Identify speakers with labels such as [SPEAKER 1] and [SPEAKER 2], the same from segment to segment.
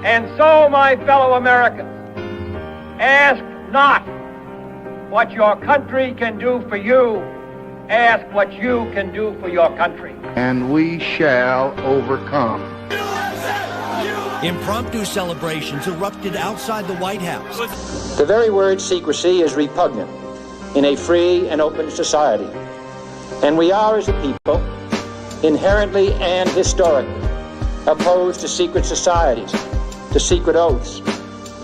[SPEAKER 1] And so, my fellow Americans, ask not what your country can do for you, ask what you can do for your country.
[SPEAKER 2] And we shall overcome.
[SPEAKER 3] Impromptu celebrations erupted outside the White House.
[SPEAKER 4] The very word secrecy is repugnant in a free and open society. And we are, as a people, inherently and historically opposed to secret societies, to secret oaths,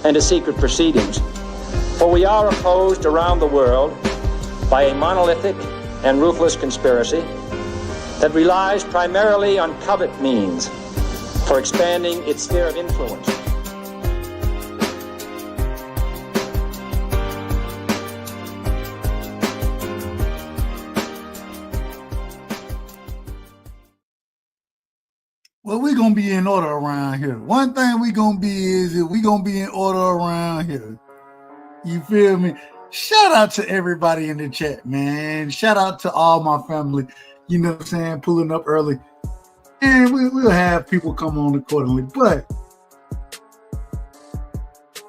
[SPEAKER 4] and to secret proceedings. For we are opposed around the world by a monolithic and ruthless conspiracy that relies primarily on covert means for expanding its sphere of influence.
[SPEAKER 5] Well, we're going to be in order around here. One thing we're going to be is that we're going to be in order around here. You feel me? Shout out to everybody in the chat, man. Shout out to all my family, you know what I'm saying, pulling up early. And we'll have people come on accordingly. But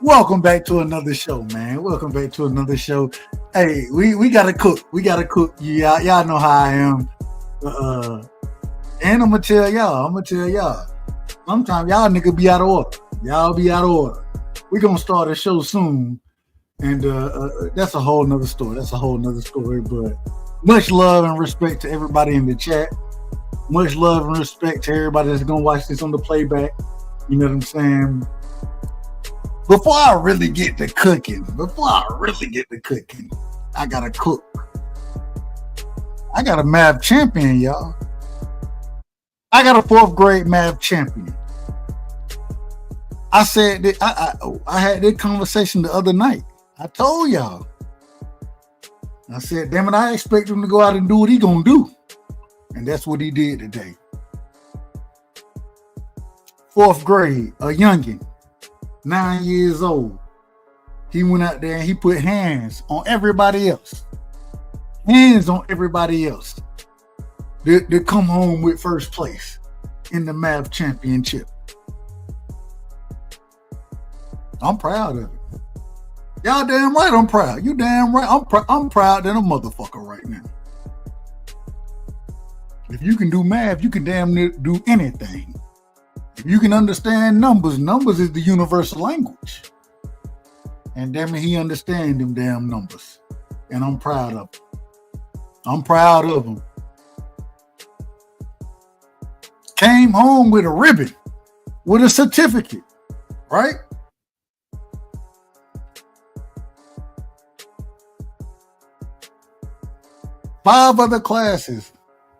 [SPEAKER 5] welcome back to another show, man. Welcome back to another show. Hey, we got to cook. We got to cook. Y'all know how I am. And I'm going to tell y'all. Sometimes y'all niggas be out of order. Y'all be out of order. We're going to start a show soon. And that's a whole nother story. But much love and respect to everybody in the chat. Much love and respect to everybody that's going to watch this on the playback. You know what I'm saying? Before I really get to cooking, I got to cook. I got a math champion, y'all. I got a 4th grade math champion. I said that I had that conversation the other night. I told y'all. I said, damn it, I expect him to go out and do what he gonna do. And that's what he did today. 4th grade, a youngin', 9 years old. He went out there and he put hands on everybody else. To come home with first place in the math championship. I'm proud of it. Y'all damn right I'm proud. You damn right I'm proud than a motherfucker right now. If you can do math, you can damn near do anything. If you can understand numbers is the universal language. And damn it, he understands them damn numbers. And I'm proud of him. Came home with a ribbon, with a certificate, right? Five other classes,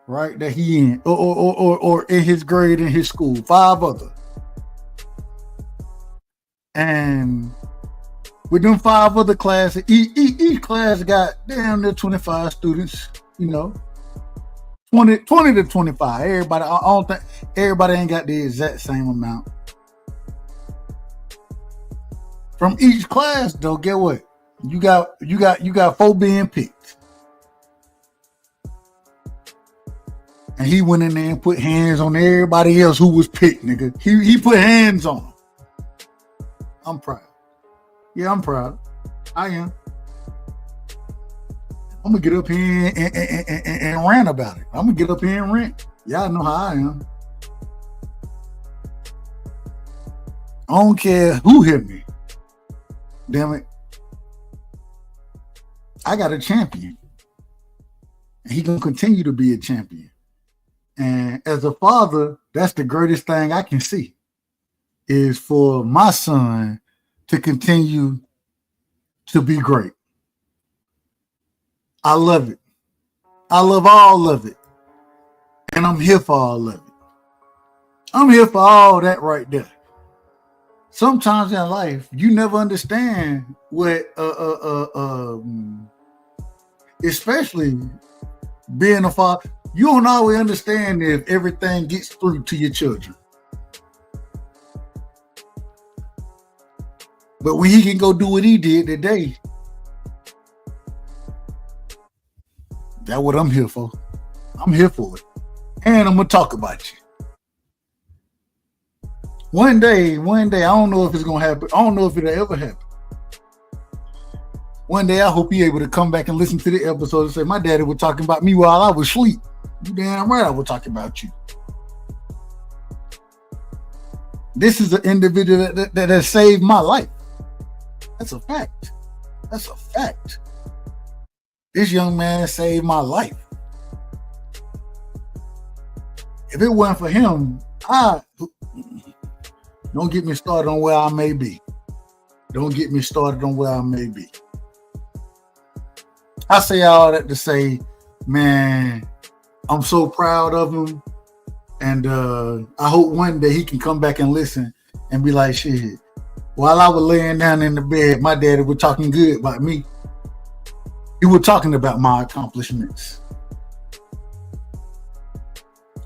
[SPEAKER 5] right, that he in, or in his grade in his school, 5 other. And with them 5 other classes, each class got damn near 25 students, you know. 20 to 25. Everybody, I don't think everybody ain't got the exact same amount. From each class, though, get what? You got 4 being picked. And he went in there and put hands on everybody else who was picked, nigga. He put hands on them. I'm proud. Yeah, I'm proud. I am. I'm gonna get up here and rant about it. I'm gonna get up here and rant. Y'all know how I am. I don't care who hit me. Damn it. I got a champion. And he gonna continue to be a champion. And as a father, that's the greatest thing I can see, is for my son to continue to be great. I love it. I love all of it. And I'm here for all of it. I'm here for all that right there. Sometimes in life, you never understand what, especially being a father, you don't always understand if everything gets through to your children. But when he can go do what he did today, that's what I'm here for. I'm here for it. And I'm going to talk about you. One day, I don't know if it's gonna happen. I don't know if it'll ever happen. One day, I hope you're able to come back and listen to the episode and say, my daddy was talking about me while I was asleep. You damn right I was talking about you. This is an individual that has saved my life. That's a fact. That's a fact. This young man saved my life. If it wasn't for him, don't get me started on where I may be. Don't get me started on where I may be. I say all that to say, man, I'm so proud of him. And I hope one day he can come back and listen and be like, shit, while I was laying down in the bed, my daddy was talking good about me. He was talking about my accomplishments.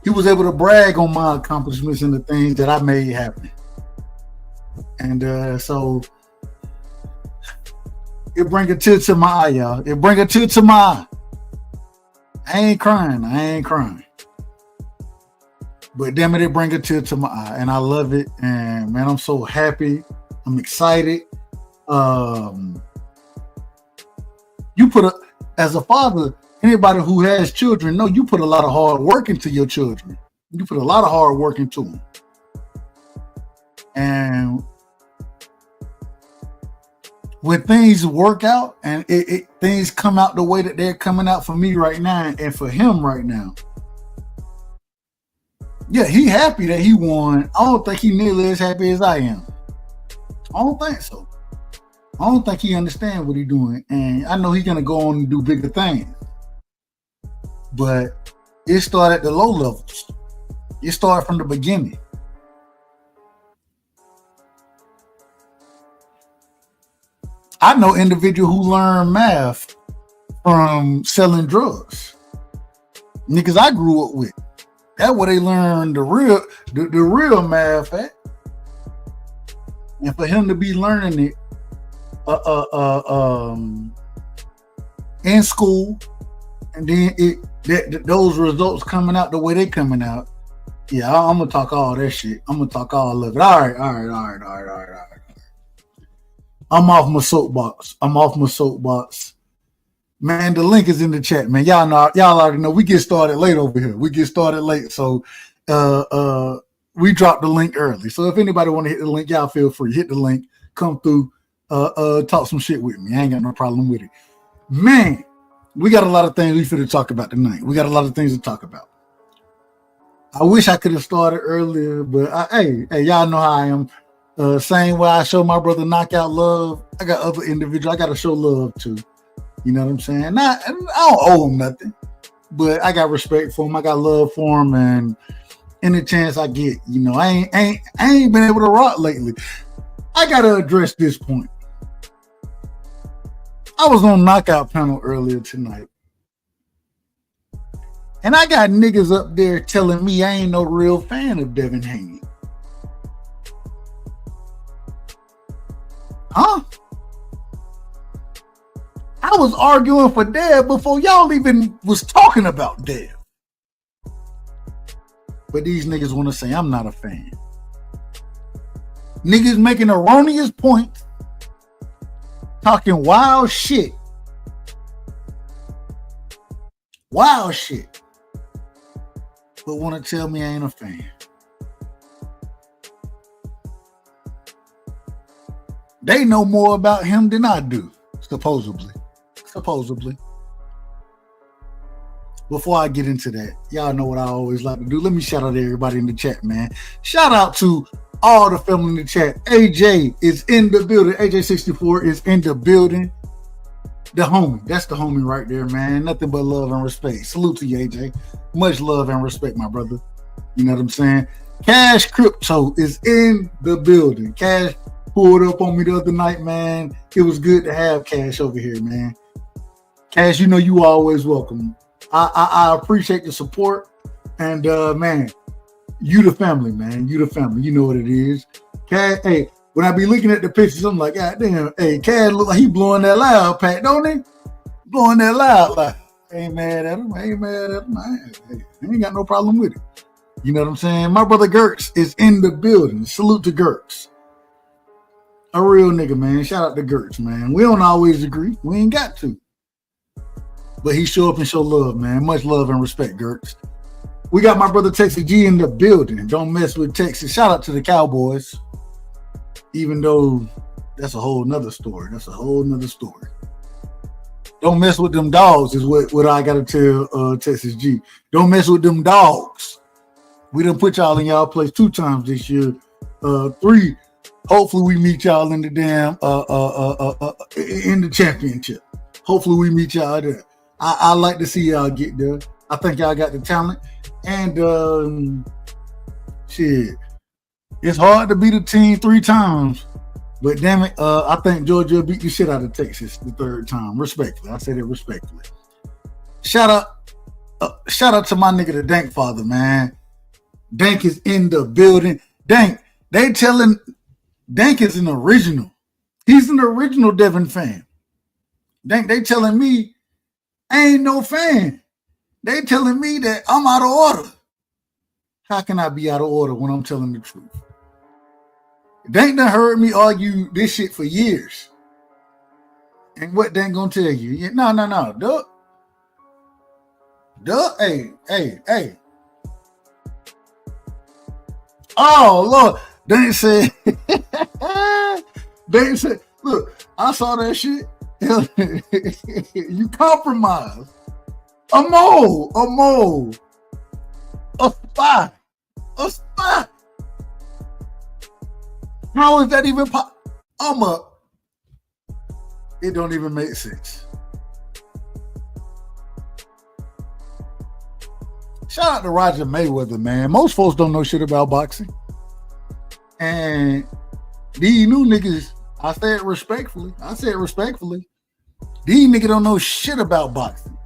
[SPEAKER 5] He was able to brag on my accomplishments and the things that I made happen. And so it bring a tear to my eye, y'all. It bring a tear to my eye. I ain't crying. But damn it, it bring a tear to my eye. And I love it. And man, I'm so happy. I'm excited. As a father, anybody who has children, know you put a lot of hard work into your children. You put a lot of hard work into them. And when things work out and things come out the way that they're coming out for me right now and for him right now, yeah, he happy that he won. I don't think he nearly as happy as I am. I don't think so. I don't think he understands what he's doing. And I know he's going to go on and do bigger things. But it started at the low levels. It started from the beginning. I know individuals who learn math from selling drugs. Niggas I grew up with. That's where they learned the real math at. And for him to be learning it in school, and then those results coming out the way they coming out. Yeah, I'm gonna talk all that shit. I'm gonna talk all of it. All right. I'm off my soapbox. Man, the link is in the chat, man. Y'all already know we get started late over here. So we dropped the link early. So if anybody want to hit the link, y'all feel free. Hit the link, come through, talk some shit with me. I ain't got no problem with it. Man, we got a lot of things we finna talk about tonight. We got a lot of things to talk about. I wish I could have started earlier, but hey, y'all know how I am. Same way I show my brother Knockout love, I got other individuals I got to show love to. You know what I'm saying? I don't owe him nothing, but I got respect for him. I got love for him, and any chance I get, you know, I ain't been able to rock lately. I got to address this point. I was on Knockout panel earlier tonight, and I got niggas up there telling me I ain't no real fan of Devin Haney. Huh? I was arguing for Dev before y'all even was talking about Dev. But these niggas want to say I'm not a fan. Niggas making erroneous points, talking wild shit. But want to tell me I ain't a fan. They know more about him than I do, supposedly. Before I get into that, y'all know what I always like to do. Let me shout out everybody in the chat, man. Shout out to all the family in the chat. AJ is in the building. AJ64 is in the building. The homie. That's the homie right there, man. Nothing but love and respect. Salute to you, AJ. Much love and respect, my brother. You know what I'm saying? Cash Crypto is in the building. Cash pulled up on me the other night, man. It was good to have Cash over here, man. Cash, you know you always welcome. I appreciate the support. And man, you the family, man. You the family. You know what it is. Cash, hey, when I be looking at the pictures, I'm like, God damn, hey, Cash look like he blowing that loud, Pat, don't he? Blowing that loud. Like, ain't mad at him. I ain't got no problem with it. You know what I'm saying? My brother Gertz is in the building. Salute to Gertz. A real nigga, man. Shout out to Gertz, man. We don't always agree. We ain't got to. But he show up and show love, man. Much love and respect, Gertz. We got my brother Texas G in the building. Don't mess with Texas. Shout out to the Cowboys. Even though that's a whole nother story. That's a whole nother story. Don't mess with them dogs is what I got to tell Texas G. Don't mess with them dogs. We done put y'all in y'all place 2 times this year. 3. Hopefully we meet y'all in the damn in the championship. Hopefully we meet y'all there. I like to see y'all get there. I think y'all got the talent. And shit, it's hard to beat a team 3 times. But damn it, I think Georgia beat the shit out of Texas the 3rd time. Respectfully. I say that respectfully. Shout out to my nigga the Dank father, man. Dank is in the building. Dank, they telling Dank is an original. He's an original Devin fan. Dank, they telling me I ain't no fan. They telling me that I'm out of order. How can I be out of order when I'm telling the truth? Dank done heard me argue this shit for years. And what Dank gonna tell you? No. Duh. Hey. Oh, Lord. Dank said, look, I saw that shit. You compromise. A mole. A spy. How is that even it don't even make sense. Shout out to Roger Mayweather, man. Most folks don't know shit about boxing. And these new niggas, I say it respectfully. These niggas don't know shit about boxing.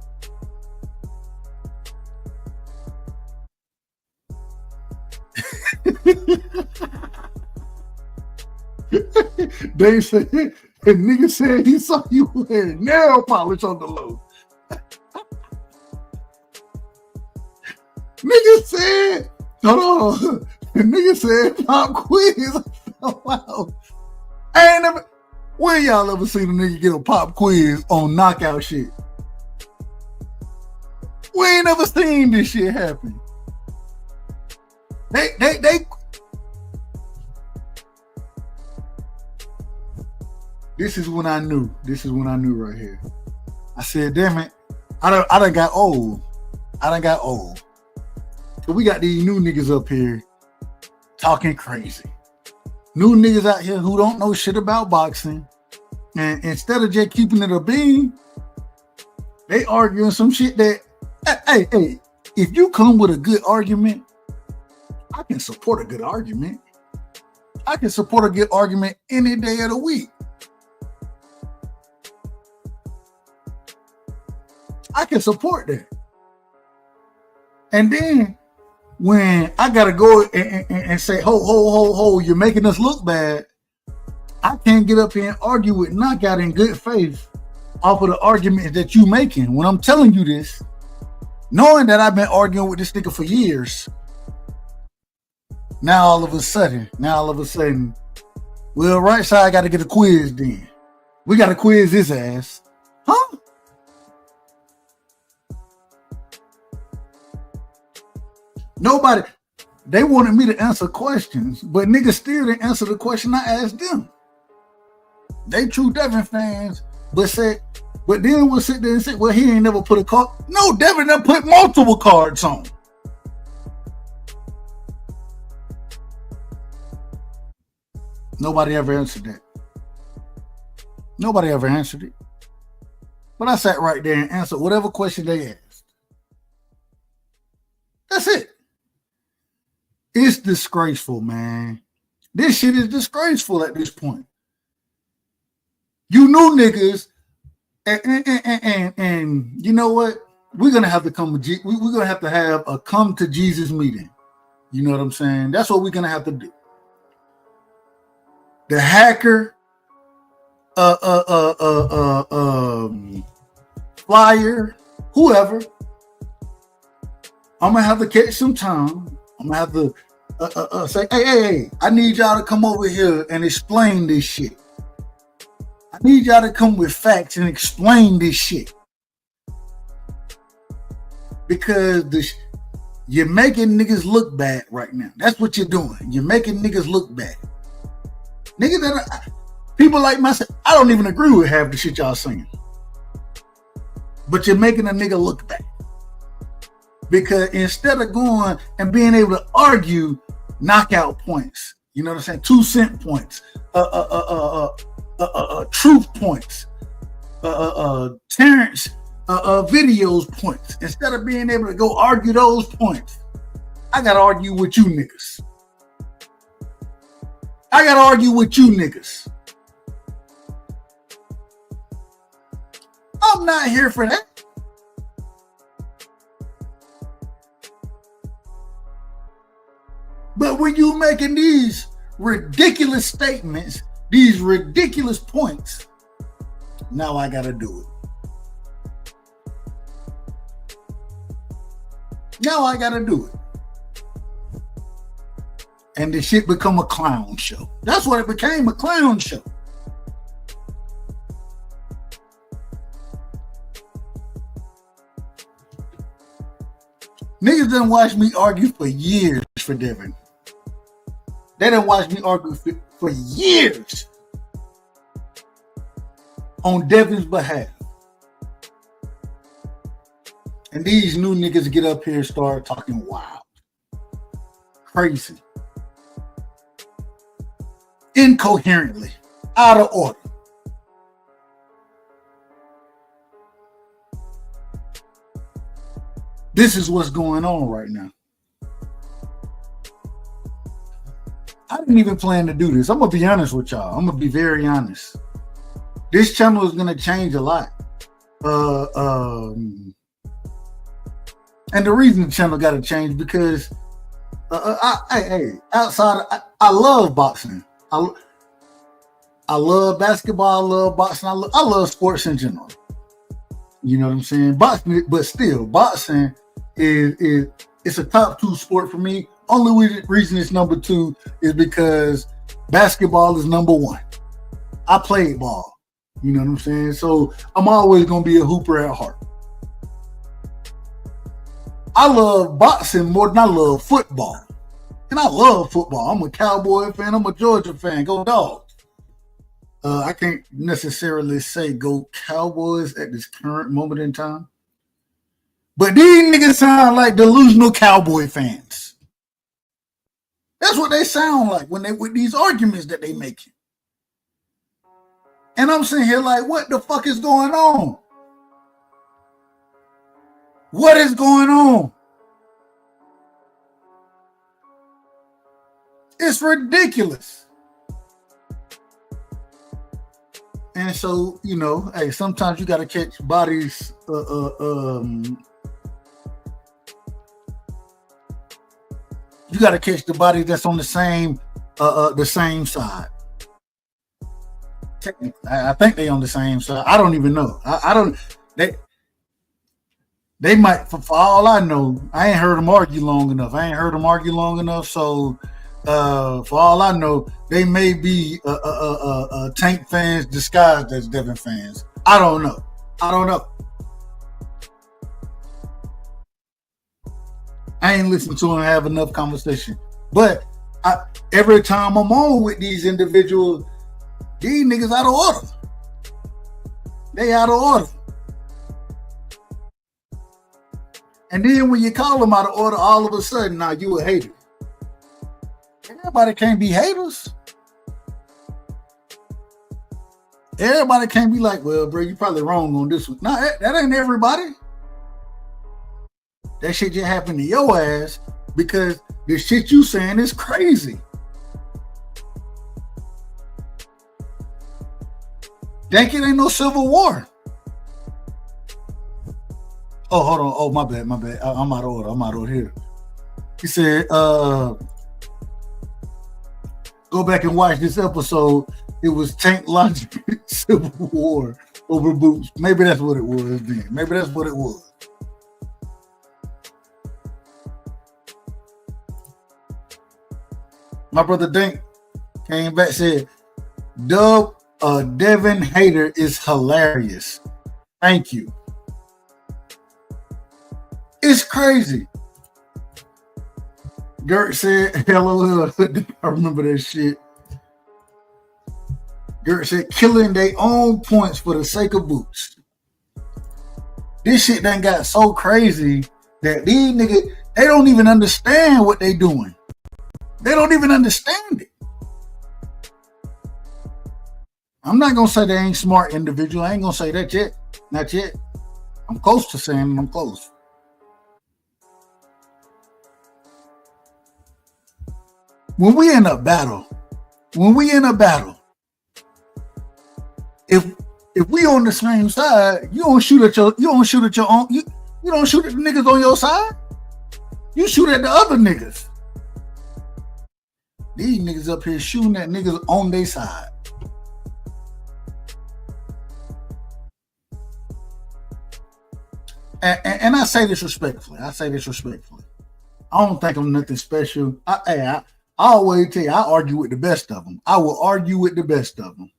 [SPEAKER 5] They said, and nigga said he saw you wearing nail polish on the low. Nigga said, hold on. The nigga said pop quiz. Wow. I ain't never, when y'all ever seen a nigga get a pop quiz on knockout shit? We ain't never seen this shit happen. They This is when I knew right here. I said, damn it, I done got old. So we got these new niggas up here talking crazy. New niggas out here who don't know shit about boxing. And instead of just keeping it a bean, they arguing some shit that, hey, if you come with a good argument, I can support a good argument. I can support a good argument any day of the week. I can support that. And then when I gotta go and say, ho, you're making us look bad, I can't get up here and argue with Knockout in good faith off of the argument that you making. When I'm telling you this, knowing that I've been arguing with this nigga for years, now all of a sudden, well, right side got to get a quiz then. We got to quiz his ass. Huh? Nobody, they wanted me to answer questions, but niggas still didn't answer the question I asked them. They true Devin fans, but then we'll sit there and say, well, he ain't never put a card. No, Devin done put multiple cards on. Nobody ever answered that. Nobody ever answered it. But I sat right there and answered whatever question they asked. That's it. It's disgraceful, man. This shit is disgraceful at this point. You new niggas, and you know what? We're gonna have to we're gonna have to have a come to Jesus meeting. You know what I'm saying? That's what we're gonna have to do. The hacker, flyer, whoever. I'm gonna have to catch some time. I'm gonna have to say, hey, I need y'all to come over here and explain this shit. I need y'all to come with facts and explain this shit. Because you're making niggas look bad right now. That's what you're doing. You're making niggas look bad. Niggas people like myself, I don't even agree with half the shit y'all saying. But you're making a nigga look bad. Because instead of going and being able to argue knockout points, you know what I'm saying, 2 cent points, truth points, Terrence videos points, instead of being able to go argue those points, I gotta argue with you niggas. I'm not here for that. But when you making these ridiculous statements, these ridiculous points, now I gotta do it. And the shit become a clown show. That's what it became, a clown show. Niggas done watch me argue for years for Devin. They done watch me argue for years on Devin's behalf. And these new niggas get up here and start talking wild. Crazy. Incoherently. Out of order. This is what's going on right now. I didn't even plan to do this. I'm going to be honest with y'all. I'm going to be very honest. This channel is going to change a lot. And the reason the channel got to change because outside, I love boxing. I love basketball. I love boxing. I love sports in general. You know what I'm saying? Boxing, but still, boxing is it's a top 2 sport for me. Only reason it's number 2 is because basketball is number 1. I played ball. You know what I'm saying? So I'm always going to be a hooper at heart. I love boxing more than I love football. And I love football. I'm a Cowboy fan. I'm a Georgia fan. Go Dogs. I can't necessarily say go Cowboys at this current moment in time. But these niggas sound like delusional Cowboy fans. That's what they sound like when they with these arguments that they making. And I'm sitting here like, what the fuck is going on? What is going on? It's ridiculous. And so, you know, hey, sometimes you got to catch bodies. You got to catch the body that's on the same side. Technically, I think they on the same side. I don't even know. I don't. They might. For all I know, I ain't heard them argue long enough. So, for all I know, they may be Tank fans disguised as Devin fans. I don't know. I ain't listened to them have enough conversation. But every time I'm on with these individuals, these niggas out of order. They out of order. And then when you call them out of order, all of a sudden, now you a hater. Everybody can't be haters. Everybody can't be like, well, bro, you probably wrong on this one. No, that ain't everybody. That shit just happened to your ass because the shit you saying is crazy. Think it ain't no civil war. Oh, hold on. Oh, my bad. I'm out of order here. He said, go back and watch this episode. It was Tank Logic Civil War over boots. Maybe that's what it was then. Maybe that's what it was. My brother Dink came back, said, Devin Hater is hilarious. Thank you. It's crazy. Gert said, LOL. I remember that shit. Gert said, killing their own points for the sake of boots. This shit done got so crazy that these niggas, they don't even understand what they doing. They don't even understand it. I'm not going to say they ain't smart individual. I ain't going to say that yet. Not yet. I'm close to saying I'm close. When we in a battle, if we on the same side, you don't shoot at your own, you don't shoot at the niggas on your side. You shoot at the other niggas. These niggas up here shooting at niggas on their side. And I say this respectfully. I don't think I'm nothing special. I always tell you, I argue with the best of them. I will argue with the best of them.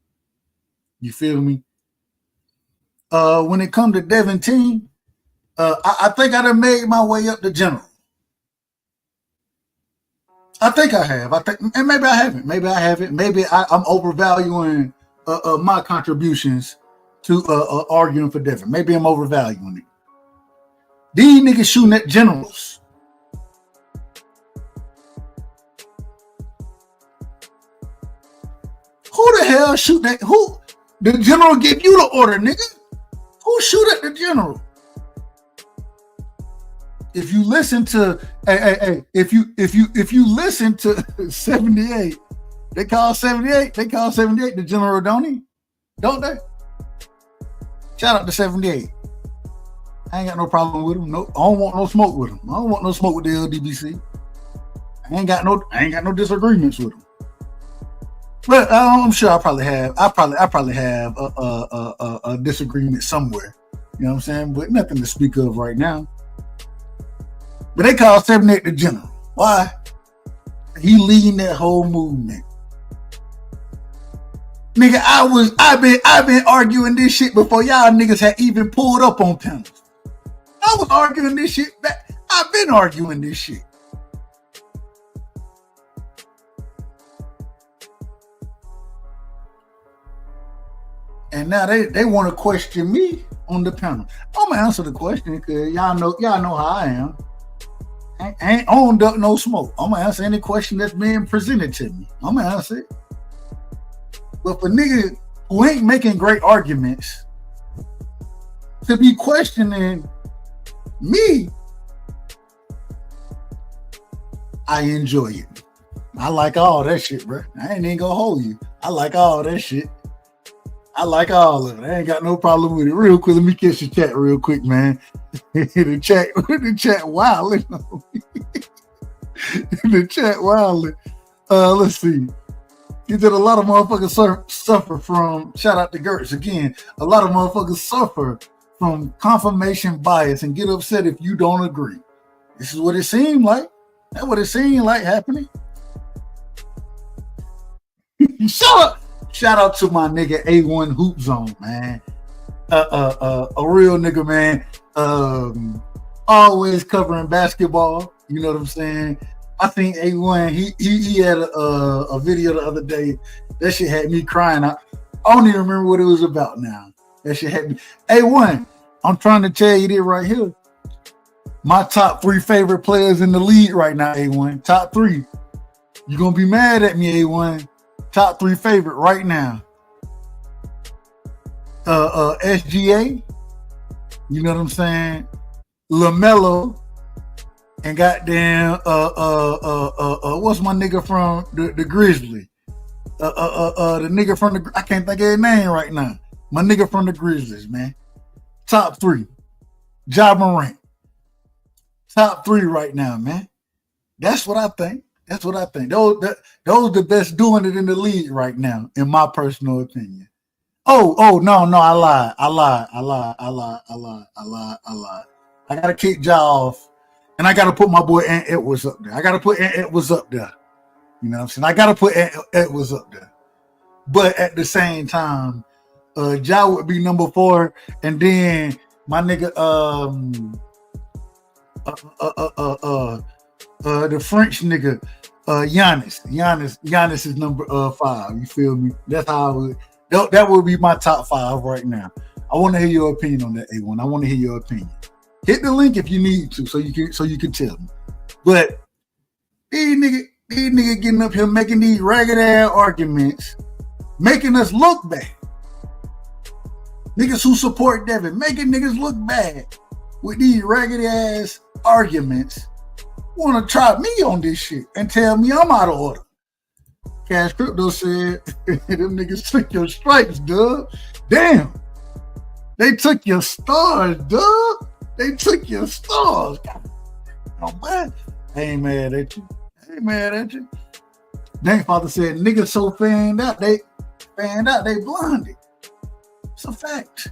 [SPEAKER 5] You feel me? When it comes to Devin team, I think I done made my way up to general. I think I have. And maybe I haven't. Maybe I'm overvaluing my contributions to arguing for Devin. Maybe I'm overvaluing it. These niggas shooting at generals. Who the hell shoot that? Who? The general give you the order, nigga. Who shoot at the general? If you listen to, if you listen to 78, they call 78 the general, don't they? Shout out to 78. I ain't got no problem with him. No, I don't want no smoke with him. I don't want no smoke with the LDBC. I ain't got no disagreements with him. But I'm sure I probably have a disagreement somewhere. You know what I'm saying? But nothing to speak of right now. But they call 78 the general. Why? He leading that whole movement. Nigga, I've been arguing this shit before y'all niggas had even pulled up on panels. I was arguing this shit back. I've been arguing this shit. And now they want to question me on the panel. I'm gonna answer the question because y'all know how I am. I ain't on duck no smoke. I'm gonna answer any question that's being presented to me. I'm gonna answer it. But for niggas who ain't making great arguments to be questioning me, I enjoy it. I like all that shit, bro. I ain't even gonna hold you. I like all that shit. I like all of it. I ain't got no problem with it. Real quick, let me catch the chat real quick, man. the chat wilding. The chat wilding. Let's see. He did a lot of motherfuckers suffer from, shout out to Gertz again, a lot of motherfuckers suffer from confirmation bias and get upset if you don't agree. This is what it seemed like. That's what it seemed like happening. Shout out to my nigga A1 Hoop Zone, man. A real nigga, man. Always covering basketball. You know what I'm saying? I think A1, he had a video the other day. That shit had me crying. I don't even remember what it was about now. That shit had me. A1, I'm trying to tell you this right here. My top 3 favorite players in the league right now, A1. Top 3. You're going to be mad at me, A1. Top 3 favorite right now. SGA. You know what I'm saying? LaMelo. And goddamn, what's my nigga from the Grizzly? The nigga from the, I can't think of his name right now. My nigga from the Grizzlies, man. Top 3. Ja Morant. Top 3 right now, man. That's what I think. Those the best doing it in the league right now, in my personal opinion. No, I lied. I gotta kick Ja off. And I got to put my boy Ant Edwards up there. You know what I'm saying? I gotta put Edwards up there. But at the same time, Ja would be number 4, and then my nigga the French nigga Giannis is number 5. You feel me? That's how I would. That would be my top 5 right now. I want to hear your opinion on that, A1. I want to hear your opinion. Hit the link if you need to, so you can tell me. But these niggas getting up here making these ragged ass arguments, making us look bad. Niggas who support Devin making niggas look bad with these ragged ass arguments. Want to try me on this shit and tell me I'm out of order. Cash Crypto said, them niggas took your stripes, dub. Damn. They took your stars, dub. They took your stars. Oh, man. I ain't mad at you. Dank Father said, niggas so fanned out, they blinded. It's a fact.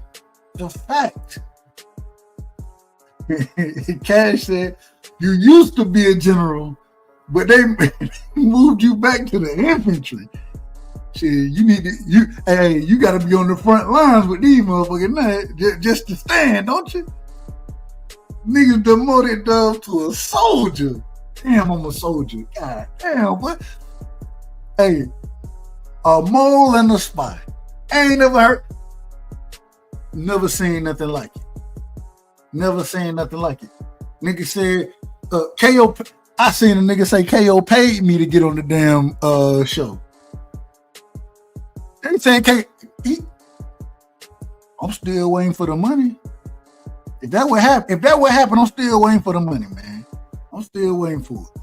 [SPEAKER 5] Cash said, you used to be a general, but they moved you back to the infantry. Shit, you gotta be on the front lines with these motherfuckers just to stand, don't you? Niggas demoted Dove to a soldier. Damn, I'm a soldier. God damn, what? Hey, a mole and a spy. Ain't never heard. Never seen nothing like it. Nigga said, KO. I seen a nigga say KO paid me to get on the damn show. They saying I'm still waiting for the money. If that would happen, I'm still waiting for the money, man. I'm still waiting for it.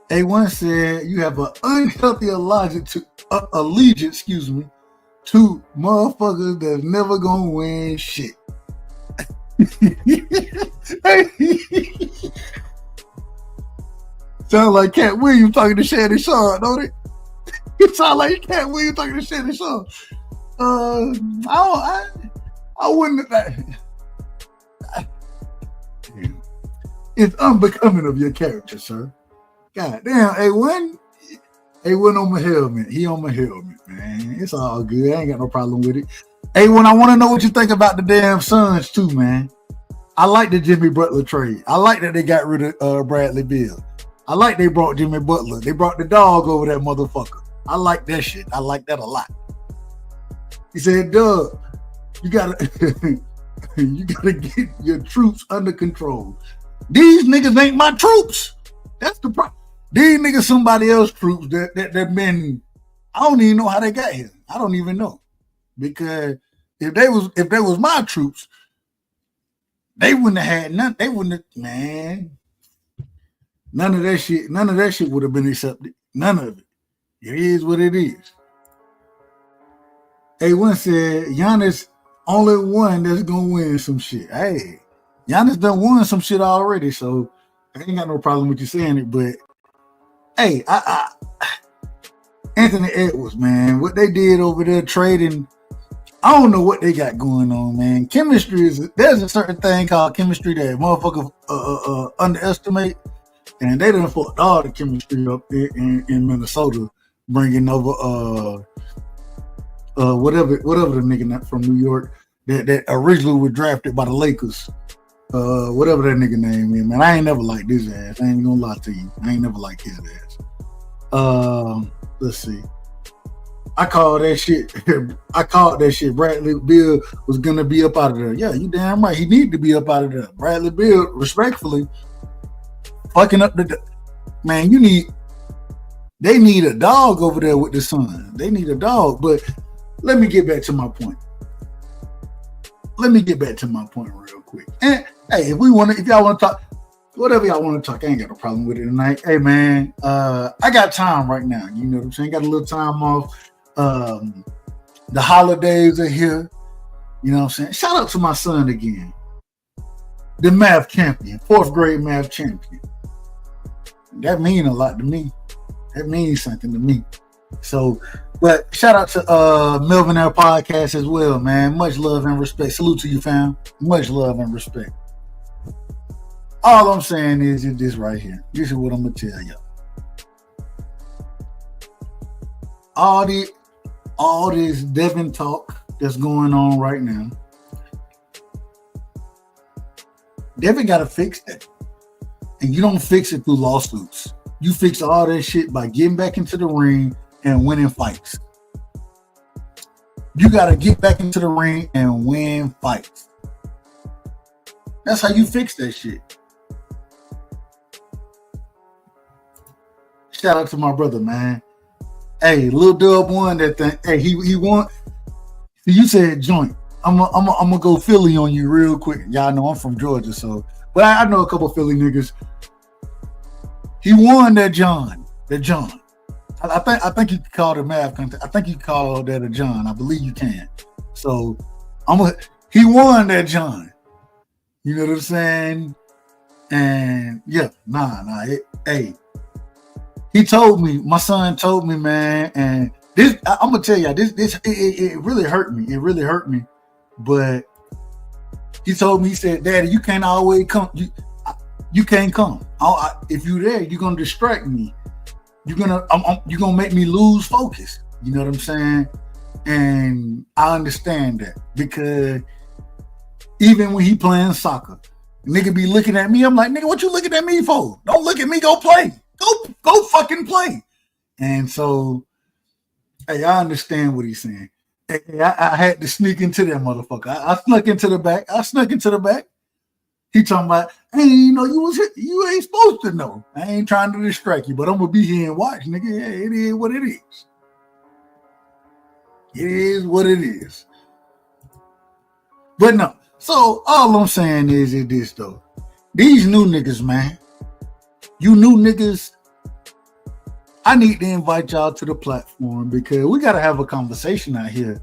[SPEAKER 5] A1 said you have an unhealthy allegiance to motherfuckers that's never gonna win shit. Sound like Cat Williams talking to Shannon Sharp, don't it? It sound like Cat Williams talking to Shannon Sharp. I wouldn't. It's unbecoming of your character, sir. God damn, A1 on my helmet. He on my helmet, man. It's all good. I ain't got no problem with it. A1, I want to know what you think about the damn Suns too, man. I like the Jimmy Butler trade. I like that they got rid of Bradley Beal. I like they brought Jimmy Butler. They brought the dog over that motherfucker. I like that shit. I like that a lot. He said, Doug, you gotta get your troops under control. These niggas ain't my troops. That's the problem. These niggas somebody else's troops that been, I don't even know how they got here. I don't even know. Because if they was my troops, they wouldn't have had none. They wouldn't have, man. None of that shit would have been accepted. None of it. It is what it is. A1 said Giannis only one that's gonna win some shit. Hey, Giannis done won some shit already, so I ain't got no problem with you saying it. But hey, Anthony Edwards, man, what they did over there trading, I don't know what they got going on, man. Chemistry there's a certain thing called chemistry that motherfuckers underestimate, and they done fucked all the chemistry up in Minnesota, bringing over whatever the nigga from New York that originally was drafted by the Lakers, whatever that nigga name is, man. I ain't never liked his ass. I ain't gonna lie to you. I ain't never liked his ass. Let's see. I called that shit. Bradley Beal was gonna be up out of there. Yeah, you damn right. He needed to be up out of there. Bradley Beal, respectfully, fucking up man. They need a dog over there with the Suns. They need a dog. But let me get back to my point. Real quick. And hey, if y'all want to talk, whatever y'all want to talk, I ain't got no problem with it tonight. Hey man, I got time right now. You know what I'm saying? Got a little time off. The holidays are here. You know what I'm saying? Shout out to my son again. The math champion, 4th grade math champion. That means a lot to me. That means something to me. So, but shout out to Melvin Air Podcast as well, man. Much love and respect. Salute to you, fam. Much love and respect. All I'm saying is this right here. This is what I'm gonna tell y'all. all this Devin talk that's going on right now. Devin got to fix that. And you don't fix it through lawsuits. You fix all that shit by getting back into the ring and winning fights. You got to get back into the ring and win fights. That's how you fix that shit. Shout out to my brother, man. Hey, Lil Dub won that thing. Hey, he won. You said joint. I'm gonna go Philly on you real quick. Y'all know I'm from Georgia, so but I know a couple Philly niggas. He won that John. I think you can call it a math contest. I think you can call that a John. I believe you can. So he won that John. You know what I'm saying? And yeah, hey. He told me, my son told me, man, and this I'm gonna tell you, it really hurt me. It really hurt me. But he told me, he said, Daddy, you can't always come. You can't come. If you're there, you're gonna distract me. You're gonna make me lose focus. You know what I'm saying? And I understand that because even when he playing soccer, nigga be looking at me. I'm like, nigga, what you looking at me for? Don't look at me. Go play. Go fucking play. And so, hey, I understand what he's saying. Hey, I had to sneak into that motherfucker. I snuck into the back. He talking about, hey, you know, you ain't supposed to know. I ain't trying to distract you, but I'm gonna be here and watch, nigga. Yeah, it is what it is. It is what it is. But no. So all I'm saying is this though. These new niggas, man. You new niggas, I need to invite y'all to the platform because we got to have a conversation out here.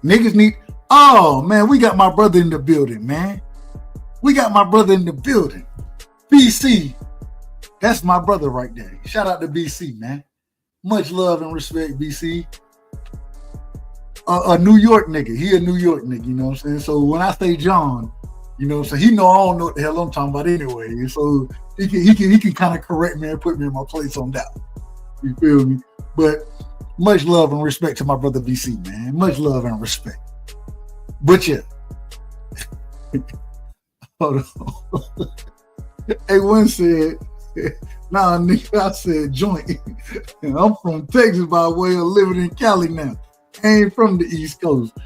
[SPEAKER 5] Niggas need, oh man, we got my brother in the building, man. We got my brother in the building. BC, that's my brother right there. Shout out to BC, man. Much love and respect, BC. A New York nigga. He a New York nigga, you know what I'm saying? So when I say John, you know, so he know I don't know what the hell I'm talking about anyway. So he can kind of correct me and put me in my place on that. You feel me? But much love and respect to my brother BC, man. Much love and respect. But yeah. Hold on. A1 said, nah, nigga, I said joint. And I'm from Texas by way of living in Cali now. I ain't from the East Coast.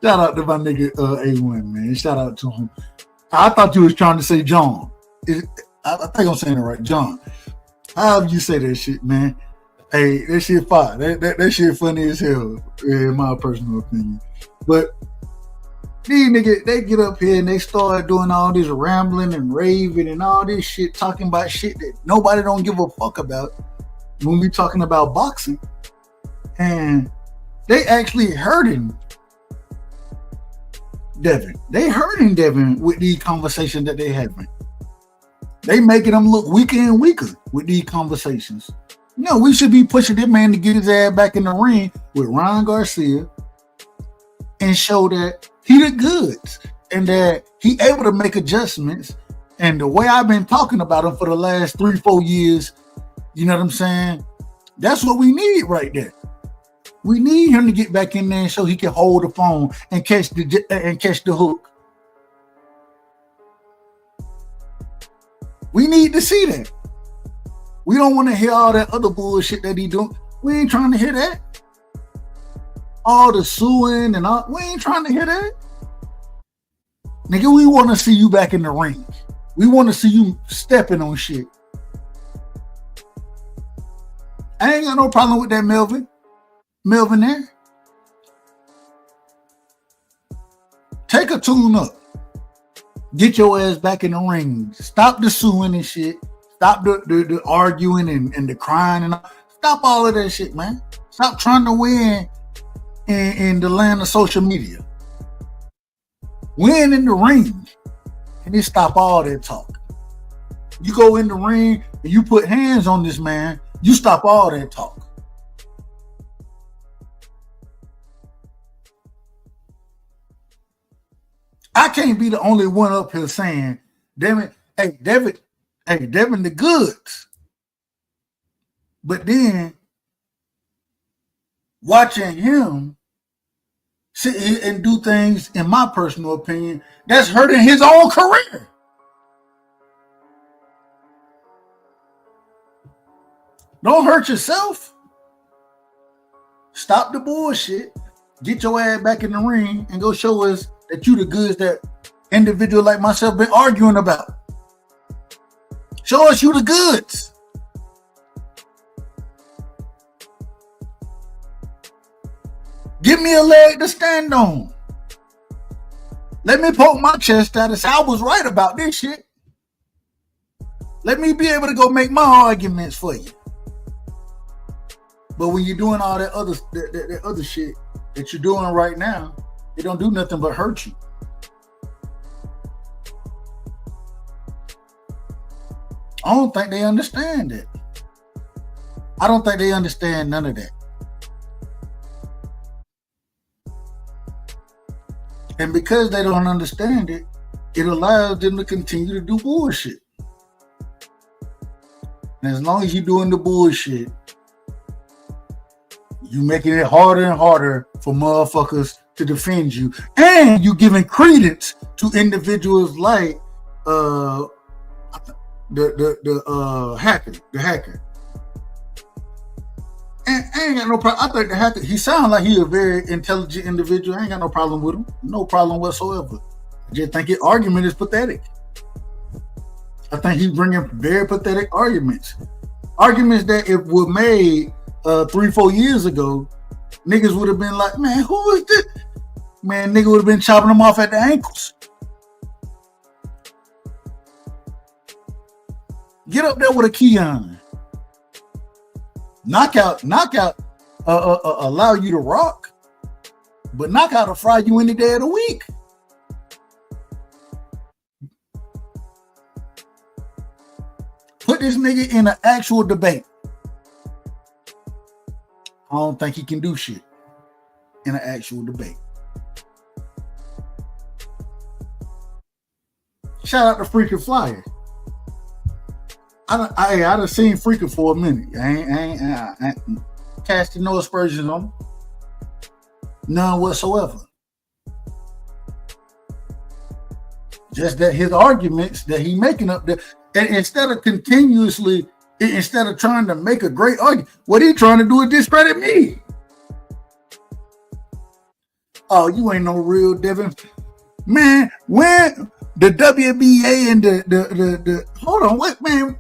[SPEAKER 5] Shout out to my nigga A1, man. Shout out to him. I thought you was trying to say John. I think I'm saying it right, John. However you say that shit, man. Hey, that shit fire. That shit funny as hell, in my personal opinion. But these niggas, they get up here and they start doing all this rambling and raving and all this shit, talking about shit that nobody don't give a fuck about when we talking about boxing. And they actually hurting Devin. They hurting Devin with these conversations that they having. They making them look weaker and weaker with these conversations. No, we should be pushing that man to get his ass back in the ring with Ryan Garcia and show that he the goods and that he able to make adjustments. And the way I've been talking about him for the last 3-4 years, you know what I'm saying? That's what we need right there. We need him to get back in there so he can hold the phone and catch the hook. We need to see that. We don't want to hear all that other bullshit that he doing. We ain't trying to hear that. All the suing and all. We ain't trying to hear that. Nigga, we want to see you back in the ring. We want to see you stepping on shit. I ain't got no problem with that, Melvin. Melvin there. Take a tune up. Get your ass back in the ring. Stop the suing and shit. Stop the arguing and the crying and all. Stop all of that shit, man. Stop trying to win in the land of social media. Win in the ring. And then stop all that talk. You go in the ring and you put hands on this man, you stop all that talk. I can't be the only one up here saying, Devin the goods. But then watching him sit here and do things, in my personal opinion, that's hurting his own career. Don't hurt yourself. Stop the bullshit. Get your ass back in the ring and go show us that you the goods that individual like myself been arguing about. Show us you the goods. Give me a leg to stand on. Let me poke my chest out and say I was right about this shit. Let me be able to go make my arguments for you. But when you're doing all that other shit that you're doing right now, it don't do nothing but hurt you. I don't think they understand it. I don't think they understand none of that. And because they don't understand it, it allows them to continue to do bullshit. And as long as you're doing the bullshit, you're making it harder and harder for motherfuckers to defend you. And you're giving credence to individuals like the hacker. And I ain't got no problem. I think the hacker, he sounds like he a very intelligent individual. I ain't got no problem with him. No problem whatsoever. I just think his argument is pathetic. I think he's bringing very pathetic arguments. Arguments that if were made 3-4 years ago, niggas would have been like, man, who is this? Man, nigga would have been chopping them off at the ankles. Get up there with a key on. Knockout, allow you to rock, but knockout will fry you any day of the week. Put this nigga in an actual debate. I don't think he can do shit in an actual debate. Shout out to Freaking Flyer. I done seen Freaking for a minute. I ain't casting no aspersions on him. None whatsoever. Just that his arguments that he making up there, and instead of trying to make a great argument, what he trying to do is discredit me. Oh, you ain't no real Devin. Man, when the WBA and the hold on, what, man?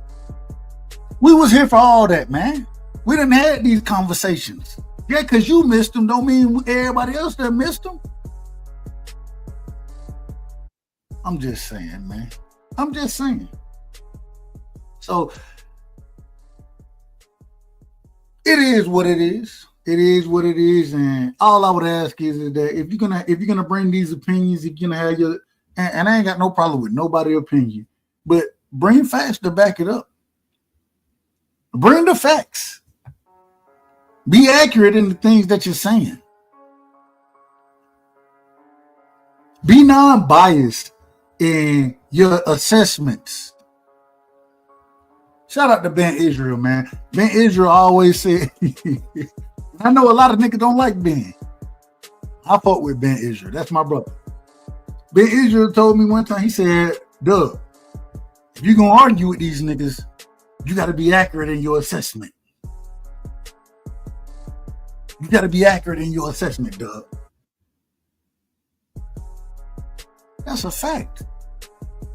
[SPEAKER 5] We was here for all that, man. We done had these conversations. Yeah, because you missed them don't mean everybody else that missed them. I'm just saying, man. I'm just saying. So, it is what it is. It is what it is. And all I would ask is that if you're gonna bring these opinions, if you're gonna have your, and I ain't got no problem with nobody's opinion, but bring facts to back it up. Bring the facts. Be accurate in the things that you're saying. Be non-biased in your assessments. Shout out to Ben Israel, man. Ben Israel always said, I know a lot of niggas don't like Ben. I fought with Ben Israel. That's my brother. Ben Israel told me one time, he said, Doug, if you're going to argue with these niggas, you got to be accurate in your assessment. You got to be accurate in your assessment, Doug. That's a fact.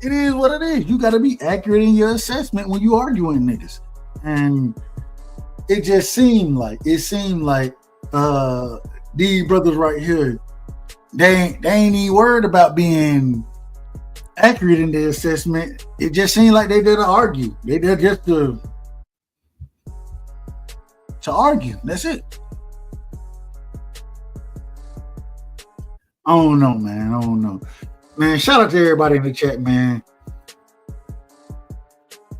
[SPEAKER 5] It is what it is. You got to be accurate in your assessment when you arguing niggas. And it just seemed like these brothers right here, they ain't even worried about being accurate in their assessment. It just seemed like they did to argue. They did just to argue. That's it. I don't know, man. I don't know. Man, shout out to everybody in the chat, man.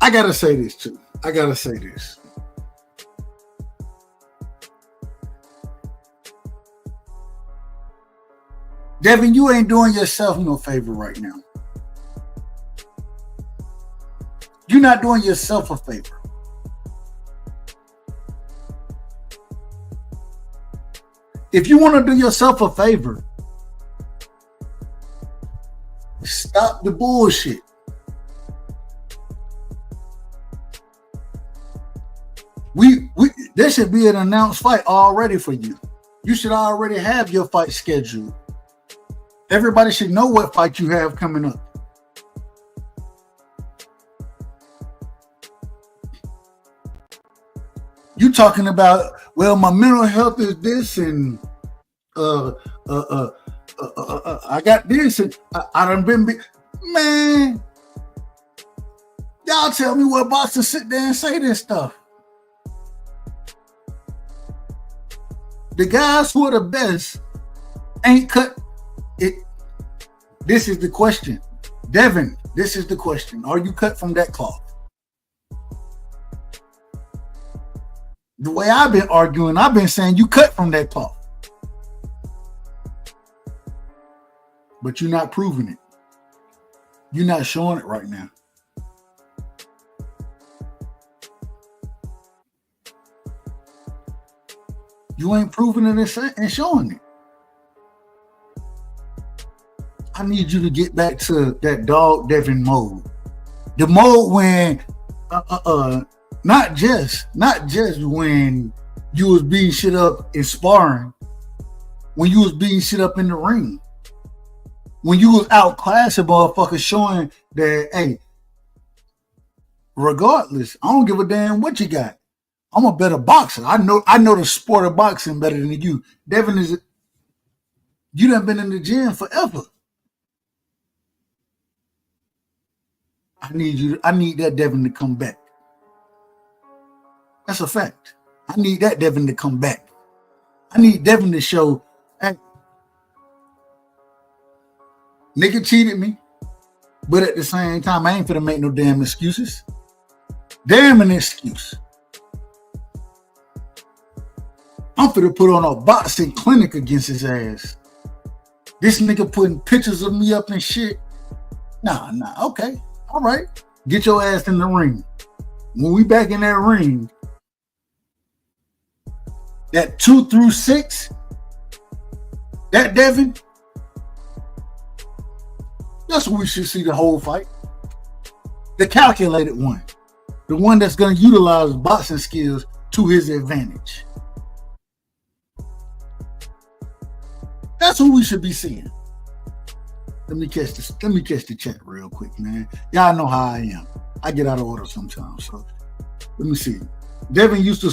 [SPEAKER 5] I gotta say this too. I gotta say this. Devin, you ain't doing yourself no favor right now. You're not doing yourself a favor. if you want to do yourself a favor, stop the bullshit. There should be an announced fight already for you. You should already have your fight scheduled. Everybody should know what fight you have coming up. You talking about, well, my mental health is this, and I got this, and I done been, man. Y'all tell me what boxers sit there and say this stuff. The guys who are the best ain't cut it. This is the question. Devin, this is the question. Are you cut from that cloth? The way I've been arguing, I've been saying you cut from that cloth. But you're not proving it. You're not showing it right now. You ain't proving it and showing it. I need you to get back to that dog Devin mode. The mode when not just when you was beating shit up in sparring, when you was beating shit up in the ring, when you was outclassing motherfuckers, showing that, hey, regardless, I don't give a damn what you got. I'm a better boxer. I know the sport of boxing better than you. Devin you done been in the gym forever. I need that Devin to come back. That's a fact. I need that Devin to come back. I need Devin to show, hey, nigga cheated me, but at the same time, I ain't finna make no damn excuses. Damn an excuse. I'm finna put on a boxing clinic against his ass. This nigga putting pictures of me up and shit. Nah, okay. All right. Get your ass in the ring. When we back in that ring, that 2 through 6, that Devin, that's what we should see the whole fight. The calculated one. The one that's going to utilize boxing skills to his advantage. That's what we should be seeing. Let me catch the chat real quick, man. Y'all know how I am. I get out of order sometimes. So let me see. Devin used to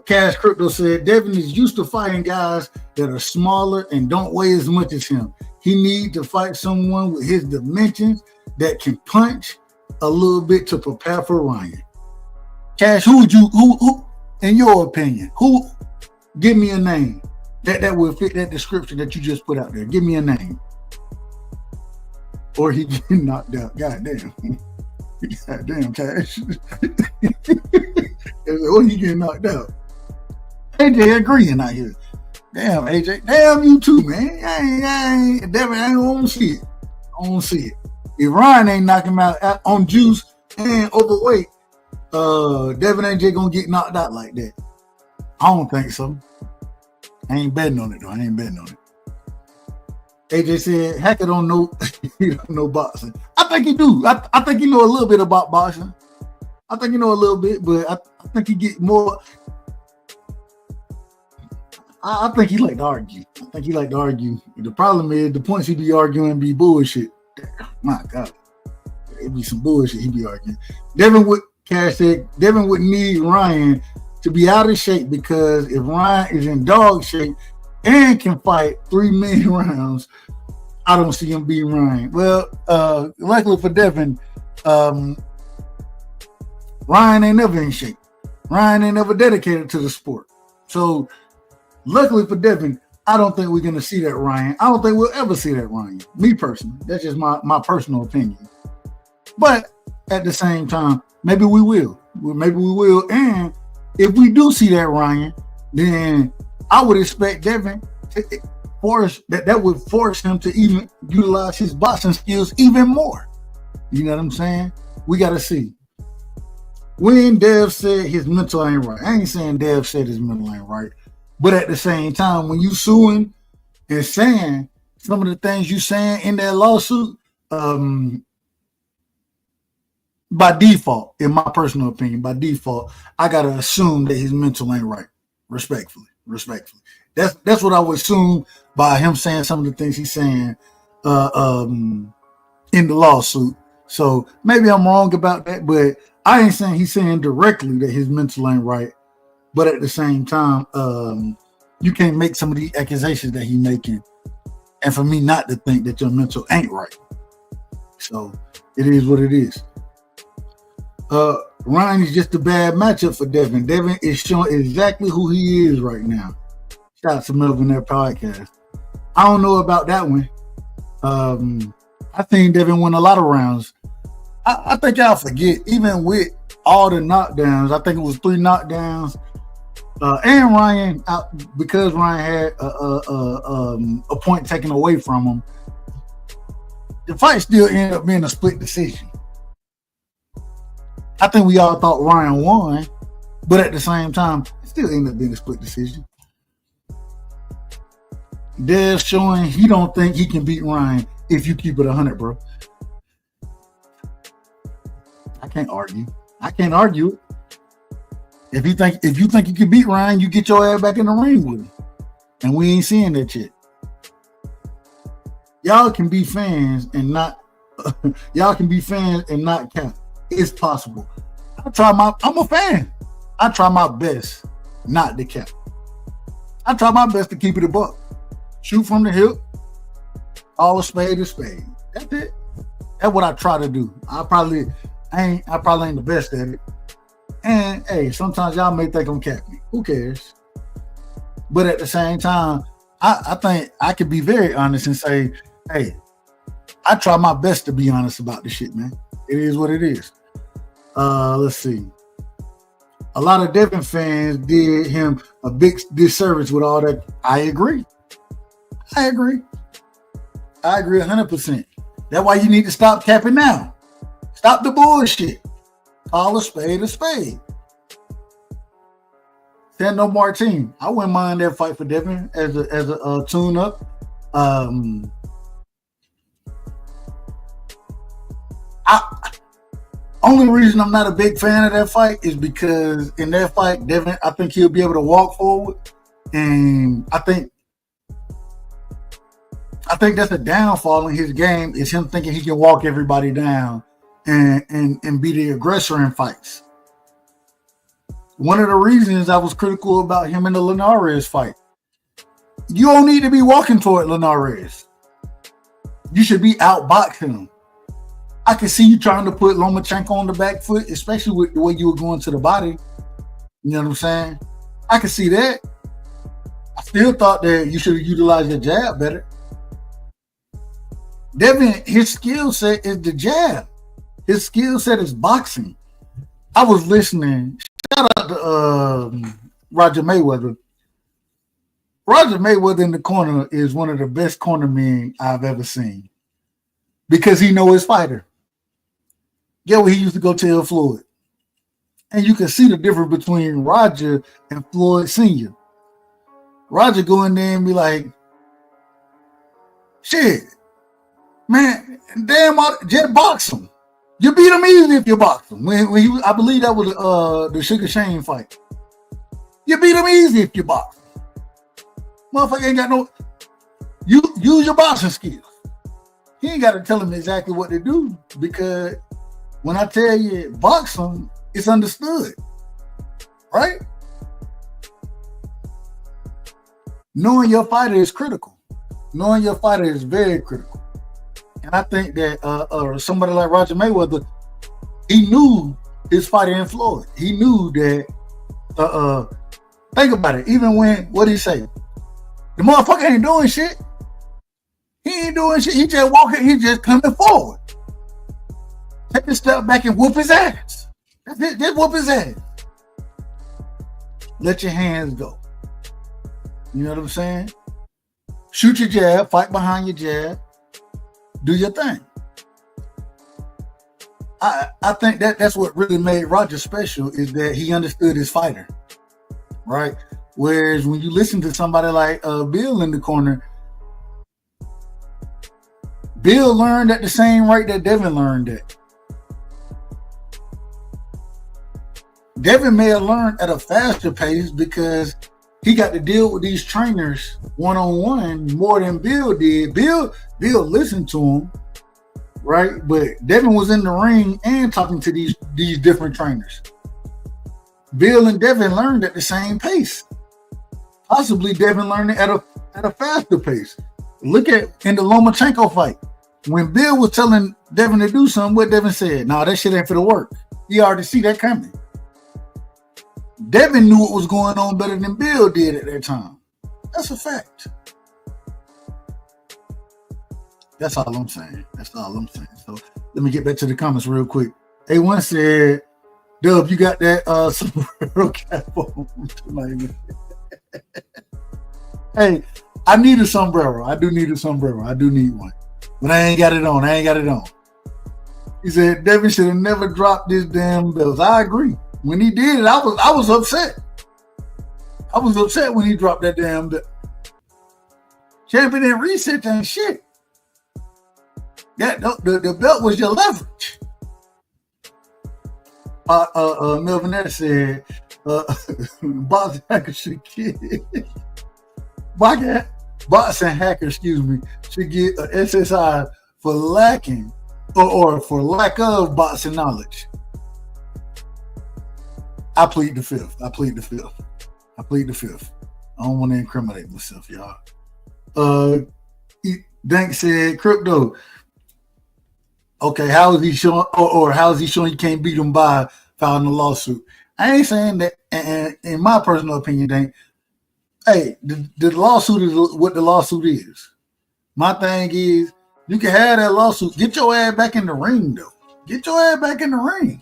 [SPEAKER 5] Cash Crypto said Devin is used to fighting guys that are smaller and don't weigh as much as him. He needs to fight someone with his dimensions that can punch a little bit to prepare for Ryan. Cash, who in your opinion, give me a name that will fit that description that you just put out there. Give me a name. Or he getting knocked out. Goddamn. Goddamn, Cash. Or he getting knocked out. AJ agreeing out here. Damn, AJ. Damn, you too, man. I ain't want to see it. I don't see it. If Ryan ain't knocking him out on juice and overweight, Devin AJ gonna get knocked out like that. I don't think so. I ain't betting on it though. AJ said Hacker don't know he don't know boxing. I think he do. I think he know a little bit about boxing. I think he know a little bit, but I think he get more. I think he like to argue. The problem is the points he be arguing be bullshit. My God. It be some bullshit he be arguing. Cash said Devin would need Ryan to be out of shape, because if Ryan is in dog shape and can fight 3 million rounds, I don't see him beating Ryan. Well, luckily for Devin, Ryan ain't never in shape. Ryan ain't never dedicated to the sport. So luckily for Devin, I don't think we're going to see that Ryan. I don't think we'll ever see that Ryan. Me personally. That's just my personal opinion. But at the same time, maybe we will. And if we do see that Ryan, then I would expect Devin to force that would force him to even utilize his boxing skills even more. You know what I'm saying? We got to see. When Dev said his mental ain't right, I ain't saying Dev said his mental ain't right, But at the same time, when you suing and saying some of the things you saying in that lawsuit, by default, in my personal opinion, by default, I gotta assume that his mental ain't right. Respectfully. That's what I would assume by him saying some of the things he's saying in the lawsuit. So maybe I'm wrong about that, but I ain't saying he's saying directly that his mental ain't right. But at the same time, you can't make some of the accusations that he's making, and for me not to think that your mental ain't right. So it is what it is. Ryan is just a bad matchup for Devin. Devin is showing exactly who he is right now. Shout out to Millionaire Podcast. I don't know about that one. I think Devin won a lot of rounds. I think y'all forget, even with all the knockdowns, I think it was 3 knockdowns. And Ryan, because Ryan had a point taken away from him, the fight still ended up being a split decision. I think we all thought Ryan won, but at the same time, it still ended up being a split decision. Dev's showing he don't think he can beat Ryan if you keep it 100, bro. I can't argue. If you think you can beat Ryan, you get your ass back in the ring with him. And we ain't seeing that shit. Y'all can be fans and not count. It's possible. I'm a fan. I try my best not to count. I try my best to keep it a buck. Shoot from the hip. All a spade is spade. That's it. That's what I try to do. I probably ain't the best at it. And hey, sometimes y'all may think I'm capping. Who cares? But at the same time, I think I could be very honest and say, hey, I try my best to be honest about this shit, man. It is what it is. Let's see. A lot of Devin fans did him a big disservice with all that. I agree 100%. That's why you need to stop capping now. Stop the bullshit. Call a spade a spade. Sando Martin. I wouldn't mind that fight for Devin as a tune-up. Only reason I'm not a big fan of that fight is because in that fight, Devin, I think he'll be able to walk forward, and I think that's a downfall in his game, is him thinking he can walk everybody down and be the aggressor in fights. One of the reasons I was critical about him in the Linares fight, you don't need to be walking toward Linares. You should be outboxing him. I can see you trying to put Lomachenko on the back foot, especially with the way you were going to the body. You know what I'm saying? I can see that. I still thought that you should have utilized your jab better. Devin, his skill set is the jab. His skill set is boxing. I was listening. Shout out to Roger Mayweather. Roger Mayweather in the corner is one of the best cornermen I've ever seen because he knows his fighter. Get what he used to go tell Floyd. And you can see the difference between Roger and Floyd Sr. Roger go in there and be like, shit, man, damn, just box him. You beat him easily if you box him. When he was, I believe that was the Sugar Shane fight. You beat him easy if you box him. Motherfucker ain't got no, you use your boxing skills. He ain't got to tell him exactly what to do, because when I tell you box him, it's understood, right? Knowing your fighter is critical. Knowing your fighter is very critical. And I think that somebody like Roger Mayweather, he knew his fighter in Floyd. He knew that, think about it, even when, what did he say? The motherfucker ain't doing shit. He ain't doing shit. He just walking, he just coming forward. Take a step back and whoop his ass. That's it. Just whoop his ass. Let your hands go. You know what I'm saying? Shoot your jab, fight behind your jab, do your thing. I think that's what really made Roger special, is that he understood his fighter, right? Whereas when you listen to somebody like Bill in the corner, Bill learned at the same rate that Devin learned at. Devin may have learned at a faster pace because he got to deal with these trainers one-on-one more than Bill did. Bill listened to him, right? But Devin was in the ring and talking to these different trainers. Bill and Devin learned at the same pace. Possibly Devin learned it at a faster pace. Look at in the Lomachenko fight. When Bill was telling Devin to do something, what Devin said, "Nah, that shit ain't for the work." He already see that coming. Devin knew what was going on better than Bill did at that time. That's a fact. That's all I'm saying. So let me get back to the comments real quick. A1 said, "Dub, you got that sombrero cap on tonight." Hey, I need a sombrero. I do need a sombrero. I do need one. But I ain't got it on. He said, "Devin should have never dropped this damn bells." I agree. When he did it, I was upset. I was upset when he dropped that damn belt. Champion and reset ain't shit. The belt was your leverage. Melvin Nett said, boxing hacker should get should get a SSI for lacking or for lack of boxing knowledge. I plead the fifth. I don't want to incriminate myself, y'all. Dank said, "Crypto. Okay, how is he showing, or how is he showing you can't beat him by filing a lawsuit?" I ain't saying that. And in my personal opinion, Dank, hey, the lawsuit is what the lawsuit is. My thing is, you can have that lawsuit. Get your ass back in the ring, though. Get your ass back in the ring.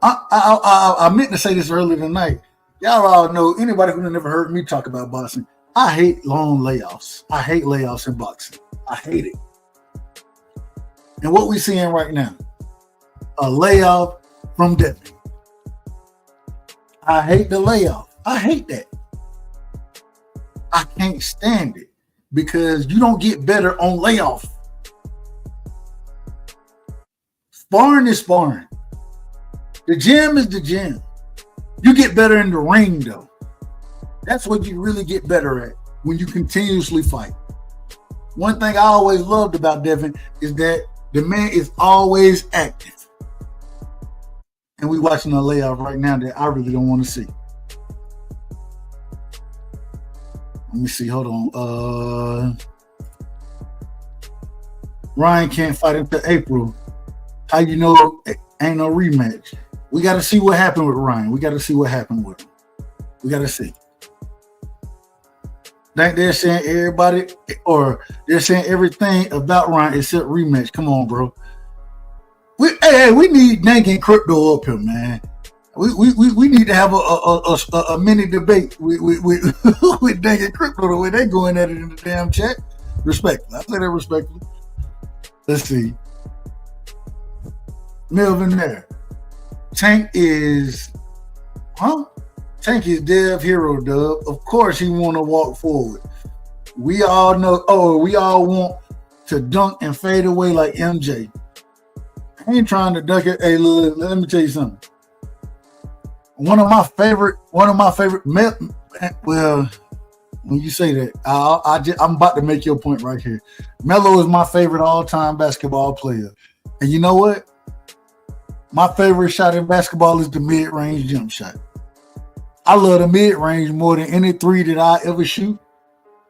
[SPEAKER 5] I meant to say this earlier tonight. Y'all all know, anybody who never heard me talk about boxing, I hate long layoffs. I hate layoffs in boxing. I hate it. And what we seeing right now, a layoff from Devin. I hate the layoff. I hate that. I can't stand it because you don't get better on layoff. Sparring is sparring. The gym is the gym. You get better in the ring, though. That's what you really get better at when you continuously fight. One thing I always loved about Devin is that the man is always active. And we watching a layoff right now that I really don't want to see. Let me see. Hold on. Ryan can't fight until April. How you know ain't no rematch? We got to see what happened with Ryan. We got to see what happened with him. We got to see. Think they're saying everybody, or they're saying everything about Ryan except rematch. Come on, bro. We need Dank and Crypto up here, man. We need to have a mini debate with Dank and Crypto the way they going at it in the damn chat. Respectfully. I say that respectfully. Let's see. Melvin there. Tank is Dev Hero, Dub. Of course he want to walk forward. We all know, we all want to dunk and fade away like MJ. I ain't trying to dunk it. Hey, look, let me tell you something. One of my favorite, well, when you say that, I'm about to make your point right here. Melo is my favorite all-time basketball player. And you know what? My favorite shot in basketball is the mid-range jump shot. I love the mid-range more than any three that I ever shoot,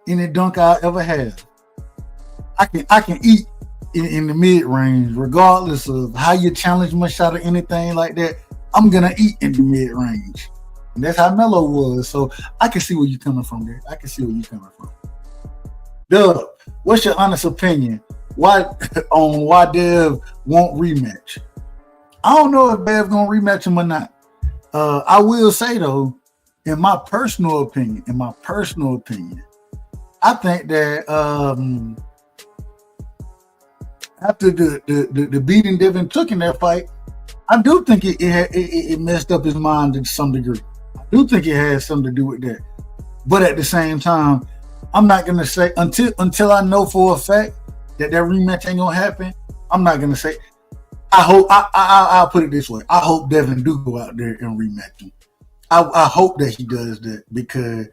[SPEAKER 5] any dunk I ever have. I can eat in the mid-range, regardless of how you challenge my shot or anything like that. I'm gonna eat in the mid-range. And that's how Melo was. So I can see where you're coming from there. Dub, what's your honest opinion? Why Dev won't rematch? I don't know if Dev gonna rematch him or not. I will say though, in my personal opinion, I think that after the beating Devin took in that fight, I do think it messed up his mind to some degree. I do think it has something to do with that. But at the same time, I'm not gonna say until I know for a fact that rematch ain't gonna happen. I'm not gonna say. I hope I'll put it this way. I hope Devin do go out there and rematch him. I hope that he does that because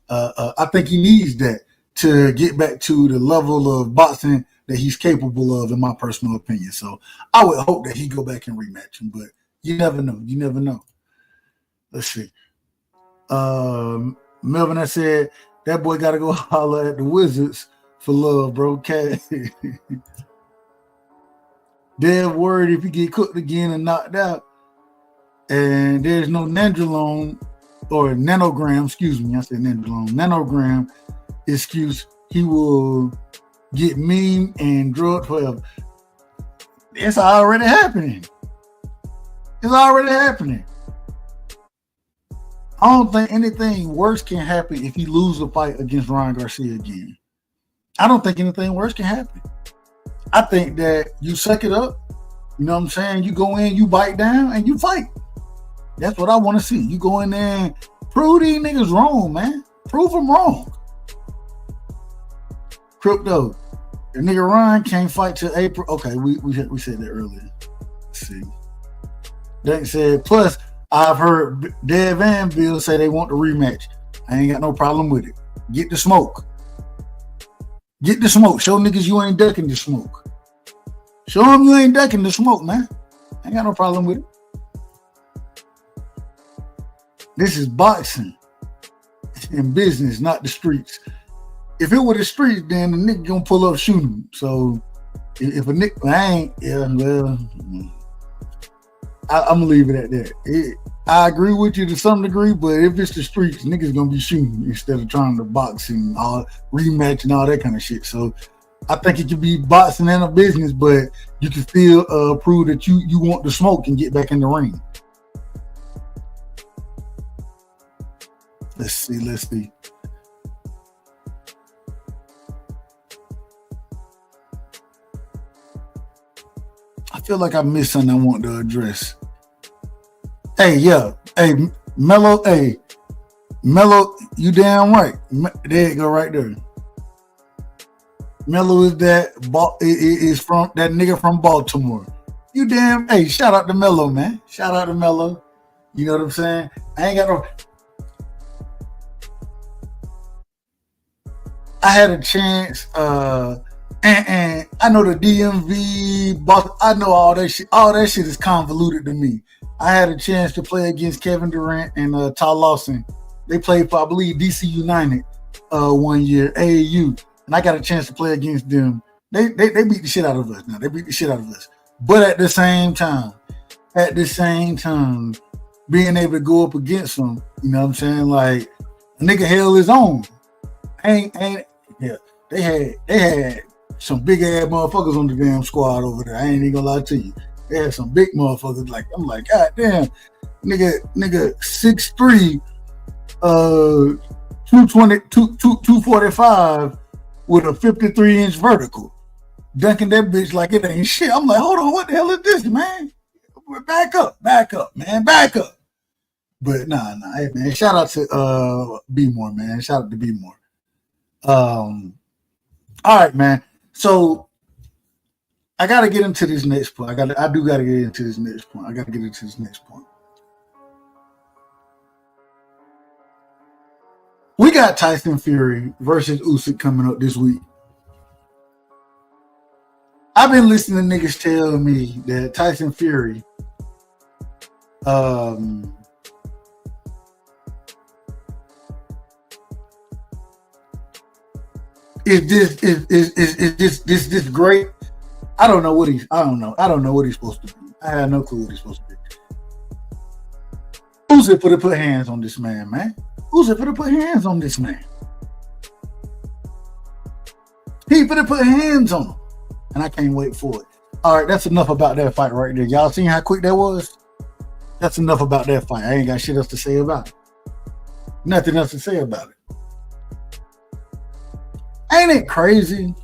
[SPEAKER 5] I think he needs that to get back to the level of boxing that he's capable of, in my personal opinion. So I would hope that he go back and rematch him, but you never know. You never know. Let's see. Melvin, I said that boy got to go holler at the Wizards for love, bro. Cat. They're worried if he get cooked again and knocked out, and there's no nandrolone or nanogram, excuse me, I said nandrolone, nanogram excuse, he will get mean and drugged forever. It's already happening. It's already happening. I don't think anything worse can happen if he loses a fight against Ryan Garcia again. I don't think anything worse can happen. I think that you suck it up. You know what I'm saying? You go in, you bite down, and you fight. That's what I want to see. You go in there and prove these niggas wrong, man. Prove them wrong. Crypto. The nigga Ryan can't fight till April. Okay, we said that earlier. Let's see. They said, plus, I've heard Dev and Bill say they want the rematch. I ain't got no problem with it. Get the smoke. Get the smoke. Show niggas you ain't ducking the smoke. Show them you ain't ducking the smoke, man. I ain't got no problem with it. This is boxing and business, not the streets. If it were the streets, then the nigga gonna pull up shooting. So if a nigga, I ain't, yeah, well, I'm gonna leave it at that. I agree with you to some degree, but if it's the streets, niggas gonna be shooting instead of trying to box and all rematch and all that kind of shit. So I think it could be boxing and a business, but you can still prove that you want the smoke and get back in the ring. Let's see. I feel like I missed something I want to address. Hey, yeah. Hey, Mello, you damn right. There you go, right there. Mello is is from that nigga from Baltimore. You damn, hey, shout out to Mello, man. Shout out to Mello. You know what I'm saying? I ain't got no. I had a chance, and I know the DMV, I know all that shit. All that shit is convoluted to me. I had a chance to play against Kevin Durant and Ty Lawson. They played for, I believe, DC United 1 year, AAU, and I got a chance to play against them. They beat the shit out of us now. They beat the shit out of us. But at the same time, being able to go up against them, you know what I'm saying? Like, a nigga held his own. Yeah, they had some big ass motherfuckers on the damn squad over there. I ain't even gonna lie to you. They had some big motherfuckers. Like, I'm like, God damn, nigga 6'3", 220, 245 with a 53-inch vertical, dunking that bitch like it ain't shit. I'm like, hold on, what the hell is this, man? Back up, man, back up. But nah, hey man, shout out to B-More, man. Shout out to B-More. All right, man. So I gotta get into this next point. I do gotta get into this next point. We got Tyson Fury versus Usyk coming up this week. I've been listening to niggas tell me that Tyson Fury is this great. I don't know what he's supposed to be. I have no clue what he's supposed to be. Who's it for to put hands on this man, man? Who's it for to put hands on this man? He for to put hands on him. And I can't wait for it. All right, that's enough about that fight right there. Y'all seen how quick that was? That's enough about that fight. I ain't got shit else to say about it. Nothing else to say about it. Ain't it crazy?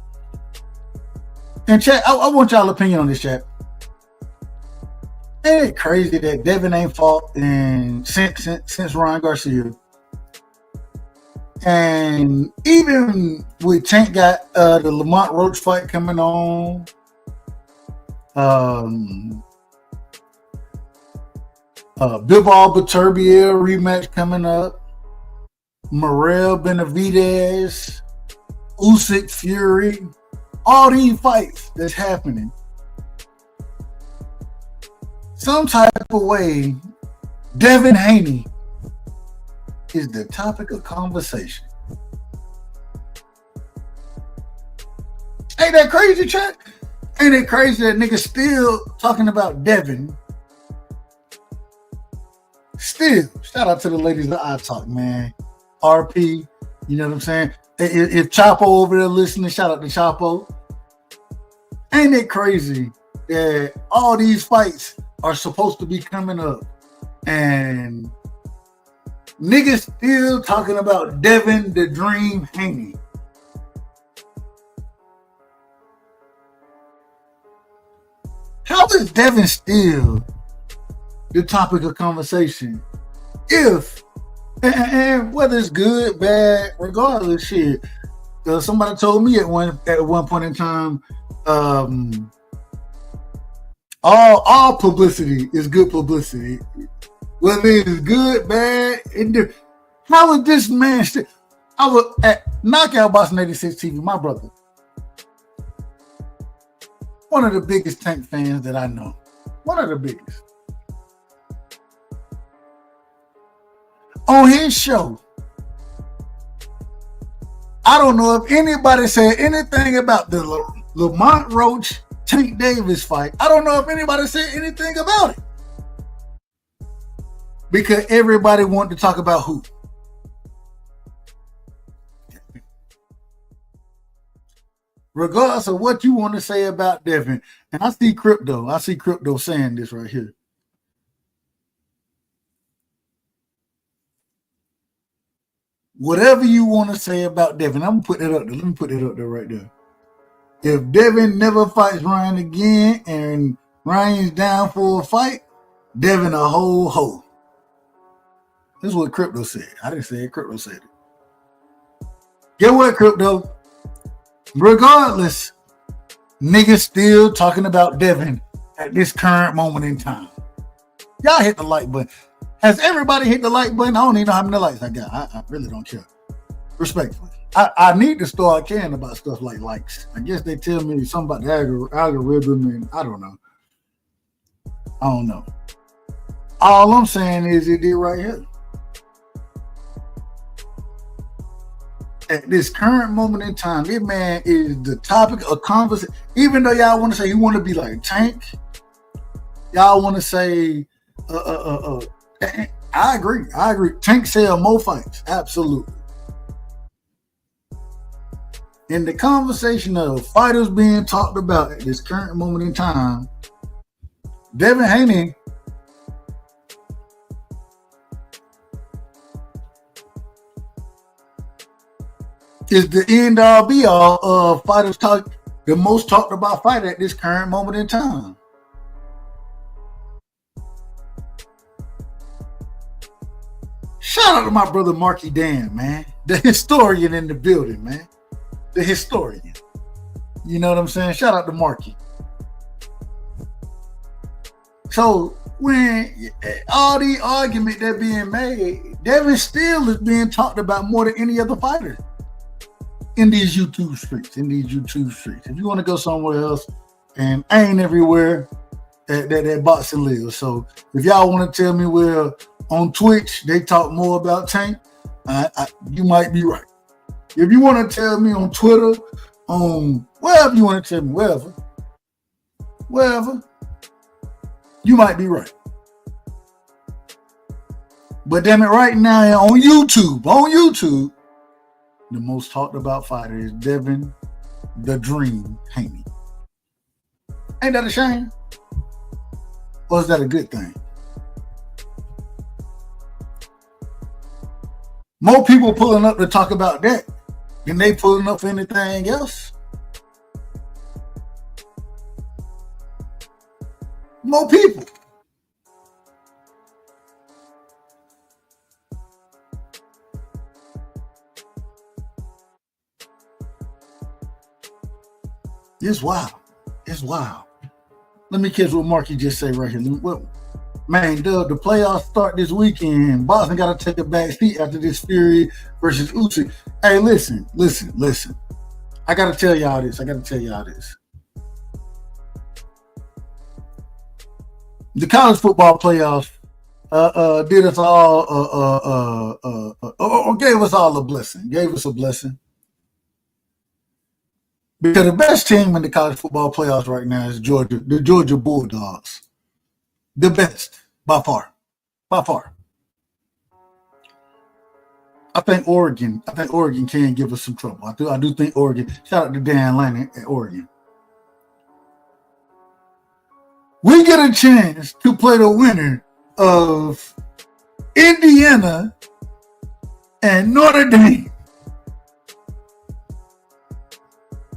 [SPEAKER 5] And chat, I want y'all opinion on this, chat. Ain't it crazy that Devin ain't fought since Ryan Garcia? And even with Tank got the Lamont Roach fight coming on, Bivol Beterbiev rematch coming up, Morrell Benavidez, Usyk Fury, all these fights that's happening. Some type of way, Devin Haney is the topic of conversation. Ain't that crazy, Chuck? Ain't it crazy that niggas still talking about Devin? Still, shout out to the ladies that I talk, man. RP, you know what I'm saying? If Chapo over there listening, shout out to Chapo. Ain't it crazy that all these fights are supposed to be coming up and niggas still talking about Devin the Dream Haney? How is Devin still the topic of conversation? If, and whether it's good, bad, regardless, shit. Somebody told me at one point in time, all publicity is good publicity. Whether it's good, bad, indifferent. How is this man still? I was at Knockout Boxing 86 TV, my brother. One of the biggest Tank fans that I know. One of the biggest. On his show, I don't know if anybody said anything about the Lamont Roach Tank Davis fight. I don't know if anybody said anything about it. Because everybody wanted to talk about who. Regardless of what you want to say about Devin. And I see Crypto saying this right here. Whatever you want to say about Devin, I'm going to put that up there. Let me put that up there right there. If Devin never fights Ryan again and Ryan's down for a fight, Devin a whole hoe. This is what Crypto said. I didn't say it. Crypto said it. Get what, Crypto? Regardless, niggas still talking about Devin at this current moment in time. Y'all hit the like button. Has everybody hit the like button? I don't even know how many likes I got. I really don't care. Respectfully. I need to start caring about stuff like likes. I guess they tell me something about the algorithm and I don't know. All I'm saying is it did right here. At this current moment in time, this man is the topic of conversation. Even though y'all want to say he want to be like Tank, y'all want to say, I agree. Tank sell more fights, absolutely. In the conversation of fighters being talked about at this current moment in time, Devin Haney is the end all be all of fighters the most talked about fighter at this current moment in time. Shout out to my brother Marky Dan, man. The historian in the building, man. The historian. You know what I'm saying? Shout out to Marky. So when all the argument that being made, Devin still is being talked about more than any other fighter in these YouTube streets. If you want to go somewhere else, and I ain't everywhere that boxing lives. So if y'all want to tell me where on Twitch they talk more about Tank, you might be right. If you want to tell me on Twitter, on wherever you want to tell me, wherever, you might be right. But damn it, right now on YouTube, the most talked about fighter is Devin the Dream Haney. Ain't that a shame? Or is that a good thing? More people pulling up to talk about that than they pulling up for anything else. More people. It's wild. It's wild. Let me catch what Marky just say right here. Man, the playoffs start this weekend. Boston got to take a back seat after this Fury versus Usyk. Hey, listen. I got to tell y'all this. The college football playoffs did us all, gave us all a blessing. Gave us a blessing. Because the best team in the college football playoffs right now is Georgia, the Georgia Bulldogs. The best, by far. I think Oregon can give us some trouble. I do think Oregon. Shout out to Dan Lanning at Oregon. We get a chance to play the winner of Indiana and Notre Dame.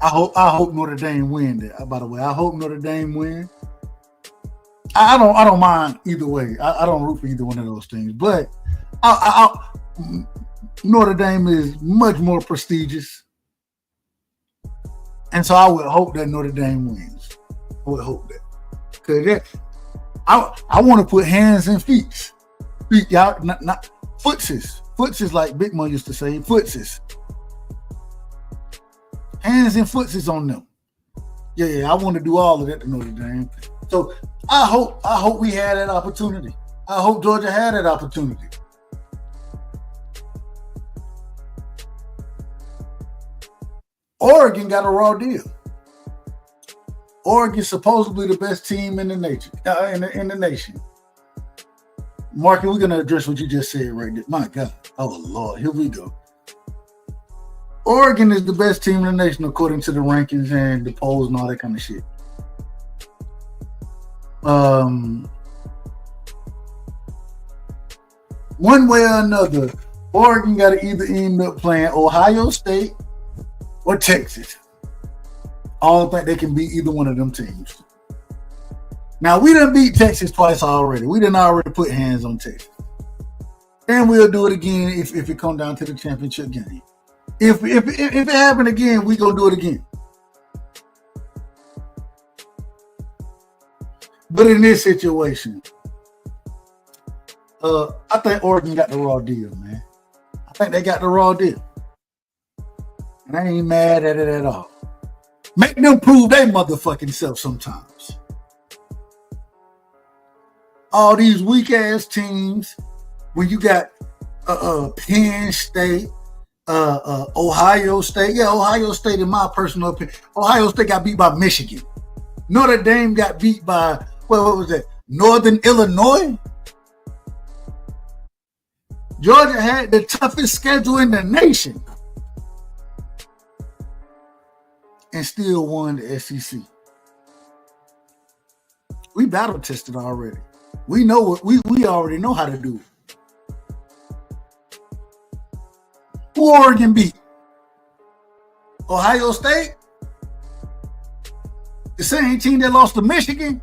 [SPEAKER 5] I hope Notre Dame win that. By the way, I hope Notre Dame win. I don't mind either way. I don't root for either one of those things. But Notre Dame is much more prestigious, and so I would hope that Notre Dame wins. I would hope that. Cause I want to put hands and feet, y'all, not footses like Big Mo used to say, footses, hands and footses on them. Yeah, I want to do all of that to Notre Dame. So I hope we had that opportunity. I hope Georgia had that opportunity. Oregon got a raw deal. Oregon's supposedly the best team in the nation. In the nation. Marky, we're gonna address what you just said right there. My God, oh Lord, here we go. Oregon is the best team in the nation according to the rankings and the polls and all that kind of shit. One way or another, Oregon got to either end up playing Ohio State or Texas. I don't think they can beat either one of them teams. Now, we done beat Texas twice already. We done already put hands on Texas. And we'll do it again if it comes down to the championship game. If it happen again, we gonna do it again. But in this situation, I think Oregon got the raw deal, man. I think they got the raw deal. And I ain't mad at it at all. Make them prove their motherfucking self sometimes. All these weak-ass teams, when you got Penn State, Ohio State. Yeah, Ohio State, in my personal opinion, Ohio State got beat by Michigan. Notre Dame got beat by, what was that? Northern Illinois. Georgia had the toughest schedule in the nation and still won the SEC. We battle tested already. We know what we already know how to do it. Who Oregon beat? Ohio State? The same team that lost to Michigan?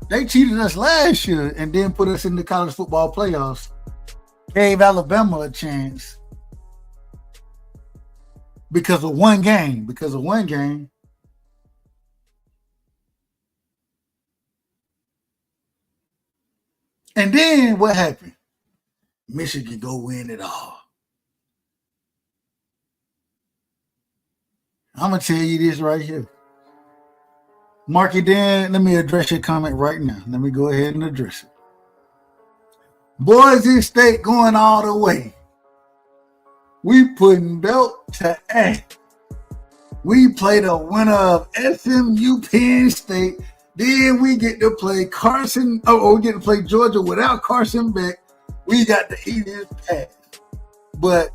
[SPEAKER 5] They cheated us last year and then put us in the college football playoffs. Gave Alabama a chance because of one game. And then what happened? Michigan go win it all. I'm going to tell you this right here. Marky Dan, let me address your comment right now. Let me go ahead and address it. Boise State going all the way. We putting belt to ass. We play the winner of SMU Penn State. Then we get to play Carson. We get to play Georgia without Carson Beck. We got the easiest pass. But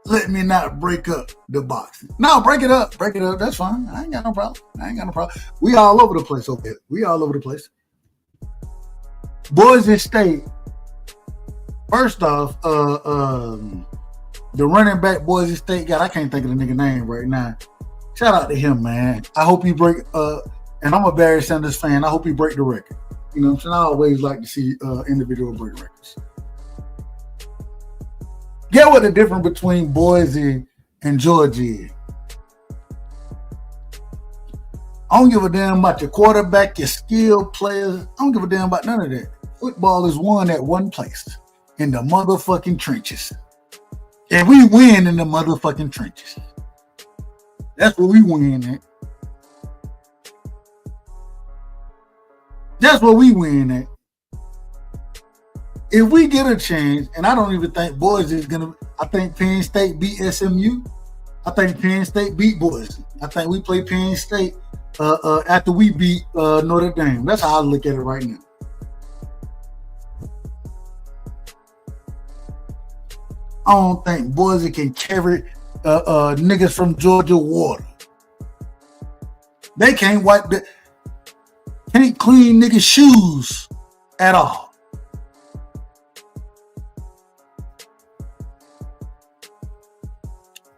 [SPEAKER 5] let me not break up the boxing. No, break it up. That's fine. I ain't got no problem. We all over the place over here. We all over the place. Boise State. First off, the running back Boise State guy, I can't think of the nigga name right now. Shout out to him, man. I hope he break, and I'm a Barry Sanders fan, I hope he break the record. You know what I'm saying? I always like to see individual break records. Get what the difference between Boise and Georgia is. I don't give a damn about your quarterback, your skilled players. I don't give a damn about none of that. Football is won at one place, in the motherfucking trenches. And we win in the motherfucking trenches. That's where we win at. That's what we win at. If we get a chance, and I don't even think Boise is gonna. I think Penn State beat SMU. I think Penn State beat Boise. I think we play Penn State after we beat Notre Dame. That's how I look at it right now. I don't think Boise can carry niggas from Georgia water. They can't can't clean niggas' shoes at all.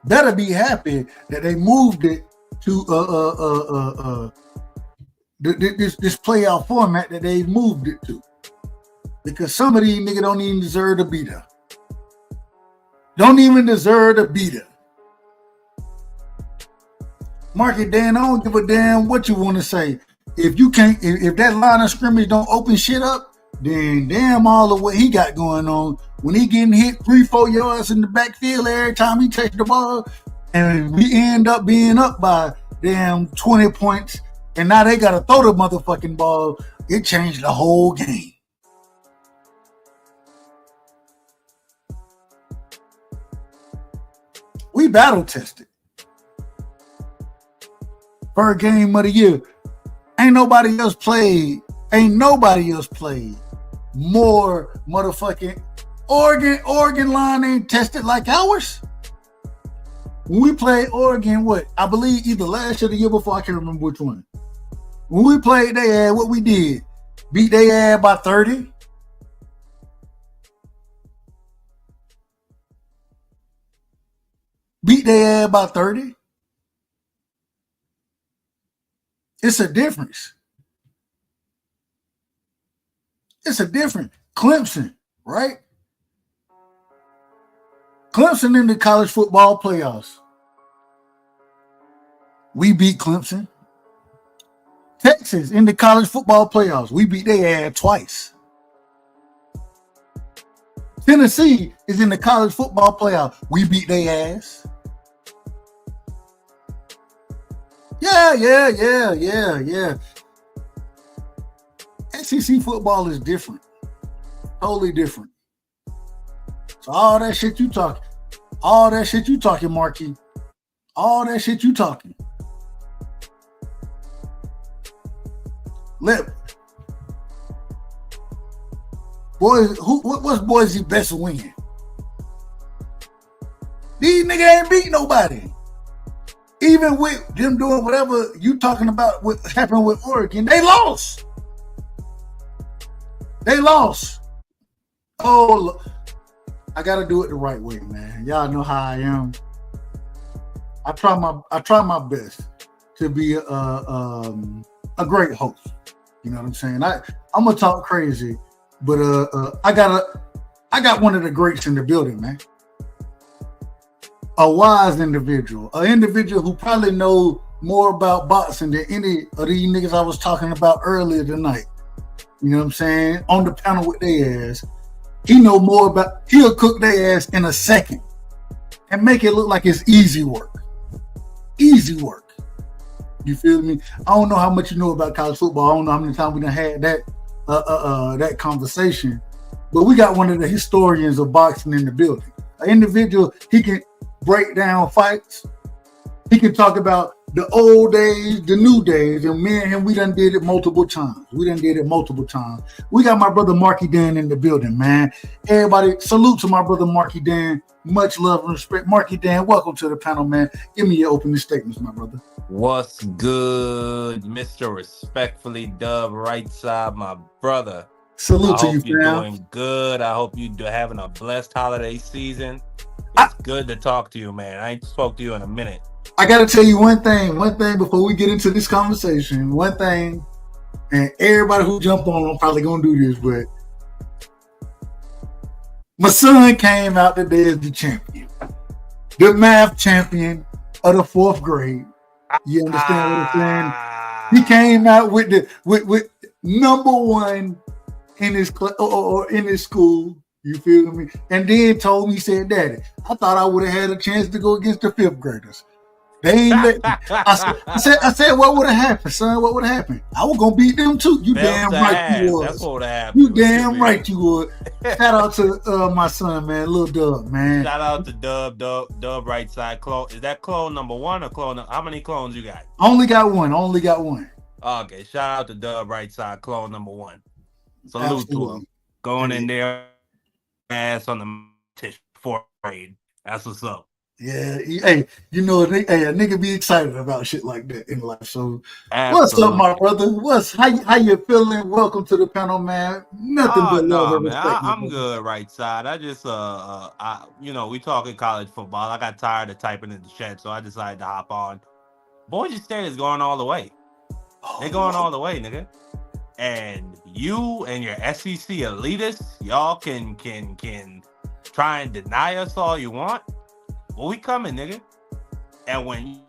[SPEAKER 5] Better be happy that they moved it to this playoff format that they moved it to, because some of these niggas don't even deserve to be there. Don't even deserve to be there. Marky Dan, I don't give a damn what you want to say. If you can't, if that line of scrimmage don't open shit up, then damn all of what he got going on. When he getting hit 3-4 yards in the backfield every time he touch the ball, and we end up being up by damn 20 points, and now they gotta throw the motherfucking ball, it changed the whole game. We battle tested. First game of the year. Ain't nobody else played more motherfucking Oregon line ain't tested like ours. When we played Oregon, I believe either last year or the year before, I can't remember which one. When we played their ass, what we did? Beat their ass by 30. Beat their ass by 30. It's a difference. It's a difference. Clemson, right? Clemson in the college football playoffs. We beat Clemson. Texas in the college football playoffs. We beat their ass twice. Tennessee is in the college football playoffs. We beat their ass. Yeah. SEC football is different. Totally different. So all that shit you talking, Marky. All that shit you talking. What's Boise best win? These niggas ain't beat nobody. Even with them doing whatever you talking about what happened with Oregon, they lost. Oh, look. I gotta do it the right way, man. Y'all know how I am. I try my best to be a great host. You know what I'm saying? I'm gonna talk crazy, but I got one of the greats in the building, man. A wise individual, an individual who probably knows more about boxing than any of these niggas I was talking about earlier tonight. You know what I'm saying? On the panel with their ass. He'll cook their ass in a second and make it look like it's easy work. Easy work. You feel me? I don't know how much you know about college football. I don't know how many times we done had that conversation. But we got one of the historians of boxing in the building. An individual, he can break down fights. He can talk about the old days, the new days, and me and him, we done did it multiple times. We got my brother Marky Dan in the building, man. Everybody, salute to my brother Marky Dan. Much love and respect. Marky Dan, welcome to the panel, man. Give me your opening statements, my brother.
[SPEAKER 6] What's good, Mr. Respectfully Dub, right side, my brother.
[SPEAKER 5] Salute to you, fam.
[SPEAKER 6] I hope you're doing good. I hope you're having a blessed holiday season. It's good to talk to you, man. I ain't spoke to you in a minute.
[SPEAKER 5] I got to tell you one thing before we get into this conversation. One thing, and everybody who jumped on, I'm probably going to do this, but My son came out today as the champion, the math champion of the 4th grade. You understand what I'm saying? He came out with the with number 1 in his or in his school. You feel me? And then told me, he said, "Daddy, I thought I would have had a chance to go against the 5th graders. They ain't let me." I said, what would have happened, son? What would have happened? I was gonna beat them too. You damn right you was.
[SPEAKER 6] That's what would have happened.
[SPEAKER 5] You damn right you would. Shout out to my son, man, Lil Dub, man.
[SPEAKER 6] Shout out to Dub right side clone. Is that clone number 1 or clone? How many clones you got?
[SPEAKER 5] Only got one.
[SPEAKER 6] Okay, shout out to Dub right side clone number 1. Salute to him. Going in there, ass on the 4th grade. That's what's up.
[SPEAKER 5] Yeah, hey, you know, a nigga be excited about shit like that in life. So,
[SPEAKER 6] Absolutely.
[SPEAKER 5] What's up, my brother? How you feeling? Welcome to the panel, man. Nothing but love and respect.
[SPEAKER 6] I'm good, right side. I just, we talking college football. I got tired of typing in the chat, so I decided to hop on. Boise State is going all the way. They're going all the way, nigga. And you and your SEC elitists, y'all can try and deny us all you want. Well, we coming, nigga. And when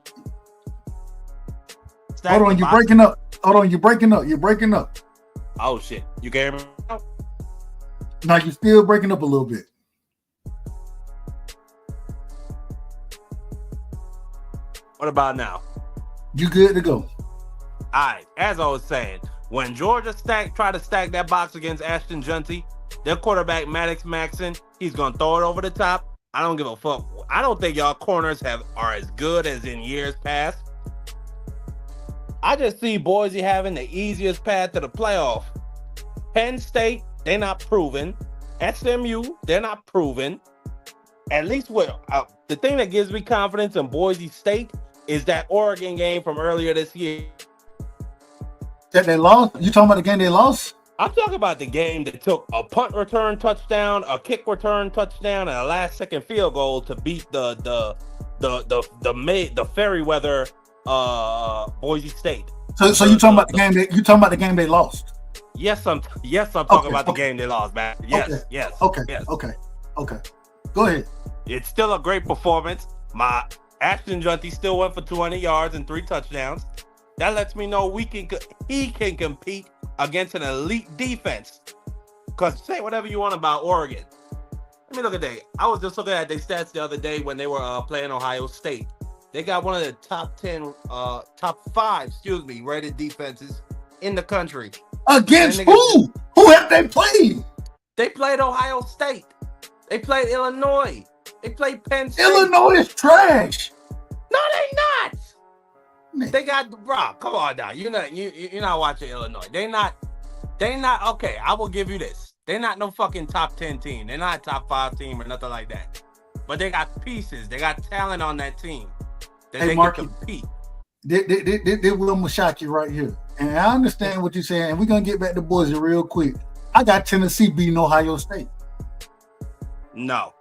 [SPEAKER 5] hold on, you're breaking up. You're breaking up.
[SPEAKER 6] Oh shit. You can hear me now?
[SPEAKER 5] No, you're still breaking up a little bit.
[SPEAKER 6] What about now?
[SPEAKER 5] You good to go.
[SPEAKER 6] All right. As I was saying, when Georgia try to stack that box against Ashton Junty, their quarterback Maddox Maxson, he's gonna throw it over the top. I don't give a fuck. I don't think y'all corners are as good as in years past. I just see Boise having the easiest path to the playoff. Penn State, they're not proven. SMU, they're not proven. At least the thing that gives me confidence in Boise State is that Oregon game from earlier this year.
[SPEAKER 5] That they lost? You talking about the game they lost?
[SPEAKER 6] I'm talking about the game that took a punt return touchdown, a kick return touchdown, and a last-second field goal to beat the Fairweather Boise State.
[SPEAKER 5] So you talking about the game they lost?
[SPEAKER 6] Yes, I'm talking about the game they lost, man. Yes.
[SPEAKER 5] Okay. Go ahead.
[SPEAKER 6] It's still a great performance. My Ashton Junty still went for 200 yards and 3 touchdowns. That lets me know he can compete against an elite defense. Because say whatever you want about Oregon. Let me look at that. I was just looking at their stats the other day when they were playing Ohio State. They got one of the top 5 rated defenses in the country.
[SPEAKER 5] Against who? Who have they played?
[SPEAKER 6] They played Ohio State. They played Illinois. They played Penn State.
[SPEAKER 5] Illinois is trash.
[SPEAKER 6] No, they not. They got come on now. You're not watching Illinois. They not okay. I will give you this. They're not no fucking top 10 team. They're not a top 5 team or nothing like that. But they got pieces. They got talent on that team that they can compete.
[SPEAKER 5] They Will Mashaki right here. And I understand what you're saying. And we're gonna get back to Boise real quick. I got Tennessee beating Ohio State.
[SPEAKER 6] No.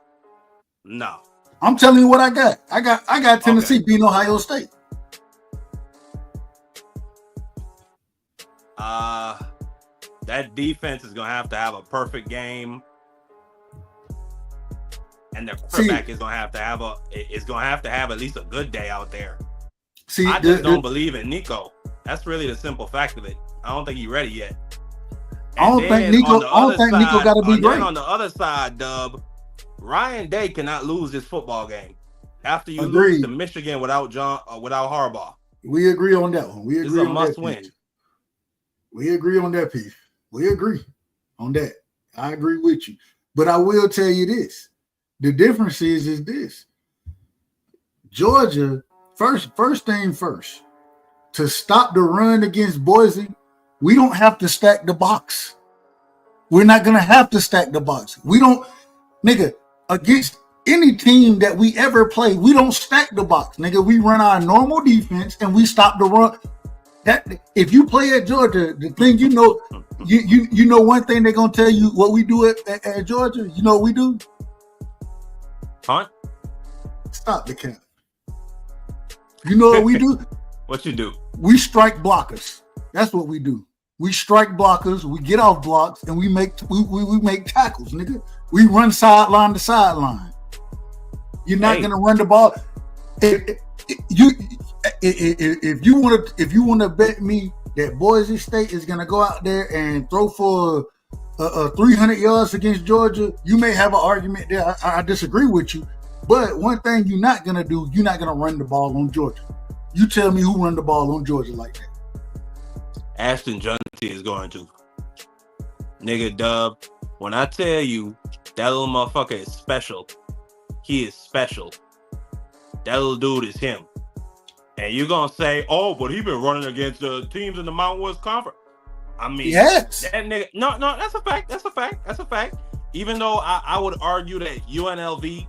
[SPEAKER 5] I'm telling you what I got. I got Tennessee beating Ohio State.
[SPEAKER 6] That defense is gonna have to have a perfect game, and their quarterback is gonna have to have at least a good day out there. I just don't believe in Nico. That's really the simple fact of it. I don't think he's ready yet. I don't think Nico got to be great. On the other side, Dub, Ryan Day cannot lose this football game after you lose to Michigan without Harbaugh.
[SPEAKER 5] We agree on that one.
[SPEAKER 6] This is a must win.
[SPEAKER 5] We agree on that piece. We agree on that. I agree with you. But I will tell you this. The difference is this. Georgia, first thing first, to stop the run against Boise, we don't have to stack the box. We're not going to have to stack the box. We don't, nigga, against any team that we ever play, we don't stack the box. Nigga, we run our normal defense and we stop the run. That if you play at Georgia, the thing you know one thing they're gonna tell you what we do at Georgia. You know what we do?
[SPEAKER 6] Huh?
[SPEAKER 5] Stop the count. You know what we do?
[SPEAKER 6] What you do?
[SPEAKER 5] We strike blockers. That's what we do. We strike blockers, we get off blocks, and we make tackles, nigga. We run sideline to sideline. You're not gonna run the ball. If you want to bet me that Boise State is gonna go out there and throw for 300 yards against Georgia, you may have an argument there. I disagree with you, but one thing you're not gonna do, you're not gonna run the ball on Georgia. You tell me who run the ball on Georgia like that.
[SPEAKER 6] Ashton Junty is going to. Nigga, Dub, when I tell you that little motherfucker is special, he is special. That little dude is him. And you're going to say, oh, but he been running against the teams in the Mountain West Conference. I mean,
[SPEAKER 5] yes.
[SPEAKER 6] That nigga, no, that's a fact. That's a fact. Even though I would argue that UNLV,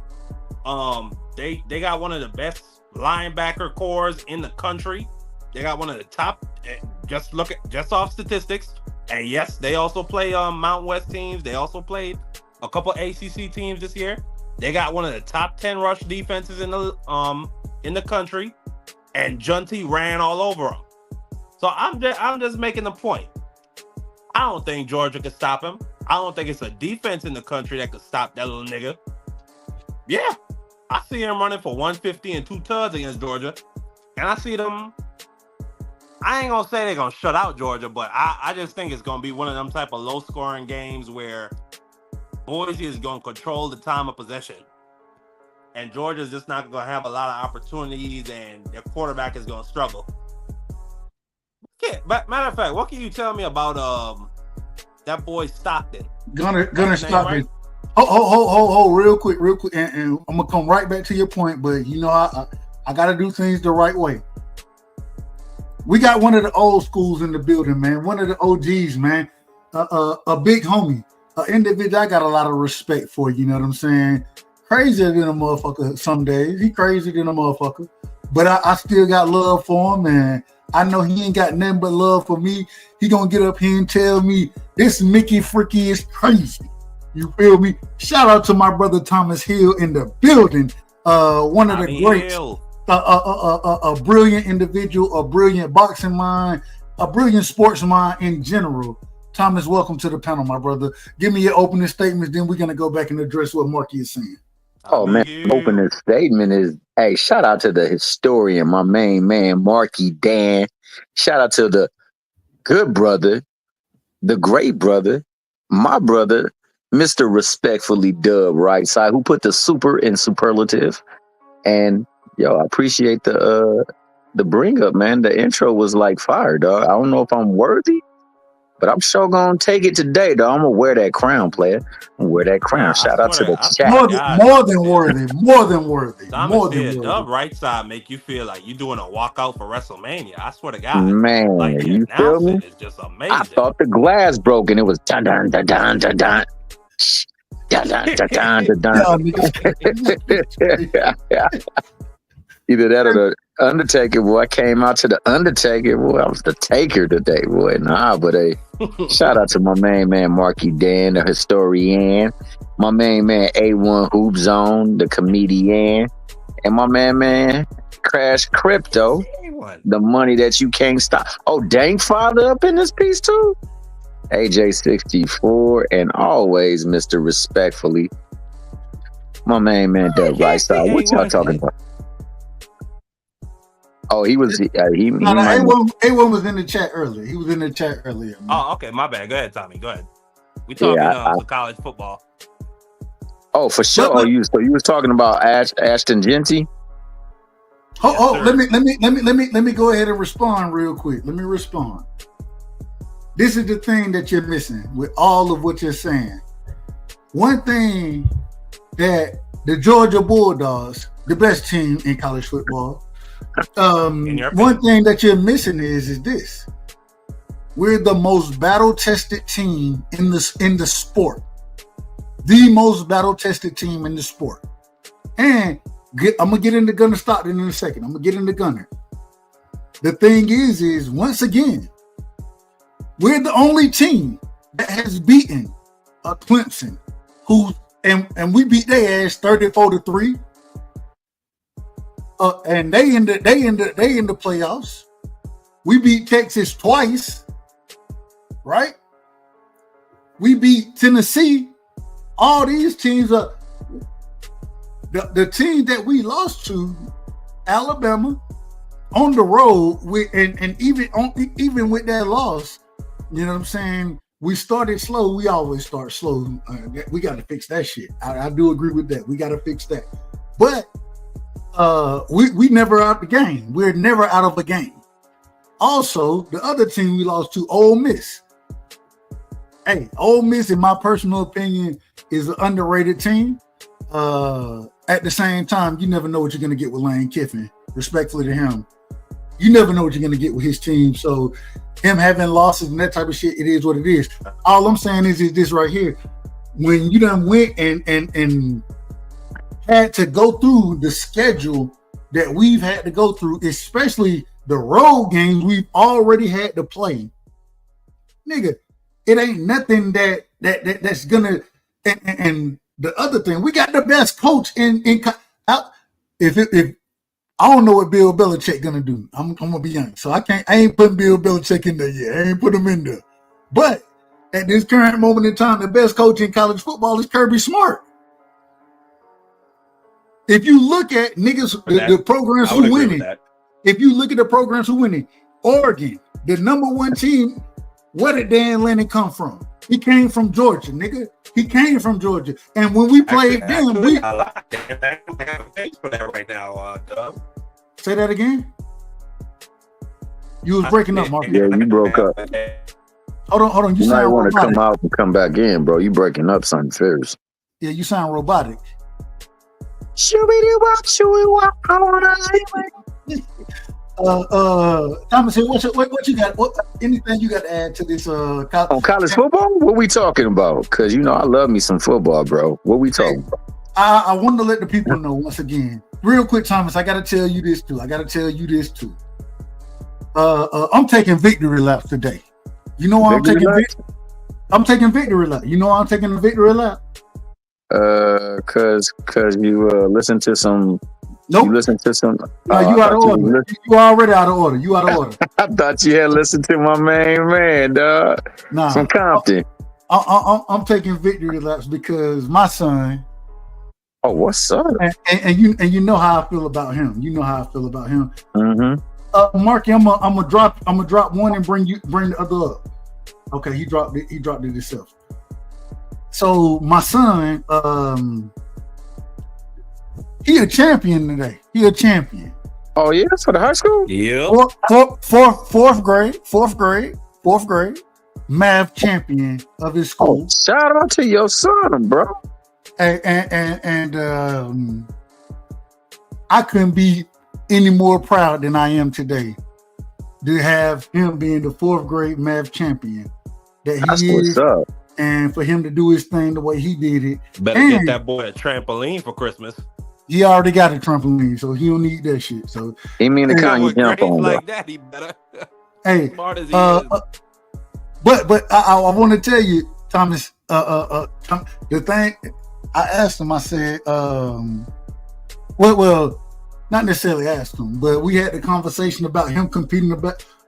[SPEAKER 6] they got one of the best linebacker cores in the country. They got one of the top, just off statistics. And yes, they also play Mountain West teams. They also played a couple ACC teams this year. They got one of the top 10 rush defenses in the country, and Junty ran all over them. So I'm just making the point. I don't think Georgia could stop him. I don't think it's a defense in the country that could stop that little nigga. Yeah, I see him running for 150 and 2 tuds against Georgia, and I see them. I ain't gonna say they're gonna shut out Georgia, but I just think it's gonna be one of them type of low-scoring games where Boise is gonna control the time of possession, and Georgia's just not gonna have a lot of opportunities, and their quarterback is gonna struggle. But matter of fact, what can you tell me about that boy Stockton?
[SPEAKER 5] Gunner Stockton. Right? Hold, real quick, and I'm gonna come right back to your point. But you know, I gotta do things the right way. We got one of the old schools in the building, man. One of the OGs, man. A big homie, an individual I got a lot of respect for. You know what I'm saying? Crazier than a motherfucker some days. He crazier than a motherfucker, but I still got love for him, and I know he ain't got nothing but love for me. He gonna get up here and tell me this Mickey Freaky is crazy. You feel me? Shout out to my brother Thomas Hill in the building. One of the greats. A brilliant individual, a brilliant boxing mind, a brilliant sports mind in general. Thomas, welcome to the panel, my brother. Give me your opening statements, then we're going to go back and address what Marky is saying.
[SPEAKER 7] Oh, man, opening statement is, hey, shout out to the historian, my main man, Marky Dan. Shout out to the good brother, the great brother, my brother, Mr. Respectfully Dub Right Side, who put the super in superlative. And yo, I appreciate the bring up, man. The intro was like fire, dog. I don't know if I'm worthy, but I'm sure gonna take it today, dog. I'm gonna wear that crown, player. I'm gonna wear that crown. Shout out to the chat.
[SPEAKER 5] More than worthy.
[SPEAKER 6] Dub Right Side make you feel like you're doing a walkout for WrestleMania. I swear to God,
[SPEAKER 7] man,
[SPEAKER 6] like,
[SPEAKER 7] you feel me?
[SPEAKER 6] It's just amazing.
[SPEAKER 7] I thought the glass broke and it was dun dun dun dun dun dun. Dun dun dun dun dun. Either that or the Undertaker, boy. I came out to the Undertaker, boy. I was the taker today, boy. Nah, but hey, shout out to my main man, Marky Dan, the historian. My main man, A1 Hoop Zone, the comedian. And my man, Crash Crypto, the money that you can't stop. Oh, Dank Father up in this piece too? AJ64, and always Mr. Respectfully. My main man, Dub Right Side. What y'all talking about? Oh, he was.
[SPEAKER 5] A1 was in the chat earlier. He was in the chat earlier. Man.
[SPEAKER 6] Oh, okay. My bad. Go ahead, Tommy. Go ahead. We talking college football.
[SPEAKER 7] Oh, for sure. So you was talking about Ashton Junty?
[SPEAKER 5] Let me go ahead and respond real quick. Let me respond. This is the thing that you're missing with all of what you're saying. One thing that the Georgia Bulldogs, the best team in college football, one thing that you're missing is this: we're the most battle-tested team in the sport, the most battle-tested team in the sport. And I'm gonna get into Gunner Stockton in a second. I'm gonna get into Gunner. The thing is once again, we're the only team that has beaten a Clemson, and we beat their ass 34-3. And they in the playoffs. We beat Texas twice. right? We beat Tennessee. All these teams are the team that we lost to, Alabama, on the road and even with that loss, you know what I'm saying? We started slow. We always start slow. We got to fix that shit. I do agree with that. We got to fix that. But we never out the game. We're never out of a game. Also, the other team we lost to, Ole Miss. Hey, Ole Miss, in my personal opinion, is an underrated team. At the same time, you never know what you're going to get with Lane Kiffin. Respectfully to him, you never know what you're going to get with his team. So him having losses and that type of shit, it is what it is. All I'm saying is this right here. When you done went and had to go through the schedule that we've had to go through, especially the road games we've already had to play, nigga, it ain't nothing that's gonna. And the other thing, we got the best coach in if I don't know what Bill Belichick gonna do. I'm gonna be honest. So I ain't putting Bill Belichick in there yet. I ain't put him in there. But at this current moment in time, the best coach in college football is Kirby Smart. If you look at niggas, the programs who winning, if you look at the programs who winning, Oregon, the number one team, where did Dan Lennon come from? He came from Georgia, nigga. He came from Georgia. And when we played them,
[SPEAKER 6] I like that. I have a face for that right now, Dub.
[SPEAKER 5] Say that again? You was breaking up, Mark.
[SPEAKER 7] Yeah, you broke up.
[SPEAKER 5] Hold on. You
[SPEAKER 7] might
[SPEAKER 5] sound
[SPEAKER 7] want to
[SPEAKER 5] robotic.
[SPEAKER 7] come out and come back in, bro. You breaking up something fierce.
[SPEAKER 5] Yeah, you sound robotic. Thomas, what you got? Anything you got to add to this? On
[SPEAKER 7] college football? What we talking about? Because you know I love me some football, bro. What we talking about?
[SPEAKER 5] I want to let the people know once again, real quick, Thomas. I got to tell you this too. I'm taking victory laps today. You know why I'm taking victory lap. You know why I'm taking a victory lap?
[SPEAKER 7] Cause you listen to some.
[SPEAKER 5] Nope.
[SPEAKER 7] You listen to some.
[SPEAKER 5] No, you out of order. You already out of order. You out of order.
[SPEAKER 7] I thought you had listened to my main man, dog.
[SPEAKER 5] Nah,
[SPEAKER 7] from Compton.
[SPEAKER 5] I'm taking victory laps because my son.
[SPEAKER 7] Oh, what's up?
[SPEAKER 5] And you know how I feel about him.
[SPEAKER 7] Mm-hmm.
[SPEAKER 5] Marky, I'm gonna drop one and bring the other up. Okay, he dropped it himself. So my son, he a champion today. He a champion.
[SPEAKER 7] Oh yeah, for the high school.
[SPEAKER 6] Yeah.
[SPEAKER 5] Fourth grade, math champion of his school.
[SPEAKER 7] Oh, shout out to your son, bro.
[SPEAKER 5] And I couldn't be any more proud than I am today to have him being the fourth grade math champion that
[SPEAKER 7] That's
[SPEAKER 5] he is.
[SPEAKER 7] What's up?
[SPEAKER 5] And for him to do his thing the way he did it.
[SPEAKER 6] Better get that boy a trampoline for Christmas.
[SPEAKER 5] He already got a trampoline, so he don't need that shit. So
[SPEAKER 7] he mean the kind you jump on,
[SPEAKER 6] like that, he better.
[SPEAKER 5] Hey,
[SPEAKER 6] smart as he is.
[SPEAKER 5] But I want to tell you, Thomas. The thing I asked him, I said, well, not necessarily asked him, but we had the conversation about him competing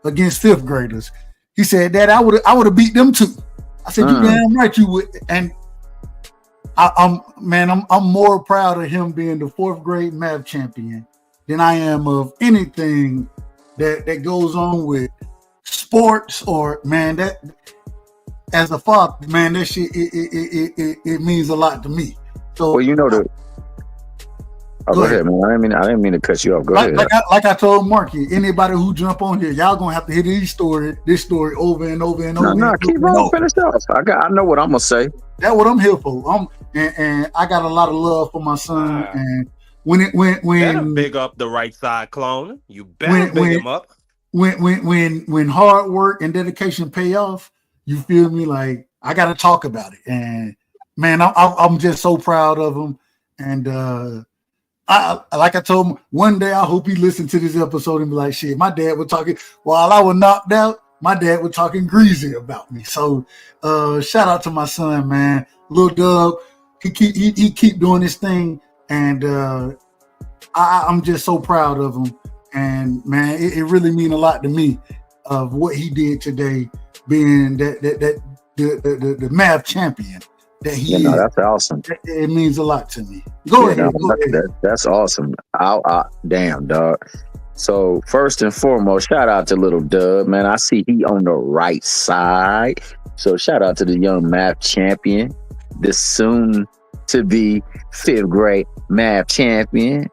[SPEAKER 5] against fifth graders. He said, Dad, I would have beat them too. I said, you damn right you would. And I'm more proud of him being the fourth grade math champion than I am of anything that goes on with sports or, man, that as a father, man, that shit it means a lot to me. So
[SPEAKER 7] well, you know the. Oh, go ahead, man. I didn't mean to cut you off. Go ahead.
[SPEAKER 5] Like I told Marky, anybody who jump on here, y'all gonna have to hear this story over and over and over.
[SPEAKER 7] No, keep on. Finish off. I know what I'm gonna say.
[SPEAKER 5] That's what I'm here for. And I got a lot of love for my son. And when
[SPEAKER 6] better big up the right side clone, you better big him up.
[SPEAKER 5] When hard work and dedication pay off, you feel me? Like I got to talk about it. And man, I'm just so proud of him. And like I told him, one day I hope he listened to this episode and be like, shit, my dad was talking while I was knocked out. My dad was talking greasy about me. So shout out to my son, man. Lil Dub, he keep doing his thing. And I'm just so proud of him. And man, it really mean a lot to me of what he did today, being the math champion that he is.
[SPEAKER 7] That's awesome.
[SPEAKER 5] It means a lot to me. Go ahead.
[SPEAKER 7] That's awesome. Damn, dog. So first and foremost, shout out to little Dub, man. I see he on the right side. So shout out to the young math champion, the soon to be 5th grade math champion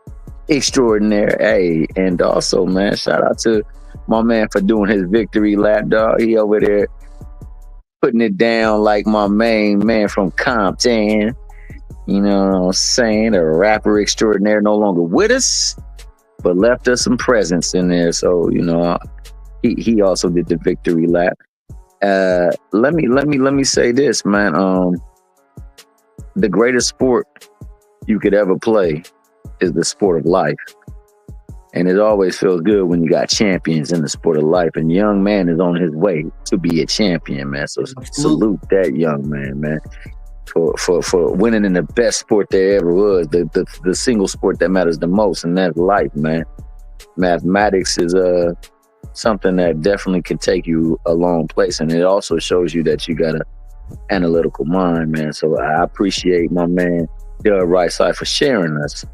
[SPEAKER 7] extraordinaire. Hey, and also, man, shout out to my man for doing his victory lap, dog. He over there putting it down like my main man from Compton. You know what I'm saying? A rapper extraordinaire, no longer with us, but left us some presence in there. So, he also did the victory lap. Let me say this, man. The greatest sport you could ever play is the sport of life. And it always feels good when you got champions in the sport of life. And young man is on his way to be a champion, man. So salute that young man, for winning in the best sport there ever was, the single sport that matters the most, and that's life, man. Mathematics is something that definitely can take you a long place, and it also shows you that you got an analytical mind, man. So I appreciate my man Doug Rightside for sharing us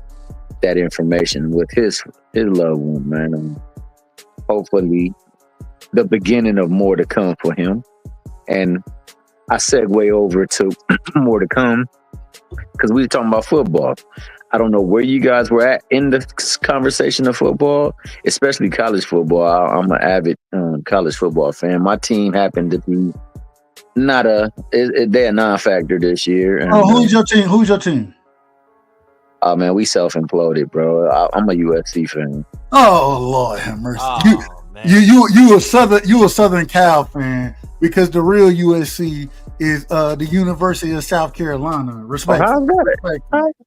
[SPEAKER 7] that information with his loved one, man. And hopefully the beginning of more to come for him. And I segue over to more to come because we were talking about football. I don't know where you guys were at in the conversation of football, especially college football. I'm an avid college football fan. My team happened to be they're a non-factor this year. And,
[SPEAKER 5] who's your team? Who's your team?
[SPEAKER 7] Oh man, we self-imploded, bro. I'm a USC fan.
[SPEAKER 5] Oh Lord have mercy.
[SPEAKER 6] Man.
[SPEAKER 5] You a Southern Cal fan because the real USC is the University of South Carolina. Respectfully.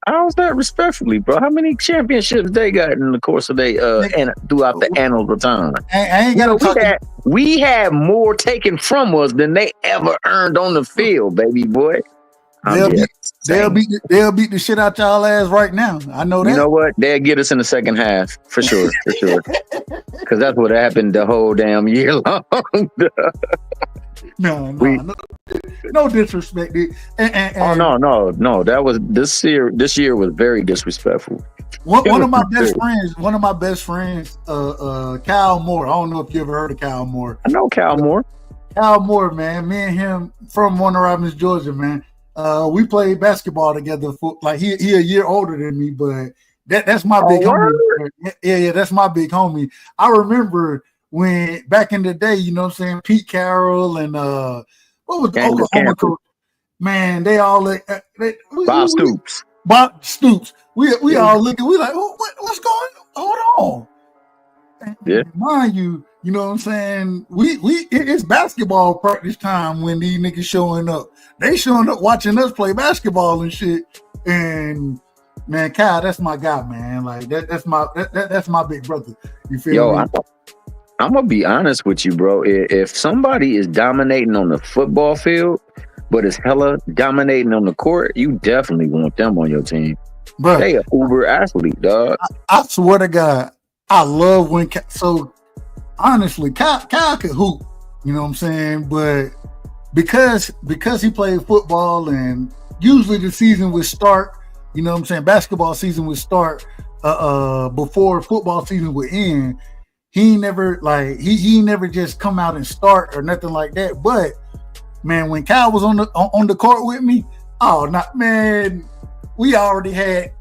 [SPEAKER 7] How's that respectfully, bro? How many championships they got in the course of throughout the annals of time?
[SPEAKER 5] I ain't got to talk.
[SPEAKER 7] We had more taken from us than they ever earned on the field, baby boy.
[SPEAKER 5] They'll beat the shit out y'all ass right now. I know that.
[SPEAKER 7] You know what? They'll get us in the second half for sure, because that's what happened the whole damn year long. No disrespect. No. That was this year. This year was very disrespectful.
[SPEAKER 5] One of my best friends, Kyle Moore. I don't know if you ever heard of Kyle Moore.
[SPEAKER 7] I know Kyle Moore.
[SPEAKER 5] Kyle Moore, man. Me and him from Warner Robins, Georgia, man. We played basketball together. He a year older than me, but that's my big homie. Yeah, that's my big homie. I remember when back in the day, you know what I'm saying, Pete Carroll and what was the Oklahoma coach? Man, they all
[SPEAKER 7] Bob Stoops.
[SPEAKER 5] Bob Stoops. We all looking. We like, what's going on? Hold on.
[SPEAKER 7] Yeah.
[SPEAKER 5] Mind you, you know what I'm saying? It's basketball practice time when these niggas showing up. They showing up watching us play basketball and shit. And man, Kyle, that's my guy, man. Like that's my big brother. You feel me?
[SPEAKER 7] I'm gonna be honest with you, bro. If somebody is dominating on the football field, but is hella dominating on the court, you definitely want them on your team. Bro, they an uber athlete, dog.
[SPEAKER 5] I swear to God, I love when honestly, Kyle could hoop. You know what I'm saying? But because he played football and usually the season would start, you know what I'm saying, basketball season would start before football season would end. He never he never just come out and start or nothing like that. But man, when Kyle was on the court with me, we already had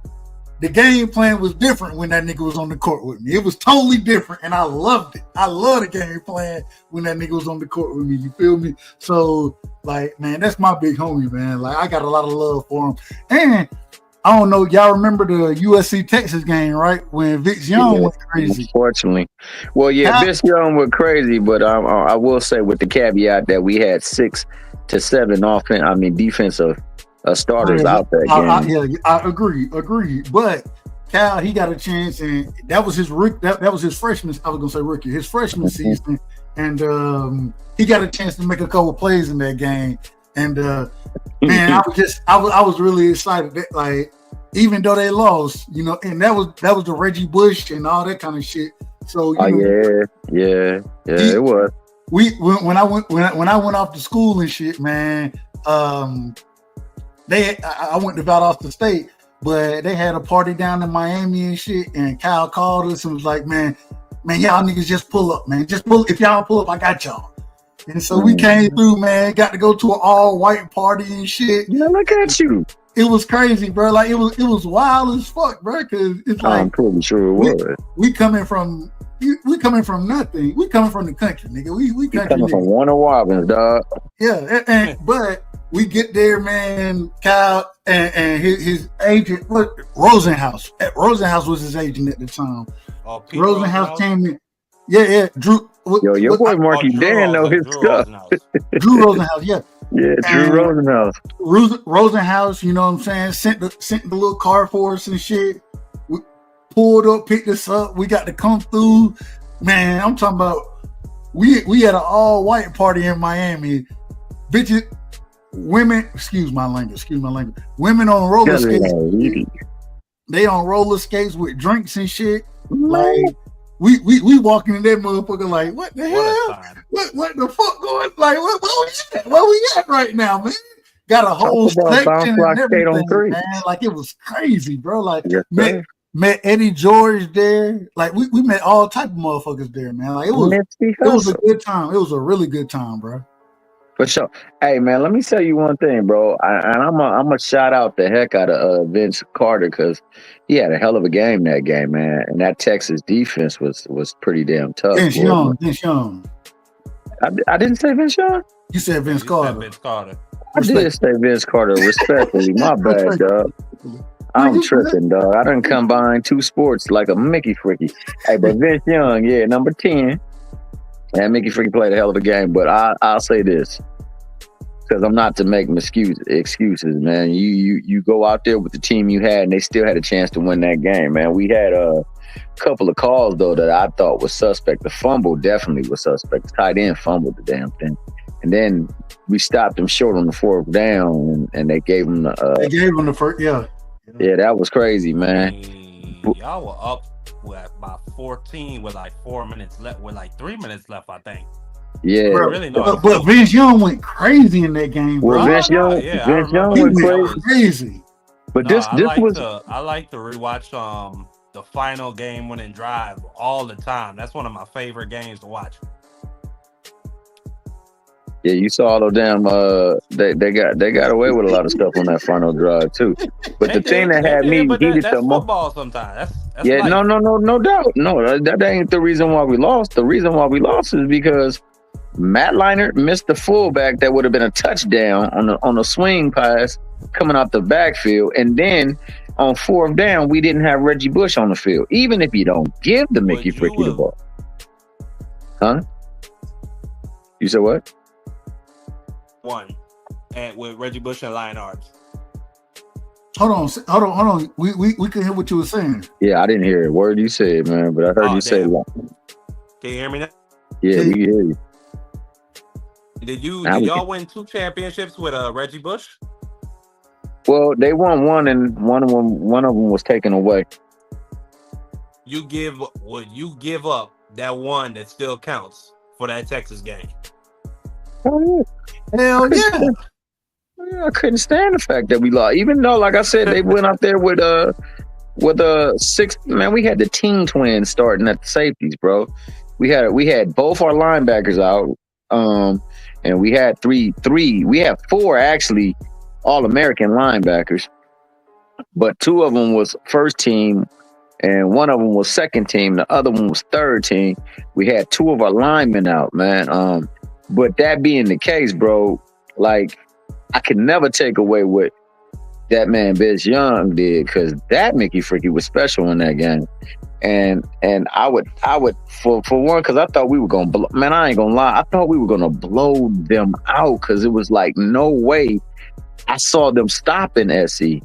[SPEAKER 5] the game plan was different when that nigga was on the court with me. It was totally different, and I loved it. I love the game plan when that nigga was on the court with me. You feel me? So, like, man, that's my big homie, man. Like, I got a lot of love for him. And I don't know, y'all remember the USC Texas game, right? When Vince Young went crazy.
[SPEAKER 7] Unfortunately. Well, yeah, Vince Young went crazy, but I will say with the caveat that we had 6 to 7 defensive starters out there.
[SPEAKER 5] I agree. But Cal, he got a chance, and that was his freshman. I was gonna say rookie, his freshman season, and he got a chance to make a couple plays in that game. And man, I was really excited. That, like, even though they lost, you know, and that was the Reggie Bush and all that kind of shit. So
[SPEAKER 7] it was.
[SPEAKER 5] when I went off to school and shit, man. I went to Valdosta State, but they had a party down in Miami and shit. And Kyle called us and was like, man, y'all niggas just pull up, man. Just pull. If y'all pull up, I got y'all. And so we came through, man. Got to go to an all white party and shit.
[SPEAKER 7] Yeah, look at you.
[SPEAKER 5] It was crazy, bro. Like it was wild as fuck, bro. Because it's like
[SPEAKER 7] I'm pretty sure it was.
[SPEAKER 5] We coming from nothing. We coming from the country, nigga. We country
[SPEAKER 7] coming
[SPEAKER 5] nigga.
[SPEAKER 7] from Warner Robins, dog.
[SPEAKER 5] Yeah, but we get there, man. Kyle and his agent, Rosenhaus. Rosenhaus was his agent at the time.
[SPEAKER 6] Pete
[SPEAKER 5] Rosenhaus came in. Yeah, Drew.
[SPEAKER 7] Yo, your boy Marky Dan know his stuff.
[SPEAKER 5] Drew Rosenhaus, yeah.
[SPEAKER 7] Yeah, Drew Rosenhaus.
[SPEAKER 5] Rosenhaus, you know what I'm saying? Sent the little car for us and shit. We pulled up, picked us up. We got to come through. Man, I'm talking about we had an all white party in Miami. Bitches, women, excuse my language. Women on roller skates. They on roller skates with drinks and shit. Like we walking in that motherfucker like, what the hell? What the fuck going? Like where we at right now, man? Got a whole section and everything, man. Like it was crazy, bro. Like met Eddie George there. Like we met all type of motherfuckers there, man. Like it was a good time. It was a really good time, bro.
[SPEAKER 7] For sure. Hey man, let me tell you one thing, bro. I'm a shout out the heck out of Vince Carter because he had a hell of a game that game, man. And that Texas defense was pretty damn tough.
[SPEAKER 5] Vince Young.
[SPEAKER 7] I didn't say Vince Young.
[SPEAKER 5] You said Vince Carter.
[SPEAKER 7] I did say Vince Carter. Respectfully, my bad, dog. I'm tripping, dog. I done combined two sports like a Mickey Fricky. Hey, but Vince Young, yeah, number 10. And Mickey Fricky played a hell of a game, but I'll say this because I'm not to make excuses, man. You go out there with the team you had, and they still had a chance to win that game, man. We had a couple of calls though that I thought was suspect. The fumble definitely was suspect. The tight end fumbled the damn thing, and then we stopped them short on the fourth down, and they gave them the.
[SPEAKER 5] They gave them the first, yeah.
[SPEAKER 7] Yeah, that was crazy, man.
[SPEAKER 6] Y'all were up with about 14 with like 4 minutes left, with like 3 minutes left, I think.
[SPEAKER 7] Yeah,
[SPEAKER 6] really
[SPEAKER 5] but Vince Young went crazy in that game, bro.
[SPEAKER 7] Well, Vince Young went
[SPEAKER 5] crazy.
[SPEAKER 7] But this was.
[SPEAKER 6] I like to rewatch the final game winning drive all the time. That's one of my favorite games to watch.
[SPEAKER 7] Yeah, you saw all those damn. They got away with a lot of stuff on that final drive too. But the thing that had me heated the most.
[SPEAKER 6] Football sometimes. That's
[SPEAKER 7] yeah,
[SPEAKER 6] life.
[SPEAKER 7] no doubt. No, that ain't the reason why we lost. The reason why we lost is because Matt Leinart missed the fullback that would have been a touchdown on a swing pass coming out the backfield, and then on fourth down we didn't have Reggie Bush on the field. Even if you don't give the Mickey Fricky the ball, huh? You said what?
[SPEAKER 6] One, and with Reggie Bush and Leinart.
[SPEAKER 5] Hold on. We couldn't hear what you were saying.
[SPEAKER 7] Yeah, I didn't hear a word you said, man, but I heard you say.
[SPEAKER 6] Can you hear me now?
[SPEAKER 7] Yeah, we can hear you.
[SPEAKER 6] Did y'all win 2 championships with Reggie Bush?
[SPEAKER 7] Well, they won one, and one of them was taken away.
[SPEAKER 6] Would you give up that one that still counts for that Texas game?
[SPEAKER 5] Hell yeah.
[SPEAKER 7] I couldn't stand the fact that we lost, even though, like I said, they went out there with a 6. Man, we had the Teen Twins starting at the safeties, bro. We had both our linebackers out, and we had we had 4 actually All-American linebackers, but 2 of them was first team, and one of them was second team. The other one was third team. We had 2 of our linemen out, man. But that being the case, bro, like, I could never take away what that man Vince Young did, because that Mickey Fricky was special in that game. And I would for one, because I thought we were gonna blow, man, I ain't gonna lie, I thought we were gonna blow them out, because it was like no way. I saw them stopping SC,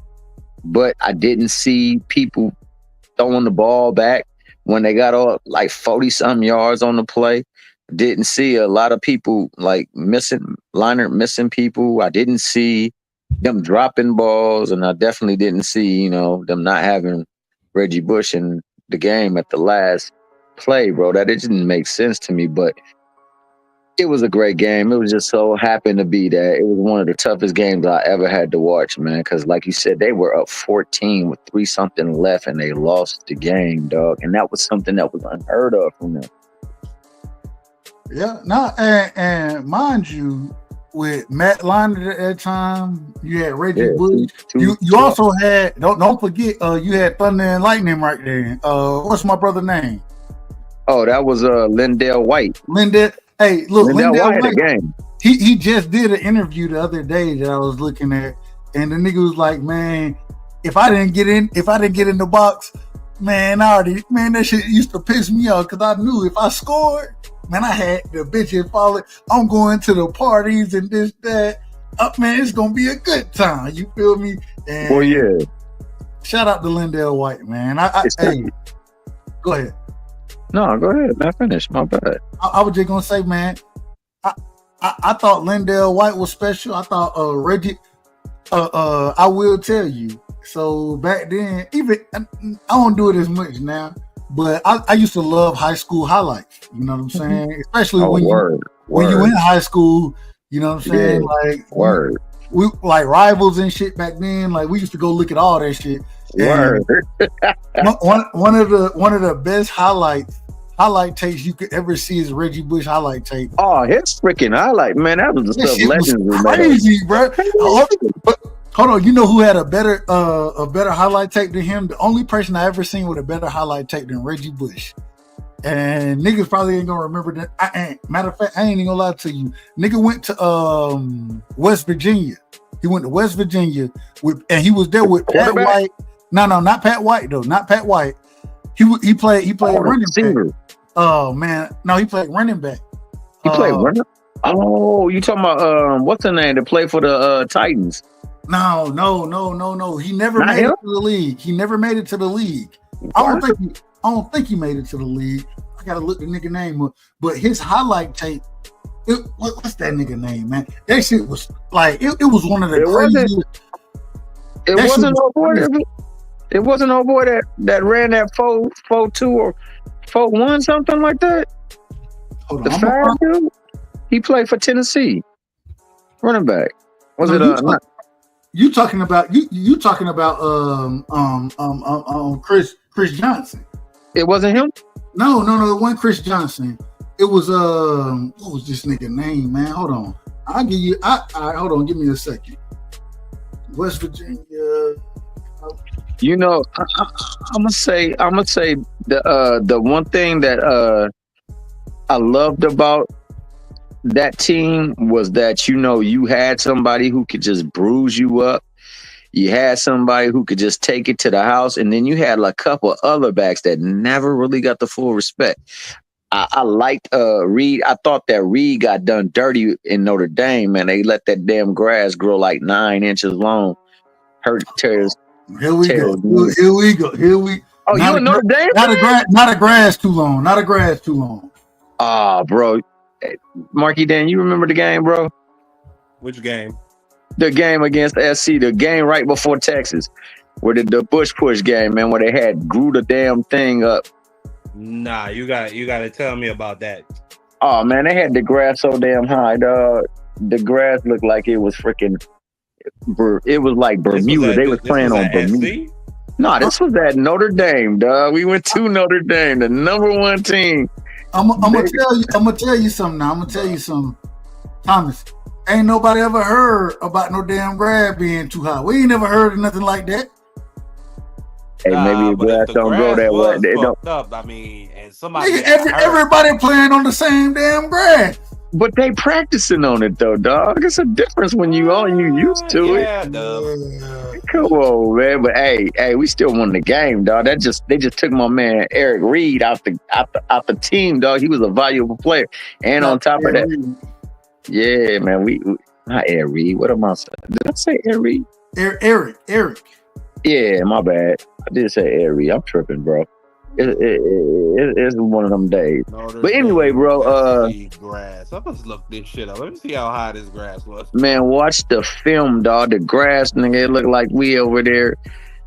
[SPEAKER 7] but I didn't see people throwing the ball back when they got all like 40-something yards on the play. Didn't see a lot of people like missing people. I didn't see them dropping balls, and I definitely didn't see, them not having Reggie Bush in the game at the last play, bro. That it didn't make sense to me, but It was a great game. It was just so happened to be that it was one of the toughest games I ever had to watch, man. Because like you said, they were up 14 with 3-something left, and they lost the game, dog. And that was something that was unheard of from them.
[SPEAKER 5] Yeah, no, and mind you, with Matt Leinart at that time, you had Reggie Bush. You also had don't forget you had Thunder and Lightning right there. What's my brother's name?
[SPEAKER 7] Oh, that was Lindell White.
[SPEAKER 5] Hey, look,
[SPEAKER 7] Lindell White had a game.
[SPEAKER 5] He just did an interview the other day that I was looking at, and the nigga was like, "Man, if I didn't get in the box, man, that shit used to piss me off because I knew if I scored, man, I had the bitch and follow. I'm going to the parties and this, that. Man, it's gonna be a good time. You feel me?" And
[SPEAKER 7] well, yeah.
[SPEAKER 5] Shout out to Lindell White, man. Hey, go ahead.
[SPEAKER 7] No, go ahead. I finished. My bad.
[SPEAKER 5] I was just gonna say, man, I thought Lindell White was special. I thought Reggie. I will tell you. So back then, even I don't do it as much now, but I used to love high school highlights. You know what I'm saying? Especially when you in high school. You know what I'm saying?
[SPEAKER 7] Yeah.
[SPEAKER 5] Like we like rivals and shit back then. Like we used to go look at all that shit. Word. one of the best highlight tapes you could ever see is Reggie Bush highlight tape.
[SPEAKER 7] Oh, his freaking highlight, man! That was the stuff legends was
[SPEAKER 5] crazy, bro. But hold on, you know who had a better highlight tape than him? The only person I ever seen with a better highlight tape than Reggie Bush. And niggas probably ain't gonna remember that. Matter of fact, I ain't even gonna lie to you. Nigga went to West Virginia. He went to West Virginia and he was there with Pat White. No, not Pat White though. Not Pat White. He played running back. Oh man, no, he played running back.
[SPEAKER 7] He played running. Oh, you talking about what's the name to play for the Titans?
[SPEAKER 5] No. He never made it to the league. He never made it to the league. I don't think he made it to the league. I gotta look the nigga name up. But his highlight tape. What's that nigga name, man? That shit was like it was one of the craziest.
[SPEAKER 7] It wasn't no boy that ran that 4.2 or 4.1 something like that.
[SPEAKER 5] Hold
[SPEAKER 7] the
[SPEAKER 5] on,
[SPEAKER 7] fast dude. He played for Tennessee. Running back. Was it
[SPEAKER 5] you talking about you talking about Chris Johnson?
[SPEAKER 7] It wasn't him?
[SPEAKER 5] No, it wasn't Chris Johnson. It was what was this nigga name, man? Hold on. I'll give you hold on, give me a second. West Virginia.
[SPEAKER 7] You know, I'm gonna say the one thing that I loved about that team was that, you know, you had somebody who could just bruise you up. You had somebody who could just take it to the house, and then you had like a couple other backs that never really got the full respect. I liked Reed. I thought that Reed got done dirty in Notre Dame, man. They let that damn grass grow like 9 inches long. Here we go. Oh, you in Notre Dame?
[SPEAKER 5] Not a grass too long.
[SPEAKER 7] Oh, bro. Marky Dan, you remember the game, bro?
[SPEAKER 6] Which game?
[SPEAKER 7] The game against SC, the game right before Texas, where the Bush push game, man, where they had grew the damn thing up.
[SPEAKER 6] Nah, you got to tell me about that.
[SPEAKER 7] Oh man, they had the grass so damn high, dog. The grass looked like it was freaking. It was like Bermuda. They was playing on Bermuda. No, this was at Notre Dame, dog. We went to Notre Dame, the #1 team.
[SPEAKER 5] I'm gonna tell you something now. I'm gonna tell you something, Thomas. Ain't nobody ever heard about no damn grass being too high. We ain't never heard of nothing like that.
[SPEAKER 7] Hey, maybe the grass don't grow that way. They don't.
[SPEAKER 6] Up, I mean, and somebody.
[SPEAKER 5] Everybody playing on the same damn grass.
[SPEAKER 7] But they practicing on it though, dog. It's a difference when you used to it.
[SPEAKER 6] Yeah,
[SPEAKER 7] come on, man. But hey, we still won the game, dog. They just took my man Eric Reed out the team, dog. He was a valuable player, and on top of that, yeah, man. We not Eric Reed. What am I saying? Did I say Eric Reed?
[SPEAKER 5] Eric.
[SPEAKER 7] Yeah, my bad. I did say Eric Reed. I'm tripping, bro. It's one of them days. But anyway, bro.
[SPEAKER 6] Grass. Let's look this shit up. Let me see how high this grass was.
[SPEAKER 7] Man, watch the film, dog. The grass, nigga. It looked like we over there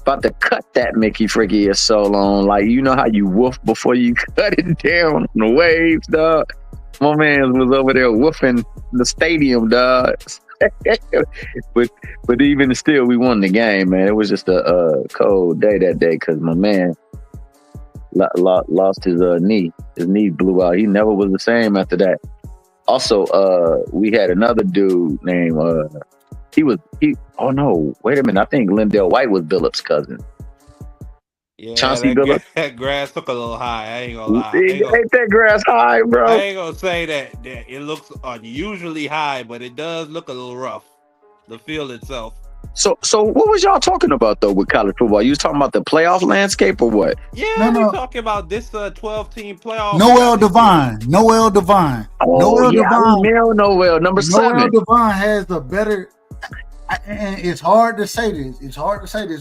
[SPEAKER 7] about to cut that Mickey Fricky is so long. Like, you know how you woof before you cut it down on the waves, dog. My man was over there woofing the stadium, dog. but even still, we won the game, man. It was just a cold day that day because my man lost his knee. His knee blew out. He never was the same after that. Also, we had another dude named oh no, wait a minute. I think Lindell White was Billups' cousin.
[SPEAKER 6] Yeah,
[SPEAKER 7] Chauncey Billups.
[SPEAKER 6] That grass look a little high. I ain't gonna lie.
[SPEAKER 7] Ain't that grass high, bro?
[SPEAKER 6] I ain't gonna say that it looks unusually high, but it does look a little rough. The field itself.
[SPEAKER 7] So what was y'all talking about though with college football? You was talking about the playoff landscape or what?
[SPEAKER 6] Yeah, we talking about this 12-team playoff.
[SPEAKER 5] Noel Devine.
[SPEAKER 7] Oh, Noel, number 7.
[SPEAKER 5] Noel Devine has a better. And it's hard to say this.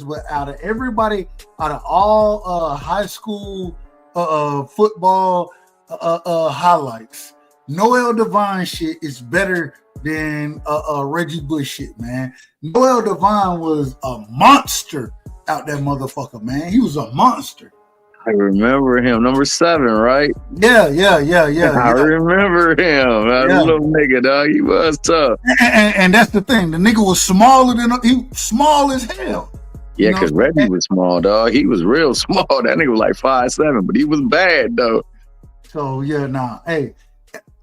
[SPEAKER 5] But out of all high school football highlights, Noel Devine shit is better than Reggie Bush shit, man. Noel Devine was a monster out that motherfucker, man. He was a monster.
[SPEAKER 7] I remember him, number 7, right?
[SPEAKER 5] Yeah.
[SPEAKER 7] I remember him. That little nigga, dog. He was tough.
[SPEAKER 5] And that's the thing. The nigga was small as hell.
[SPEAKER 7] Yeah, because Reggie was small, dog. He was real small. That nigga was like 5'7", but he was bad though.
[SPEAKER 5] So hey,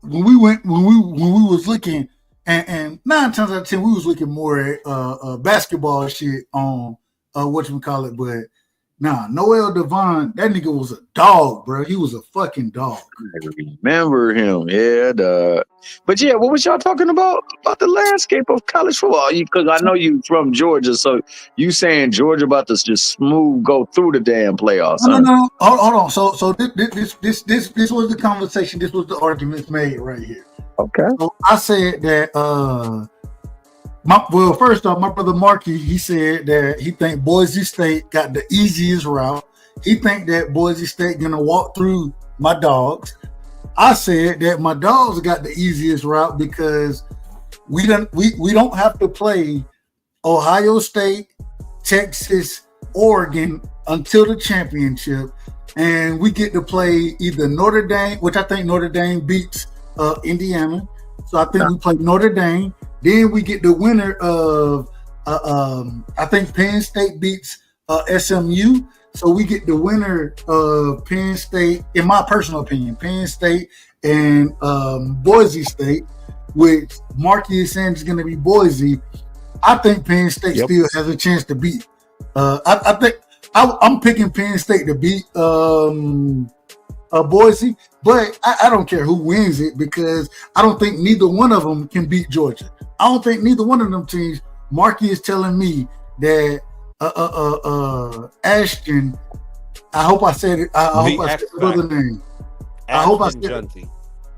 [SPEAKER 5] when we was looking, and 9 times out of 10 we was looking more at basketball shit on whatchamacallit, but Noel Devine, that nigga was a dog, bro. He was a fucking dog.
[SPEAKER 7] I remember him, yeah, dog. But yeah, what was y'all talking about the landscape of college football? Because I know you from Georgia, so you saying Georgia about to just go through the damn playoffs?
[SPEAKER 5] No. Hold on. So this was the conversation. This was the arguments made right here.
[SPEAKER 7] Okay.
[SPEAKER 5] So I said that first off, my brother Marky, he said that he think Boise State got the easiest route. He think that Boise State gonna walk through my dogs. I said that my dogs got the easiest route because we don't have to play Ohio State, Texas, Oregon until the championship, and we get to play either Notre Dame, which I think Notre Dame beats Indiana. So I think we play Notre Dame. Then we get the winner of, I think Penn State beats SMU. So we get the winner of Penn State, in my personal opinion, Penn State and Boise State, which Marky is saying is going to be Boise. I think Penn State still has a chance to beat. I think I'm picking Penn State to beat Boise, but I don't care who wins it because I don't think neither one of them can beat Georgia. I don't think neither one of them teams. Marky is telling me that Ashton. I hope I said it. I hope I said the other name. I hope I said.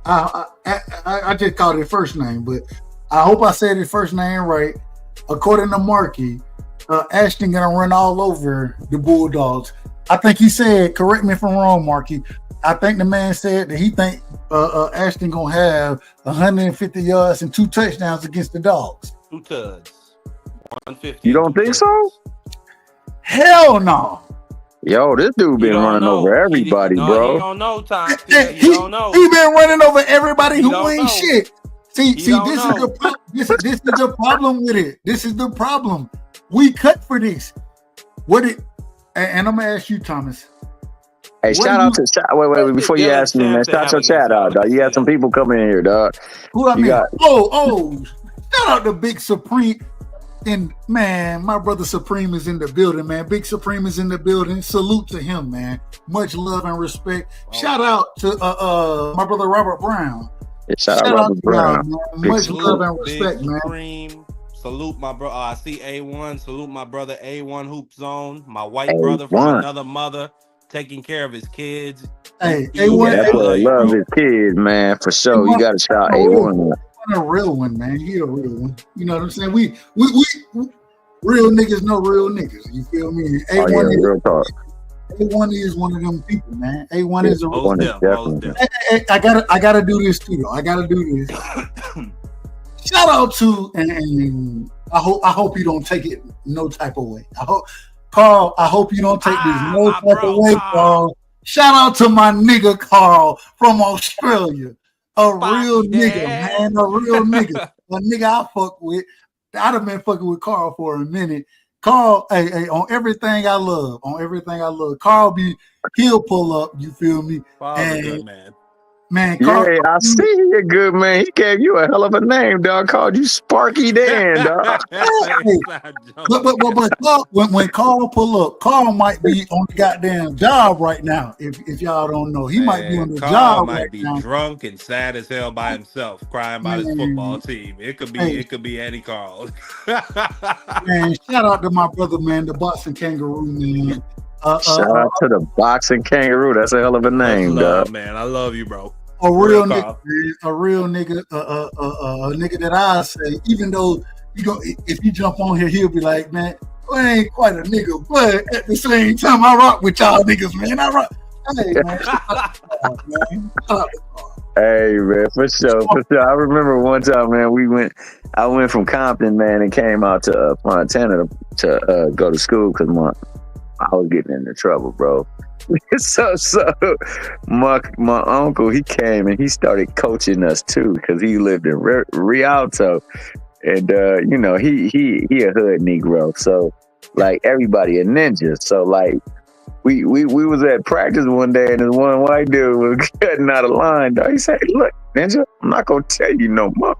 [SPEAKER 5] I just called it first name, but I hope I said his first name right. According to Marky, Ashton gonna run all over the Bulldogs. I think he said. Correct me if I'm wrong, Marky. I think the man said that he think Ashton gonna have 150 yards and 2 touchdowns against the Dogs.
[SPEAKER 6] 2 tuds. 150.
[SPEAKER 7] You don't think so?
[SPEAKER 5] Hell no.
[SPEAKER 7] Yo, this dude been running over everybody, bro.
[SPEAKER 6] You don't know, Tom.
[SPEAKER 5] He
[SPEAKER 6] don't know.
[SPEAKER 5] He been running over everybody who ain't shit. See, this
[SPEAKER 6] know.
[SPEAKER 5] is the problem. This is the problem with it. This is the problem. We cut for this. And I'm gonna ask you, Thomas.
[SPEAKER 7] Hey, shout out to wait before you ask me, man. Shout your chat out, dog. You had some people coming in here, dog.
[SPEAKER 5] Who I mean? Shout out to Big Supreme. And man, my brother Supreme is in the building, man. Big Supreme is in the building. Salute to him, man. Much love and respect. Shout out to my brother Robert Brown.
[SPEAKER 7] Yeah, shout out Robert Brown.
[SPEAKER 5] Man. Much love and respect,
[SPEAKER 6] Big
[SPEAKER 5] man.
[SPEAKER 6] Supreme. Salute my brother. I see A1. Salute my brother A1 Hoop Zone. My white
[SPEAKER 7] A1.
[SPEAKER 6] brother from another mother, taking care of his kids.
[SPEAKER 5] Hey,
[SPEAKER 7] A1, that boy love his kids, man, for sure. You got to shout A1.
[SPEAKER 5] A real one, man. He a real one. You know what I'm saying? We real niggas know real niggas. You feel me? A1
[SPEAKER 7] real talk.
[SPEAKER 5] A1 is one of them people, man. A1 is a real one.
[SPEAKER 6] Hey,
[SPEAKER 5] I gotta do this too, though. I gotta do this. Shout out to and I hope you don't take it no type of way. Carl, I hope you don't take this no type of way, Carl. Shout out to my nigga Carl from Australia. A real
[SPEAKER 6] Sparky
[SPEAKER 5] nigga,
[SPEAKER 6] Dan.
[SPEAKER 5] man. A real nigga. A nigga I fuck with. I'd have been fucking with Carl for a minute. Carl, hey, on everything I love, Carl he'll pull up, you feel me?
[SPEAKER 6] Paul's a good man.
[SPEAKER 5] Man, Carl,
[SPEAKER 7] Yeah, I see you good, man. He gave you a hell of a name, dog. Called you Sparky Dan, dog.
[SPEAKER 5] but Carl, when Carl pull up, Carl might be on the goddamn job right now. If y'all don't know, he might be on the
[SPEAKER 6] Carl
[SPEAKER 5] job
[SPEAKER 6] might
[SPEAKER 5] right
[SPEAKER 6] be
[SPEAKER 5] now.
[SPEAKER 6] drunk and sad as hell by himself, crying about his football team. It could be any Carl.
[SPEAKER 5] Man, shout out to my brother, man, the boxing kangaroo, man.
[SPEAKER 7] Shout out to the boxing kangaroo. That's a hell of a name, dog.
[SPEAKER 6] Man. I love you, bro.
[SPEAKER 5] A real nigga, man. A real nigga, a nigga that I say, even though if you jump on here, he'll be like, man, I ain't quite a nigga, but at the same time, I rock with y'all niggas, man. I rock. Hey, man.
[SPEAKER 7] Hey, man, for sure. I remember one time, man, I went from Compton, man, and came out to Fontana to go to school because I was getting into trouble, bro. so my uncle, he came and he started coaching us too because he lived in Rialto, and you know, he a hood Negro, so like everybody a ninja. So like we was at practice one day and this one white dude was cutting out a line. Dog. He said, "Look, Ninja, I'm not gonna tell you no more.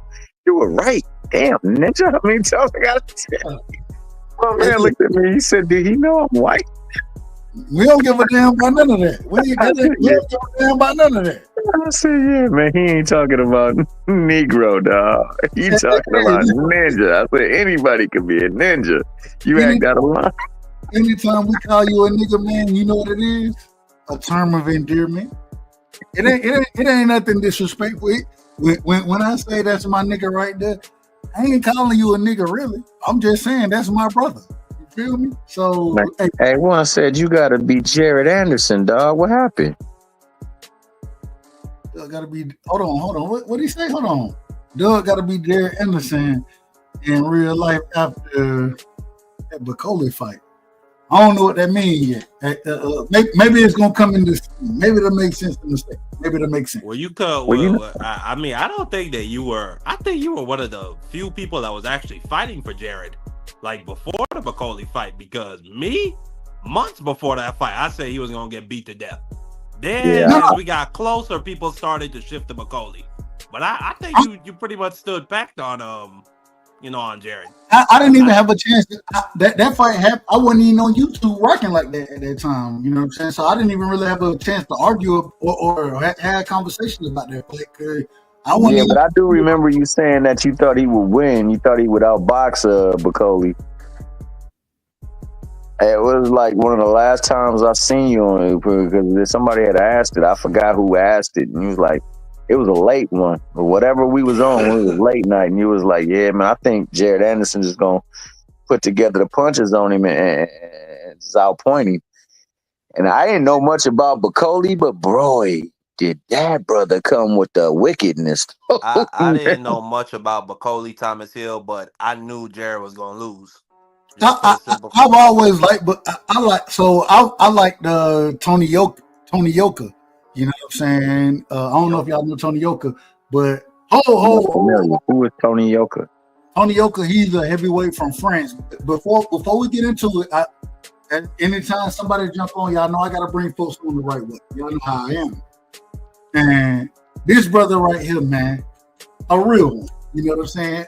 [SPEAKER 7] You were right. Damn, Ninja, how many times I gotta tell you?" My man looked at me. He said, "Did he know I'm white?"
[SPEAKER 5] We don't give a damn about none of that. We don't give a damn about none of that.
[SPEAKER 7] I said, yeah, man, he ain't talking about Negro, dog. He talking about ninja. I said, anybody could be a ninja. You act out of line.
[SPEAKER 5] Anytime we call you a nigga, man, you know what it is? A term of endearment. It ain't nothing disrespectful. When I say that's my nigga right there, I ain't calling you a nigga, really. I'm just saying that's my brother. Feel me? So
[SPEAKER 7] hey, one said you gotta be Jared Anderson, dog. What happened?
[SPEAKER 5] Doug gotta be. Hold on. What did he say? Hold on. Doug gotta be Jared Anderson in real life after that Bacoli fight. I don't know what that means yet. Maybe it's gonna come in this. Maybe that makes sense in the state. Maybe that makes sense.
[SPEAKER 6] Well, I mean, I don't think that you were. I think you were one of the few people that was actually fighting for Jared. Like before the Bacoli fight, because months before that fight, I said he was gonna get beat to death. Then as we got closer, people started to shift to Bacoli. But I think you pretty much stood back on on Jared.
[SPEAKER 5] I didn't even have a chance. That fight happened. I wasn't even on YouTube rocking like that at that time. You know what I'm saying? So I didn't even really have a chance to argue or have conversations about that fight.
[SPEAKER 7] But I do remember you saying that you thought he would win. You thought he would outbox Bacoli. It was like one of the last times I seen you on it because somebody had asked it. I forgot who asked it, and he was like, it was a late one or whatever we was on. It was late night, and you was like, yeah, man, I think Jared Anderson is gonna put together the punches on him and just outpoint him. And I didn't know much about Bacoli, but boy, did that brother come with the wickedness.
[SPEAKER 6] I didn't know much about Bacoli Thomas Hill, but I knew Jared was gonna lose.
[SPEAKER 5] I've always liked, but I like the Tony Yoka. You know what I'm saying? I don't know if y'all know Tony Yoka, but
[SPEAKER 7] who is Tony Yoka?
[SPEAKER 5] Tony Yoka, he's a heavyweight from France. Before we get into it, anytime somebody jump on, y'all know I gotta bring folks on the right way. Y'all know how I am. And this brother right here, man, a real one. You know what I'm saying?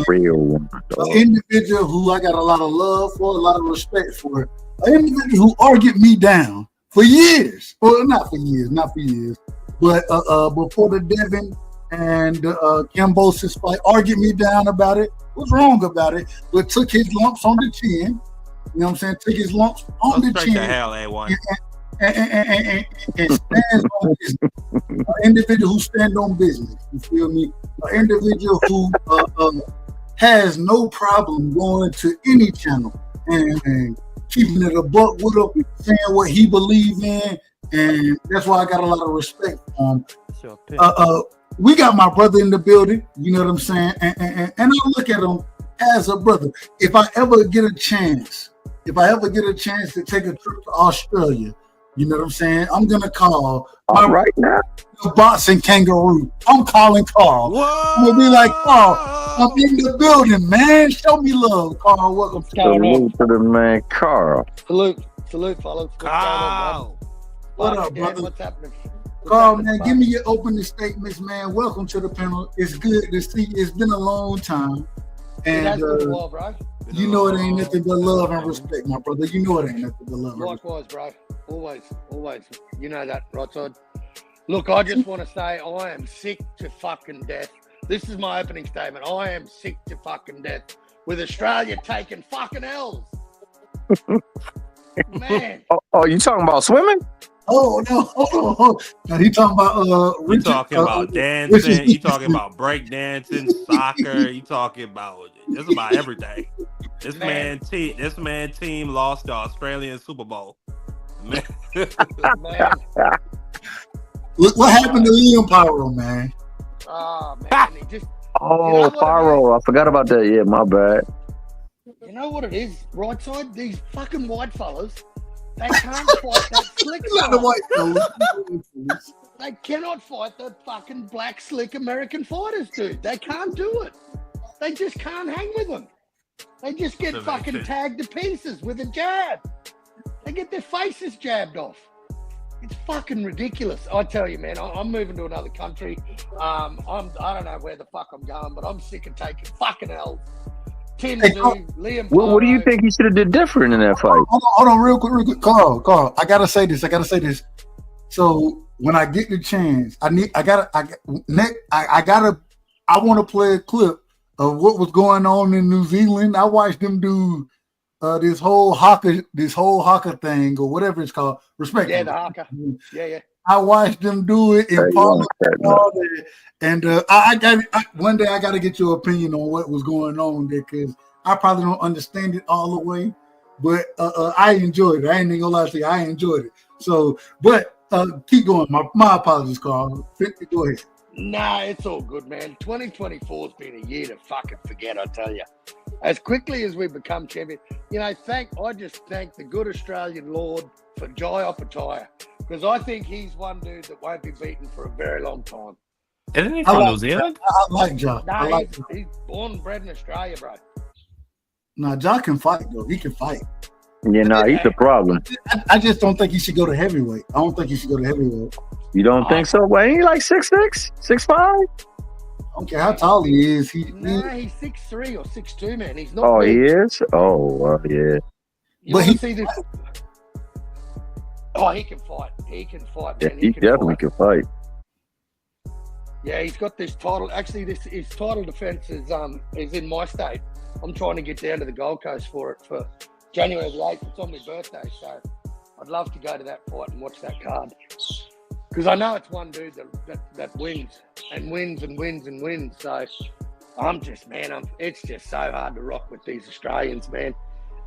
[SPEAKER 7] Real one.
[SPEAKER 5] An individual who I got a lot of love for, a lot of respect for. An individual who argued me down for years. Well, not for years, but before the Devin and Kambosos fight, argued me down about it. Was wrong about it, but took his lumps on the chin. You know what I'm saying? Took his lumps on the chin.
[SPEAKER 6] To hell, A1.
[SPEAKER 5] And stands on business. An individual who stands on business. You feel me? An individual who has no problem going to any channel and keeping it a buck with him, saying what he believes in, and that's why I got a lot of respect for him. We got my brother in the building, you know what I'm saying, and I look at him as a brother. If I ever get a chance to take a trip to Australia, You know what I'm saying? I'm gonna call
[SPEAKER 7] All right now.
[SPEAKER 5] boxing kangaroo. I'm calling Carl.
[SPEAKER 6] Whoa!
[SPEAKER 5] I'm gonna be like, Carl, I'm in the building, man. Show me love, Carl. Welcome to
[SPEAKER 7] Salute to the man, Carl.
[SPEAKER 8] Salute, fellas.
[SPEAKER 6] Carl.
[SPEAKER 5] What up,
[SPEAKER 8] Dan,
[SPEAKER 5] brother?
[SPEAKER 8] what's happening?
[SPEAKER 5] Carl, man, give me your opening statements, man. Welcome to the panel. It's good to see you. It's been a long time.
[SPEAKER 8] It has
[SPEAKER 5] And
[SPEAKER 8] been a while, bro.
[SPEAKER 5] you know it ain't nothing but love and respect, my brother. You know it ain't nothing but love and respect.
[SPEAKER 8] Likewise, bro. Always. You know that, right side. Look, I just want to say I am sick to fucking death. This is my opening statement. I am sick to fucking death with Australia taking fucking L's. Man.
[SPEAKER 7] Oh, you talking about swimming?
[SPEAKER 5] Oh no! Now he talking about
[SPEAKER 6] You talking about dancing? You talking about break dancing, soccer? You talking about just about everything? This man team lost the Australian Super Bowl. Man.
[SPEAKER 8] Man.
[SPEAKER 5] Look what happened to Liam Pyro, man.
[SPEAKER 8] Oh, man. He just,
[SPEAKER 7] Oh,
[SPEAKER 8] You know what it
[SPEAKER 7] Pyro. I forgot about that. Yeah, my bad.
[SPEAKER 8] you know what it is, right side? These fucking white fellas, they can't fight that slick
[SPEAKER 5] Not the
[SPEAKER 8] stuff.
[SPEAKER 5] white fellas.
[SPEAKER 8] They cannot fight the fucking black slick American fighters, dude. They can't do it. They just can't hang with them. They just get
[SPEAKER 6] So they
[SPEAKER 8] fucking
[SPEAKER 6] should.
[SPEAKER 8] tagged to pieces with a jab. They get their faces jabbed off. It's fucking ridiculous. I tell you, man, I'm moving to another country. I don't know where the fuck I'm going, but I'm sick of taking fucking L's. Tim
[SPEAKER 5] Hey,
[SPEAKER 8] Zoo,
[SPEAKER 5] Carl,
[SPEAKER 8] Liam
[SPEAKER 7] What do you
[SPEAKER 8] Pyro.
[SPEAKER 7] think he should have did different in that fight?
[SPEAKER 5] Hold on, real quick. Carl, I gotta say this. So when I get the chance, I want to play a clip of what was going on in New Zealand. I watched them do this whole haka thing or whatever it's called. Respect.
[SPEAKER 8] Yeah, the haka. Yeah.
[SPEAKER 5] I watched them do it in
[SPEAKER 7] Hey,
[SPEAKER 5] Parliament
[SPEAKER 7] yeah,
[SPEAKER 5] and all that. And one day I got to get your opinion on what was going on there because I probably don't understand it all the way, but I enjoyed it. I ain't gonna lie to you, I enjoyed it. So, but keep going. My apologies, Carl. Go ahead.
[SPEAKER 8] Nah, it's all good, man. 2024 has been a year to fucking forget, I tell you. As quickly as we become champion, I just thank the good Australian Lord for Jai Opataya because I think he's one dude that won't be beaten for a very long time.
[SPEAKER 6] Isn't he from New Zealand?
[SPEAKER 5] I like John.
[SPEAKER 8] Nah, he's born and bred in Australia, bro.
[SPEAKER 5] Nah, John can fight though. He can fight.
[SPEAKER 7] Yeah, no, he's the problem.
[SPEAKER 5] I just don't think he should go to heavyweight. I don't think he should go to heavyweight.
[SPEAKER 7] You don't think so? Well, ain't he like 6'6", 6'5"?
[SPEAKER 5] I don't care how tall he is.
[SPEAKER 8] Nah, he's 6'3" or 6'2", man. He's not.
[SPEAKER 7] Oh,
[SPEAKER 8] big.
[SPEAKER 7] he is? Oh, well, yeah.
[SPEAKER 8] You
[SPEAKER 5] But
[SPEAKER 8] wanna
[SPEAKER 5] he-
[SPEAKER 8] see this? Oh, he can fight. He can fight,
[SPEAKER 7] Yeah,
[SPEAKER 8] man.
[SPEAKER 7] he definitely
[SPEAKER 8] fight.
[SPEAKER 7] can fight.
[SPEAKER 8] Yeah, he's got this title. Actually, his title defense is in my state. I'm trying to get down to the Gold Coast for it for January the 8th. It's on my birthday, so I'd love to go to that fight and watch that card. Because I know it's one dude that wins and wins and wins and wins. So it's just so hard to rock with these Australians, man.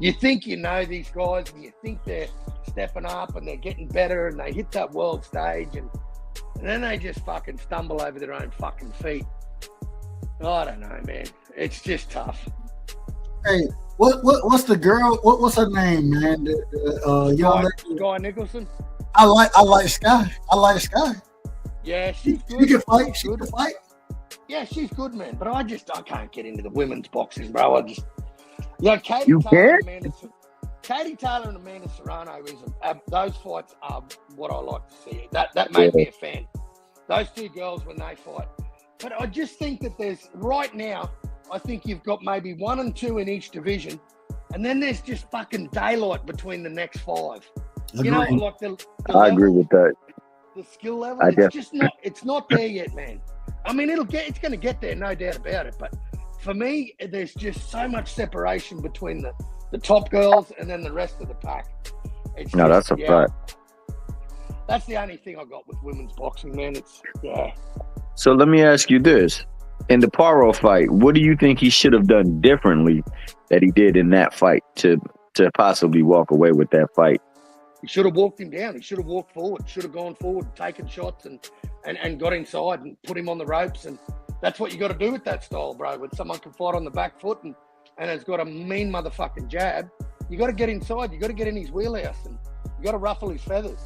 [SPEAKER 8] You think you know these guys and you think they're stepping up and they're getting better and they hit that world stage and then they just fucking stumble over their own fucking feet. I don't know, man. It's just tough.
[SPEAKER 5] Hey, what's the girl? What's her name, man? The young lady.
[SPEAKER 8] Guy Nicholson?
[SPEAKER 5] I like Sky. I like Sky.
[SPEAKER 8] Yeah, she's good.
[SPEAKER 5] She can fight.
[SPEAKER 8] She's
[SPEAKER 5] She
[SPEAKER 8] good.
[SPEAKER 5] can fight.
[SPEAKER 8] Yeah, she's good, man. But I can't get into the women's boxing, bro. Katie
[SPEAKER 7] You
[SPEAKER 8] Taylor
[SPEAKER 7] can't?
[SPEAKER 8] Katie Taylor and Amanda Serrano those fights are what I like to see. That made me a fan. Those two girls when they fight. But I just think that right now, I think you've got maybe 1 and 2 in each division, and then there's just fucking daylight between the next 5. You know,
[SPEAKER 5] Agreed.
[SPEAKER 8] like the
[SPEAKER 7] I
[SPEAKER 8] level,
[SPEAKER 7] agree with that.
[SPEAKER 8] the skill level.
[SPEAKER 7] I
[SPEAKER 8] It's just not. It's not there yet, man. I mean, it's going to get there, no doubt about it. But for me, there's just so much separation between the top girls and then the rest of the pack. It's
[SPEAKER 7] No,
[SPEAKER 8] just,
[SPEAKER 7] that's a fact.
[SPEAKER 8] That's the only thing I got with women's boxing, man.
[SPEAKER 7] So let me ask you this. In the Paro fight, what do you think he should have done differently that he did in that fight to possibly walk away with that fight?
[SPEAKER 8] He should have walked him down. He should have walked forward. Should have gone forward, taken shots, and got inside and put him on the ropes. And that's what you got to do with that style, bro. When someone can fight on the back foot and has got a mean motherfucking jab, you got to get inside. You got to get in his wheelhouse and you got to ruffle his feathers.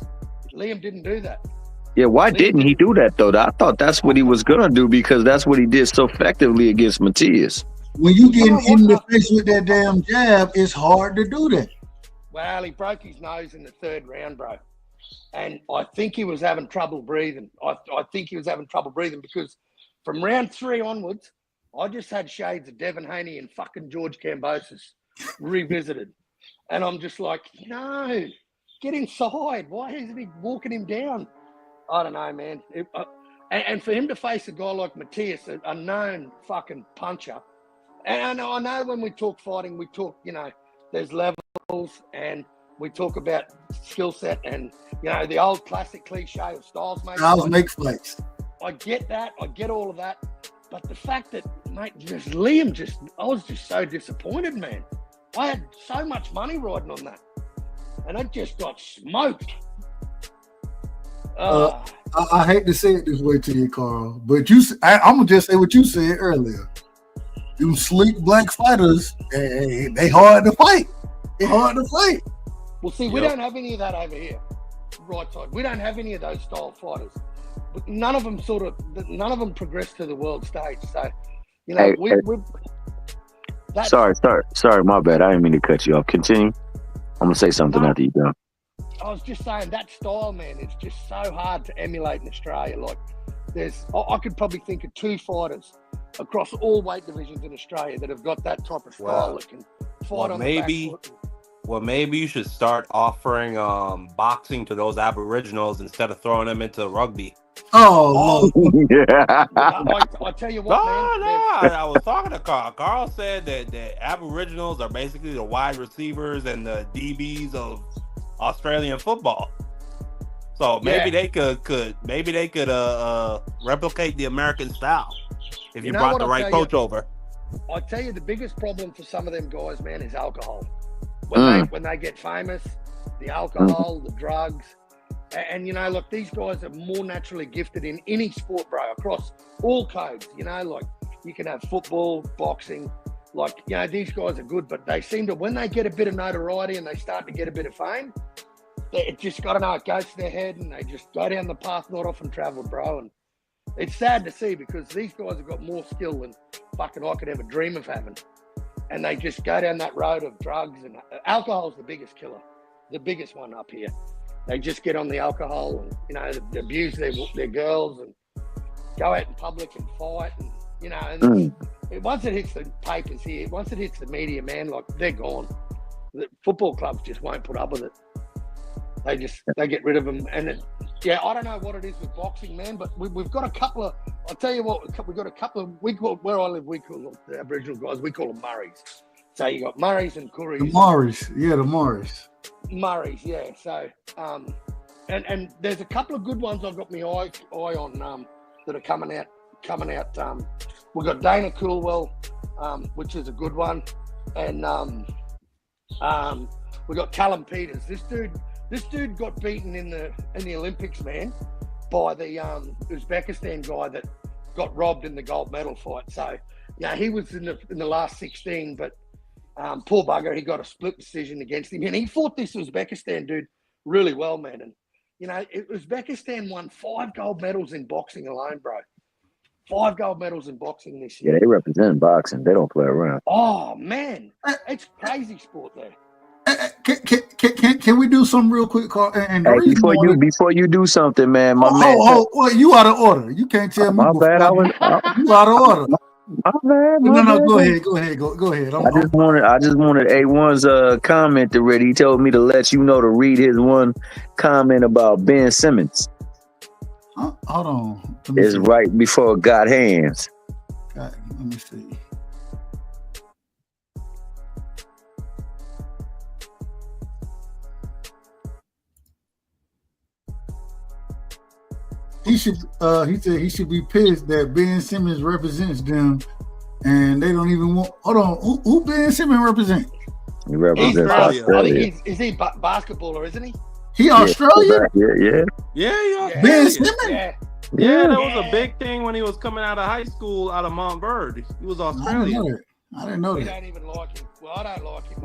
[SPEAKER 8] Liam didn't do that.
[SPEAKER 7] Yeah, why didn't he do that though? I thought that's what he was gonna do because that's what he did so effectively against Matias.
[SPEAKER 5] When you get in the face with that damn jab, it's hard to do that.
[SPEAKER 8] Well, he broke his nose in the 3rd round, bro. And I think he was having trouble breathing. I think he was having trouble breathing because from round 3 onwards, I just had shades of Devin Haney and fucking George Kambosos revisited. And I'm just like, no, get inside. Why isn't he walking him down? I don't know, man. And for him to face a guy like Matias, a known fucking puncher, and I know when we talk fighting, we talk, you know, there's levels and we talk about skill set and, you know, the old classic cliche of styles make fights. I get that. I get all of that. But the fact that, mate, I was just so disappointed, man. I had so much money riding on that. And it just got smoked.
[SPEAKER 5] I hate to say it this way to you, Carl, but I'm going to just say what you said earlier. Them sleek black fighters, they hard to fight. They hard to fight.
[SPEAKER 8] Well, see, we don't have any of that over here, right side. We don't have any of those style fighters. But none of them progressed to the world stage. So, you know,
[SPEAKER 7] Sorry, my bad. I didn't mean to cut you off. Continue. I'm gonna say something after you done.
[SPEAKER 8] I was just saying that style, man, it's just so hard to emulate in Australia. Like, I could probably think of 2 fighters across all weight divisions in Australia that have got that type of style that can fight on the back foot.
[SPEAKER 6] Well, maybe you should start offering boxing to those Aboriginals instead of throwing them into rugby.
[SPEAKER 5] Oh,
[SPEAKER 7] yeah.
[SPEAKER 8] I tell you what, man.
[SPEAKER 6] I was talking to Carl. Carl said that Aboriginals are basically the wide receivers and the DBs of Australian football. So maybe they could replicate the American style if you brought the right coach over.
[SPEAKER 8] I tell you, the biggest problem for some of them guys, man, is alcohol. When they get famous, the alcohol, the drugs. And, you know, look, these guys are more naturally gifted in any sport, bro, across all codes. You know, like you can have football, boxing. Like, you know, these guys are good, but they seem to, when they get a bit of notoriety and they start to get a bit of fame, it just, I don't know, it goes to their head and they just go down the path not often traveled, bro. And it's sad to see because these guys have got more skill than fucking I could ever dream of having. And they just go down that road of drugs and alcohol is the biggest killer, the biggest one up here. They just get on the alcohol and, you know, they abuse their girls and go out in public and fight. And, you know, and once it hits the papers here, once it hits the media, man, like they're gone. The football clubs just won't put up with it. They get rid of them. And I don't know what it is with boxing, man, but we've got a couple of, I'll tell you what, we've got a couple of, where I live, we call them, the Aboriginal guys, we call them Murrays. So you got Murrays and Kooris.
[SPEAKER 5] The Murrays.
[SPEAKER 8] Murrays, yeah. So, and there's a couple of good ones I've got my eye on that are coming out. We've got Dana Coolwell, which is a good one, and we got Callum Peters. This dude got beaten in the Olympics, man, by the Uzbekistan guy that got robbed in the gold medal fight. So, yeah, he was in the last 16, but poor bugger, he got a split decision against him, and he fought this Uzbekistan dude really well, man. And you know, Uzbekistan won 5 gold medals in boxing alone, bro. 5 gold medals in boxing this year.
[SPEAKER 7] Yeah, they represent boxing. They don't play around.
[SPEAKER 8] Oh man, it's crazy sport there.
[SPEAKER 5] Can we do something real quick, Carl? And
[SPEAKER 7] before you do something, man, my man.
[SPEAKER 5] Well, you out of order. You can't tell me.
[SPEAKER 7] My bad.
[SPEAKER 5] You out of order.
[SPEAKER 7] My bad.
[SPEAKER 5] No. Go ahead.
[SPEAKER 7] I just wanted A1's comment already. He told me to let you know to read his one comment about Ben Simmons.
[SPEAKER 5] Hold on.
[SPEAKER 7] It's right before God Hands.
[SPEAKER 5] God, let me see. He said he should be pissed that Ben Simmons represents them, and they don't even want. Hold on, who Ben Simmons represent?
[SPEAKER 7] He represents Australia.
[SPEAKER 8] Is he basketballer, isn't he?
[SPEAKER 5] He Australian?
[SPEAKER 6] Yeah.
[SPEAKER 5] Ben Simmons?
[SPEAKER 6] Yeah, that was a big thing when he was coming out of high school out of Montverde. He was Australian.
[SPEAKER 5] I didn't know that.
[SPEAKER 8] We don't even like him. Well, I don't like him.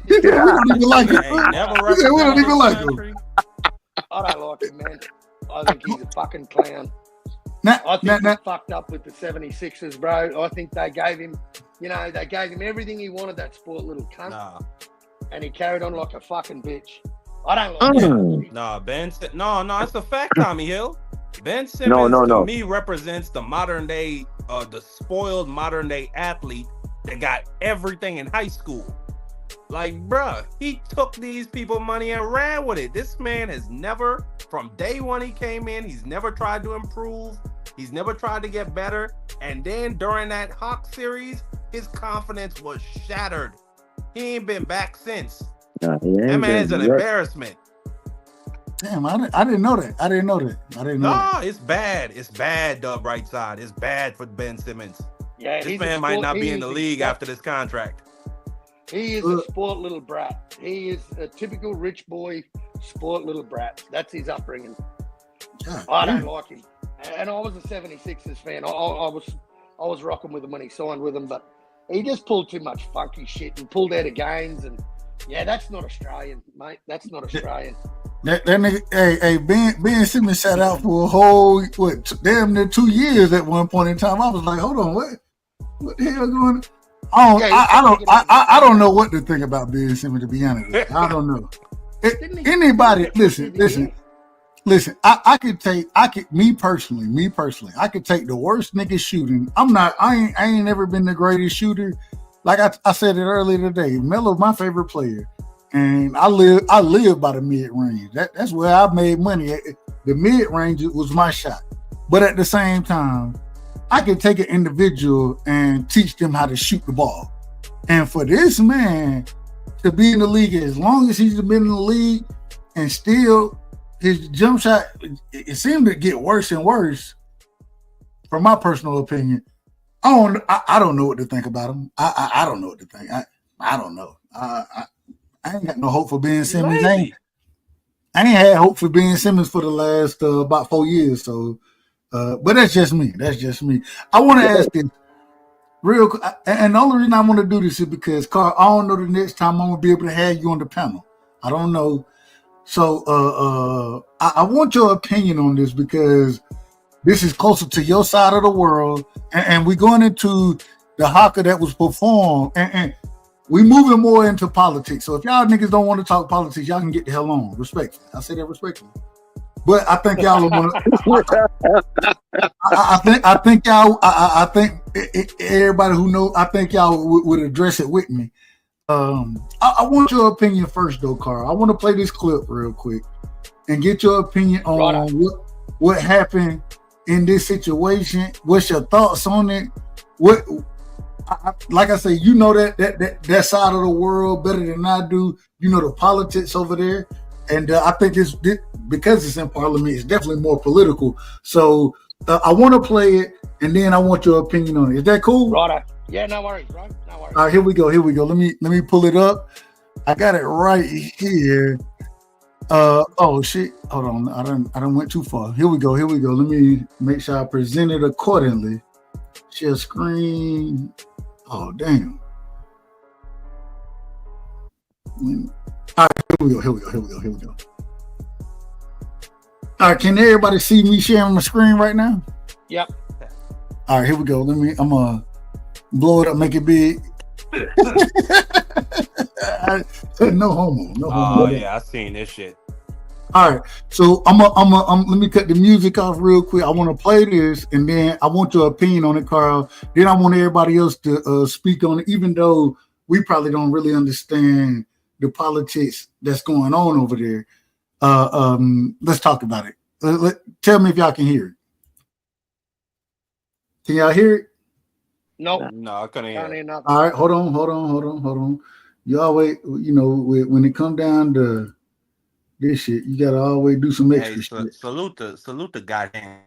[SPEAKER 8] We don't even like him.
[SPEAKER 5] We don't even like him.
[SPEAKER 8] I don't like him, man. I think he's a fucking clown.
[SPEAKER 5] Now,
[SPEAKER 8] I think
[SPEAKER 5] now,
[SPEAKER 8] he's
[SPEAKER 5] now,
[SPEAKER 8] fucked up with the 76ers, bro. I think they gave him, everything he wanted, that sport little cunt.
[SPEAKER 6] Nah,
[SPEAKER 8] And he carried on like a fucking bitch. I don't like him.
[SPEAKER 6] nah, no, it's a fact, Tommy Hill. Ben Simmons to me represents the modern day, the spoiled modern day athlete that got everything in high school. Like, bruh, he took these people money and ran with it. This man has never, from day one he came in, he's never tried to improve. He's never tried to get better. And then during that Hawk series, his confidence was shattered. He ain't been back since.
[SPEAKER 7] Nah,
[SPEAKER 6] That man is an embarrassment.
[SPEAKER 5] damn, I didn't know that. I didn't know that.
[SPEAKER 6] No, it's bad. It's bad, Dub Right Side. It's bad for Ben Simmons.
[SPEAKER 8] Yeah,
[SPEAKER 6] This man might not be in the league after this contract.
[SPEAKER 8] He is a sport little brat. He is a typical rich boy sport little brat. That's his upbringing. I don't like him. And I was a 76ers fan. I was rocking with him when he signed with them, but he just pulled too much funky shit and pulled out of games. And yeah, that's not Australian, mate. That's not Australian.
[SPEAKER 5] That nigga, hey, Ben Simmons sat out for a whole damn near 2 years at one point in time. I was like, hold on, what the hell going on? I don't know what to think about Ben Simmons, to be honest with you. I don't know. Anybody, listen. I could take me personally, I could take the worst nigga shooting. I ain't never been the greatest shooter. Like I said it earlier today, Melo's my favorite player. And I live by the mid range. That's where I made money. The mid range was my shot. But at the same time, I can take an individual and teach them how to shoot the ball. And for this man to be in the league as long as he's been in the league and still his jump shot, it seemed to get worse and worse. From my personal opinion, I don't know what to think about him. I don't know what to think. I don't know. I ain't got no hope for Ben Simmons. I ain't had hope for Ben Simmons for the last about 4 years. So, but that's just me. I want to ask this real quick. And the only reason I want to do this is because, Carl, I don't know the next time I'm going to be able to have you on the panel. I don't know. So I want your opinion on this because this is closer to your side of the world. And we're going into the haka that was performed. And we moving more into politics. So if y'all niggas don't want to talk politics, y'all can get the hell on. Respectfully. I say that respectfully. But I think y'all want to. I think everybody who knows, I think y'all would address it with me. I want your opinion first, though, Carl. I want to play this clip real quick and get your opinion on what happened in this situation. What's your thoughts on it? Like I say, you know that side of the world better than I do. You know the politics over there, and I think this because it's in Parliament, it's definitely more political. So I want to play it, and then I want your opinion on it. Is that cool?
[SPEAKER 8] Right. Yeah, no worries, bro. No worries.
[SPEAKER 5] All right, here we go. Let me pull it up. I got it right here. Oh shit! Hold on, I done went too far. Here we go. Let me make sure I present it accordingly. Share screen. Oh damn! All right, here we go. All right, can everybody see me sharing my screen right now?
[SPEAKER 8] Yep.
[SPEAKER 5] All right, here we go. I'm gonna blow it up, make it big. No homo.
[SPEAKER 6] Oh yeah, I seen this shit.
[SPEAKER 5] All right, so let me cut the music off real quick. I want to play this, and then I want your opinion on it, Carl. Then I want everybody else to speak on it, even though we probably don't really understand the politics that's going on over there. Let's talk about it. Tell me if y'all can hear it. Can y'all hear it?
[SPEAKER 8] No,
[SPEAKER 6] I couldn't hear it.
[SPEAKER 5] All right, hold on. You always, when it come down to this shit, you gotta always do some extra shit.
[SPEAKER 6] Salute the goddamn.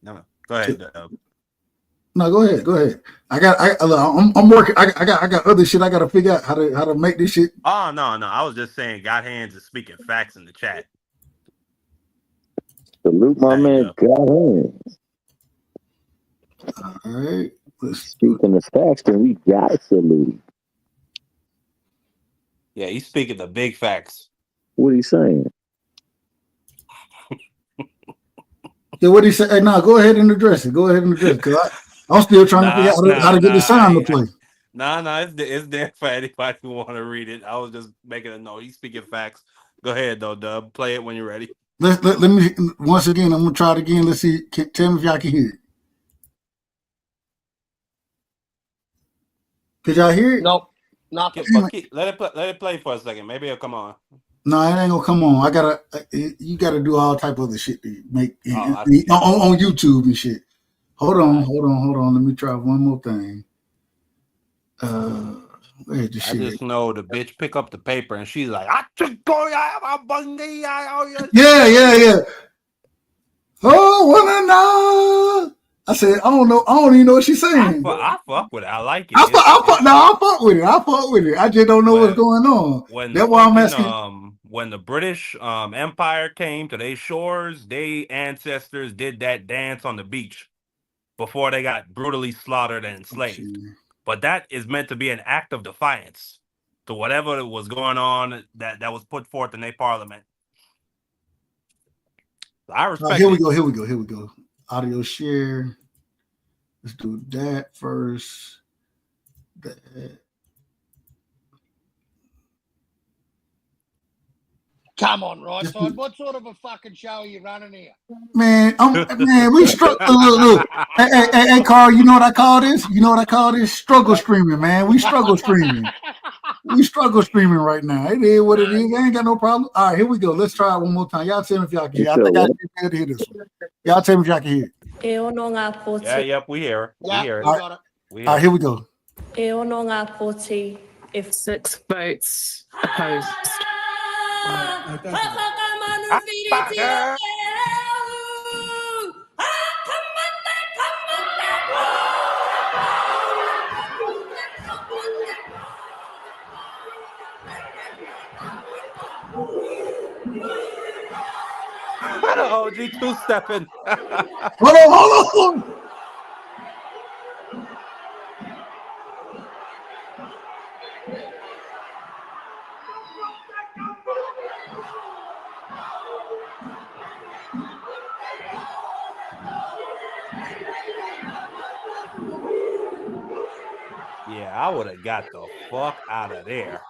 [SPEAKER 6] No, go ahead.
[SPEAKER 5] No, go ahead. I'm working. I got other shit I gotta figure out how to make this shit.
[SPEAKER 6] Oh no. I was just saying, God Hands is speaking facts in the chat.
[SPEAKER 7] Salute my man, God Hands.
[SPEAKER 5] All right.
[SPEAKER 7] Speaking of facts, then we got salute.
[SPEAKER 6] Yeah, he's speaking the big facts.
[SPEAKER 7] What are you saying?
[SPEAKER 5] Yeah, what he say? Hey, no, go ahead and address it. Go ahead and address it. Cause I'm still trying to figure out how to get the sound to play.
[SPEAKER 6] It's there for anybody who want to read it. I was just making a note. He's speaking facts. Go ahead, though, Dub. Play it when you're ready.
[SPEAKER 5] Let me once again. I'm gonna try it again. Let's see. Tell me if y'all can hear it. Could y'all hear it?
[SPEAKER 8] Nope. Not
[SPEAKER 6] Let it play for a second. Maybe it'll come on.
[SPEAKER 5] No, it ain't gonna come on. You gotta do all type of other shit to make on YouTube and shit. Hold on. Let me try one more thing. Where's the shit?
[SPEAKER 6] I just know the bitch pick up the paper and she's like,
[SPEAKER 5] Yeah. Oh, wanna know? I said, I don't know. I don't even know what she's saying.
[SPEAKER 6] I fuck with it. I like it.
[SPEAKER 5] I fuck with it. I just don't know what's going on. That's why I'm asking.
[SPEAKER 6] When the British Empire came to their shores, their ancestors did that dance on the beach before they got brutally slaughtered and enslaved. But that is meant to be an act of defiance to whatever was going on that was put forth in their parliament. I respect
[SPEAKER 5] Here we go. Audio share. Let's do that first. That.
[SPEAKER 8] Come on, right side. What sort of a fucking show are you running here?
[SPEAKER 5] Man, we struggle. Look. Hey, Carl, you know what I call this? Struggle streaming, man. We struggle streaming. Right now. It is what it is. I ain't got no problem. All right, here we go. Let's try it one more time. Y'all tell me if y'all can hear. I think I can hear this one. Y'all tell me if y'all can hear.
[SPEAKER 6] Yep, we hear. We hear it.
[SPEAKER 5] All right, here we go.
[SPEAKER 9] If 6 votes opposed.
[SPEAKER 6] What an OG two-stepping.
[SPEAKER 5] Hold on.
[SPEAKER 6] Yeah, I would have got the fuck out of there.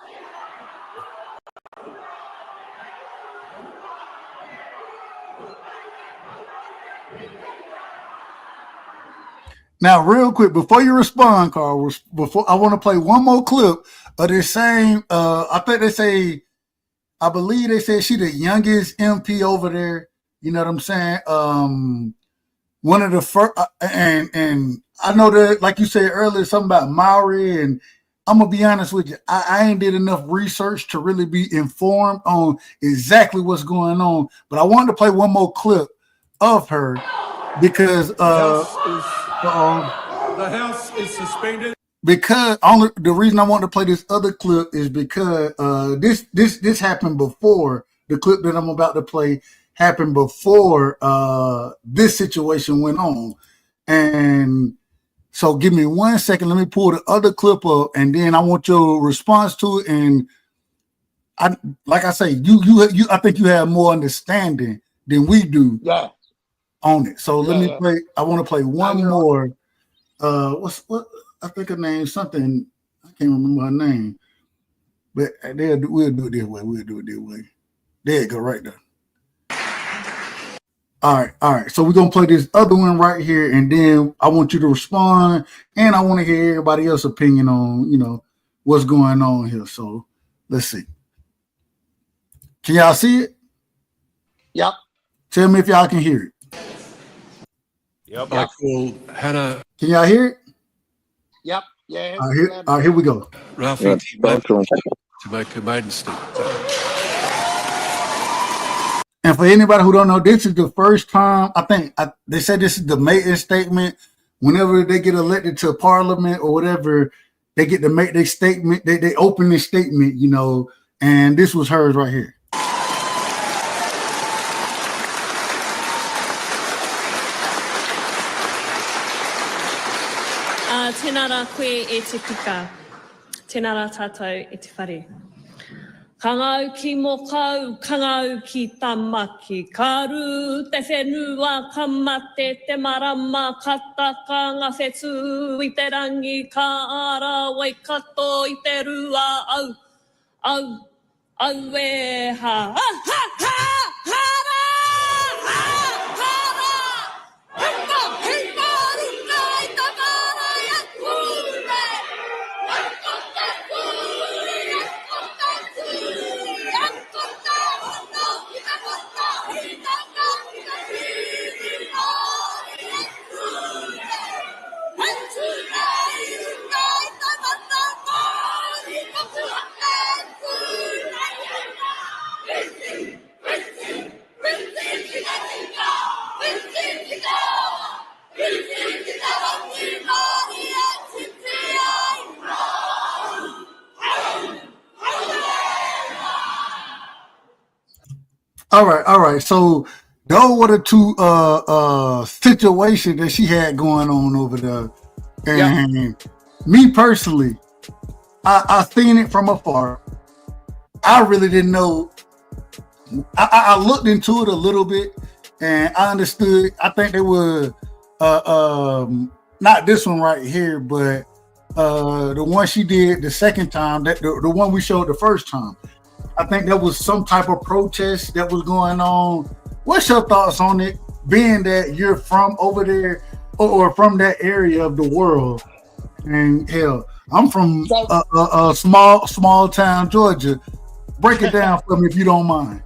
[SPEAKER 5] Now, real quick, before you respond, Carl, I want to play one more clip of this same. I believe they said she the youngest MP over there. You know what I'm saying? One of the first, and I know that, like you said earlier, something about Maori, and I'm gonna be honest with you, I ain't did enough research to really be informed on exactly what's going on. But I wanted to play one more clip of her because
[SPEAKER 10] the House is suspended.
[SPEAKER 5] Because the reason I want to play this other clip is because this happened before the clip that I'm about to play happened before this situation went on. And so give me 1 second. Let me pull the other clip up, and then I want your response to it. And I think you have more understanding than we do on it. So let me play. I want to play one more. What? I think her name something. I can't remember her name. But we'll do it this way. There you go, right there. All right. So we're gonna play this other one right here, and then I want you to respond, and I want to hear everybody else's opinion on, what's going on here. So let's see. Can y'all see it?
[SPEAKER 8] Yep.
[SPEAKER 5] Tell me if y'all can hear it.
[SPEAKER 6] Yep.
[SPEAKER 10] I call Hannah.
[SPEAKER 5] Can y'all hear it?
[SPEAKER 8] Yep. Yeah.
[SPEAKER 5] All right, here we go.
[SPEAKER 10] Ralphie to make a maiden step.
[SPEAKER 5] And for anybody who don't know, this is the first time, I think, they said this is the maiden statement. Whenever they get elected to parliament or whatever, they get to make their statement. They open this statement, and this was hers right here.
[SPEAKER 9] Tēnā rā koe e te pika. Tēnā rā tātou e te whare. Kangauki mo kau, kangauki tamaki, karu te whenua kamate te marama kata kangawhetū I te rangi ka ara wai kato I te rua au e ha,
[SPEAKER 5] All right. So those were the two situations that she had going on over there. And me personally, I seen it from afar. I really didn't know. I looked into it a little bit and I understood. I think they were not this one right here, but the one she did the second time, that the one we showed the first time. I think there was some type of protest that was going on. What's your thoughts on it, being that you're from over there or from that area of the world? And hell, I'm from a small town, Georgia. Break it down for me if you don't mind.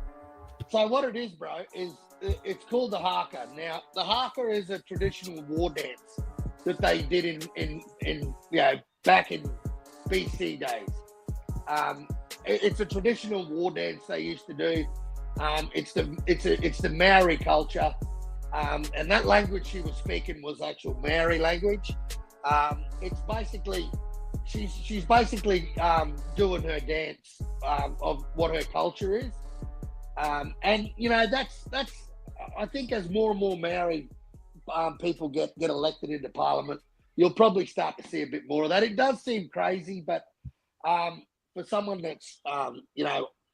[SPEAKER 8] So what it is, bro, is it's called the haka. Now, the haka is a traditional war dance that they did in back in BC days. It's a traditional war dance they used to do. It's the Maori culture, and that language she was speaking was actual Maori language. It's basically she's basically doing her dance of what her culture is, and that's I think as more and more Maori people get elected into Parliament, you'll probably start to see a bit more of that. It does seem crazy, but for someone that's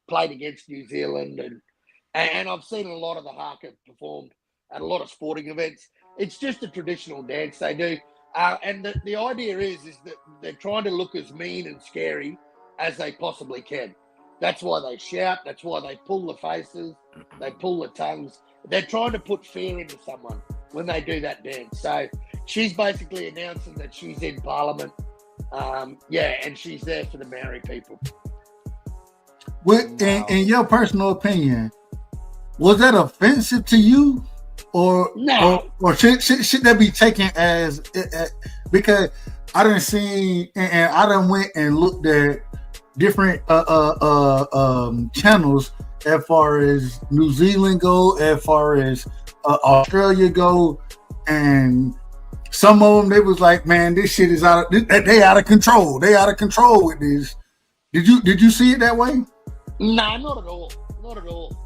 [SPEAKER 8] played against New Zealand and I've seen a lot of the haka performed at a lot of sporting events. It's just a traditional dance they do, and the idea is that they're trying to look as mean and scary as they possibly can. That's why they shout. That's why they pull the faces. They pull the tongues. They're trying to put fear into someone when they do that dance. So she's basically announcing that she's in Parliament. And she's there for the Maori people.
[SPEAKER 5] In your personal opinion, was that offensive to you, or
[SPEAKER 8] no?
[SPEAKER 5] Or should that be taken as because I didn't see and I done went and looked at different channels as far as New Zealand go, as far as Australia go, and some of them, they was like, man, this shit is they out of control. They out of control with this. Did you see it that way?
[SPEAKER 8] Nah, not at all. Not at all.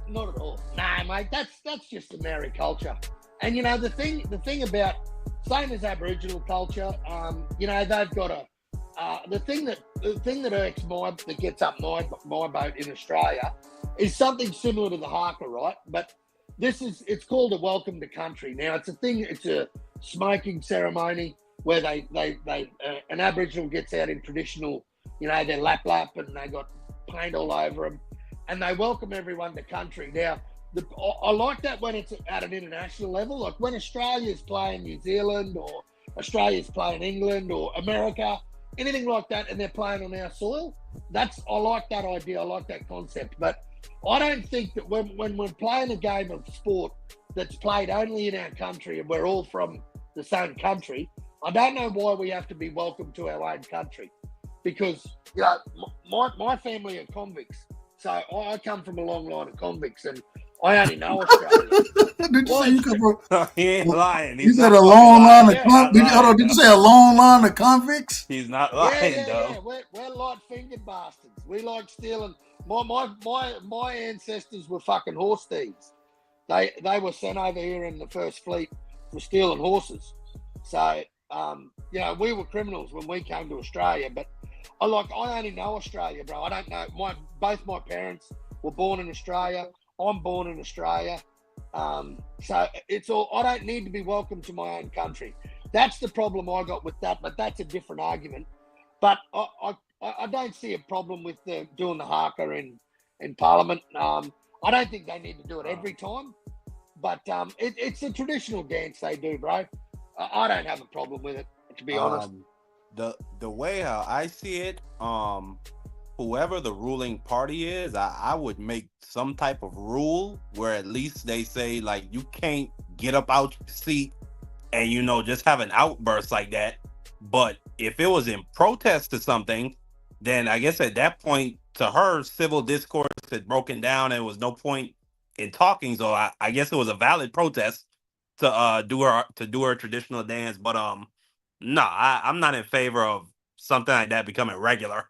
[SPEAKER 8] Not at all. Nah, mate, that's just the Maori culture. And the thing about same as Aboriginal culture, they've got the thing that irks that gets up my boat in Australia is something similar to the haka, right? But it's called a welcome to country. Now it's a smoking ceremony where an Aboriginal gets out in traditional, their lap and they got paint all over them and they welcome everyone to country. Now, I like that when it's at an international level, like when Australia's playing New Zealand or Australia's playing England or America, anything like that, and they're playing on our soil. I like that idea. I like that concept. But I don't think that when we're playing a game of sport that's played only in our country and we're all from the same country, I don't know why we have to be welcome to our own country. Because my family are convicts, so I come from a long line of convicts, and I only know Australia.
[SPEAKER 5] Did you say you come from?
[SPEAKER 6] He ain't lying.
[SPEAKER 5] You said a long line of convicts. Did you say a long line of convicts?
[SPEAKER 6] He's not lying,
[SPEAKER 8] Yeah. We're light-fingered bastards. We like stealing. My ancestors were fucking horse thieves. They were sent over here in the First Fleet for stealing horses. So we were criminals when we came to Australia, but I only know Australia, bro. I don't know. Both my parents were born in Australia. I'm born in Australia. So it's all. I don't need to be welcome to my own country. That's the problem I got with that. But that's a different argument. But I don't see a problem with doing the haka in Parliament. I don't think they need to do it every time. But it's a traditional dance they do, bro. I don't have a problem with it, to be honest.
[SPEAKER 6] The way how I see it, whoever the ruling party is, I would make some type of rule where at least they say, like, you can't get up out your seat and, just have an outburst like that. But if it was in protest to something, then I guess at that point, to her, civil discourse had broken down and there was no point in talking. So I guess it was a valid protest to do her traditional dance. But no, I'm not in favor of something like that becoming regular.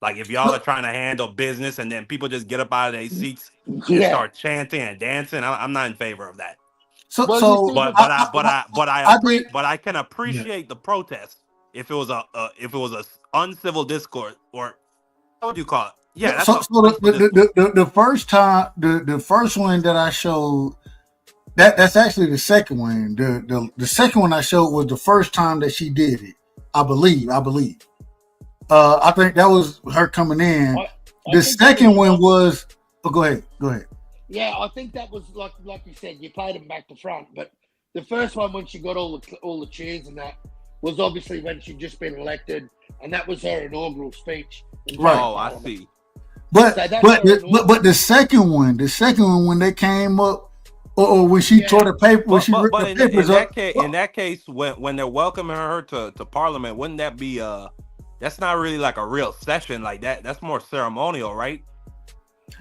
[SPEAKER 6] Like, if y'all are trying to handle business and then people just get up out of their seats and start chanting and dancing, I'm not in favor of that. But I can appreciate the protest if it was a uncivil discourse, or what would you call it? Yeah.
[SPEAKER 5] The first time, the first one that I showed, that's actually the second one. The second one I showed was the first time that she did it. I believe. I think that was her coming in. The second one was. Oh, go ahead.
[SPEAKER 8] Yeah, I think that was like you said. You played them back to front, but the first one when she got all the cheers and that was obviously when she'd just been elected, and that was her inaugural speech.
[SPEAKER 5] Right.
[SPEAKER 6] Oh, I see.
[SPEAKER 5] But the second one when they came up, or when she tore the paper, when she ripped the papers up.
[SPEAKER 6] In that case, when they're welcoming her to Parliament, wouldn't that be that's not really like a real session like that? That's more ceremonial, right?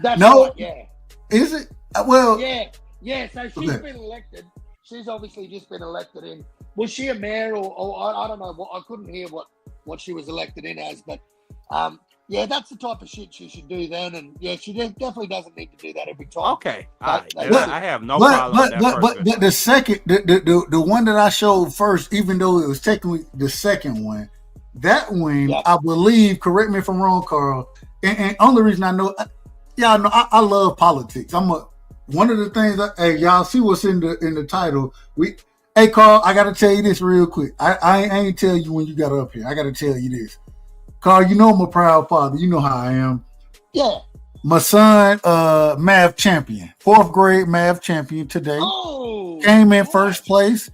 [SPEAKER 8] That's right, yeah.
[SPEAKER 5] Is it? Well,
[SPEAKER 8] yeah. So she's been elected. She's obviously just been elected in. Was she a mayor or I don't know? I couldn't hear what she was elected in as, but yeah, that's the type of shit she should do then. And yeah, she definitely doesn't need to do that every time.
[SPEAKER 6] Okay, all right. I have no problem with that.
[SPEAKER 5] But the second, the one that I showed first, even though it was technically the second one, that one I believe. Correct me if I'm wrong, Carl. And only reason I know. Y'all know I love politics. One of the things. Hey, y'all see what's in the title. Hey, Carl, I got to tell you this real quick. I ain't tell you when you got up here. I got to tell you this, Carl. You know I'm a proud father. You know how I am. Yeah. My son, math champion, 4th grade math champion today. Oh, came in first place.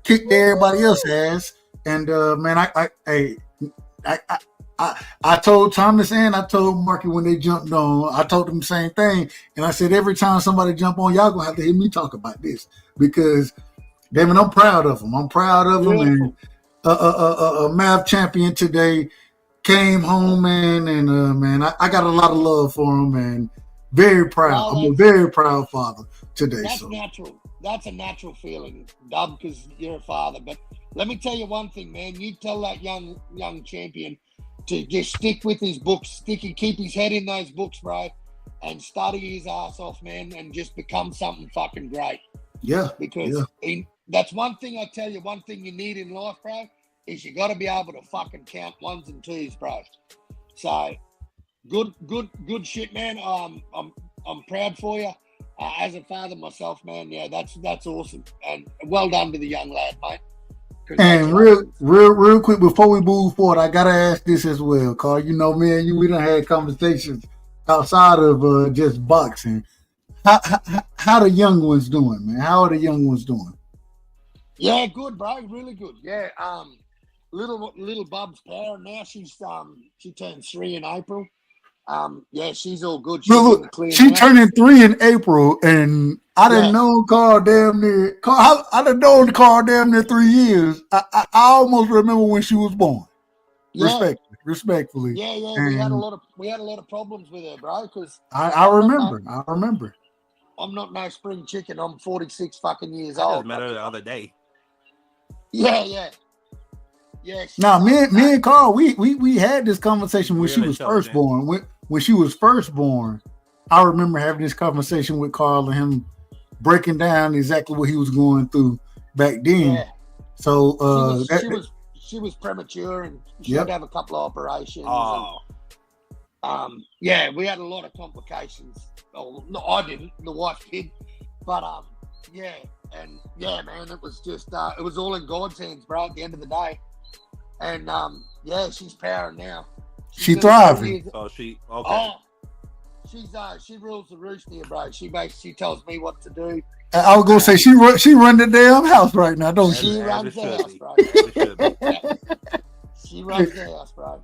[SPEAKER 5] Kicked everybody else's ass, and man, I told Thomas and I told Marky when they jumped on, I told them the same thing. And I said, every time somebody jump on, y'all gonna have to hear me talk about this because, damn it, I'm proud of them. And a math champion today came home, man, and man, I got a lot of love for him and very proud. I'm a very proud father today.
[SPEAKER 8] That's natural. That's a natural feeling, Dub, because you're a father. But let me tell you one thing, man. You tell that young champion to just stick with his books, keep his head in those books, bro, and study his ass off, man, and just become something fucking great.
[SPEAKER 5] Yeah.
[SPEAKER 8] Because that's one thing I tell you, one thing you need in life, bro, is you got to be able to fucking count ones and twos, bro. So good shit, man. I'm proud for you. As a father myself, man, yeah, that's awesome. And well done to the young lad, mate.
[SPEAKER 5] And real quick before we move forward, I gotta ask this as well, Carl. You know, me and you, we done had conversations outside of just boxing. How the young ones doing, man? How are the young ones doing?
[SPEAKER 8] Yeah, good, bro. Really good. Yeah. Little Bub's power now. She turned 3 in April. Yeah, she's all good.
[SPEAKER 5] She turning 3 in April, and I didn't know Carl damn near. I done known Carl damn near 3 years. I almost remember when she was born.
[SPEAKER 8] Yeah.
[SPEAKER 5] Respectfully.
[SPEAKER 8] Yeah. And we had a lot of problems with her, bro. Because
[SPEAKER 5] I remember.
[SPEAKER 8] I'm not no spring chicken. I'm 46 fucking years
[SPEAKER 6] old. I
[SPEAKER 8] old.
[SPEAKER 6] just met her the other day.
[SPEAKER 8] Yeah.
[SPEAKER 5] Now, me and Carl, we had this conversation when she was first born. When she was first born, I remember having this conversation with Carl and him breaking down exactly what he was going through back then.
[SPEAKER 8] Yeah.
[SPEAKER 5] So
[SPEAKER 8] she was premature and she
[SPEAKER 5] Yep.
[SPEAKER 8] had to have a couple of operations.
[SPEAKER 6] Oh,
[SPEAKER 8] And, yeah, we had a lot of complications. Oh, no, I didn't. The wife did. But yeah, and yeah, man, it was just it was all in God's hands, bro. At the end of the day, and yeah, she's powering now.
[SPEAKER 5] She
[SPEAKER 8] She's
[SPEAKER 5] thriving.
[SPEAKER 6] so she okay.
[SPEAKER 8] Oh, she rules the roost here, bro. She tells me what to do.
[SPEAKER 5] I was gonna say she run the damn house right now, don't she?
[SPEAKER 8] She runs
[SPEAKER 6] it
[SPEAKER 8] the
[SPEAKER 6] should
[SPEAKER 8] house,
[SPEAKER 6] be.
[SPEAKER 8] bro.
[SPEAKER 6] As it should be.
[SPEAKER 8] She runs the house, bro.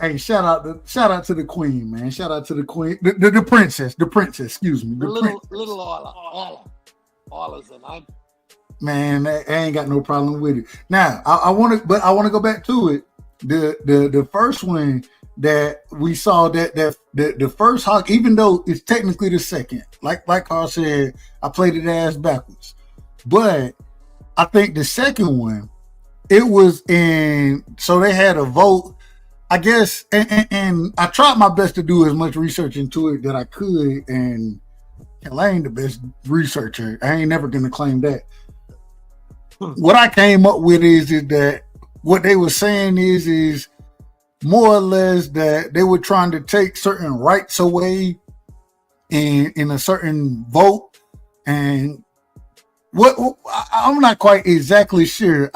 [SPEAKER 5] Hey, shout out to the queen, man. Shout out to the queen, the princess, excuse me.
[SPEAKER 8] The
[SPEAKER 5] The
[SPEAKER 8] little Isla's her name.
[SPEAKER 5] Man, I ain't got no problem with it. Now, I want to go back to it. The first one that we saw that the first hawk, even though it's technically the second, like Carl said, I played it ass backwards. But I think the second one, it was in, so they had a vote, I guess, and I tried my best to do as much research into it that I could, and hell, I ain't the best researcher. I ain't never gonna claim that. What I came up with is that what they were saying is more or less that they were trying to take certain rights away in a certain vote, and what I'm not quite exactly sure.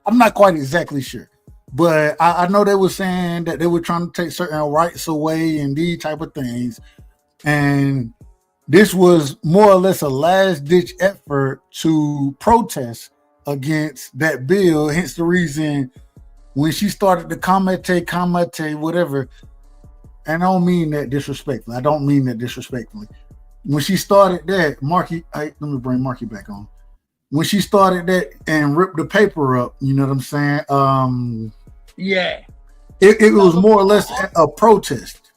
[SPEAKER 5] I'm not quite exactly sure, but I know they were saying that they were trying to take certain rights away and these type of things, and this was more or less a last-ditch effort to protest against that bill. Hence the reason when she started the Kamate, whatever, and I don't mean that disrespectfully. When she started that, Marky, let me bring Marky back on. When she started that and ripped the paper up, you know what I'm saying?
[SPEAKER 8] Yeah.
[SPEAKER 5] It was more or less a protest.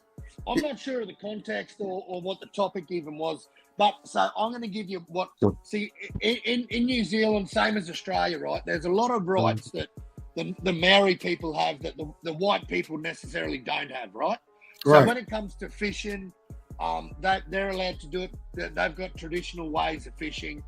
[SPEAKER 8] I'm not sure of the context or what the topic even was, but so I'm going to give you what. See, in New Zealand, same as Australia, right? There's a lot of rights that the Maori people have that the white people necessarily don't have, right?
[SPEAKER 5] Right.
[SPEAKER 8] So when it comes to fishing, they're allowed to do it. They've got traditional ways of fishing.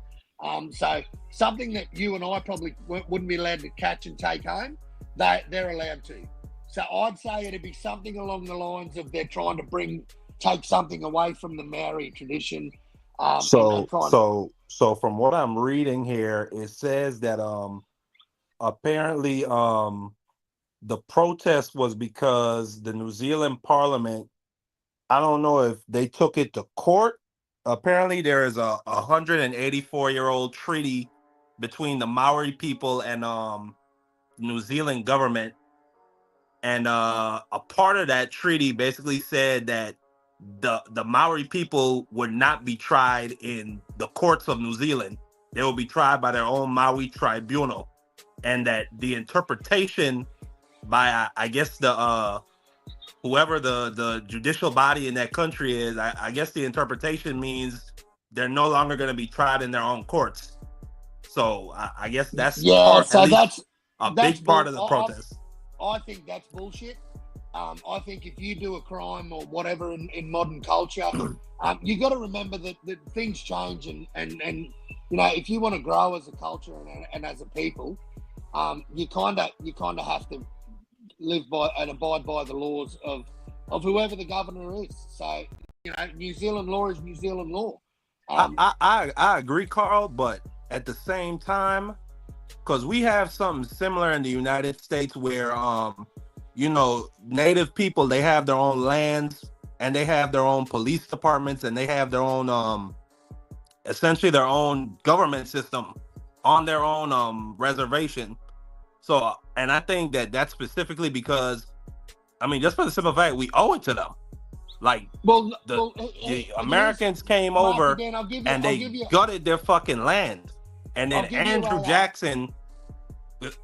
[SPEAKER 8] So something that you and I probably wouldn't be allowed to catch and take home, they're allowed to. So I'd say it'd be something along the lines of they're trying to take something away from the Maori tradition.
[SPEAKER 6] So from what I'm reading here, it says that apparently the protest was because the New Zealand Parliament, I don't know if they took it to court. Apparently there is a 184-year-old treaty between the Maori people and New Zealand government. And a part of that treaty basically said that the Maori people would not be tried in the courts of New Zealand. They will be tried by their own Maui tribunal. And that the interpretation by, I guess, the whoever the judicial body in that country is, I guess the interpretation means they're no longer going to be tried in their own courts. So I guess that's a big part of the protest.
[SPEAKER 8] I think that's bullshit. I think if you do a crime or whatever in modern culture, you got to remember that things change, and you know, if you want to grow as a culture and as a people, you kind of have to live by and abide by the laws of whoever the governor is. So, you know, New Zealand law is New Zealand law.
[SPEAKER 6] I agree, Carl, but at the same time, because we have something similar in the United States where you know, Native people, they have their own lands and they have their own police departments and they have their own essentially their own government system on their own reservation. So, and I think that's specifically because, I mean, just for the simple fact, we owe it to them. Like, the Americans came over and they gutted their fucking land. And then Andrew Jackson,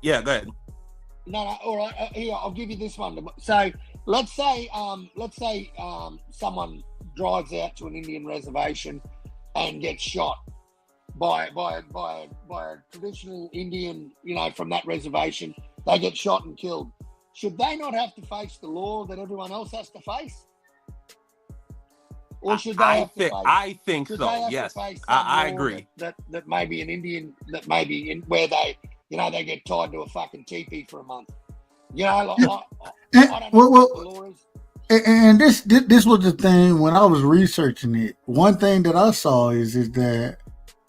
[SPEAKER 6] yeah, go ahead.
[SPEAKER 8] No, all right. Here, I'll give you this one. So, let's say someone drives out to an Indian reservation and gets shot by a traditional Indian, you know, from that reservation. They get shot and killed. Should they not have to face the law that everyone else has to face? Or should they
[SPEAKER 6] I think so. Yes, I agree.
[SPEAKER 8] That maybe an Indian, that maybe in where they you know, they get tied to a fucking teepee for a month. You know, like, I don't know what the law is.
[SPEAKER 5] And this was the thing when I was researching it. One thing that I saw is that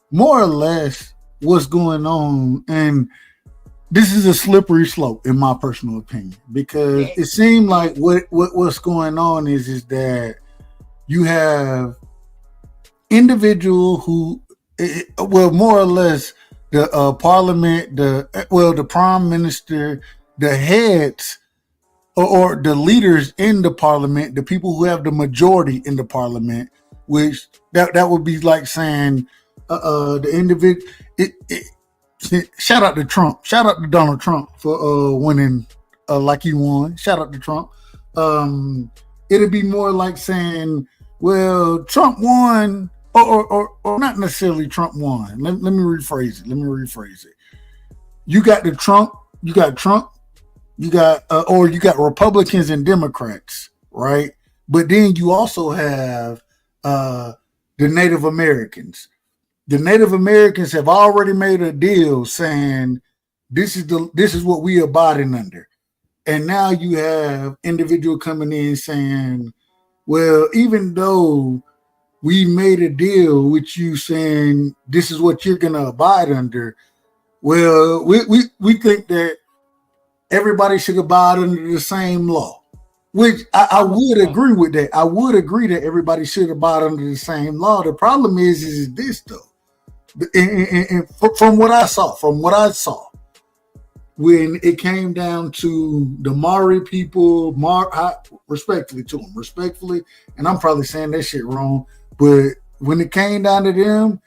[SPEAKER 5] more or less what's going on, and this is a slippery slope in my personal opinion, because it seemed like what's going on is that you have individual who, well, more or less the parliament, the prime minister, the heads, or the leaders in the parliament, the people who have the majority in the parliament, which that would be like saying the individual. Shout out to Trump. Shout out to Donald Trump for winning like he won. Shout out to Trump. It'd be more like saying, well, Trump won, or not necessarily Trump won. Let me rephrase it. You got Trump, you got Republicans and Democrats, right? But then you also have the Native Americans. The Native Americans have already made a deal saying this is what we abiding under. And now you have individual coming in saying, well, even though we made a deal with you saying this is what you're gonna abide under, well, we think that everybody should abide under the same law. Which I would agree with that. I would agree that everybody should abide under the same law. The problem is this though. And from what I saw, when it came down to the Maori people, respectfully, and I'm probably saying that shit wrong, but when it came down to them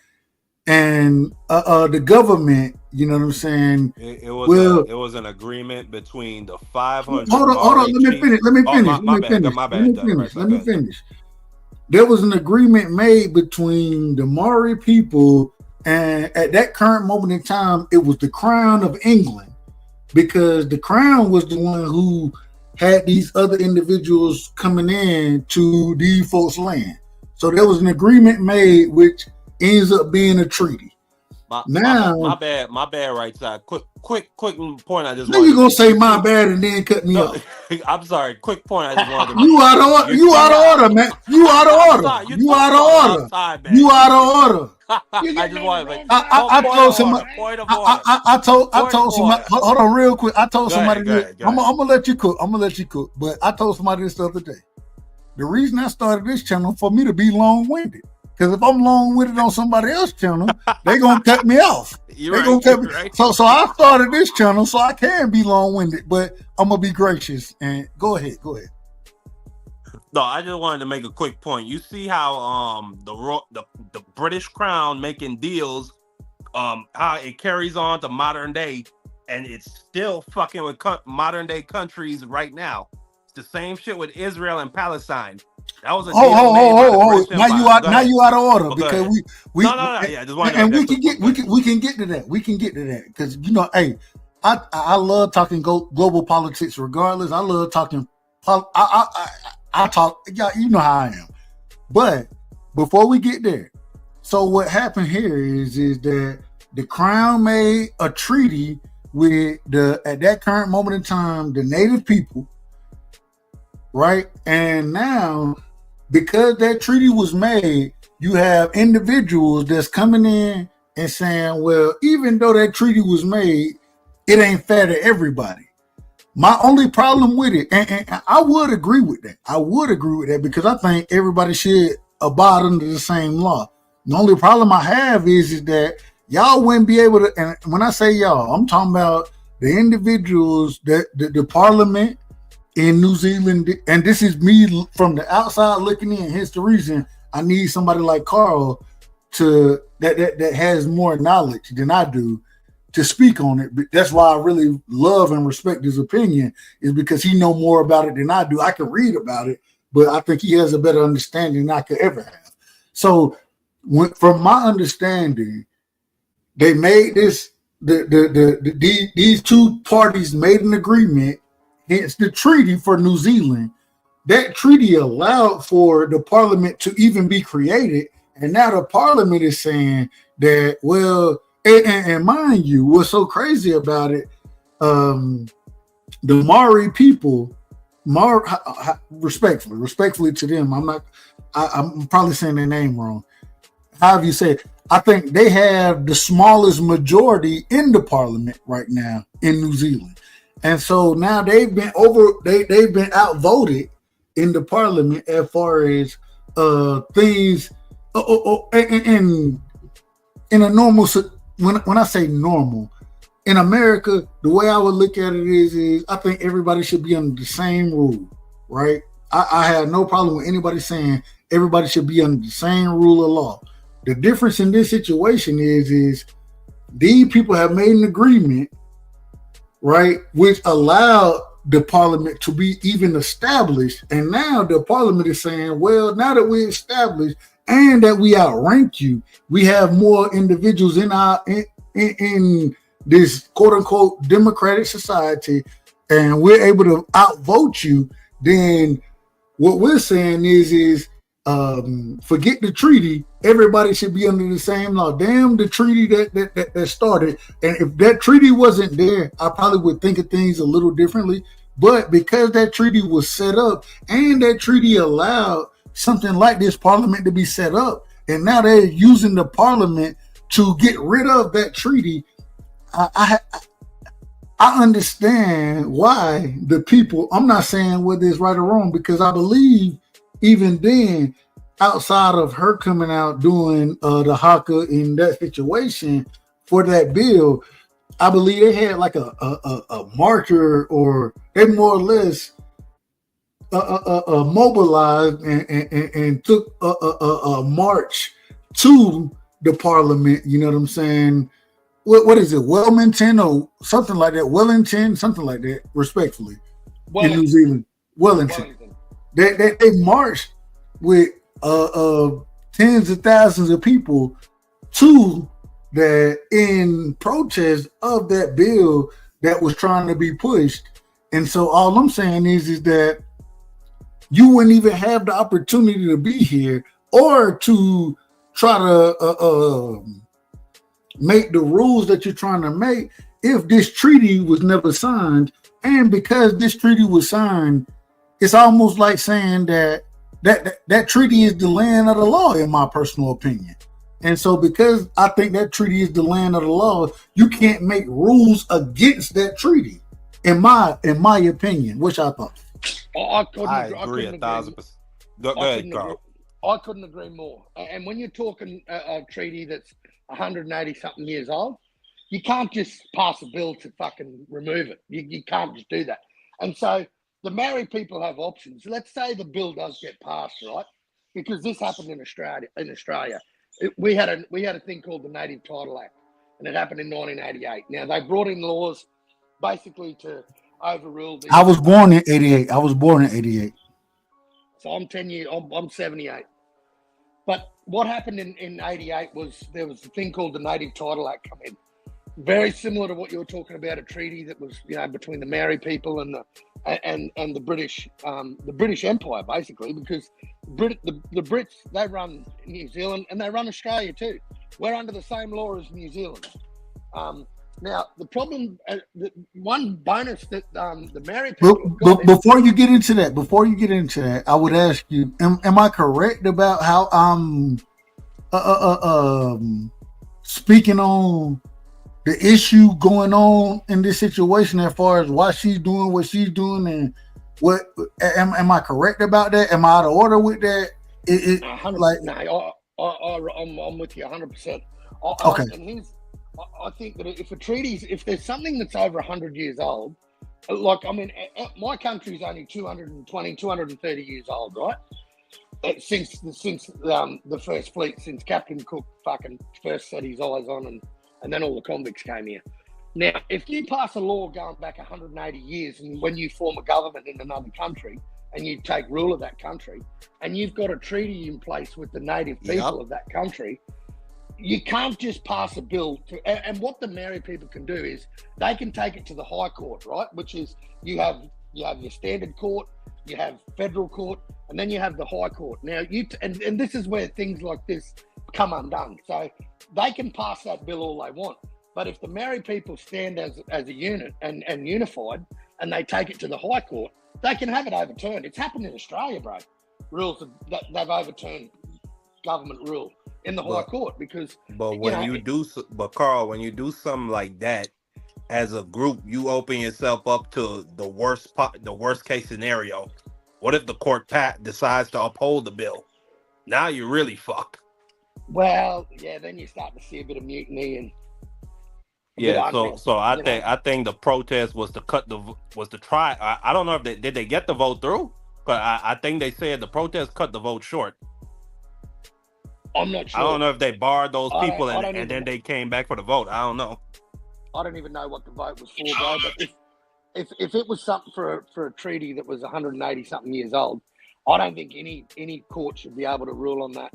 [SPEAKER 5] and the government, you know what I'm saying?
[SPEAKER 6] It was an agreement between the 500.
[SPEAKER 5] Hold on. Let me finish. There was an agreement made between the Maori people. And at that current moment in time, it was the Crown of England, because the Crown was the one who had these other individuals coming in to these folks' land. So there was an agreement made, which ends up being a treaty.
[SPEAKER 6] My bad right side. Quick point. I just
[SPEAKER 5] now you're gonna say my bad and then cut me off.
[SPEAKER 6] I'm sorry. Quick point. I just wanted to.
[SPEAKER 5] You out of order. You out of order, man. You out of order. You out of order. You out of order.
[SPEAKER 6] I just wanted to.
[SPEAKER 5] I told somebody. I told somebody. Hold on, real quick. I told somebody. I'm gonna let you cook. But I told somebody this the other day. The reason I started this channel for me to be long-winded. Because if I'm long-winded on somebody else's channel, they're gonna cut me off. Right. So I started this channel so I can be long-winded, but I'm gonna be gracious and go ahead.
[SPEAKER 6] No, I just wanted to make a quick point. You see how the British Crown making deals, how it carries on to modern day, and it's still fucking with modern day countries right now. It's the same shit with Israel and Palestine. That was a deal
[SPEAKER 5] Now you out of order because we
[SPEAKER 6] yeah, just wanted
[SPEAKER 5] and we can get to that. We can get to that because hey, I love talking global politics regardless. I love talking. I talk. Yeah, you know how I am. But before we get there, so what happened here is that the Crown made a treaty with at that current moment in time the Native people. Right. And now, because that treaty was made, you have individuals that's coming in and saying, well, even though that treaty was made, it ain't fair to everybody. My only problem with it, and I would agree with that. Because I think everybody should abide under the same law. The only problem I have is that y'all wouldn't be able to, and when I say y'all, I'm talking about the individuals, the parliament, in New Zealand, and this is me from the outside looking in. Here's the reason I need somebody like Carl that has more knowledge than I do to speak on it. But that's why I really love and respect his opinion, is because he know more about it than I do. I can read about it, but I think he has a better understanding than I could ever have. So, from my understanding, they made this. These two parties made an agreement. It's the treaty for New Zealand. That treaty allowed for the parliament to even be created. And now the parliament is saying that, well, And mind you, what's so crazy about it, the Maori people, respectfully to them, I'm probably saying their name wrong. However you say it, I think they have the smallest majority in the parliament right now in New Zealand. And so now they've been outvoted in the parliament as far as things in a normal, when I say normal, in America, the way I would look at it is I think everybody should be under the same rule, right? I have no problem with anybody saying everybody should be under the same rule of law. The difference in this situation is these people have made an agreement, right, which allowed the parliament to be even established. And now the parliament is saying, well, now that we established and that we outrank you, we have more individuals in in this quote unquote democratic society, and we're able to outvote you. Then what we're saying is forget the treaty. Everybody should be under the same law. Damn the treaty that started. And if that treaty wasn't there, I probably would think of things a little differently. But because that treaty was set up and that treaty allowed something like this parliament to be set up, and now they're using the parliament to get rid of that treaty, I understand why the people, I'm not saying whether it's right or wrong, because I believe even then, outside of her coming out doing the haka in that situation for that bill, I believe they had like a marker, or they more or less mobilized and took a march to the parliament. You know what I'm saying? What is it, Wellington or something like that? Wellington, something like that, respectfully, in New Zealand. Wellington. They marched with tens of thousands of people to that in protest of that bill that was trying to be pushed. And so all I'm saying is that you wouldn't even have the opportunity to be here or to try to make the rules that you're trying to make if this treaty was never signed. And because this treaty was signed, it's almost like saying that treaty is the land of the law, in my personal opinion. And so because I think that treaty is the land of the law, you can't make rules against that treaty, in my opinion. Which I thought.
[SPEAKER 6] I agree 1,000%. Go ahead, Carl.
[SPEAKER 8] I couldn't agree more. And when you're talking a treaty that's 180 something years old, you can't just pass a bill to fucking remove it. You can't just do that. And so the Maori people have options. Let's say the bill does get passed, right? Because this happened in Australia. We had a thing called the Native Title Act, and it happened in 1988. Now they brought in laws basically to overrule.
[SPEAKER 5] I was born in 88.
[SPEAKER 8] So I'm 10 years. I'm 78. But what happened in 88 was there was a thing called the Native Title Act come in. Very similar to what you were talking about, a treaty that was, between the Maori people and the British Empire, basically, because the Brits, they run New Zealand and they run Australia too. We're under the same law as New Zealand. Now the problem, the one bonus that the Maori people
[SPEAKER 5] before you get into that, I would ask you: Am I correct about how speaking on the issue going on in this situation as far as why she's doing what she's doing, and what am I correct about that? Am I out of order with that?
[SPEAKER 8] I'm with you 100%.
[SPEAKER 5] Okay.
[SPEAKER 8] I think that if there's something that's over 100 years old, my country's only 230 years old, right? Since the first fleet, since Captain Cook fucking first set his eyes on and then all the convicts came here. Now, if you pass a law going back 180 years, and when you form a government in another country and you take rule of that country, and you've got a treaty in place with the native people of that country, you can't just pass a bill and what the Maori people can do is they can take it to the High Court, right? Which is you have your standard court, you have federal court, and then you have the High Court. Now and this is where things like this come undone. So they can pass that bill all they want. But if the Maori people stand as a unit and unified, and they take it to the High Court, they can have it overturned. It's happened in Australia, bro. Rules that they've overturned government rule in the High Court because.
[SPEAKER 6] But Carl, when you do something like that as a group, you open yourself up to the worst case scenario. What if the court decides to uphold the bill? Now you're really fucked.
[SPEAKER 8] Well, yeah, then you start to see a bit of mutiny and.
[SPEAKER 6] Yeah, so I think the protest was to try. I don't know if did they get the vote through, but I think they said the protest cut the vote short.
[SPEAKER 8] I'm not sure.
[SPEAKER 6] I don't know if they barred those people and then they came back for the vote. I don't know.
[SPEAKER 8] I don't even know what the vote was for, bro. But if it was something for a treaty that was 180 something years old, I don't think any court should be able to rule on that.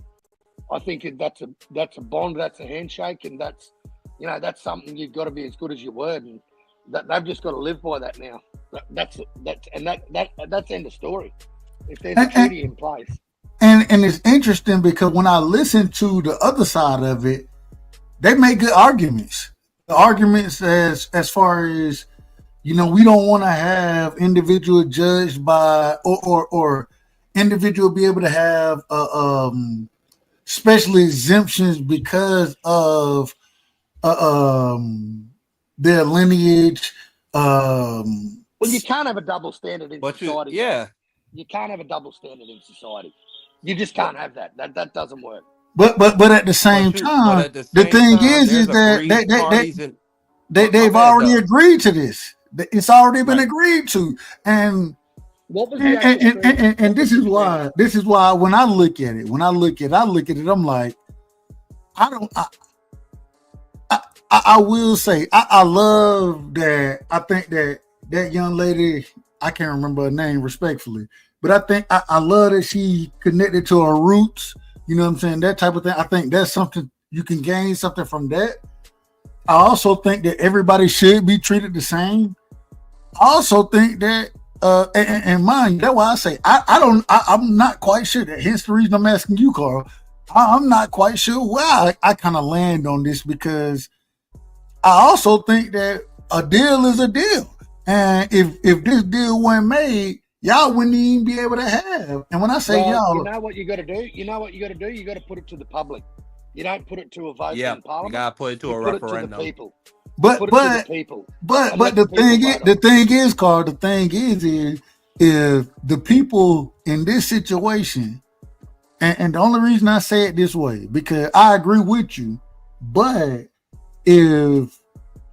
[SPEAKER 8] I think that's a bond, that's a handshake, and that's something you've got to be as good as your word, and that they've just got to live by that now. That's end of story. If there's a treaty in place.
[SPEAKER 5] And it's interesting because when I listen to the other side of it, they make good arguments. The arguments as far as, we don't want to have individual judged by or individual be able to have special exemptions because of their lineage.
[SPEAKER 8] Well, you can't have a double standard in society. You can't have a double standard in society. You just can't have that. That doesn't work.
[SPEAKER 5] But at the same time, the thing is that they've already agreed to this. It's already been agreed to, and
[SPEAKER 8] what was
[SPEAKER 5] and this is why when I look at it, I'm like, I will say I love that. I think that young lady, I can't remember her name respectfully, but I think I love that she connected to her roots. You know what I'm saying? That type of thing. I think that's something you can gain something from that. I also think that everybody should be treated the same. I also think that, and mind you, that's why I say I'm not quite sure. That hence the reason I'm asking you, Carl. I'm not quite sure why I kind of land on this, because I also think that a deal is a deal, and if this deal wasn't made, y'all wouldn't even be able to have. And when I say y'all,
[SPEAKER 8] you know what you got to do. You got to put it to the public. You don't put it to a vote in Parliament.
[SPEAKER 6] You gotta put it to a referendum.
[SPEAKER 8] Put it to the people.
[SPEAKER 5] But the thing is, Carl. The thing is if the people in this situation, and the only reason I say it this way, because I agree with you, but if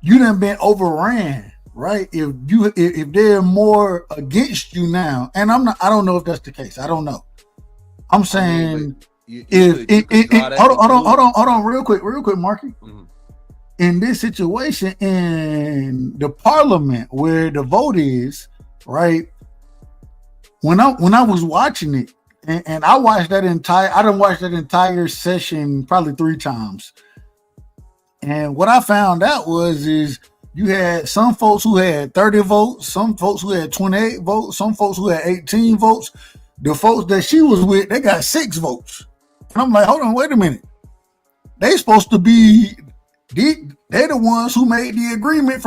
[SPEAKER 5] you done been overran, right? If they're more against you now, and I don't know if that's the case. I don't know. I'm saying hold on, real quick, Marky. Mm-hmm. In this situation, in the parliament where the vote is, right? When I was watching it, and I watched I done watched that entire session probably 3 times. And what I found out is you had some folks who had 30 votes, some folks who had 28 votes, some folks who had 18 votes. The folks that she was with, they got 6 votes. And I'm like, hold on, wait a minute. They supposed to be, they're the ones who made the agreement.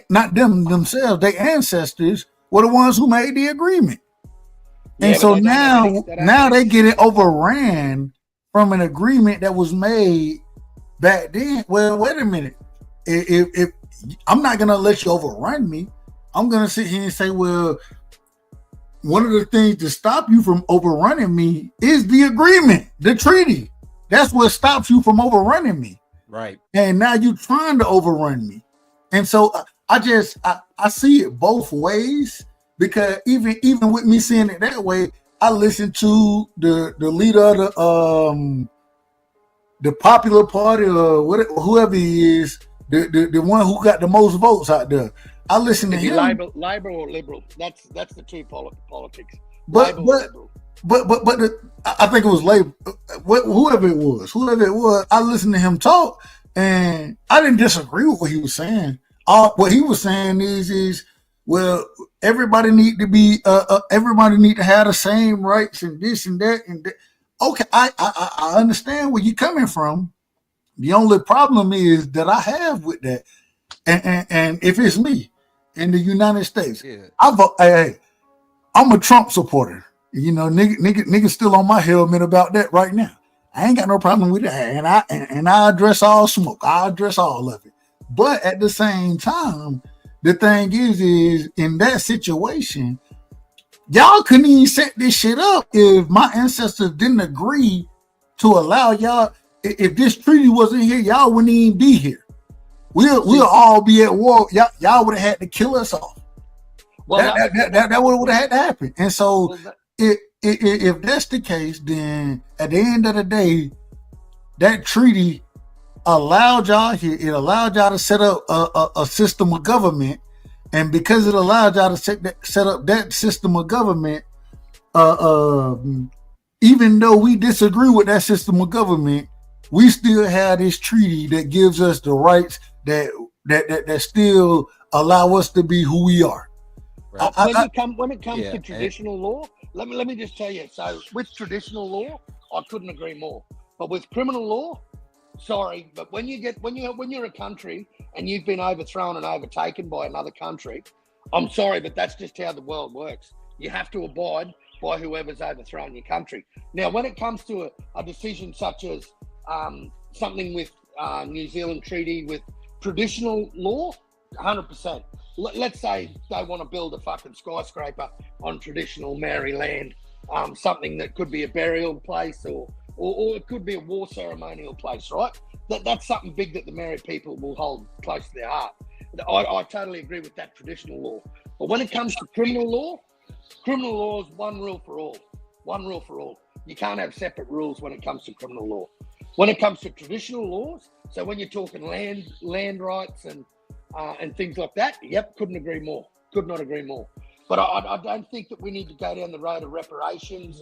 [SPEAKER 5] Not them themselves, their ancestors were the ones who made the agreement. And so now they get it overran from an agreement that was made back then. Well, wait a minute. If I'm not gonna let you overrun me, I'm gonna sit here and say, well, one of the things to stop you from overrunning me is the agreement, the treaty. That's what stops you from overrunning me.
[SPEAKER 6] Right. And
[SPEAKER 5] now you're trying to overrun me. And so I see it both ways, because even with me seeing it that way, I listen to the leader of the Popular Party or whoever he is, the one who got the most votes out there. I listen to him.
[SPEAKER 8] Labor or Liberal. That's the two politics.
[SPEAKER 5] But I think it was Labor. Whoever it was, I listened to him talk, and I didn't disagree with what he was saying. What he was saying is well, everybody need to have the same rights and this and that and that. Okay, I understand where you're coming from. The only problem is that I have with that, and if it's me in the United States, I vote. Hey, I'm a Trump supporter. You know, nigga still on my helmet about that right now. I ain't got no problem with that, and I address all smoke. I address all of it. But at the same time, the thing is in that situation, y'all couldn't even set this shit up if my ancestors didn't agree to allow y'all. If this treaty wasn't here, y'all wouldn't even be here. We'll all be at war. Y'all would have had to kill us off. Well, that would have had to happen. And so, if that's the case, then at the end of the day, that treaty allowed y'all here. It allowed y'all to set up a system of government, and because it allowed y'all to set up that system of government, even though we disagree with that system of government, we still have this treaty that gives us the rights that still allow us to be who we are.
[SPEAKER 8] Right. When it comes to traditional law, let me just tell you. So with traditional law, I couldn't agree more. But with criminal law, sorry, but when you're a country and you've been overthrown and overtaken by another country, I'm sorry, but that's just how the world works. You have to abide by whoever's overthrown your country. Now, when it comes to a decision such as something with New Zealand treaty with traditional law, 100%. Let's say they want to build a fucking skyscraper on traditional Maori land, something that could be a burial place or it could be a war ceremonial place, right? That's something big that the Maori people will hold close to their heart. I totally agree with that traditional law. But when it comes to criminal law is one rule for all. One rule for all. You can't have separate rules when it comes to criminal law. When it comes to traditional laws, so when you're talking land rights and things like that, yep, couldn't agree more. Could not agree more. But I don't think that we need to go down the road of reparations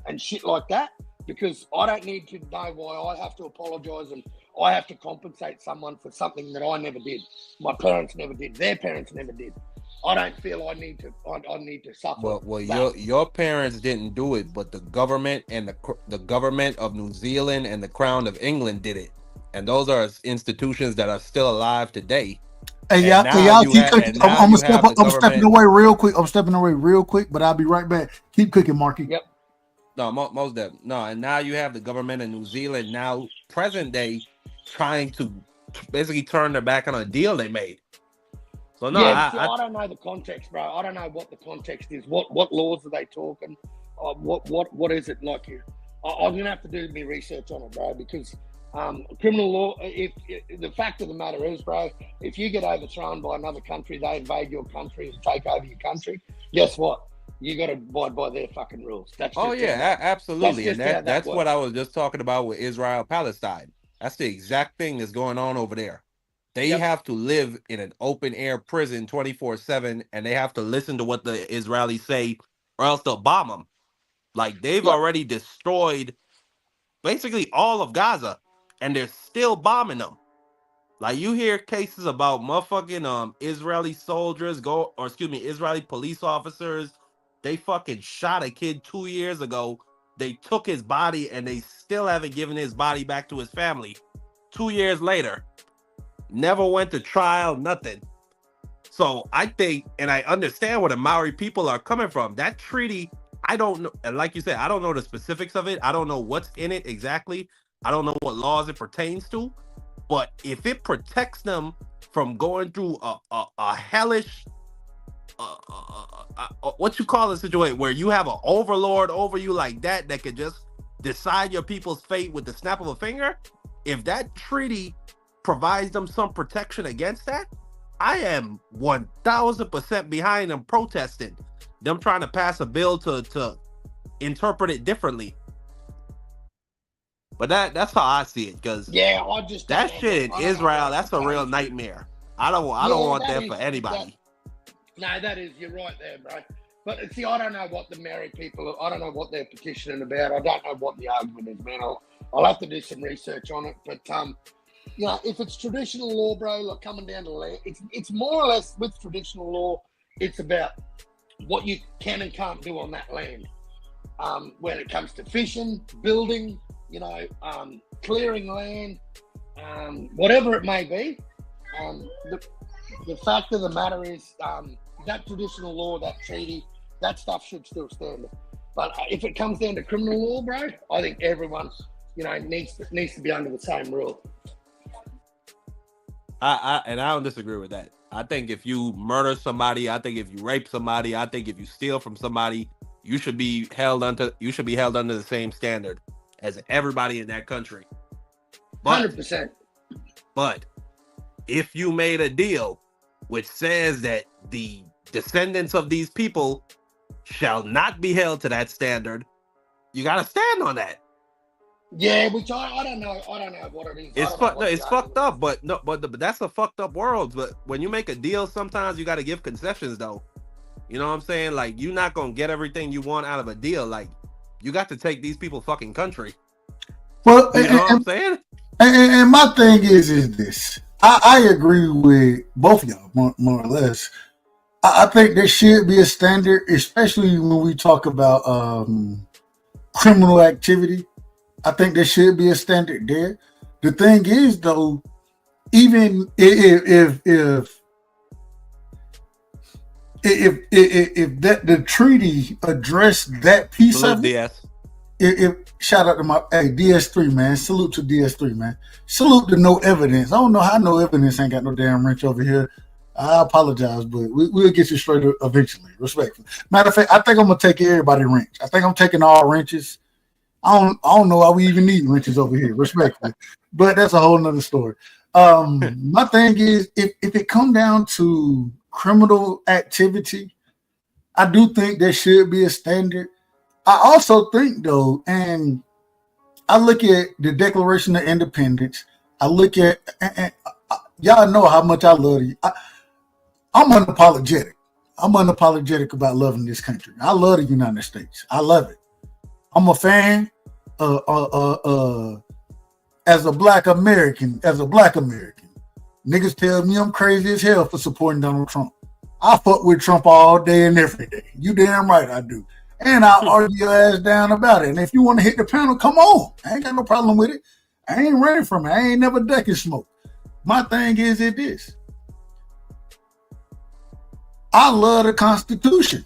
[SPEAKER 8] and shit like that, because I don't need to know why I have to apologise and I have to compensate someone for something that I never did. My parents never did. Their parents never did. I don't feel I need to suffer.
[SPEAKER 6] Well, your parents didn't do it, but the government and the government of New Zealand and the Crown of England did it, and those are institutions that are still alive today.
[SPEAKER 5] Hey, y'all keep cooking. I'm stepping away real quick. I'm stepping away real quick, but I'll be right back. Keep cooking, Marky.
[SPEAKER 8] Yep.
[SPEAKER 6] No, most of them. No, and now you have the government of New Zealand now, present day, trying to basically turn their back on a deal they made. So no,
[SPEAKER 8] I don't know the context, bro. I don't know what the context is. What laws are they talking? What is it like here? I'm gonna have to do my research on it, bro, because criminal law. If the fact of the matter is, bro, if you get overthrown by another country, they invade your country and take over your country. Guess what? You got to abide by their fucking rules. That's just
[SPEAKER 6] absolutely, and that's what I was just talking about with Israel Palestine. That's the exact thing that's going on over there. They have to live in an open air prison 24/7, and they have to listen to what the Israelis say, or else they'll bomb them. Like they've already destroyed basically all of Gaza, and they're still bombing them. Like you hear cases about motherfucking Israeli soldiers Israeli police officers. They fucking shot a kid 2 years ago. They took his body and they still haven't given his body back to his family. 2 years later. Never went to trial, nothing. So I think, and I understand where the Maori people are coming from. That treaty, I don't know. And like you said, I don't know the specifics of it. I don't know what's in it exactly. I don't know what laws it pertains to. But if it protects them from going through a hellish, what you call a situation where you have an overlord over you like that could just decide your people's fate with the snap of a finger, if that treaty provides them some protection against that, I am 1000% behind them protesting. Them trying to pass a bill to interpret it differently. But that's how I see it, because that shit in Israel, that's a real nightmare. I don't want that for anybody.
[SPEAKER 8] You're right there, bro. But see, I don't know what the Maori people, I don't know what they're petitioning about. I don't know what the argument is, man. I'll have to do some research on it. But you know, if it's traditional law, bro, like coming down to land, it's more or less with traditional law, it's about what you can and can't do on that land. when it comes to fishing, building, clearing land, whatever it may be. The fact of the matter is that traditional law, that treaty, that stuff should still stand. But if it comes down to criminal law, bro, I think everyone, needs to be under the same rule.
[SPEAKER 6] I don't disagree with that. I think if you murder somebody, I think if you rape somebody, I think if you steal from somebody, you should be held under the same standard as everybody in that country.
[SPEAKER 8] 100%.
[SPEAKER 6] But if you made a deal which says that the descendants of these people shall not be held to that standard, you gotta stand on that.
[SPEAKER 8] Yeah, which I don't know what it is.
[SPEAKER 6] It's fucked up, but that's a fucked up world. But when you make a deal, sometimes you gotta give concessions, though. You know what I'm saying? Like, you're not gonna get everything you want out of a deal. Like, you got to take these people fucking country.
[SPEAKER 5] Well,
[SPEAKER 6] you know what I'm saying?
[SPEAKER 5] And my thing is this. I agree with both of y'all, more or less. I think there should be a standard, especially when we talk about criminal activity. I think there should be a standard there. The thing is, though, even if that the treaty addressed that piece
[SPEAKER 6] Salute
[SPEAKER 5] of it,
[SPEAKER 6] DS.
[SPEAKER 5] if shout out to my DS3 man, salute to DS3 man, salute to no evidence. I don't know how no evidence ain't got no damn wrench over here. I apologize, but we'll get you straight eventually. Respectfully. Matter of fact, I think I'm gonna take everybody wrench. I think I'm taking all wrenches. I don't know why we even need wrenches over here, respectfully. But that's a whole nother story. My thing is, if it come down to criminal activity, I do think there should be a standard. I also think, though, and I look at the Declaration of Independence. I look at, and y'all know how much I love you. I'm unapologetic. I'm unapologetic about loving this country. I love the United States. I love it. I'm a fan. As a black American, niggas tell me I'm crazy as hell for supporting Donald Trump. I fuck with Trump all day and every day. You damn right I do. And I'll argue your ass down about it. And if you want to hit the panel, come on. I ain't got no problem with it. I ain't running from it. I ain't never ducking smoke. My thing is this. I love the Constitution.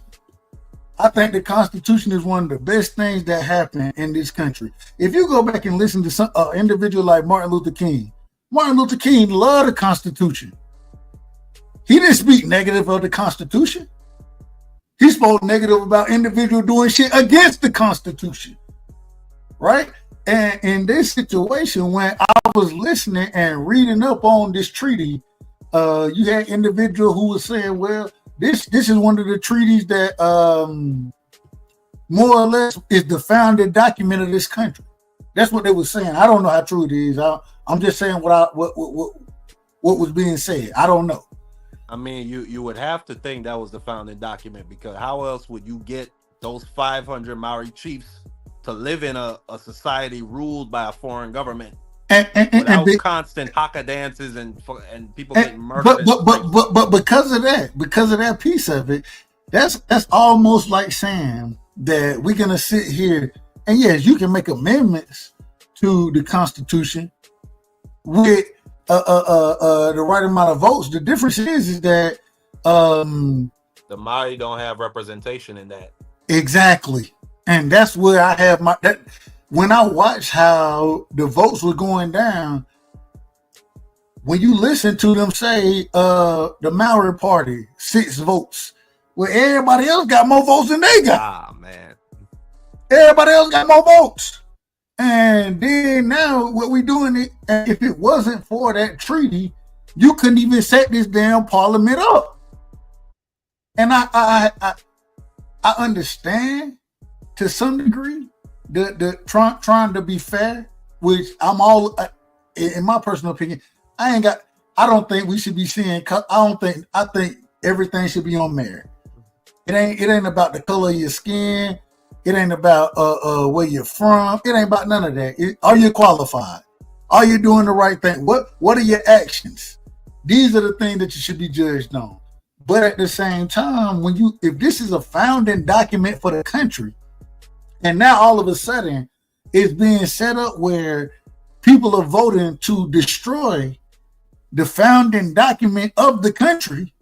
[SPEAKER 5] I think the Constitution is one of the best things that happened in this country. If you go back and listen to some individual like Martin Luther King loved the Constitution. He didn't speak negative of the Constitution. He spoke negative about individuals doing shit against the Constitution, right? And in this situation, when I was listening and reading up on this treaty, you had individual who was saying, well, this is one of the treaties that more or less is the founding document of this country. That's what they were saying. I don't know how true it is. I'm just saying what was being said. I don't know.
[SPEAKER 6] I mean, you would have to think that was the founding document, because how else would you get those 500 Maori chiefs to live in a society ruled by a foreign government without constant haka dances and people getting murdered?
[SPEAKER 5] But because of that piece of it, that's almost like saying that we're gonna sit here and yes, you can make amendments to the Constitution with the right amount of votes. The difference is that
[SPEAKER 6] the Maori don't have representation in that.
[SPEAKER 5] Exactly, and that's where I have when I watch how the votes were going down. When you listen to them say the Maori Party 6 votes, well, everybody else got more votes than they got.
[SPEAKER 6] Ah, man,
[SPEAKER 5] everybody else got more votes. And then now what we doing it, if it wasn't for that treaty, you couldn't even set this damn parliament up. And I understand to some degree the trying to be fair, which I'm all in my personal opinion. I don't think we should be seeing. I think everything should be on merit. It ain't about the color of your skin. It ain't about where you're from. It ain't about none of that. Are you qualified? Are you doing the right thing? What are your actions? These are the things that you should be judged on. But at the same time, if this is a founding document for the country, And now all of a sudden, it's being set up where people are voting to destroy the founding document of the country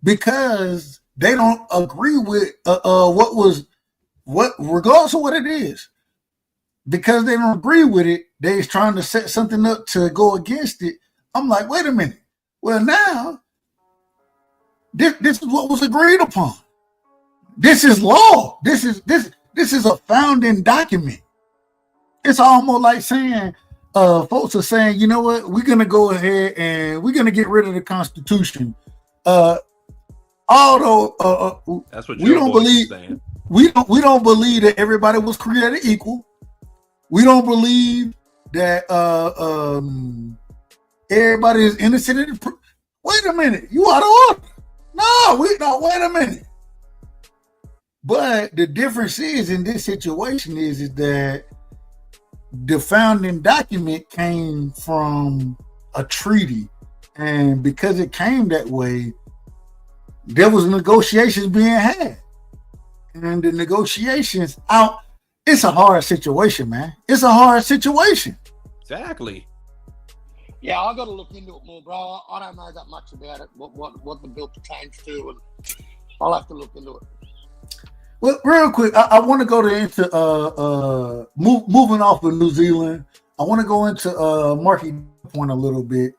[SPEAKER 5] because they don't agree with what regardless of what it is. Because they don't agree with it, they're trying to set something up to go against it. I'm like, wait a minute. Well, now this is what was agreed upon. This is law. This is a founding document. It's almost like saying, folks are saying, you know what, we're gonna go ahead and we're gonna get rid of the Constitution. Although
[SPEAKER 6] that's what
[SPEAKER 5] we don't believe.
[SPEAKER 6] Saying.
[SPEAKER 5] We don't believe that everybody was created equal. We don't believe that everybody is innocent. Wait a minute, you out of order. No, wait a minute. But the difference is in this situation is that the founding document came from a treaty, and because it came that way, there was negotiations being had, and the negotiations out. It's a hard situation, man. It's a hard situation.
[SPEAKER 6] Exactly.
[SPEAKER 8] Yeah, I got to look into it more, bro. I don't know that much about it. What the bill pertains to, and I'll have to look into it.
[SPEAKER 5] Well, real quick, I want to go into moving off of New Zealand. I want to go into Marky point a little bit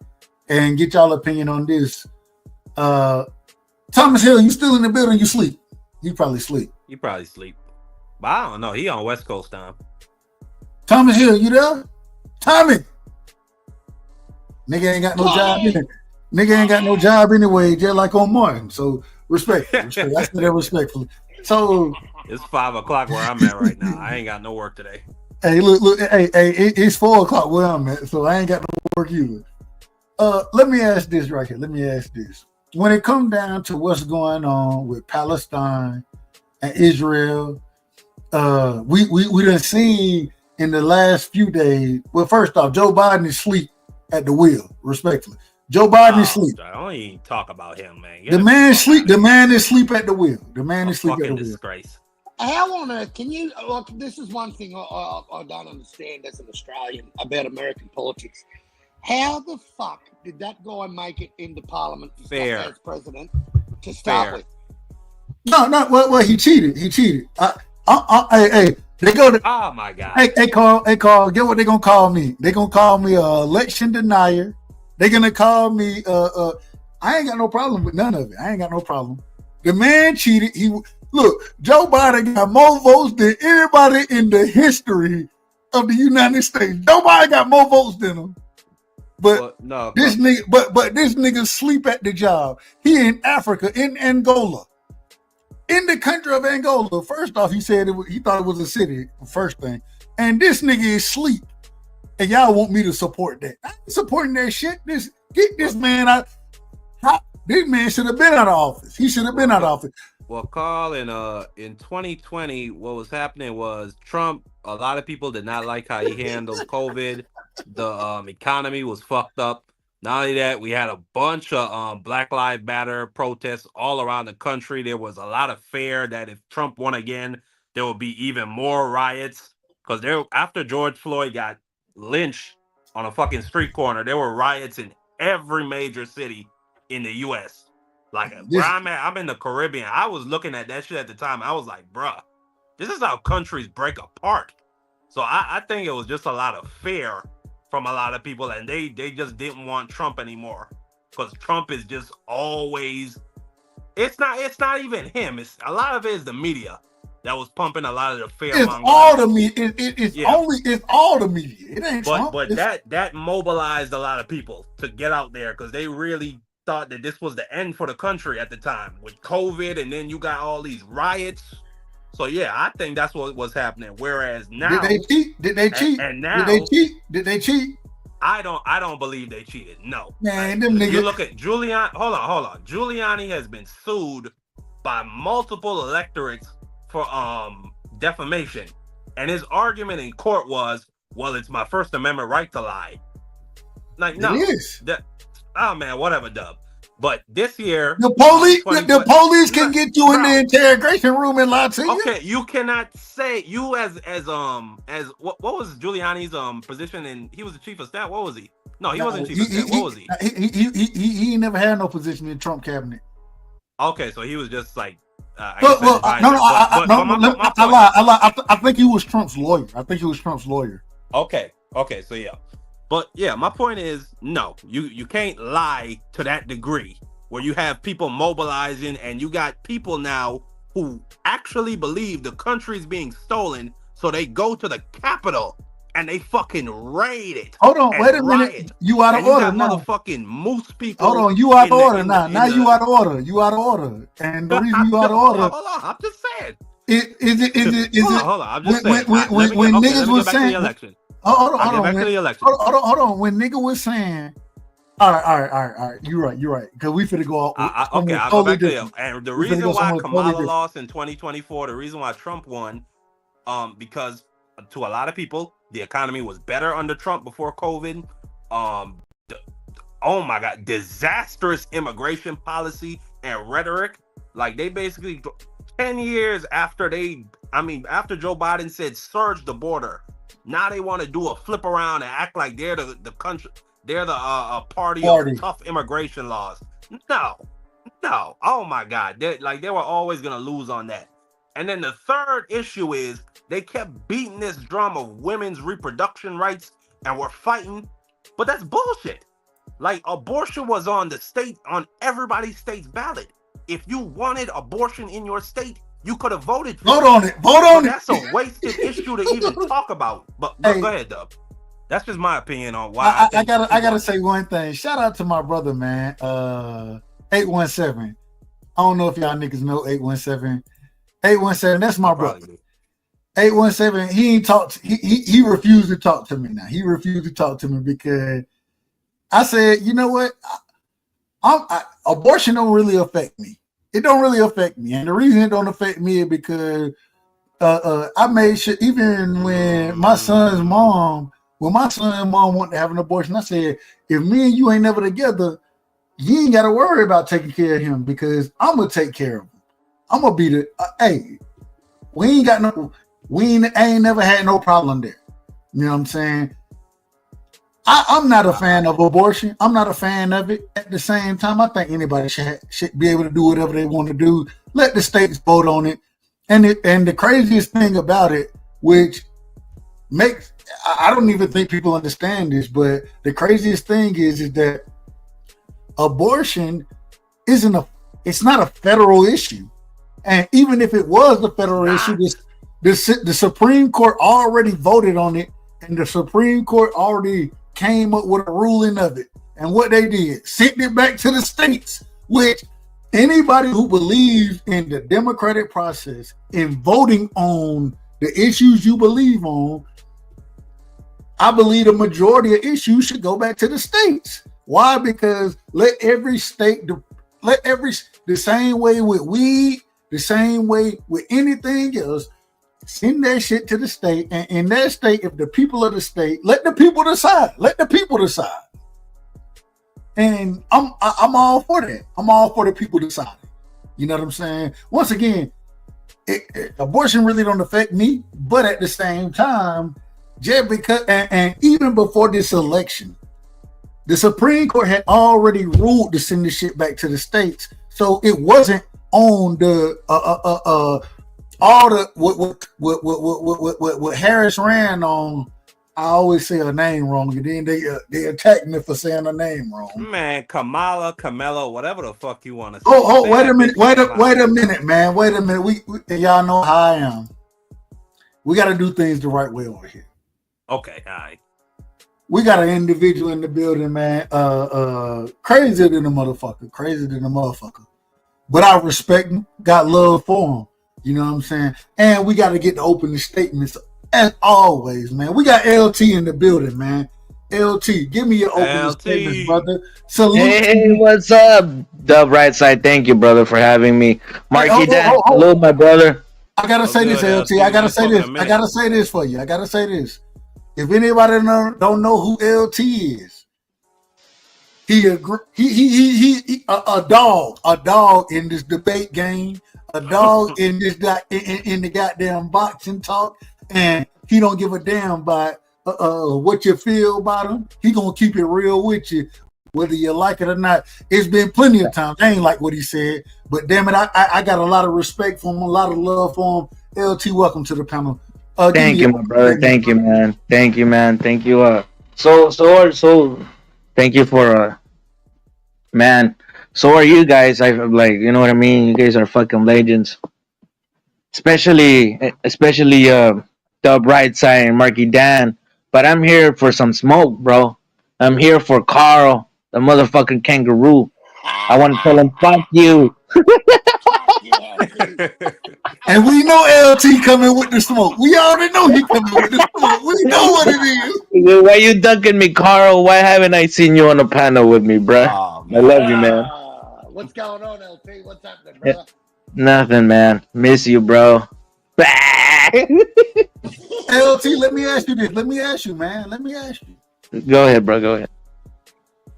[SPEAKER 5] and get y'all opinion on this. Thomas Hill, you still in the building? You sleep? You probably sleep.
[SPEAKER 6] You probably sleep. But I don't know. He on West Coast time.
[SPEAKER 5] Thomas Hill, you there? Tommy. Nigga ain't got no job. Nigga ain't got no job anyway, just like on Martin. So respect. I say that respectfully. So
[SPEAKER 6] it's 5 o'clock where I'm at right now. I ain't got no work today.
[SPEAKER 5] Hey, look, hey, it's 4 o'clock where I'm at, so I ain't got no work either. Let me ask this right here. Let me ask this. When it comes down to what's going on with Palestine and Israel, we done seen in the last few days. Well, first off, Joe Biden is asleep at the wheel. Respectfully, Joe Biden is asleep.
[SPEAKER 6] I don't even talk about him, man.
[SPEAKER 5] The man sleep. The man is asleep at the wheel. The man is asleep at the wheel.
[SPEAKER 6] Disgrace.
[SPEAKER 8] How on earth can you? Like, this is one thing I don't understand as an Australian about American politics. How the fuck did that guy make it into Parliament as president to start with?
[SPEAKER 5] No. Well, he cheated. He cheated. Hey, they go to.
[SPEAKER 6] Oh my God.
[SPEAKER 5] Hey, Carl. Get what they gonna call me? They gonna call me election denier. They gonna call me. I ain't got no problem with none of it. I ain't got no problem. The man cheated. Look. Joe Biden got more votes than anybody in the history of the United States. Joe Biden got more votes than him. But this nigga sleep at the job. He in Africa, in Angola. In the country of Angola. First off, he said he thought it was a city, first thing. And this nigga is asleep. And y'all want me to support that. I ain't supporting that shit. Get this man out. This man should have been out of office. He should have been out of office.
[SPEAKER 6] Well, Carl, in 2020, what was happening was Trump, a lot of people did not like how he handled COVID. The economy was fucked up. Not only that, we had a bunch of Black Lives Matter protests all around the country. There was a lot of fear that if Trump won again, there would be even more riots. Because after George Floyd got lynched on a fucking street corner, there were riots in every major city in the U.S. Like where I'm at, I'm in the Caribbean. I was looking at that shit at the time. I was like, bruh, this is how countries break apart. So I think it was just a lot of fear from a lot of people, and they just didn't want Trump anymore because Trump is just always. It's not even him. It's a lot of it is the media that was pumping a lot of the fear.
[SPEAKER 5] It's all the media. It's all the media. It ain't Trump.
[SPEAKER 6] But that mobilized a lot of people to get out there because they really thought that this was the end for the country at the time with COVID, and then you got all these riots. So yeah, I think that's what was happening. Whereas now,
[SPEAKER 5] did they cheat? Did they cheat?
[SPEAKER 6] And now,
[SPEAKER 5] Did they cheat?
[SPEAKER 6] I don't believe they cheated. No,
[SPEAKER 5] man, them niggas.
[SPEAKER 6] You look at Giuliani. Hold on. Giuliani has been sued by multiple electorates for defamation, and his argument in court was, "Well, it's my First Amendment right to lie." Like, no,
[SPEAKER 5] it is.
[SPEAKER 6] Oh man, whatever, Dub. But this year,
[SPEAKER 5] the police, the
[SPEAKER 6] 2020
[SPEAKER 5] police can get you in
[SPEAKER 6] Bro.
[SPEAKER 5] the interrogation room and lie to you.
[SPEAKER 6] Okay, you cannot say you as what was Giuliani's position, and he was the chief of staff. What was he? No, he wasn't chief of staff. What was he?
[SPEAKER 5] He never had no position in Trump cabinet.
[SPEAKER 6] Okay, so he was just like.
[SPEAKER 5] I think he was Trump's lawyer.
[SPEAKER 6] Okay, so yeah. But yeah, my point is, no, you can't lie to that degree where you have people mobilizing and you got people now who actually believe the country's being stolen, so they go to the Capitol and they fucking raid it.
[SPEAKER 5] Hold on, wait a minute. You out of order now.
[SPEAKER 6] Motherfucking moose people.
[SPEAKER 5] Hold on, you out of order now. Now you out of order. You out of order. And the reason you out of order.
[SPEAKER 6] Hold on, I'm just saying.
[SPEAKER 5] Is it?
[SPEAKER 6] Hold on, I'm just saying.
[SPEAKER 5] When niggas was saying. Hold on. When nigga was saying, all right. You're right. Because we finna go out.
[SPEAKER 6] I'll go back to you. And the reason why Kamala lost in 2024, the reason why Trump won, because to a lot of people, the economy was better under Trump before COVID. Oh my God, disastrous immigration policy and rhetoric. Like they basically 10 years after after Joe Biden said surge the border. Now they want to do a flip around and act like they're the country, they're the party of tough immigration laws. No. Oh my God, they were always gonna lose on that. And then the third issue is they kept beating this drum of women's reproduction rights and we're fighting, but that's bullshit. Like abortion was on everybody's state's ballot. If you wanted abortion in your state, you could have voted for
[SPEAKER 5] it. Vote on it.
[SPEAKER 6] That's a wasted issue to even talk about. But go ahead, Dub. That's just my opinion on why.
[SPEAKER 5] I gotta say one thing. Shout out to my brother, man. 817. I don't know if y'all niggas know 817. 817. That's my brother. 817. He ain't talked. He refused to talk to me now. He refused to talk to me because I said, you know what? Abortion don't really affect me. It don't really affect me, and the reason it don't affect me is because I made sure even when my son's mom wanted to have an abortion, I said, if me and you ain't never together, you ain't got to worry about taking care of him because I'm gonna take care of him. I'm gonna be the hey. I ain't never had no problem there. You know what I'm saying? I'm not a fan of abortion. I'm not a fan of it. At the same time, I think anybody should be able to do whatever they want to do. Let the states vote on it. And the craziest thing about it, which makes I don't even think people understand this, but the craziest thing is that abortion it's not a federal issue. And even if it was a federal issue, the Supreme Court already voted on it, and the Supreme Court already came up with a ruling of it. And what they did, sent it back to the states, which anybody who believes in the democratic process in voting on the issues you believe on, I believe the majority of issues should go back to the states. Why? Because let every state, the same way with weed, the same way with anything else, send that shit to the state, and in that state, if the people of the state, let the people decide. Let the people decide. And I'm all for that. I'm all for the people deciding. You know what I'm saying? Once again, abortion really don't affect me, but at the same time, just because, and even before this election, the Supreme Court had already ruled to send this shit back to the states, so it wasn't on the all the what Harris ran on. I always say her name wrong, and then they attack me for saying her name wrong.
[SPEAKER 6] Man, Kamala, whatever the fuck you want to say.
[SPEAKER 5] Oh, wait a minute, wait a minute, man, wait a minute. We y'all know how I am. We got to do things the right way over here.
[SPEAKER 6] Okay, all right.
[SPEAKER 5] We got an individual in the building, man. Crazier than a motherfucker. But I respect him, got love for him. You know what I'm saying? And we got to get the opening statements as always, man. We got LT in the building, man. LT, give me your opening statements, brother. Salute.
[SPEAKER 11] Hey, what's up? Dub Right Side. Thank you, brother, for having me. Marky Dan, hello, my brother.
[SPEAKER 5] I gotta say this, LT. I gotta say this. I gotta say this for you. I gotta say this. If anybody don't know who LT is, a dog in this debate game, a dog in this in the goddamn boxing talk, and he don't give a damn about what you feel about him. He gonna keep it real with you, whether you like it or not. It's been plenty of times I ain't like what he said, but damn it, I got a lot of respect for him, a lot of love for him. LT, welcome to the panel.
[SPEAKER 11] Thank you, my brother. Thank you, man. Thank you, man. Thank you. So thank you for man. So are you guys. I like, you know what I mean? You guys are fucking legends. Especially Dub Right Side and Marky Dan. But I'm here for some smoke, bro. I'm here for Carl, the motherfucking kangaroo. I want to tell him fuck you.
[SPEAKER 5] And we know LT coming with the smoke. We already know he coming with the smoke. We know what it is.
[SPEAKER 11] Why you ducking me, Carl? Why haven't I seen you on the panel with me, bro?
[SPEAKER 6] Oh,
[SPEAKER 11] I love you, man.
[SPEAKER 8] What's going on, LT? What's happening, brother?
[SPEAKER 11] Nothing, man. Miss you, bro.
[SPEAKER 5] LT, let me ask you this. Let me ask you, man. Let me ask you.
[SPEAKER 11] Go ahead, bro. Go ahead.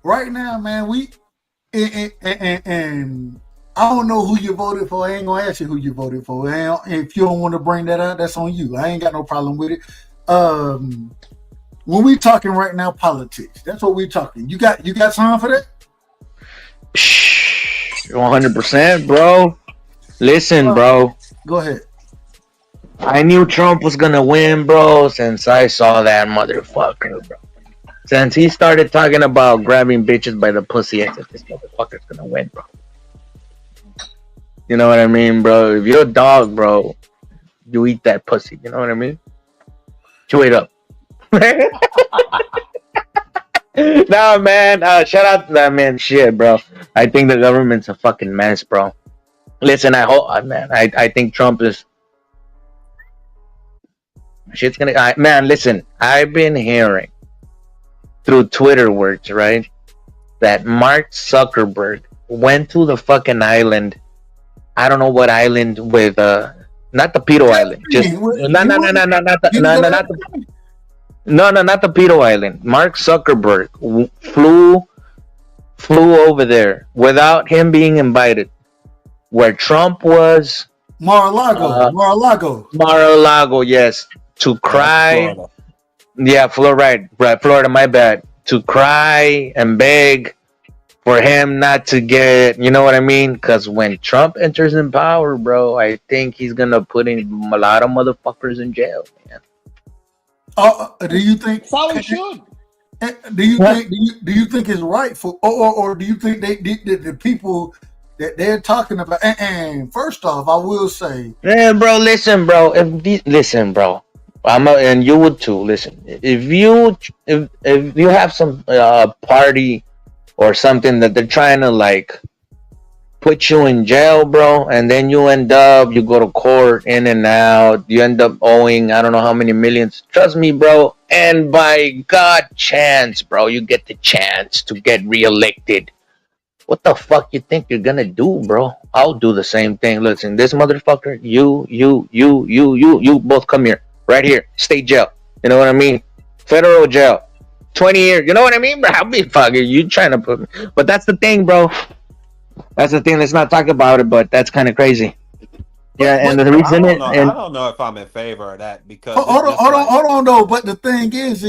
[SPEAKER 5] Right now, man, and I don't know who you voted for. I ain't gonna ask you who you voted for. And if you don't want to bring that up, that's on you. I ain't got no problem with it. When we talking right now, politics. That's what we talking. You got time for that?
[SPEAKER 11] 100%, bro. Listen, bro.
[SPEAKER 5] Go ahead.
[SPEAKER 11] I knew Trump was gonna win, bro, since I saw that motherfucker, bro. Since he started talking about grabbing bitches by the pussy, I said, this motherfucker's gonna win, bro. You know what I mean, bro? If you're a dog, bro, you eat that pussy. You know what I mean? Chew it up. No, man. Shout out to that man. Shit, bro. I think the government's a fucking mess, bro. Listen, I think Trump is... Shit's gonna... man, listen. I've been hearing through Twitter words, right, that Mark Zuckerberg went to the fucking island. I don't know what island with not the Pedo Island. Just not the Pedo Island. Mark Zuckerberg flew over there without him being invited. Where Trump was Mar-a-Lago, yes. To cry. Florida, my bad. To cry and beg for him not to get, you know what I mean? Because when Trump enters in power, bro, I think he's gonna put in a lot of motherfuckers in jail, man.
[SPEAKER 5] Do you think?
[SPEAKER 8] So he should.
[SPEAKER 5] Do you think it's right for, or do you think the people that they're talking about? And first off, I will say,
[SPEAKER 11] bro, listen, bro. Listen, bro. And you would too. Listen, if you have some party or something that they're trying to like put you in jail, bro, and then you go to court, in and out, you end up owing I don't know how many millions. Trust me, bro. And by God chance, bro, you get the chance to get reelected. What the fuck you think you're gonna do, bro? I'll do the same thing. Listen, this motherfucker, you both come here. Right here, state jail. You know what I mean? Federal jail. 20 years. You know what I mean, bro? I'll be fucking you trying to put me. But that's the thing, bro. That's the thing. Let's not talk about it, but that's kind of crazy. Yeah, and the reason
[SPEAKER 6] I don't know if I'm in favor of that because
[SPEAKER 5] hold on though. But the thing is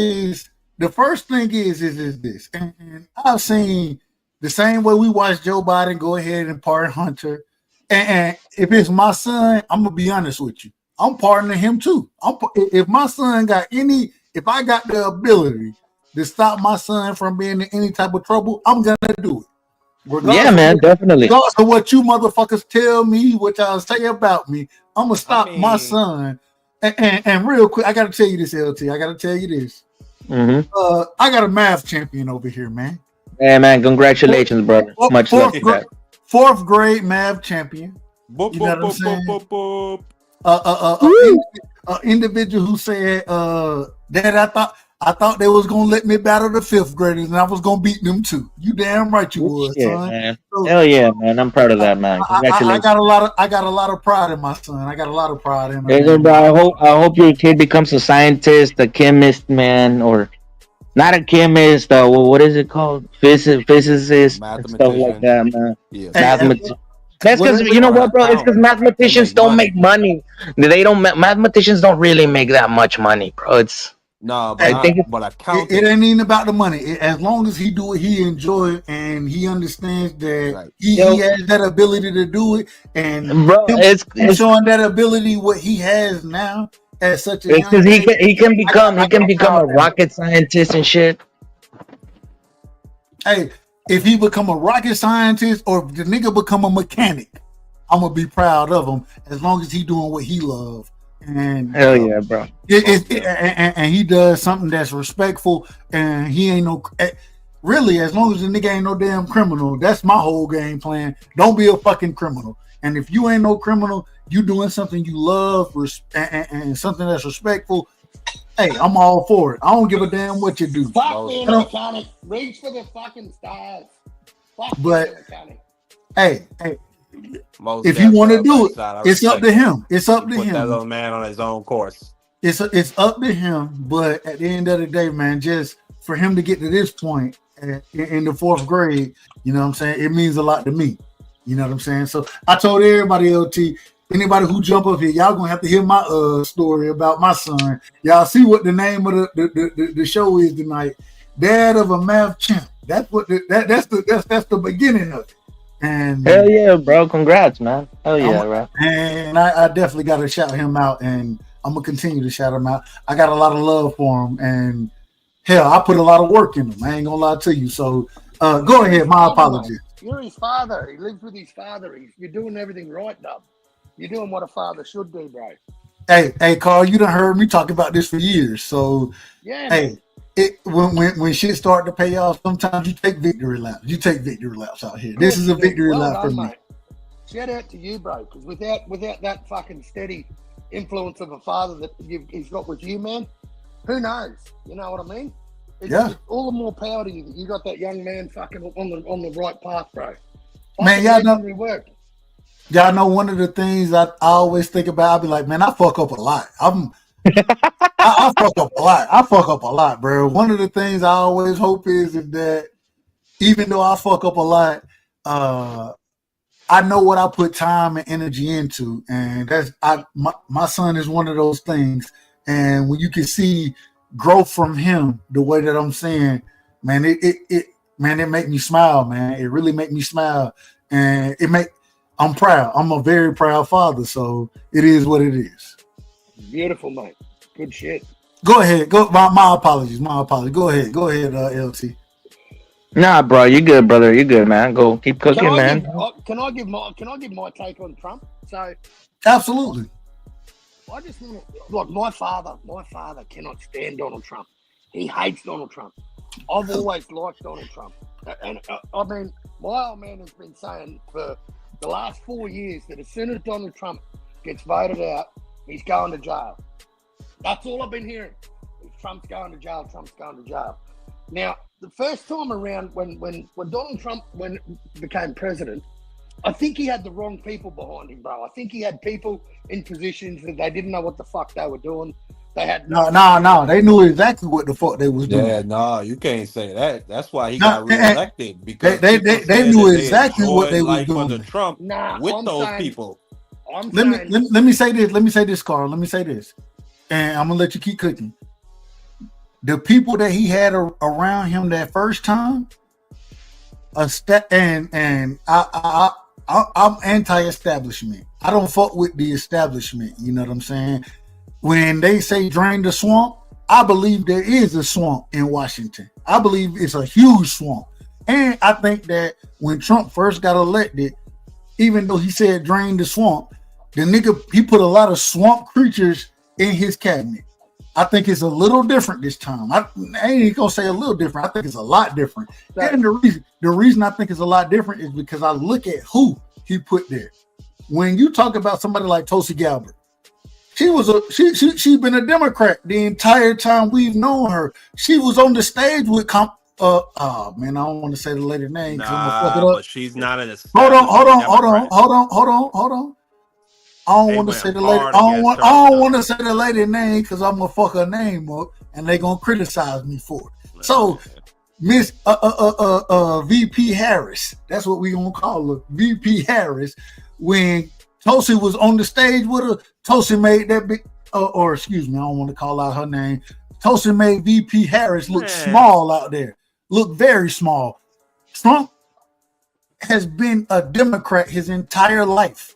[SPEAKER 5] the first thing is this, and I've seen the same way we watched Joe Biden go ahead and pardon Hunter, and if it's my son, I'm gonna be honest with you. I'm pardoning him too. If my son if I got the ability to stop my son from being in any type of trouble, I'm gonna do it.
[SPEAKER 11] Yeah, man, definitely.
[SPEAKER 5] Regardless of what you motherfuckers tell me, what y'all say about me, I'm gonna stop my son. And real quick, I gotta tell you this, LT. I gotta tell you this.
[SPEAKER 11] Mm-hmm.
[SPEAKER 5] I got a math champion over here, man.
[SPEAKER 11] Hey, man, congratulations, brother. Much love to that.
[SPEAKER 5] 4th grade math champion. You know what I'm saying? Individual who said that I thought they was gonna let me battle the 5th graders and I was gonna beat them too. You damn right you was, son.
[SPEAKER 11] Man. So, hell yeah, man. I'm proud of that, man. Congratulations.
[SPEAKER 5] I got a lot of pride in my son. I got a lot of pride in him.
[SPEAKER 11] Bro, I hope your kid becomes a scientist, a chemist, man, or not a chemist. What is it called? Physicist and stuff like
[SPEAKER 6] Mathematician.
[SPEAKER 11] that, man.
[SPEAKER 6] Yeah.
[SPEAKER 11] That's because you know what, bro? It's because mathematicians don't make money. They don't. Mathematicians don't really make that much money, bro. It's
[SPEAKER 6] No,
[SPEAKER 5] Hey,
[SPEAKER 6] but
[SPEAKER 11] I think
[SPEAKER 5] it ain't even about the money. As long as he do it, he enjoy it, and he understands that
[SPEAKER 6] Right.
[SPEAKER 5] he
[SPEAKER 11] Yo.
[SPEAKER 5] has that ability to do it, and
[SPEAKER 11] bro,
[SPEAKER 5] him
[SPEAKER 11] it's
[SPEAKER 5] showing that ability what he has now at such a
[SPEAKER 11] it's
[SPEAKER 5] young
[SPEAKER 11] because
[SPEAKER 5] age.
[SPEAKER 11] he can become
[SPEAKER 5] I got
[SPEAKER 11] a
[SPEAKER 5] proud of him.
[SPEAKER 11] rocket scientist and shit.
[SPEAKER 5] Hey, if he become a rocket scientist or if the nigga become a mechanic, I'm gonna be proud of him as long as he doing what he love. And
[SPEAKER 11] Hell yeah, bro.
[SPEAKER 5] and he does something that's respectful, and he ain't no really, as long as the nigga ain't no damn criminal. That's my whole game plan. Don't be a fucking criminal. And if you ain't no criminal, you doing something you love and something that's respectful. Hey, I'm all for it. I don't give a damn what you do.
[SPEAKER 8] Fuck being a mechanic. Reach for the fucking stars. Fuck
[SPEAKER 5] But
[SPEAKER 8] being a mechanic.
[SPEAKER 5] hey,
[SPEAKER 6] Most
[SPEAKER 5] if you want to
[SPEAKER 6] definitely
[SPEAKER 5] do
[SPEAKER 6] on
[SPEAKER 5] it,
[SPEAKER 6] that side, I
[SPEAKER 5] it's up
[SPEAKER 6] respect
[SPEAKER 5] to
[SPEAKER 6] it.
[SPEAKER 5] him. It's up
[SPEAKER 6] You
[SPEAKER 5] to
[SPEAKER 6] put that
[SPEAKER 5] him.
[SPEAKER 6] little man on his own course.
[SPEAKER 5] It's up to him. But at the end of the day, man, just for him to get to this point in the fourth grade, you know what I'm saying? It means a lot to me. You know what I'm saying? So I told everybody, LT, anybody who jump up here, y'all gonna have to hear my story about my son. Y'all see what the name of the show is tonight. Dad of a Math Champ. That's what that's the beginning of it. And
[SPEAKER 11] Hell yeah, bro. Congrats, man. Hell yeah, bro.
[SPEAKER 5] And I definitely got to shout him out, and I'm gonna continue to shout him out. I got a lot of love for him, and hell, I put a lot of work in him. I ain't gonna lie to you. So go ahead. My apologies.
[SPEAKER 8] You're his father. He lives with his father. You're doing everything right, Dub. You're doing what a father should do, bro.
[SPEAKER 5] Hey, Carl, you done heard me talk about this for years. So
[SPEAKER 8] Yeah,
[SPEAKER 5] hey, when shit start to pay off, sometimes you take victory laps. You take victory laps out here. This is a victory lap for me.
[SPEAKER 8] Mate. Shout out to you, bro, because without that fucking steady influence of a father that he's got with you, man, who knows? You know what I mean? It's all the more power to you that you got that young man fucking on the right path, bro.
[SPEAKER 5] Man, y'all know one of the things I always think about. I'll be like, man, I fuck up a lot. I fuck up a lot. I fuck up a lot, bro. One of the things I always hope is that even though I fuck up a lot, I know what I put time and energy into, and my son is one of those things. And when you can see growth from him, the way that I'm saying, man, it make me smile, man. It really make me smile, and I'm proud. I'm a very proud father, so it is what it is.
[SPEAKER 8] Beautiful, mate. Good shit.
[SPEAKER 5] Go ahead. My apologies. Go ahead, LT.
[SPEAKER 11] Nah, bro, you good, brother. You good, man. Go keep cooking, man.
[SPEAKER 8] Can I give my take on Trump? So
[SPEAKER 5] absolutely.
[SPEAKER 8] I just want to, like, my father cannot stand Donald Trump. He hates Donald Trump. I've always liked Donald Trump. And I mean, my old man has been saying for the last 4 years that as soon as Donald Trump gets voted out, he's going to jail. That's all I've been hearing. Trump's going to jail, Trump's going to jail. Now, the first time around when Donald Trump became president, I think he had the wrong people behind him, bro. I think he had people in positions that they didn't know what the fuck they were doing. They had
[SPEAKER 5] no. They knew exactly what the fuck they was doing.
[SPEAKER 6] Yeah, no, you can't say that. That's why he got reelected, because
[SPEAKER 5] they knew exactly what they was doing.
[SPEAKER 6] Under Trump with those people.
[SPEAKER 5] Let me say this. Let me say this, Carl. Let me say this, and I'm gonna let you keep cooking. The people that he had around him that first time, and I'm anti-establishment. I don't fuck with the establishment. You know what I'm saying? When they say drain the swamp, I believe there is a swamp in Washington. I believe it's a huge swamp. And I think that when Trump first got elected, even though he said drain the swamp, the nigga, he put a lot of swamp creatures in his cabinet. I think it's a little different this time. I ain't gonna say a little different. I think it's a lot different. And the reason I think it's a lot different is because I look at who he put there. When you talk about somebody like Tulsi Gabbard, she's been a Democrat the entire time we've known her. She was on the stage with man, I don't want to say the lady's name because I'm gonna fuck it up.
[SPEAKER 6] But she's not an
[SPEAKER 5] Hold on. I don't want to say the lady. I don't want to say the lady name because I'm gonna fuck her name up and they gonna criticize me for it. So Miss VP Harris, that's what we gonna call her, VP Harris. When Tulsi was on the stage with her, Tulsi made that big, or excuse me, I don't want to call out her name. Tulsi made VP Harris look small out there, look very small. Trump has been a Democrat his entire life.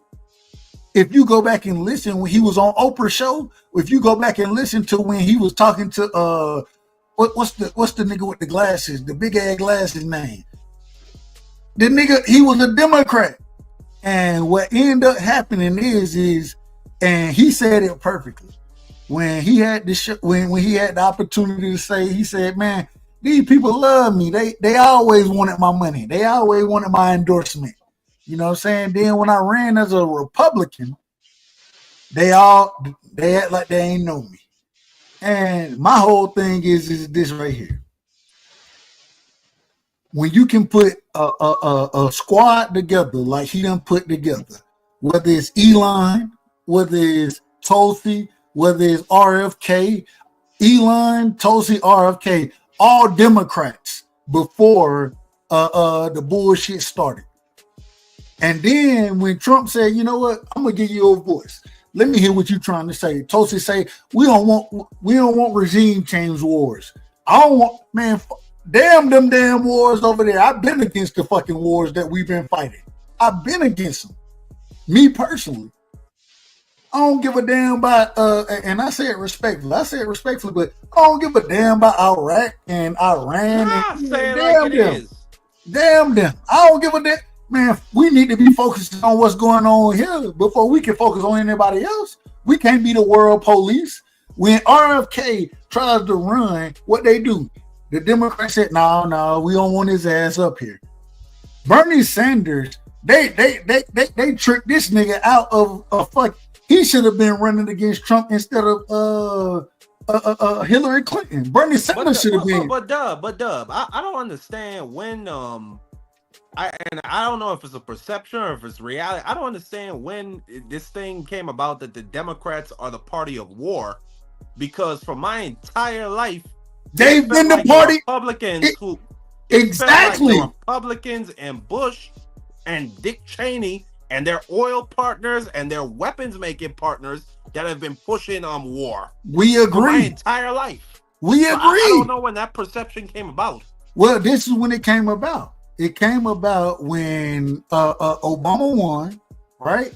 [SPEAKER 5] If you go back and listen when he was on Oprah's show, if you go back and listen to when he was talking to what's the nigga with the glasses, the big ass glasses name? The nigga, he was a Democrat. And what ended up happening is, and he said it perfectly. When he had the when he had the opportunity to say, he said, man, these people love me. They always wanted my money. They always wanted my endorsement. You know what I'm saying? Then when I ran as a Republican, they act like they ain't know me. And my whole thing is this right here. When you can put a squad together like he done put together, whether it's Elon, whether it's Tulsi, whether it's RFK, Elon, Tulsi, RFK, all Democrats before the bullshit started. And then when Trump said, you know what, I'm gonna give you a voice. Let me hear what you're trying to say. Tulsi say, we don't want regime change wars. I don't want, man, damn them damn wars over there. I've been against the fucking wars that we've been fighting. I've been against them. Me personally. I don't give a damn about and I say it respectfully, but I don't give a damn about Iraq and Iran. Damn them. I don't give a damn. Man, we need to be focused on what's going on here before we can focus on anybody else. We can't be the world police. When RFK tries to run, what they do? The Democrats said, no, we don't want his ass up here. Bernie Sanders, they tricked this nigga out of a fuck. He should have been running against Trump instead of Hillary Clinton. Bernie Sanders should have been.
[SPEAKER 6] But Dub, I don't understand when I don't know if it's a perception or if it's reality. I don't understand when this thing came about that the Democrats are the party of war, because for my entire life
[SPEAKER 5] they've been the party
[SPEAKER 6] Republicans who
[SPEAKER 5] exactly
[SPEAKER 6] like Republicans and Bush and Dick Cheney and their oil partners and their weapons making partners that have been pushing on war.
[SPEAKER 5] We agree.
[SPEAKER 6] For my entire life.
[SPEAKER 5] We agree.
[SPEAKER 6] I don't know when that perception came about.
[SPEAKER 5] Well, this is when it came about. It came about when Obama won, right?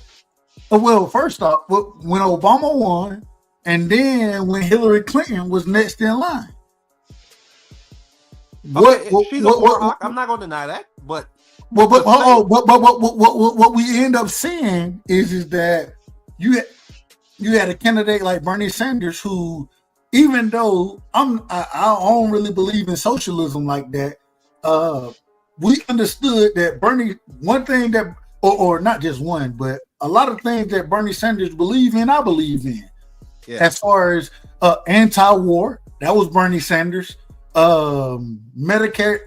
[SPEAKER 5] Well, first off, when Obama won, and then when Hillary Clinton was next in line.
[SPEAKER 6] She's a warhawk. I'm not going to deny that, but
[SPEAKER 5] what we end up seeing is that you had a candidate like Bernie Sanders who, even though I don't really believe in socialism like that, we understood that Bernie, one thing that, or not just one, but a lot of things that Bernie Sanders believe in, I believe in. Yeah. As far as anti-war, that was Bernie Sanders. Medicare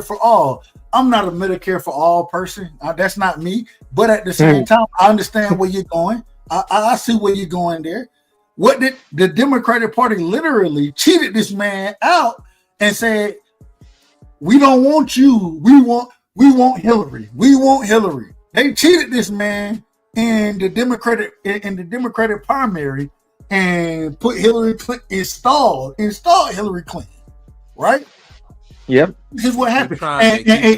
[SPEAKER 5] for all. I'm not a Medicare for all person. That's not me. But at the same time, I understand where you're going. I see where you're going there. What did the Democratic Party literally cheated this man out and said, we don't want you. We want Hillary. We want Hillary. They cheated this man in the Democratic primary and put Hillary Clinton, installed Hillary Clinton. Right?
[SPEAKER 11] Yep.
[SPEAKER 5] This is what happened. If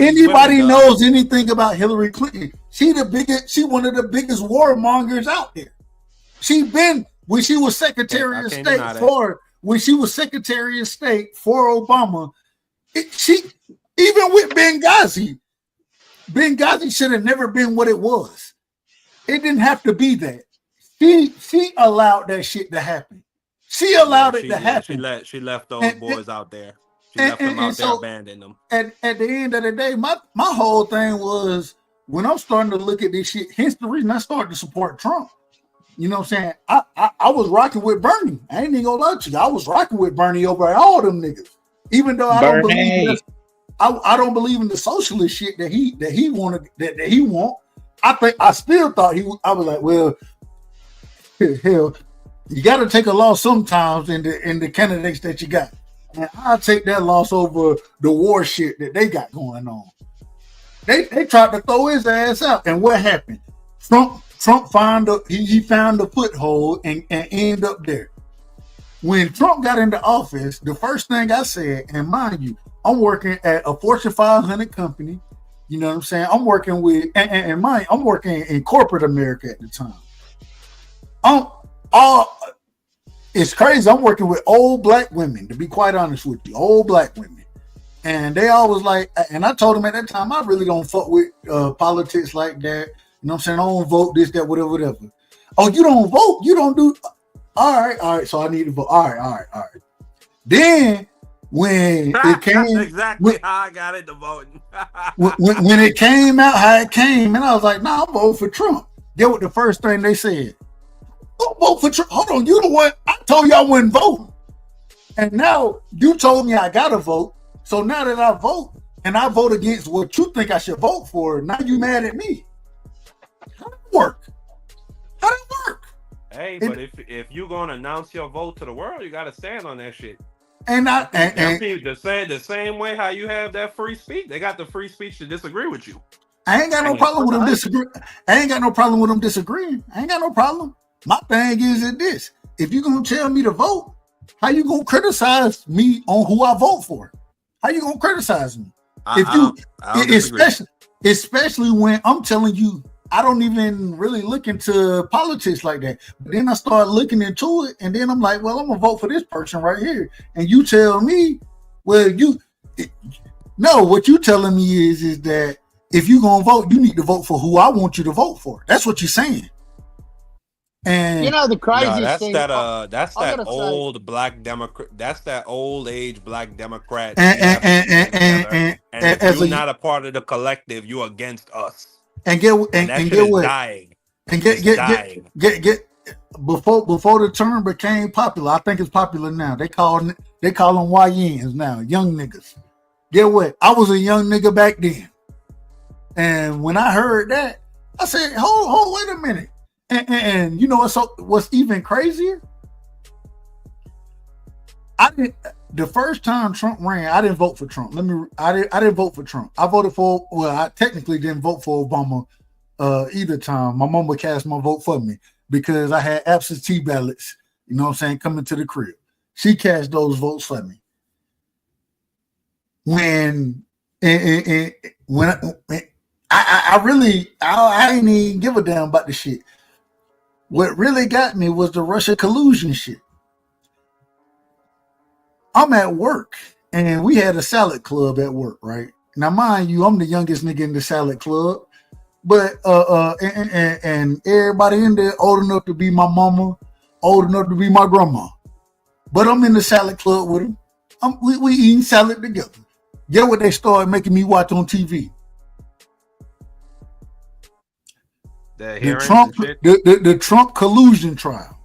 [SPEAKER 5] anybody knows anything about Hillary Clinton, she one of the biggest warmongers out there. When she was Secretary of State for Obama, even with Benghazi should have never been what it was. It didn't have to be that. She allowed that shit to happen. She allowed it to happen.
[SPEAKER 6] She left those boys out there. She left them out there, abandoned them.
[SPEAKER 5] At the end of the day, my whole thing was, when I'm starting to look at this shit, hence the reason I started to support Trump. You know what I'm saying? I was rocking with Bernie. I ain't even gonna lie to you. I was rocking with Bernie over all them niggas. Even though I don't believe I don't believe in the socialist shit that he wanted, that he want. I still thought I was like, well, hell, You got to take a loss sometimes in the candidates that you got. And I'll take that loss over the war shit that they got going on. They tried to throw his ass out, and what happened? Trump found he found a foothold and ended up there. When Trump got into office, the first thing I said, and mind you, I'm working at a Fortune 500 company. You know what I'm saying? I'm working with, I'm working in corporate America at the time. It's crazy. I'm working with old black women, to be quite honest with you, old black women. And they always like, and I told them at that time, I really don't fuck with politics like that. You know what I'm saying? I don't vote this, that, whatever. Oh, you don't vote? You don't do? All right. So I need to vote. All right. Then when it came,
[SPEAKER 6] that's exactly how I got into voting.
[SPEAKER 5] when it came out, how it came, and I was like, nah, I'm voting for Trump. Get what the first thing they said. Don't vote for Trump. Hold on, you the one. I told you I wasn't voting. And now you told me I gotta vote. So now that I vote and I vote against what you think I should vote for, now you mad at me. How did it work?
[SPEAKER 6] Hey, but if you're gonna announce your vote to the world, you gotta stand on that shit.
[SPEAKER 5] And
[SPEAKER 6] the same way how you have that free speech, they got the free speech to disagree with you.
[SPEAKER 5] I ain't got no problem with them disagreeing. I ain't got no problem with them disagreeing. I ain't got no problem. My thing is this: if you're gonna tell me to vote, how you gonna criticize me on who I vote for? How you gonna criticize me? Especially when I'm telling you I don't even really look into politics like that. But then I start looking into it, and then I'm like, well, I'm gonna vote for this person right here. And you tell me, well, what you telling me is that if you're gonna vote, you need to vote for who I want you to vote for. That's what you're saying. And
[SPEAKER 8] you know the craziest thing.
[SPEAKER 6] That's that old black Democrat. That's that old age black Democrat.
[SPEAKER 5] And
[SPEAKER 6] if you're not a part of the collective, you're against us.
[SPEAKER 5] And get what?
[SPEAKER 6] Dying.
[SPEAKER 5] And get before the term became popular. I think it's popular now. They call them YNs now, young niggas. Get what? I was a young nigga back then, and when I heard that, I said, "Hold, wait a minute." And you know what's even crazier? The first time Trump ran, I didn't vote for Trump. I didn't vote for Trump. I voted for, I technically didn't vote for Obama either time. My mama cast my vote for me because I had absentee ballots, you know what I'm saying, coming to the crib. She cast those votes for me. When I didn't even give a damn about the shit. What really got me was the Russia collusion shit. I'm at work, and we had a salad club at work, right? Now, mind you, I'm the youngest nigga in the salad club, but and everybody in there old enough to be my mama, old enough to be my grandma. But I'm in the salad club with them. We eating salad together. Get what they started making me watch on TV? The Trump collusion trial.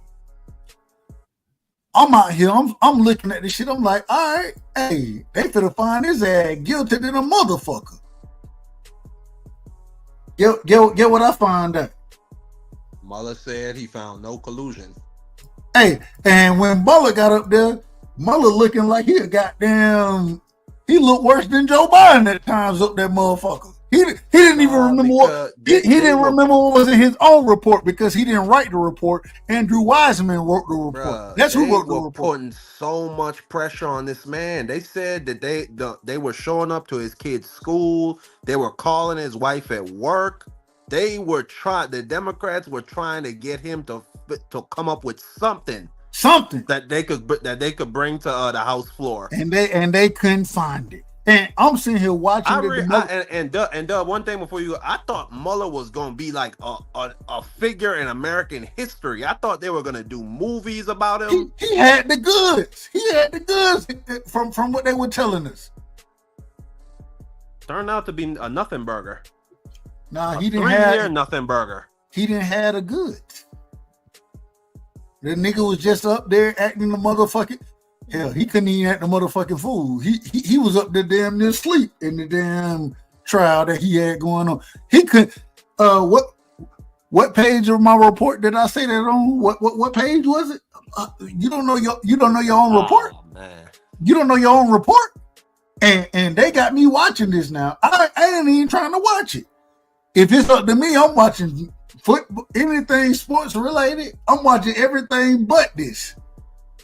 [SPEAKER 5] I'm out here. I'm looking at this shit. I'm like, all right, hey, they finna find his ass guilty than a motherfucker. Get what I found out.
[SPEAKER 6] Mueller said he found no collusion.
[SPEAKER 5] Hey, and when Mueller got up there, Mueller looking like he looked worse than Joe Biden at times up that motherfucker. He didn't even remember what he didn't remember what was in his own report because he didn't write the report. Andrew Wiseman wrote the report. That's who wrote the report.
[SPEAKER 6] Putting so much pressure on this man. They said that they were showing up to his kid's school. They were calling his wife at work. The Democrats were trying to get him to come up with something that they could bring to the House floor,
[SPEAKER 5] and they couldn't find it. And I'm sitting here watching
[SPEAKER 6] one thing before you go, I thought Mueller was gonna be like a figure in American history. I thought they were gonna do movies about him.
[SPEAKER 5] He had the goods. He had the goods from what they were telling us.
[SPEAKER 6] Turned out to be a nothing burger.
[SPEAKER 5] Nah, he didn't have
[SPEAKER 6] nothing burger.
[SPEAKER 5] He didn't have the goods. The nigga was just up there acting the motherfucking. Hell, he couldn't even act the motherfucking fool. He was up there damn near sleep in the damn trial that he had going on. He could what What page of my report did I say that on? What page was it? You don't know your own report.
[SPEAKER 6] Man.
[SPEAKER 5] You don't know your own report, and they got me watching this now. I ain't even trying to watch it. If it's up to me, I'm watching football, anything sports related. I'm watching everything but this.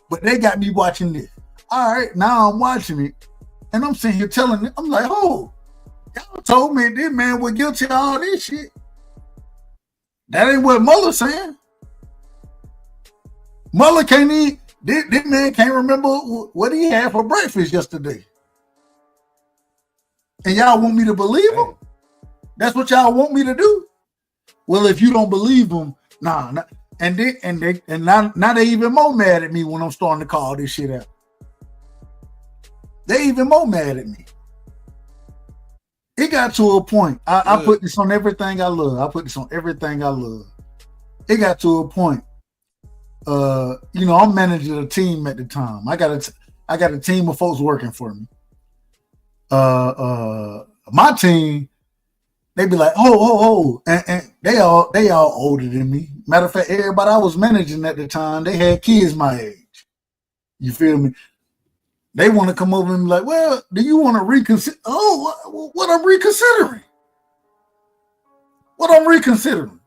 [SPEAKER 5] But they got me watching this. All right, now I'm watching it, and I'm sitting here telling it. I'm like, oh, y'all told me this man was guilty of all this shit. That ain't what Mueller saying. Mueller can't eat. This man can't remember what he had for breakfast yesterday. And y'all want me to believe him? That's what y'all want me to do? Well, if you don't believe him, nah. And now they even more mad at me when I'm starting to call this shit out. They even more mad at me. It got to a point. I put this on everything I love. It got to a point. I'm managing a team at the time. I got a team of folks working for me. My team, they be like, and they all older than me. Matter of fact, everybody I was managing at the time, they had kids my age. You feel me? They want to come over and be like, well, do you want to reconsider? Oh, what I'm reconsidering? What I'm reconsidering?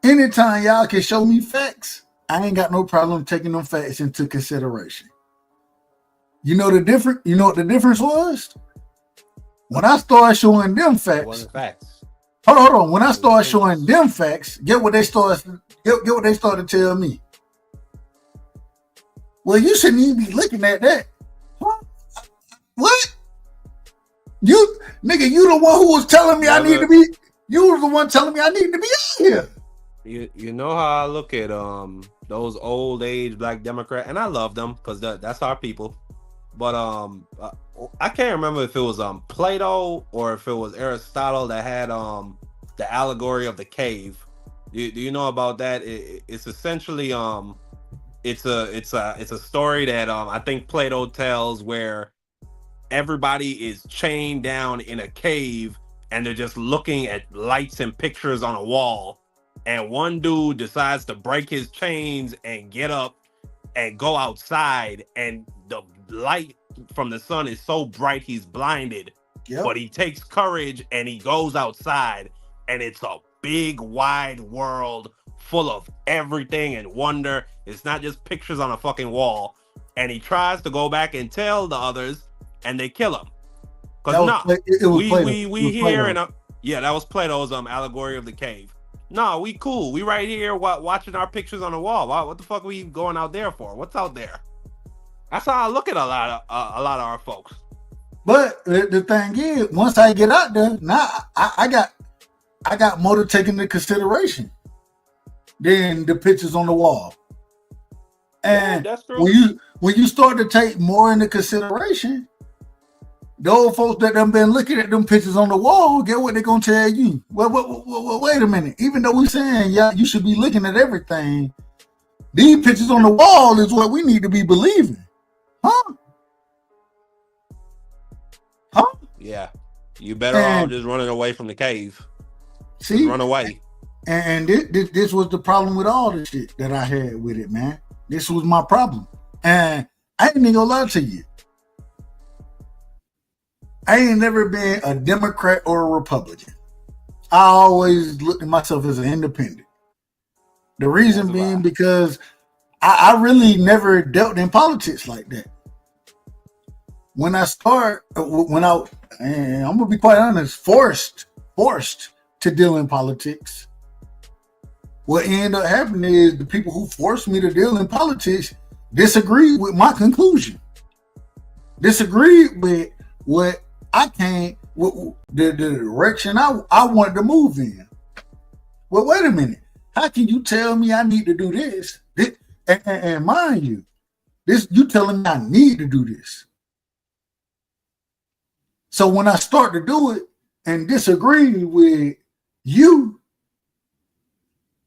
[SPEAKER 5] Anytime y'all can show me facts, I ain't got no problem taking them facts into consideration. You know what the difference was? When I started showing them facts. Hold on. When I started showing them facts, get what they started to tell me. Well, you shouldn't even be looking at that. What? You the one who was telling me I need to be. You were the one telling me I need to be out here.
[SPEAKER 6] You know how I look at those old age black Democrats, and I love them because that's our people. But I can't remember if it was Plato or if it was Aristotle that had the allegory of the cave. Do you know about that? It's essentially it's a story that I think Plato tells where everybody is chained down in a cave and they're just looking at lights and pictures on a wall. And one dude decides to break his chains and get up and go outside, and the light from the sun is so bright he's blinded. Yep. But he takes courage and he goes outside, and it's a big wide world full of everything and wonder. It's not just pictures on a fucking wall. And he tries to go back and tell the others, and they kill him. Because we here and that was Plato's allegory of the cave. No, we cool. We right here watching our pictures on the wall. What the fuck are we going out there for? What's out there? That's how I look at a lot of our folks.
[SPEAKER 5] But the thing is, once I get out there, now I got more to take into consideration than the pictures on the wall. And
[SPEAKER 6] that's true.
[SPEAKER 5] when you start to take more into consideration, those folks that done been looking at them pictures on the wall, get what they're gonna tell you. Well, wait a minute. Even though we're saying, yeah, you should be looking at everything, these pictures on the wall is what we need to be believing. Huh?
[SPEAKER 6] Yeah. You better off just running away from the cave.
[SPEAKER 5] See?
[SPEAKER 6] Just run away.
[SPEAKER 5] And this was the problem with all the shit that I had with it, man. This was my problem. And I ain't even gonna lie to you. I ain't never been a Democrat or a Republican. I always looked at myself as an independent. The reason being because I really never dealt in politics like that. I'm gonna be quite honest, forced to deal in politics. What ended up happening is the people who forced me to deal in politics disagreed with my conclusion. Disagreed with what I came, with the direction I wanted to move in. Well, wait a minute. How can you tell me I need to do this? And mind you, you telling me I need to do this. So when I start to do it and disagree with you,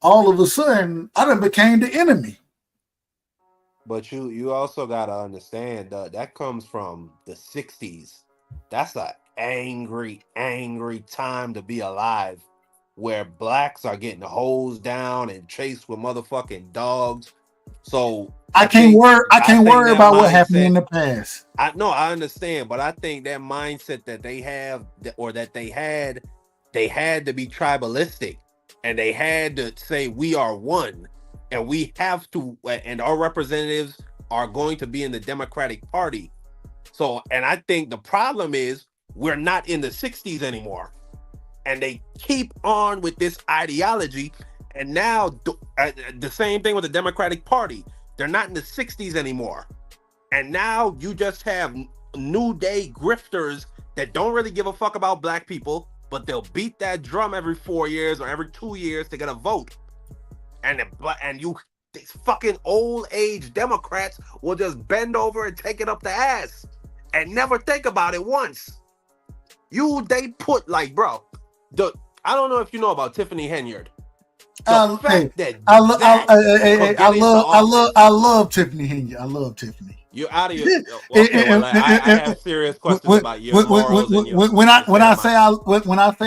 [SPEAKER 5] all of a sudden I done became the enemy.
[SPEAKER 6] But you also gotta understand that comes from the 60s. That's an angry time to be alive where blacks are getting hosed down and chased with motherfucking dogs. So
[SPEAKER 5] I can't worry about what happened in the past.
[SPEAKER 6] I understand, but I think that mindset that they have, or that they had to be tribalistic, and they had to say we are one, and we have to, and our representatives are going to be in the Democratic Party. So, and I think the problem is we're not in the 60s anymore, and they keep on with this ideology. And now the same thing with the Democratic Party. They're not in the 60s anymore. And now you just have new day grifters that don't really give a fuck about black people, but they'll beat that drum every 4 years or every 2 years to get a vote. And these fucking old age Democrats will just bend over and take it up the ass and never think about it once. They put, like, bro, I don't know if you know about Tiffany Henyard.
[SPEAKER 5] I love Tiffany Henyard. I love Tiffany.
[SPEAKER 6] You're out of your. Okay, I have serious questions about your morals and your.
[SPEAKER 5] When I say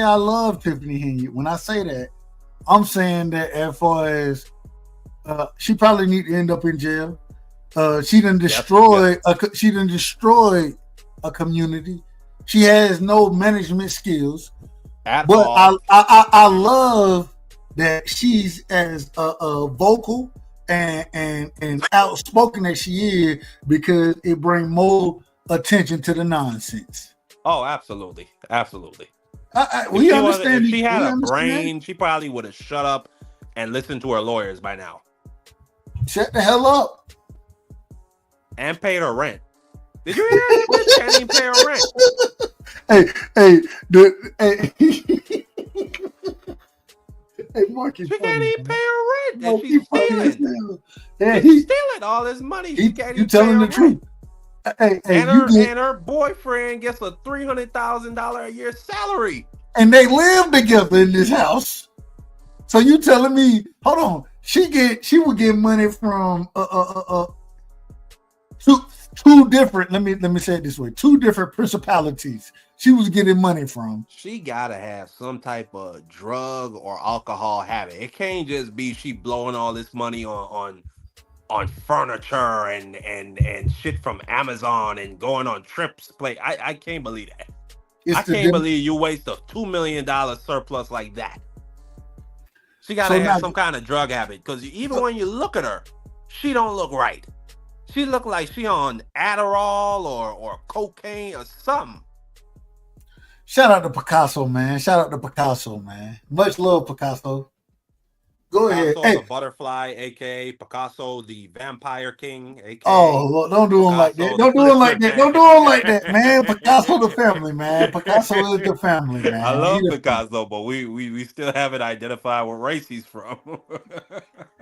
[SPEAKER 5] I love Tiffany Henyard, when I say that, I'm saying that as far as she probably need to end up in jail. She done destroyed a community. She has no management skills. But I love that she's as vocal and outspoken as she is, because it brings more attention to the nonsense.
[SPEAKER 6] Oh, absolutely.
[SPEAKER 5] If
[SPEAKER 6] she had a brain, she probably would have shut up and listened to her lawyers by now.
[SPEAKER 5] Shut the hell up.
[SPEAKER 6] And paid her rent. Did you hear that? She can't even pay her rent.
[SPEAKER 5] Hey, Marky,
[SPEAKER 6] she can't even pay her rent. And
[SPEAKER 5] she's
[SPEAKER 6] stealing. She's stealing all this money. She can't even
[SPEAKER 5] telling the truth.
[SPEAKER 6] And her boyfriend gets a $300,000 a year salary.
[SPEAKER 5] And they live together in this house. So you telling me, hold on, she would get money from two different, let me say it this way, two different principalities she was getting money from.
[SPEAKER 6] She gotta have some type of drug or alcohol habit. It can't just be she blowing all this money on furniture and shit from Amazon and going on trips. I can't believe that. I can't believe you waste a $2 million surplus like that. She gotta have some kind of drug habit, because even when you look at her, she don't look right. She look like she on Adderall or cocaine or something.
[SPEAKER 5] Shout out to Picasso, man. Much love, Picasso. Go ahead.
[SPEAKER 6] Picasso, the butterfly, aka Picasso, the vampire king, aka.
[SPEAKER 5] Oh, Lord, don't do him like that. Don't do him like that, man. Picasso the family, man. Picasso is the family, man.
[SPEAKER 6] I love Picasso, but we still haven't identified what race he's from.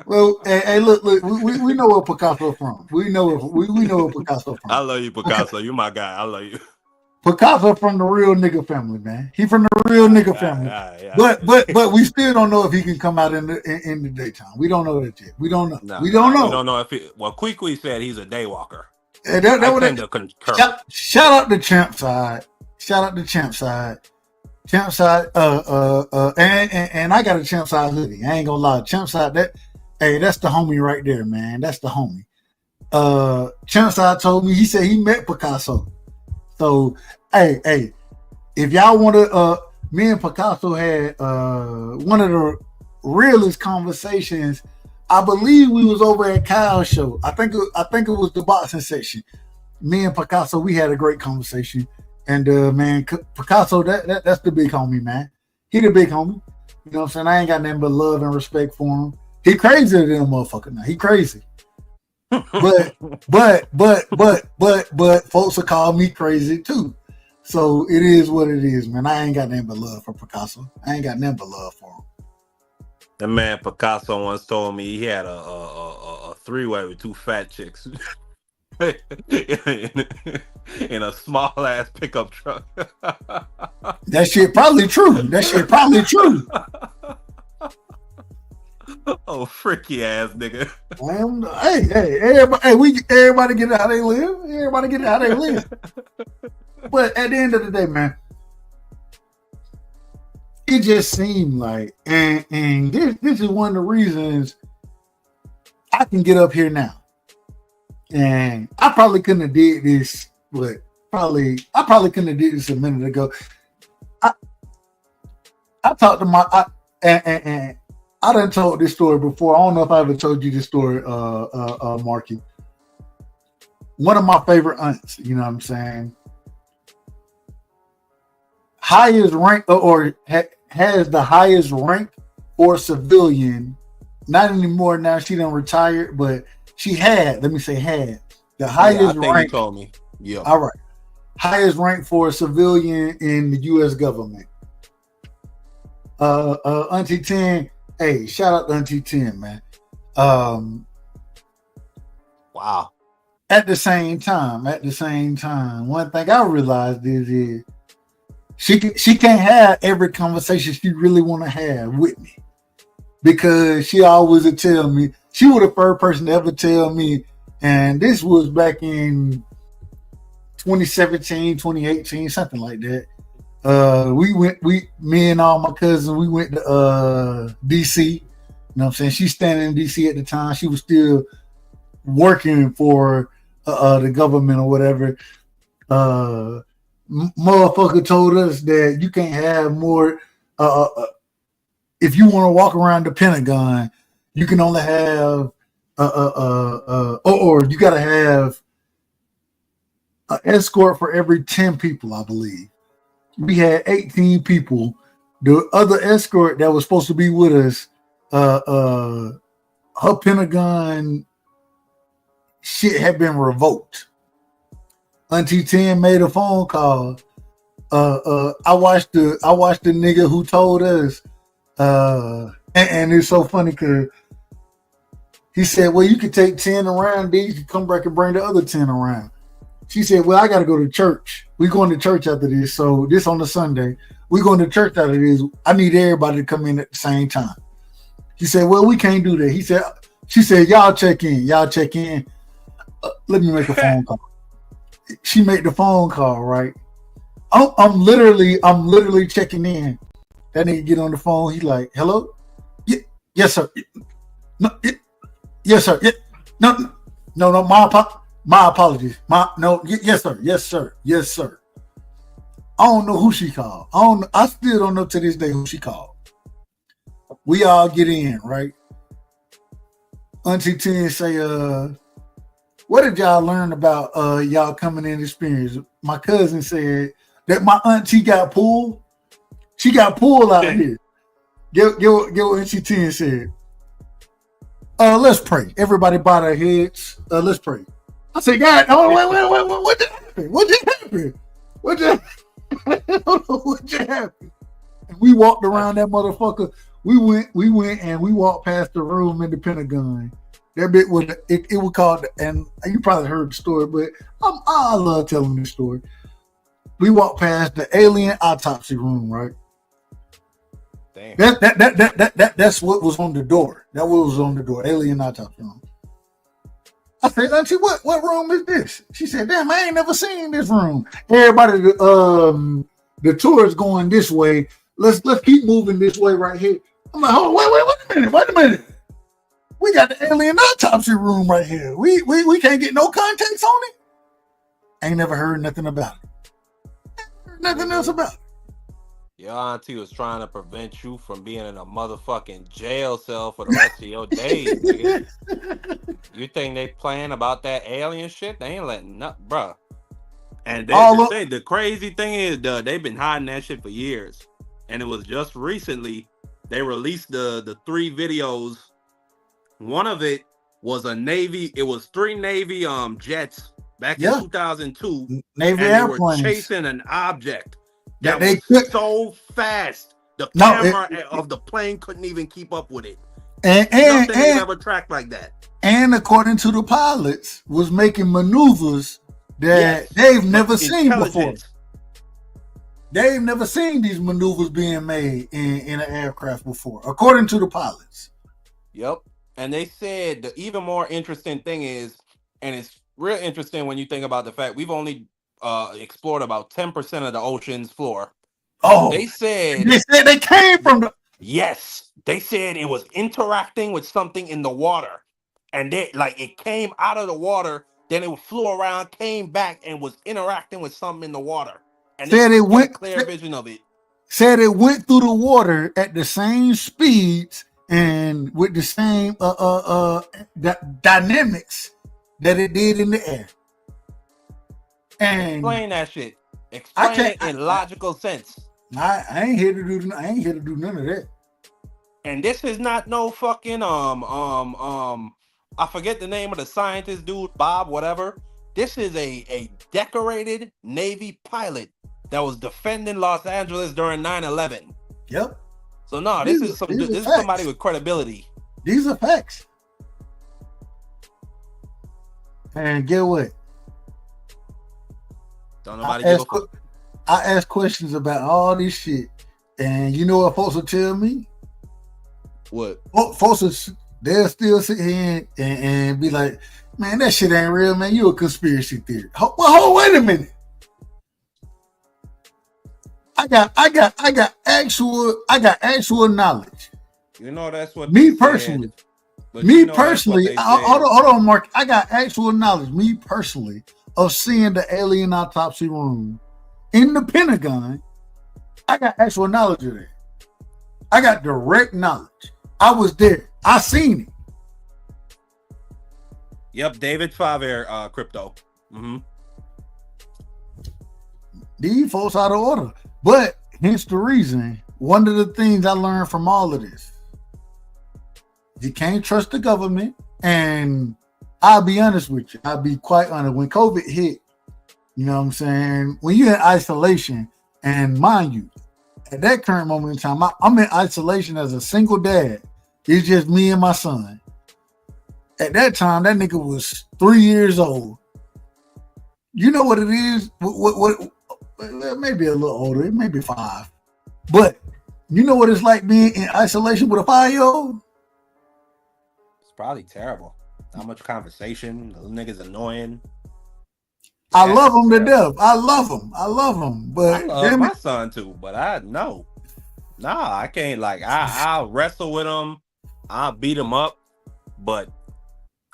[SPEAKER 5] Well, hey, look, we know where Picasso from. We know where Picasso from.
[SPEAKER 6] I love you, Picasso. You my guy. I love you.
[SPEAKER 5] Picasso from the real nigga family, man. He from the real nigga family. But we still don't know if he can come out in the daytime. We don't know that yet. We don't know.
[SPEAKER 6] No,
[SPEAKER 5] we don't know.
[SPEAKER 6] We don't know if Kwee said he's a daywalker.
[SPEAKER 5] I tend to concur. Shout out to Champ Side. Champ Side. And I got a Champ Side hoodie. I ain't gonna lie. Champ Side. That's the homie right there, man. That's the homie. Champ Side told me, he said he met Picasso. So, hey, if y'all want to, me and Picasso had one of the realest conversations. I believe we was over at Kyle's show. I think it was the boxing section. Me and Picasso, we had a great conversation. And man, Picasso, that's the big homie, man. He the big homie. You know what I'm saying? I ain't got nothing but love and respect for him. He crazier than a motherfucker now. He crazy. But folks will call me crazy too. So it is what it is, man. I ain't got nothing but love for Picasso. I ain't got nothing but love for him.
[SPEAKER 6] The man Picasso once told me he had a three-way with two fat chicks in a small ass pickup truck.
[SPEAKER 5] That shit probably true.
[SPEAKER 6] Oh, freaky ass nigga.
[SPEAKER 5] Everybody get it how they live. But at the end of the day, man, it just seemed like, and this is one of the reasons I can get up here now. And I probably couldn't have did this, but I probably couldn't have did this a minute ago. I talked to and I done told this story before. I don't know if I ever told you this story, Marky. One of my favorite aunts, you know what I'm saying? Highest rank or has the highest rank for a civilian. Not anymore now. She done retired, but she had. Let me say had the highest rank.
[SPEAKER 6] You told me. Yeah.
[SPEAKER 5] All right. Highest rank for a civilian in the U.S. government. Auntie 10. Hey, shout out to Auntie 10, man.
[SPEAKER 6] Wow.
[SPEAKER 5] At the same time, one thing I realized is she can't have every conversation she really want to have with me, because she always would tell me, she was the first person to ever tell me, and this was back in 2017, 2018, something like that. Me and all my cousins, we went to DC. You know what I'm saying? She's standing in DC at the time. She was still working for the government or whatever. Motherfucker told us that you can't have more. If you want to walk around the Pentagon, you can only have or you got to have an escort for every 10 people, I believe. We had 18 people. The other escort that was supposed to be with us, her Pentagon shit had been revoked. Auntie 10 made a phone call. I watched the nigga who told us, and it's so funny because he said, well, you could take 10 around, then you can come back and bring the other 10 around. She said, well, I got to go to church. We're going to church after this. So this on the Sunday. We're going to church after this. I need everybody to come in at the same time. He said, well, we can't do that. She said, y'all check in. Let me make a phone call. She made the phone call, right? I'm literally checking in. That nigga get on the phone. He like, hello? Yes, sir. No, yes, sir. No, my apologies. Yes, sir. I don't know who she called. I still don't know to this day who she called. We all get in, right? Auntie 10 say, what did y'all learn about y'all coming in experience? My cousin said that my auntie got pulled. She got pulled out of here. Get what Auntie 10 said. Let's pray. Everybody bow their heads. Let's pray. I said, God, wait, what just happened? What just happened? And we walked around that motherfucker. We went and we walked past the room in the Pentagon. That bit was it was called, and you probably heard the story, but I love telling this story. We walked past the alien autopsy room, right?
[SPEAKER 6] Damn.
[SPEAKER 5] That's what was on the door. That was on the door. Alien autopsy room. I said, Auntie, what room is this? She said, damn, I ain't never seen this room. Everybody, the tour is going this way. Let's keep moving this way right here. I'm like, hold on, wait a minute. We got the alien autopsy room right here. We can't get no context on it. Ain't never heard nothing about it. Nothing else about it.
[SPEAKER 6] Your auntie was trying to prevent you from being in a motherfucking jail cell for the rest of your days, nigga. You think they playing about that alien shit? They ain't letting nothing, bruh. And the crazy thing is, they've been hiding that shit for years. And it was just recently they released the 3 videos. One of it was it was 3 Navy jets back in 2002.
[SPEAKER 5] Navy
[SPEAKER 6] and
[SPEAKER 5] airplanes.
[SPEAKER 6] They were chasing an object that
[SPEAKER 5] they
[SPEAKER 6] was so fast. The camera of the plane couldn't even keep up with it. Nothing ever tracked like that.
[SPEAKER 5] And according to the pilots, was making maneuvers that they've never seen before. They've never seen these maneuvers being made in an aircraft before, according to the pilots.
[SPEAKER 6] Yep. And they said the even more interesting thing is, and it's real interesting when you think about the fact we've only explored about 10% of the ocean's floor.
[SPEAKER 5] Oh,
[SPEAKER 6] They said
[SPEAKER 5] they came from the.
[SPEAKER 6] Yes, they said it was interacting with something in the water, and it came out of the water, then it flew around, came back, and was interacting with something in the water. And
[SPEAKER 5] said
[SPEAKER 6] they
[SPEAKER 5] it went
[SPEAKER 6] a clear vision of it.
[SPEAKER 5] Said it went through the water at the same speeds and with the same dynamics that it did in the air. And
[SPEAKER 6] explain that shit. Explain it in logical sense.
[SPEAKER 5] I ain't here to do. I ain't here to do none of that.
[SPEAKER 6] And this is not no fucking I forget the name of the scientist dude, Bob, whatever. This is a decorated Navy pilot that was defending Los Angeles during 9/11.
[SPEAKER 5] Yep.
[SPEAKER 6] So no, this is somebody with credibility.
[SPEAKER 5] These are facts. And get what?
[SPEAKER 6] Don't nobody give a fuck.
[SPEAKER 5] I ask questions about all this shit, and you know what folks will tell me?
[SPEAKER 6] What?
[SPEAKER 5] Folks they'll still sit here and be like, man, that shit ain't real, man. You a conspiracy theory. Wait a minute. I got actual knowledge.
[SPEAKER 6] You know that's what
[SPEAKER 5] me personally. Hold on, Mark. I got actual knowledge, me personally, of seeing the alien autopsy room in the Pentagon. I got actual knowledge of that. I got direct knowledge. I was there. I seen it.
[SPEAKER 6] Yep, David Favre, crypto. Mm-hmm.
[SPEAKER 5] These folks out of order. But hence the reason, one of the things I learned from all of this, you can't trust the government. And I'll be honest with you. I'll be quite honest. When COVID hit, you know what I'm saying? When you're in isolation, and mind you, at that current moment in time, I'm in isolation as a single dad. It's just me and my son. At that time, that nigga was 3 years old. You know what it is? What maybe a little older, maybe 5. But you know what it's like being in isolation with a 5-year-old?
[SPEAKER 6] It's probably terrible. Not much conversation. The nigga's annoying.
[SPEAKER 5] I love him to death. I love him. But
[SPEAKER 6] I love my son too, but I can't. I'll wrestle with him. I'll beat him up, but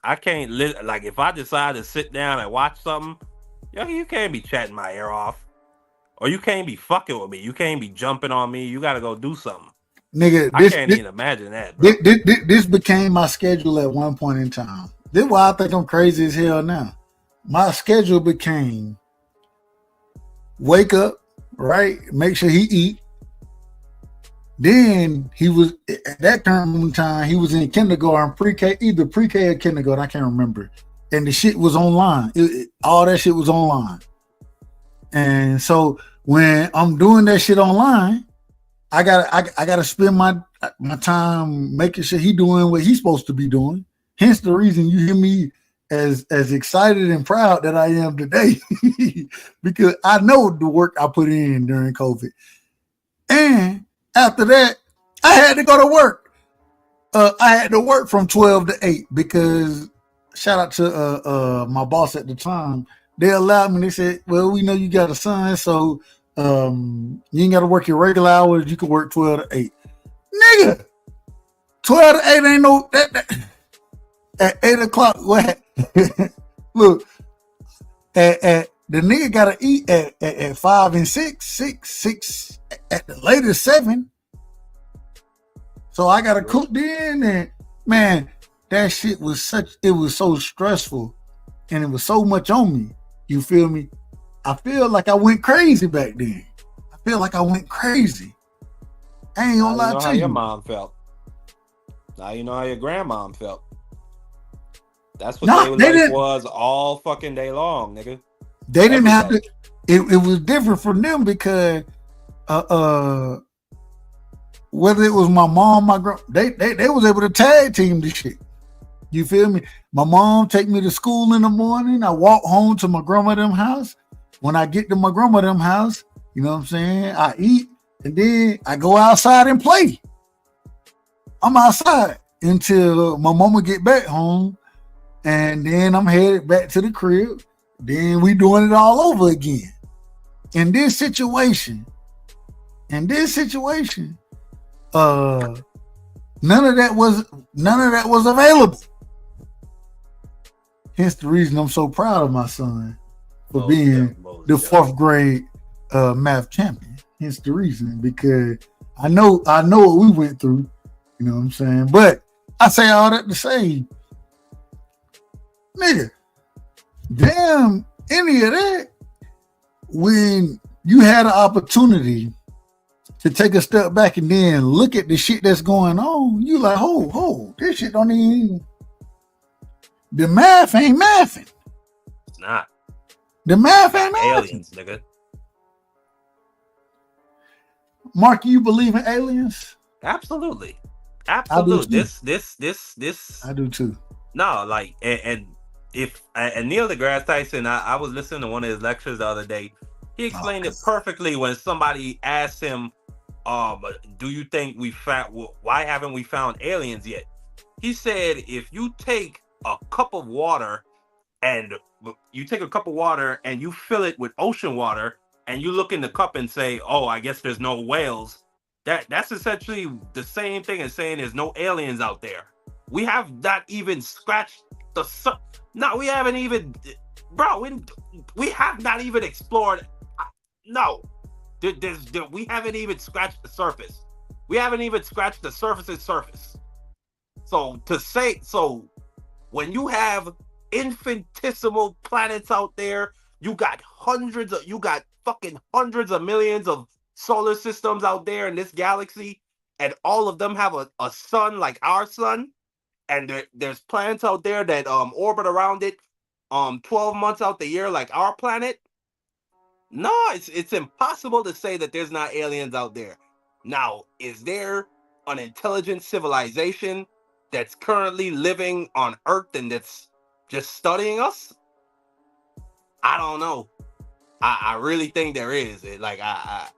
[SPEAKER 6] I can't if I decide to sit down and watch something, you can't be chatting my ear off. Or you can't be fucking with me. You can't be jumping on me. You gotta go do something.
[SPEAKER 5] Nigga,
[SPEAKER 6] I can't even imagine that, bro.
[SPEAKER 5] This became my schedule at one point in time. This is why I think I'm crazy as hell now. My schedule became wake up, right? Make sure he eat. Then he was at that current time, he was in kindergarten, pre-K, either pre-K or kindergarten, I can't remember. And the shit was online. All that shit was online. And so when I'm doing that shit online, I gotta spend my time making sure he doing what he's supposed to be doing. Hence the reason you hear me as excited and proud that I am today, because I know the work I put in during COVID. And after that, I had to go to work. I had to work from 12 to 8 because shout out to my boss at the time. They allowed me. They said, well, we know you got a son, so you ain't got to work your regular hours. You can work 12 to 8. Nigga, 12 to 8 ain't no... At 8 o'clock, what? Look, at the nigga got to eat at 5 and 6, at the latest 7. So I got to cook then, and man, that shit was so stressful, and it was so much on me. You feel me? I feel like I went crazy back then. I feel like I went crazy. I ain't gonna lie to you.
[SPEAKER 6] How your mom felt. Now you know how your grandmom felt. That's what their life was all fucking day long, nigga.
[SPEAKER 5] They didn't have to. It was different from them because whether it was my mom, my grand, they was able to tag team the shit. You feel me? My mom take me to school in the morning. I walk home to my grandmother's house. When I get to my grandmother's house, you know what I'm saying? I eat and then I go outside and play. I'm outside until my mama get back home, and then I'm headed back to the crib. Then we doing it all over again. In this situation, in this situation, none of that was available. Hence the reason I'm so proud of my son for being the 4th grade math champion. Hence the reason, because I know what we went through. You know what I'm saying? But I say all that to say, nigga, damn any of that, when you had an opportunity to take a step back and then look at the shit that's going on, you like, this shit don't even, the math ain't mathing.
[SPEAKER 6] It's not.
[SPEAKER 5] The math ain't mathing.
[SPEAKER 6] Aliens, nigga.
[SPEAKER 5] Mark, you believe in aliens?
[SPEAKER 6] Absolutely. This.
[SPEAKER 5] I do too.
[SPEAKER 6] No, like, and Neil deGrasse Tyson, I was listening to one of his lectures the other day. He explained it perfectly when somebody asked him, do you think why haven't we found aliens yet? He said, if you take a cup of water and you fill it with ocean water and you look in the cup and say, oh, I guess there's no whales. That's essentially the same thing as saying there's no aliens out there. We have not even scratched the surface. No, we haven't even, bro. We have not even explored. No, we haven't even scratched the surface. We haven't even scratched the surface's surface. So when you have infinitesimal planets out there, you got fucking hundreds of millions of solar systems out there in this galaxy, and all of them have a sun like our sun, and there's planets out there that orbit around it 12 months out the year like our planet. No, it's impossible to say that there's not aliens out there. Now, is there an intelligent civilization that's currently living on Earth and that's just studying us? I don't know. I really think there is. I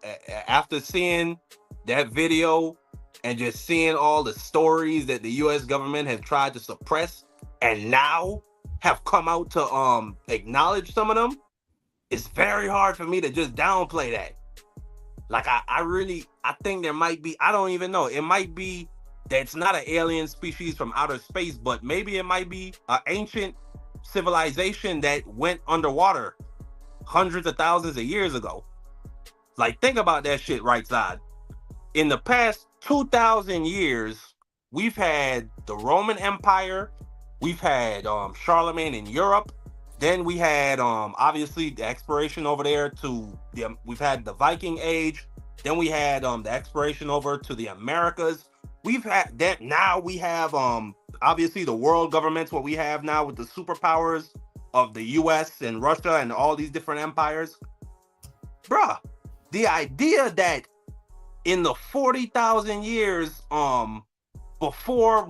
[SPEAKER 6] after seeing that video and just seeing all the stories that the U.S. government has tried to suppress and now have come out to acknowledge some of them, it's very hard for me to just downplay that. Like, I think there might be, I don't even know, it might be that it's not an alien species from outer space, but maybe it might be an ancient civilization that went underwater hundreds of thousands of years ago. Like, think about that shit, right side. In the past 2,000 years, we've had the Roman Empire, we've had Charlemagne in Europe, then we had obviously the exploration over there we've had the Viking Age, then we had the exploration over to the Americas. We've had that. Now we have obviously the world governments, what we have now with the superpowers of the US and Russia and all these different empires. Bruh, the idea that in the 40,000 years before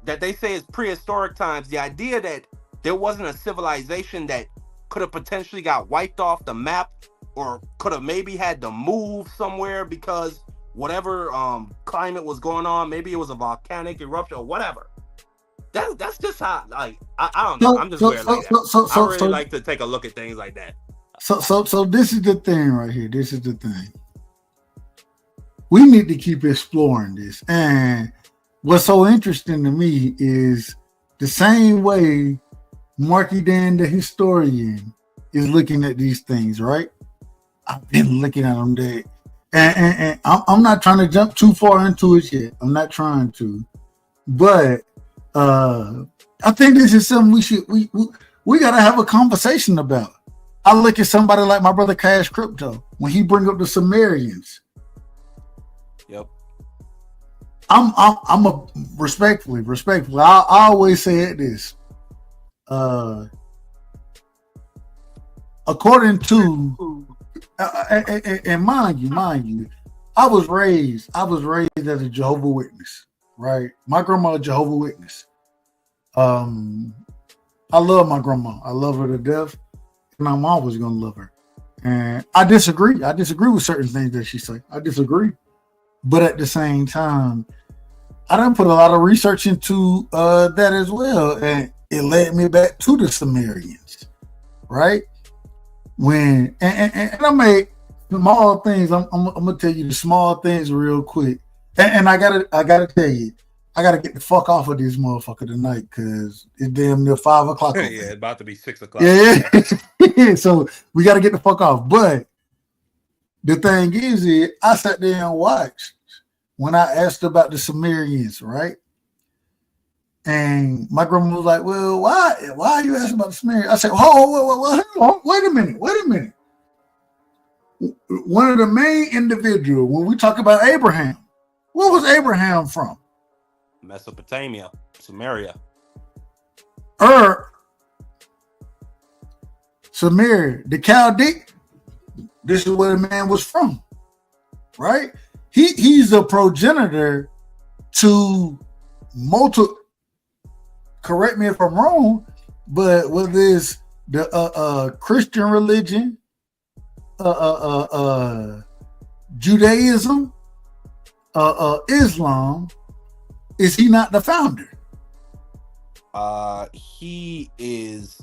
[SPEAKER 6] that they say is prehistoric times, the idea that there wasn't a civilization that could have potentially got wiped off the map or could have maybe had to move somewhere because whatever climate was going on, maybe it was a volcanic eruption or whatever. That's just how, like, I don't know. I'm just weird like that. I really like to take a look at things like that.
[SPEAKER 5] So this is the thing right here. This is the thing. We need to keep exploring this. And what's so interesting to me is the same way Marky Dan, the historian, is looking at these things, right? I've been looking at them there. And I'm not trying to jump too far into it yet. I'm not trying to. But I think this is something we got to have a conversation about. I look at somebody like my brother Cash Crypto when he bring up the Sumerians.
[SPEAKER 6] Yep.
[SPEAKER 5] I'm a respectfully. I always say this. According to, and mind you, I was raised as a Jehovah's Witness, right? My grandma a Jehovah's Witness. I love my grandma. I love her to death, and I'm always gonna love her. And I disagree. I disagree with certain things that she say. I disagree, but at the same time, I done put a lot of research into that as well, and it led me back to the Sumerians, right? When and I made small things. I'm gonna tell you the small things real quick, and I gotta tell you, I gotta get the fuck off of this motherfucker tonight because it's damn near 5 o'clock.
[SPEAKER 6] Yeah, it's about to be 6 o'clock.
[SPEAKER 5] Yeah, so we gotta get the fuck off. But the thing is I sat there and watched when I asked about the Sumerians, right? And my grandma was like, "Well, why are you asking about the Sumerians?" I said, "Oh, wait a minute. One of the main individuals when we talk about Abraham, where was Abraham from?
[SPEAKER 6] Mesopotamia, Samaria.
[SPEAKER 5] Samaria, the Chaldee. This is where the man was from, right? He's a progenitor to multiple. Correct me if I'm wrong, but whether it's the Christian religion, Judaism, Islam, is he not the founder?
[SPEAKER 6] He is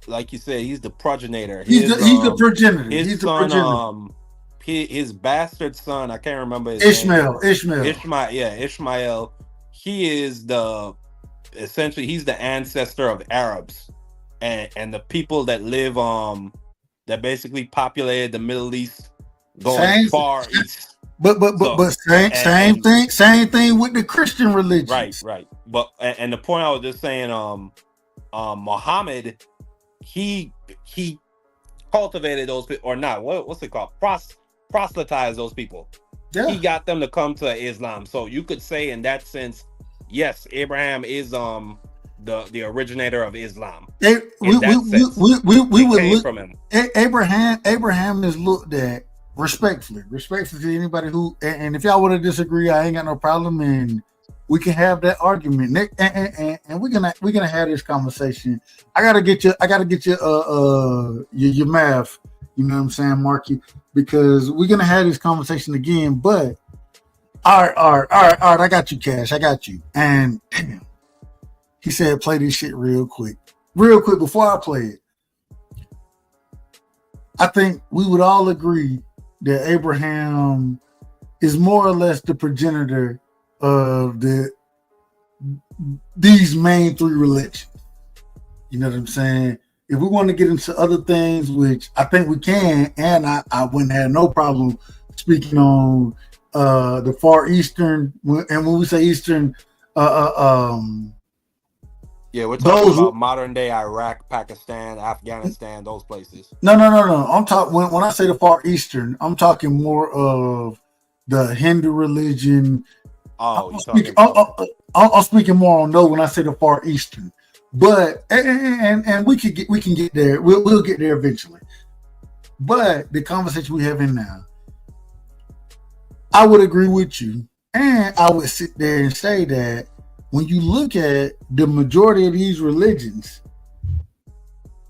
[SPEAKER 6] like you said, he's the progenitor.
[SPEAKER 5] He's the progenitor.
[SPEAKER 6] His son, his bastard son, I can't remember his
[SPEAKER 5] Ishmael.
[SPEAKER 6] name. Ishmael. He is essentially he's the ancestor of Arabs and the people that live that basically populated the Middle East going far east.
[SPEAKER 5] But same thing with the Christian religion.
[SPEAKER 6] Right. But and the point I was just saying, Muhammad, he cultivated those people, or not? What's it called? Proselytized those people. Yeah. He got them to come to Islam. So you could say in that sense, yes, Abraham is the originator of Islam.
[SPEAKER 5] We would look from him. Abraham is looked at respectfully to anybody who, and if y'all want to disagree, I ain't got no problem, and we can have that argument, and we're gonna have this conversation. I gotta get your math. You know what I'm saying, Marky? Because we're gonna have this conversation again. But all right. I got you, Cash. I got you. And damn, he said, play this shit real quick before I play it. I think we would all agree that Abraham is more or less the progenitor of these main three religions. You know what I'm saying? If we want to get into other things, which I think we can, and I wouldn't have no problem speaking on the Far Eastern, and when we say Eastern,
[SPEAKER 6] yeah, we're talking about modern day Iraq, Pakistan, Afghanistan, those places.
[SPEAKER 5] No. I'm talking when I say the Far Eastern, I'm talking more of the Hindu religion. I'm speaking more on those when I say the Far Eastern. But and we can get there. We'll get there eventually. But the conversation we're having now, I would agree with you, and I would sit there and say that when you look at the majority of these religions,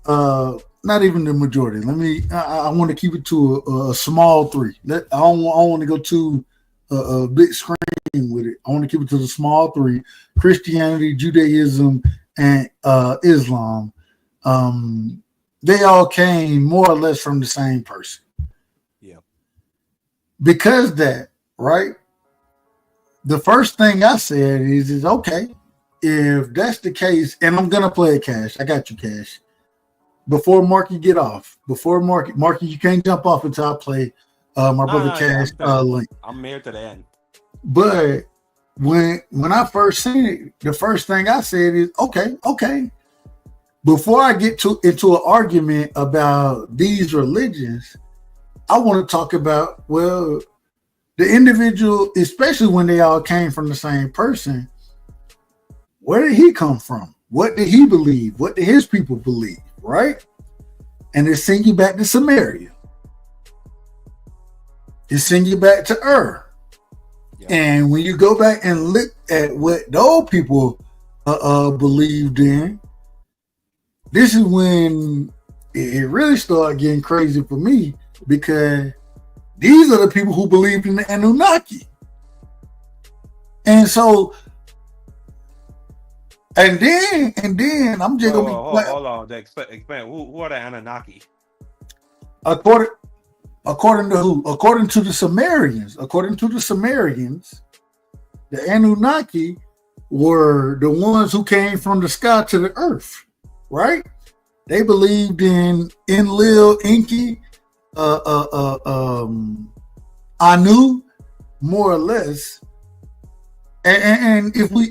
[SPEAKER 5] not even the majority. I want to keep it to a small three. I don't want to go too a big screen with it. I want to keep it to the small three: Christianity, Judaism, and Islam. They all came more or less from the same person.
[SPEAKER 6] Yeah.
[SPEAKER 5] Because that, right? The first thing I said is okay, if that's the case, and I'm gonna play it, Cash. I got you, Cash. Before Marky get off, Marky, you can't jump off until I play my brother Cash link.
[SPEAKER 6] I'm here to the end.
[SPEAKER 5] But when I first seen it, the first thing I said is okay. Before I get into an argument about these religions, I want to talk about, well, the individual, especially when they all came from the same person. Where did he come from? What did he believe? What did his people believe? Right? And it send you back to Samaria. It send you back to Ur. Yeah. And when you go back and look at what the old people believed in, this is when it really started getting crazy for me, because these are the people who believed in the Anunnaki. And so, and then I'm just
[SPEAKER 6] hold on. Explain. Who are the Anunnaki?
[SPEAKER 5] According According to who? According to the Sumerians. According to the Sumerians, the Anunnaki were the ones who came from the sky to the earth, right? They believed in Enlil, Enki, Anu, more or less. And if we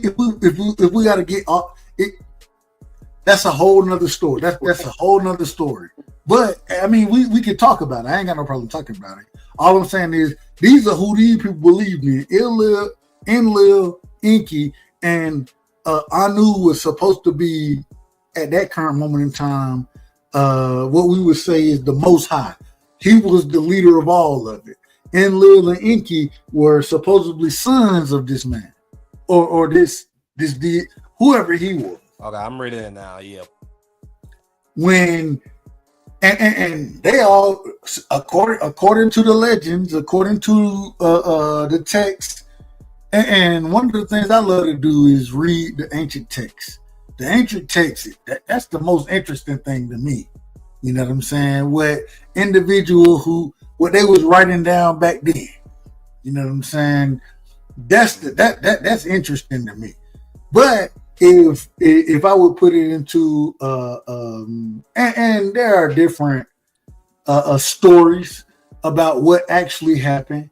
[SPEAKER 5] got to get off it, that's a whole nother story. That's a whole nother story. But I mean, we can talk about it. I ain't got no problem talking about it. All I'm saying is these are who these people believe in. Enlil, Enki, and Anu was supposed to be at that current moment in time what we would say is the Most High. He was the leader of all of it. Enlil and Enki were supposedly sons of this man, or this whoever he was.
[SPEAKER 6] Okay, I'm reading it now. Yeah.
[SPEAKER 5] When and they all according to the legends, according to the text, and one of the things I love to do is read the ancient texts. The ancient texts, that's the most interesting thing to me. You know what I'm saying? What what they was writing down back then. You know what I'm saying? That's interesting to me. But if I would put it into and there are different stories about what actually happened,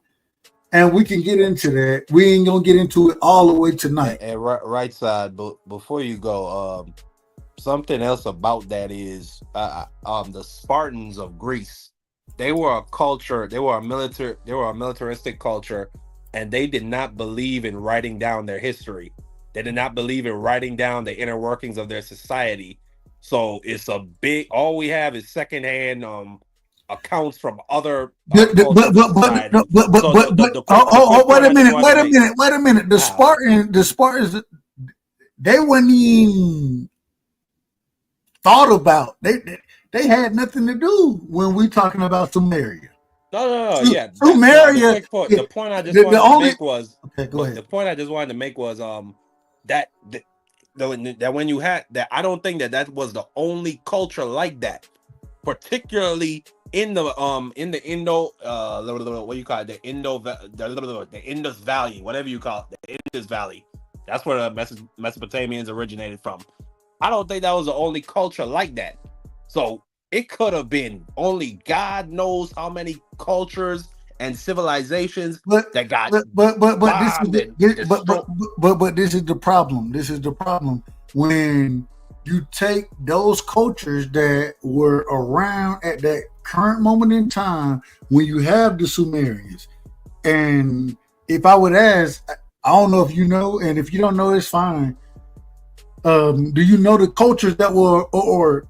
[SPEAKER 5] and we can get into that. We ain't gonna get into it all the way tonight.
[SPEAKER 6] And right side, but before you go, something else about that is the Spartans of Greece. They were a culture. They were a militaristic culture, and they did not believe in writing down their history. They did not believe in writing down the inner workings of their society. So it's all we have is secondhand accounts from other.
[SPEAKER 5] Wait a minute. The Spartans, they weren't even thought about. They had nothing to do when we talking about Sumeria.
[SPEAKER 6] No. Yeah.
[SPEAKER 5] Sumeria.
[SPEAKER 6] The point I just wanted to make was. Okay, go ahead. The point I just wanted to make was that when you had that, I don't think that was the only culture like that, particularly in the Indo what you call it, the Indus Valley, whatever you call it, the Indus Valley. That's where the Mesopotamians originated from. I don't think that was the only culture like that. So it could have been only God knows how many cultures and civilizations that got
[SPEAKER 5] this is the problem. This is the problem when you take those cultures that were around at that current moment in time, when you have the Sumerians. And if I would ask, I don't know if you know, and if you don't know, it's fine. Do you know the cultures that were, or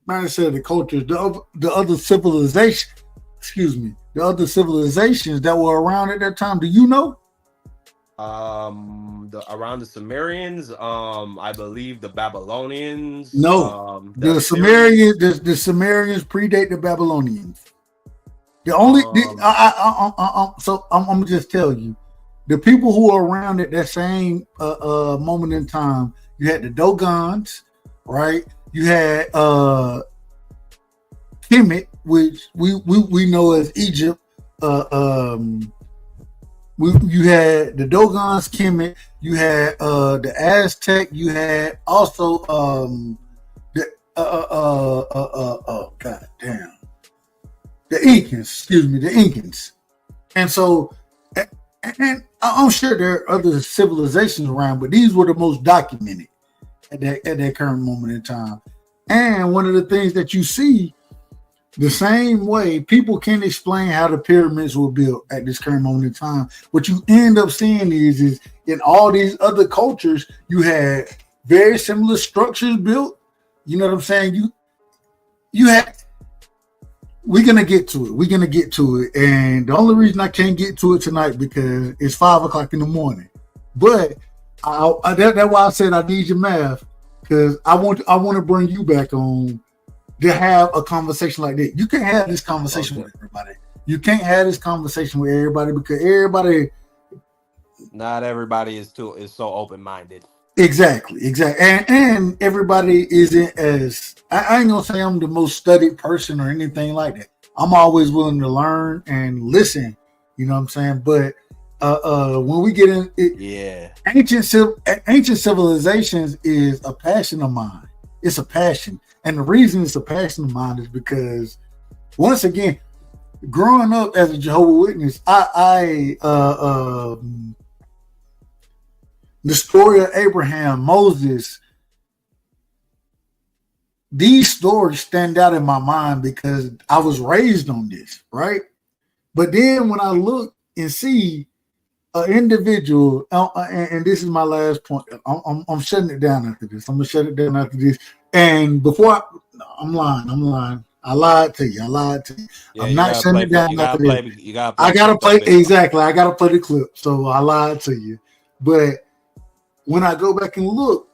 [SPEAKER 5] I said the cultures, the other civilization? Excuse me. The other civilizations that were around at that time, do you know?
[SPEAKER 6] Around the Sumerians, I believe the Babylonians.
[SPEAKER 5] No, the Sumerians predate the Babylonians. The only so I'm gonna just tell you, the people who are around at that same moment in time, you had the Dogons, right? You had Kemet, which we know as Egypt. You had the Dogons, Kemet. You had the Aztec. You had also God damn, the Incans. Excuse me, the Incans. And so, and I'm sure there are other civilizations around, but these were the most documented at that current moment in time. And one of the things that you see, the same way people can't explain how the pyramids were built at this current moment in time. What you end up seeing is in all these other cultures, you had very similar structures built. You know what I'm saying? We're gonna get to it. And the only reason I can't get to it tonight because it's 5:00 in the morning. But that's why I said I need your math, because I want to bring you back on to have a conversation like that. You can't have this conversation with everybody. You can't have this conversation with everybody because
[SPEAKER 6] not everybody is so open-minded.
[SPEAKER 5] Exactly. And everybody isn't as, I ain't gonna say I'm the most studied person or anything like that. I'm always willing to learn and listen. You know what I'm saying? But when we get in, ancient civilizations is a passion of mine. It's a passion, and the reason it's a passion of mine is because, once again, growing up as a Jehovah's Witness, the story of Abraham, Moses, these stories stand out in my mind because I was raised on this, right? But then when I look and see an individual, and this is my last point, I'm shutting it down after this. I'm gonna shut it down after this. And before I'm lying. I lied to you.
[SPEAKER 6] Yeah,
[SPEAKER 5] I'm not shutting it down after this. I gotta play exactly. I gotta play the clip. So I lied to you. But when I go back and look,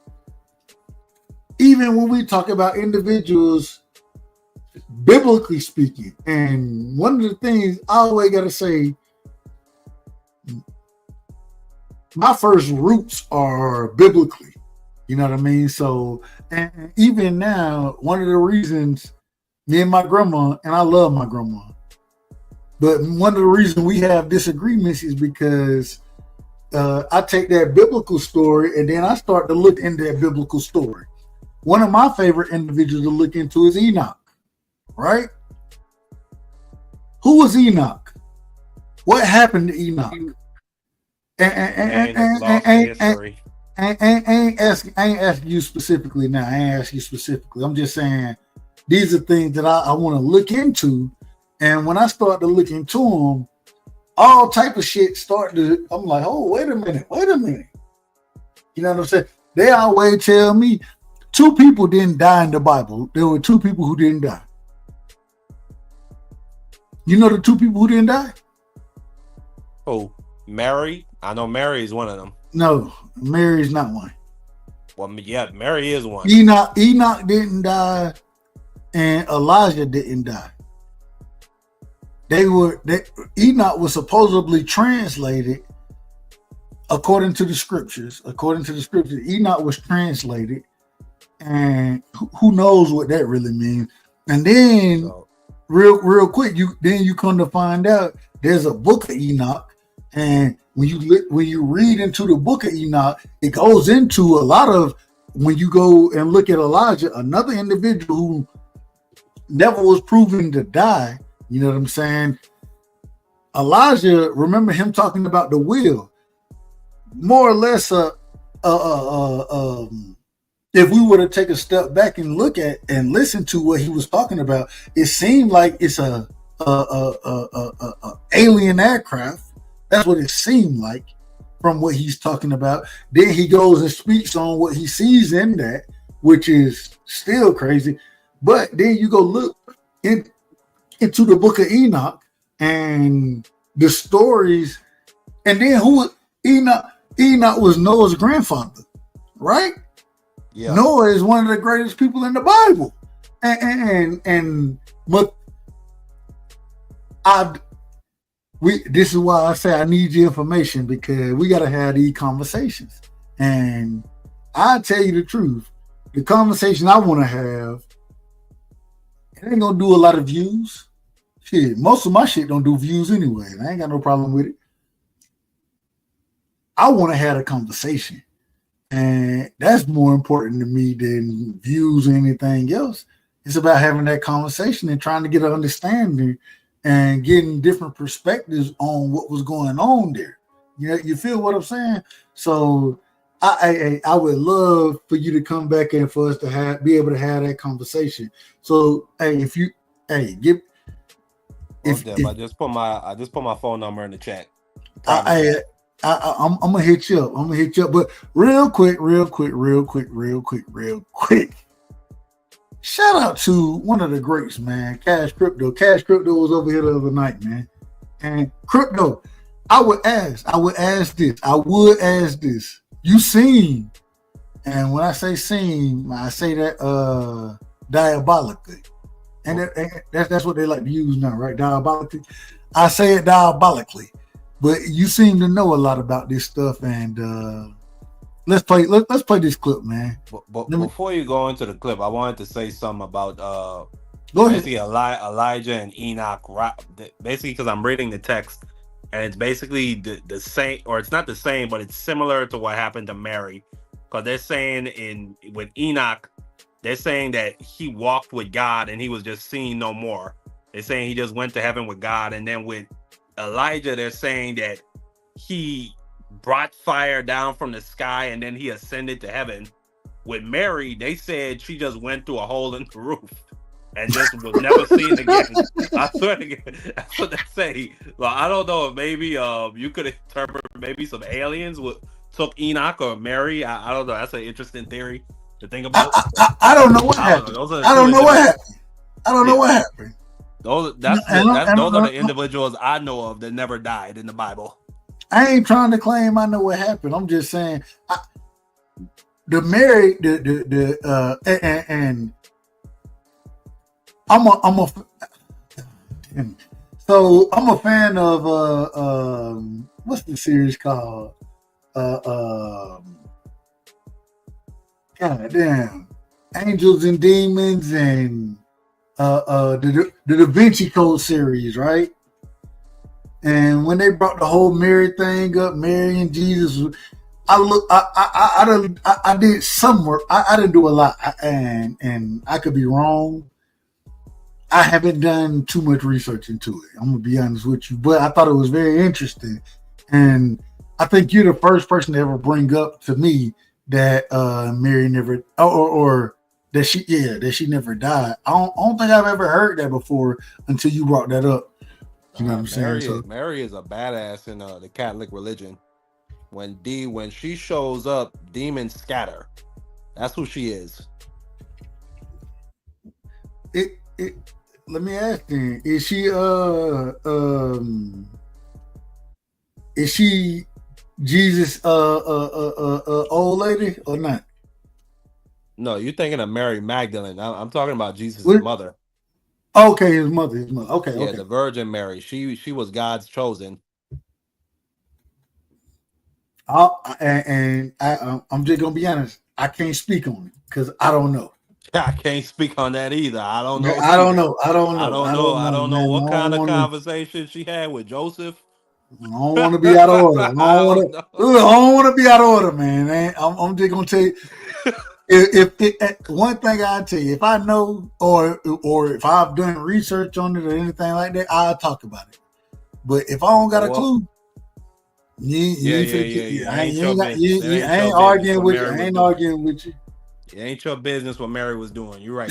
[SPEAKER 5] even when we talk about individuals, biblically speaking, and one of the things I always got to say, my first roots are biblically. You know what I mean? So, and even now, one of the reasons me and my grandma, and I love my grandma, but one of the reasons we have disagreements is because I take that biblical story and then I start to look into that biblical story. One of my favorite individuals to look into is Enoch, right? Who was Enoch? What happened to Enoch? I ain't asking you specifically now. I ain't asking you specifically. I'm just saying these are things that I want to look into. And when I start to look into them, all type of shit I'm like, oh, wait a minute. You know what I'm saying? They always tell me 2 people didn't die in the Bible. There were 2 people who didn't die. You know the 2 people who didn't die?
[SPEAKER 6] Oh, Mary? I know Mary is one of them.
[SPEAKER 5] No, Mary's not one.
[SPEAKER 6] Well, yeah, Mary is one.
[SPEAKER 5] Enoch didn't die, and Elijah didn't die. Enoch was supposedly translated according to the scriptures. Enoch was translated, and who knows what that really means. And then, real quick, you come to find out there's a book of Enoch, and when you read into the book of Enoch, it goes into a lot of, when you go and look at Elijah, another individual who never was proven to die. You know what I'm saying? Elijah, remember him talking about the will. More or less, if we were to take a step back and look at and listen to what he was talking about, it seemed like it's a alien aircraft. That's what it seemed like from what he's talking about. Then he goes and speaks on what he sees in that, which is still crazy. But then you go look into the book of Enoch and the stories, and then Enoch was Noah's grandfather, right? Yeah. Noah is one of the greatest people in the Bible, this is why I say I need your information, because we got to have these conversations. And I tell you the truth, the conversation I want to have, it ain't gonna do a lot of views. Shit, most of my shit don't do views anyway. I ain't got no problem with it. I want to have a conversation, and that's more important to me than views or anything else. It's about having that conversation and trying to get an understanding and getting different perspectives on what was going on there. You know, you feel what I'm saying? So I would love for you to come back and for us to be able to have that conversation. So I
[SPEAKER 6] just put my phone number in the chat.
[SPEAKER 5] I'm gonna hit you up. But real quick. Shout out to one of the greats, man, Cash Crypto. Cash Crypto was over here the other night, man. And Crypto, I would ask this. You seen, and when I say seen, I say that diabolically. And that's what they like to use now, right? Diabolically. I say it diabolically. But you seem to know a lot about this stuff, and let's play this clip, man.
[SPEAKER 6] But before you go into the clip, I wanted to say something about
[SPEAKER 5] Go ahead.
[SPEAKER 6] Basically, Elijah and Enoch. Basically, because I'm reading the text, and it's basically the same, or it's not the same, but it's similar to what happened to Mary. Because they're saying with Enoch, they're saying that he walked with God and he was just seen no more. They're saying he just went to heaven with God. And then with Elijah, they're saying that he brought fire down from the sky and then he ascended to heaven. With Mary, they said she just went through a hole in the roof and just was never seen again. I swear to God, that's what they say. Well, I don't know if maybe you could interpret maybe some aliens took Enoch or Mary. I don't know. That's an interesting theory to think about.
[SPEAKER 5] I don't know what happened. I don't know what happened. I don't know what happened.
[SPEAKER 6] Those are the individuals I know of that never died in the Bible.
[SPEAKER 5] I ain't trying to claim I know what happened. I'm just saying the Mary, and I'm a fan of what's the series called? God damn, Angels and Demons and the Da Vinci Code series, right? And when they brought the whole Mary thing up, Mary and Jesus, I did some work. I didn't do a lot, and I could be wrong. I haven't done too much research into it. I'm gonna be honest with you, but I thought it was very interesting, and I think you're the first person to ever bring up to me that Mary never, or that she never died. I don't think I've ever heard that before until you brought that up. You know what I'm saying?
[SPEAKER 6] Mary is a badass in the Catholic religion. When she shows up, demons scatter. That's who she is.
[SPEAKER 5] Let me ask you: is she Jesus old lady or not?
[SPEAKER 6] No, you're thinking of Mary Magdalene. I'm talking about Jesus' mother.
[SPEAKER 5] Okay, his mother. Okay,
[SPEAKER 6] yeah,
[SPEAKER 5] okay.
[SPEAKER 6] The Virgin Mary. She was God's chosen.
[SPEAKER 5] I'm just gonna be honest. I can't speak on it because I don't know.
[SPEAKER 6] I can't speak on that either. I don't know.
[SPEAKER 5] I don't know
[SPEAKER 6] What kind of conversation she had with Joseph.
[SPEAKER 5] I don't want to be out of order. I don't want to be out of order, man. I'm just gonna tell you. If one thing I tell you, if I know or if I've done research on it or anything like that, I'll talk about it. But if I don't got a clue, I ain't arguing with you. I ain't arguing with you.
[SPEAKER 6] It ain't your business what Mary was doing. You're right.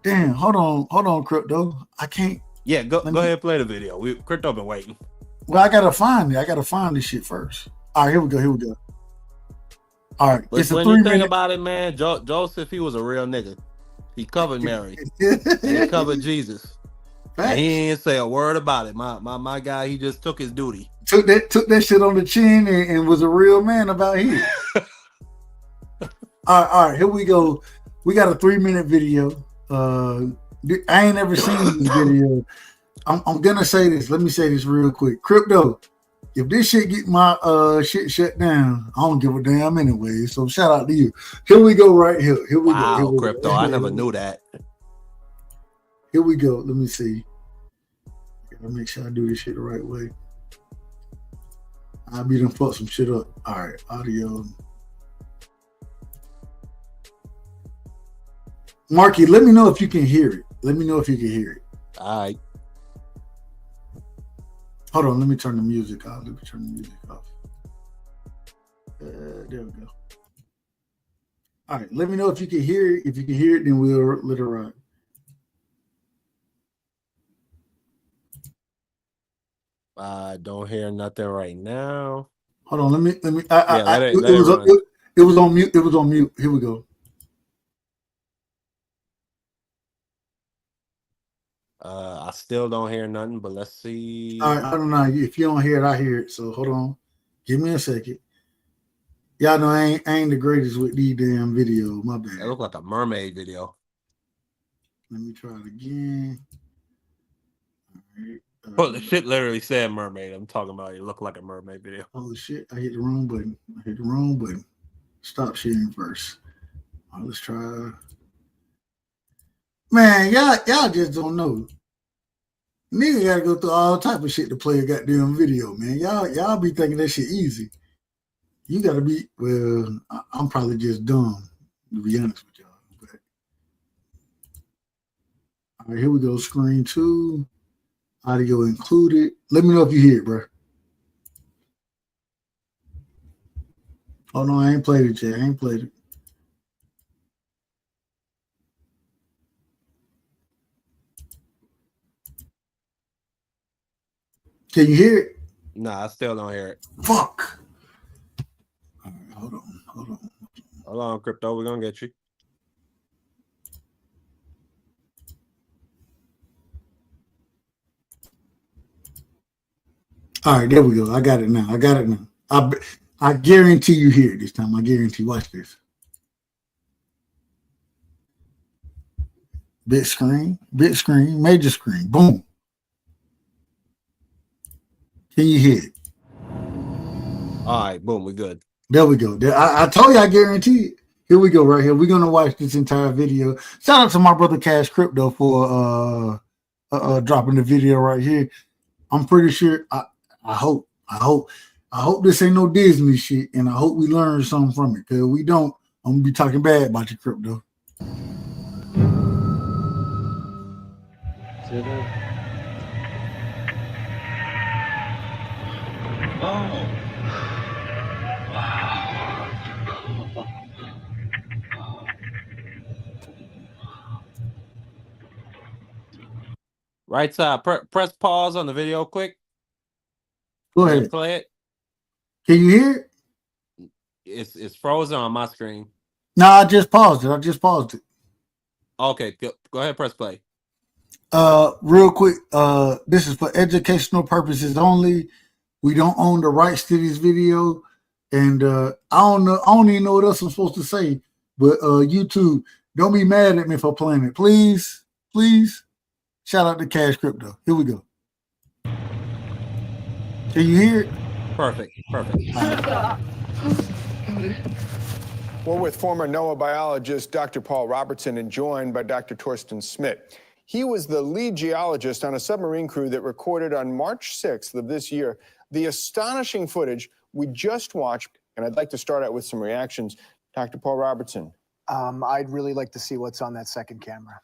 [SPEAKER 5] Damn, hold on, Crypto. I can't.
[SPEAKER 6] Yeah, go ahead and play the video. Crypto been waiting.
[SPEAKER 5] Well, I gotta find it. I gotta find this shit first. All right, here we go. All right,
[SPEAKER 6] but when you think about it, man, Joseph, he was a real nigga. He covered Mary. And he covered Jesus. And he didn't say a word about it. My guy, he just took his duty.
[SPEAKER 5] Took that shit on the chin and was a real man about it. All right, here we go. We got a 3-minute video. I ain't never seen this video. I'm gonna say this. Let me say this real quick. Crypto, if this shit get my shit shut down, I don't give a damn anyway. So shout out to you. Here we go right here. Here we go. Here we
[SPEAKER 6] Crypto. I never knew that.
[SPEAKER 5] Here we go. Let me see. Gotta make sure I do this shit the right way. I'll be done fuck some shit up. All right, audio. Marky, let me know if you can hear it. All
[SPEAKER 6] right.
[SPEAKER 5] Hold on, let me turn the music off. There we go. All right, let me know if you can hear it. If you can hear it, then we'll let it run.
[SPEAKER 6] I don't hear nothing right now.
[SPEAKER 5] Hold on, let me. It was on mute. Here we go.
[SPEAKER 6] I still don't hear nothing, but let's see.
[SPEAKER 5] All right, I don't know. If you don't hear it, I hear it. So hold on. Give me a second. Y'all know I ain't the greatest with these damn videos. My bad.
[SPEAKER 6] It looked like a mermaid video.
[SPEAKER 5] Let me try it again. All right.
[SPEAKER 6] Well, the shit literally said mermaid. I'm talking about it looked like a mermaid video.
[SPEAKER 5] Oh shit! I hit the wrong button. Stop sharing first. All right, let's try. Man, y'all just don't know. Nigga gotta go through all type of shit to play a goddamn video, man. Y'all be thinking that shit easy. You gotta be, well, I'm probably just dumb, to be honest with y'all. But, all right, here we go. Screen 2. Audio included. Let me know if you hear it, bro. Oh, no, I ain't played it yet. I ain't played it. Can you hear it?
[SPEAKER 6] Nah, I still don't hear it.
[SPEAKER 5] Fuck. All right, hold
[SPEAKER 6] on, Crypto. We're going to get you.
[SPEAKER 5] All right, there we go. I got it now. I guarantee you hear it this time. I guarantee. Watch this. Big screen, major screen. Boom. Can you hear it?
[SPEAKER 6] All right, boom, we're good.
[SPEAKER 5] There we go. I told you I guarantee it. Here we go, right here. We're gonna watch this entire video. Shout out to my brother Cash Crypto for dropping the video right here. I'm pretty sure. I hope this ain't no Disney shit, and I hope we learn something from it. Cause if we don't, I'm gonna be talking bad about your crypto.
[SPEAKER 6] Right side, press pause on the video quick.
[SPEAKER 5] Go ahead.
[SPEAKER 6] Play it.
[SPEAKER 5] Can you hear it?
[SPEAKER 6] It's frozen on my screen.
[SPEAKER 5] No, I just paused it.
[SPEAKER 6] Okay, go ahead, press play.
[SPEAKER 5] Real quick, this is for educational purposes only. We don't own the rights to this video, and I don't even know what else I'm supposed to say. But YouTube, don't be mad at me for playing it, please. Shout out to Cash Crypto. Here we go. Can you hear it?
[SPEAKER 6] Perfect.
[SPEAKER 12] We're with former NOAA biologist Dr. Paul Robertson and joined by Dr. Torsten Schmidt. He was the lead geologist on a submarine crew that recorded on March 6th of this year the astonishing footage we just watched. And I'd like to start out with some reactions. Dr. Paul Robertson.
[SPEAKER 13] I'd really like to see what's on that second camera.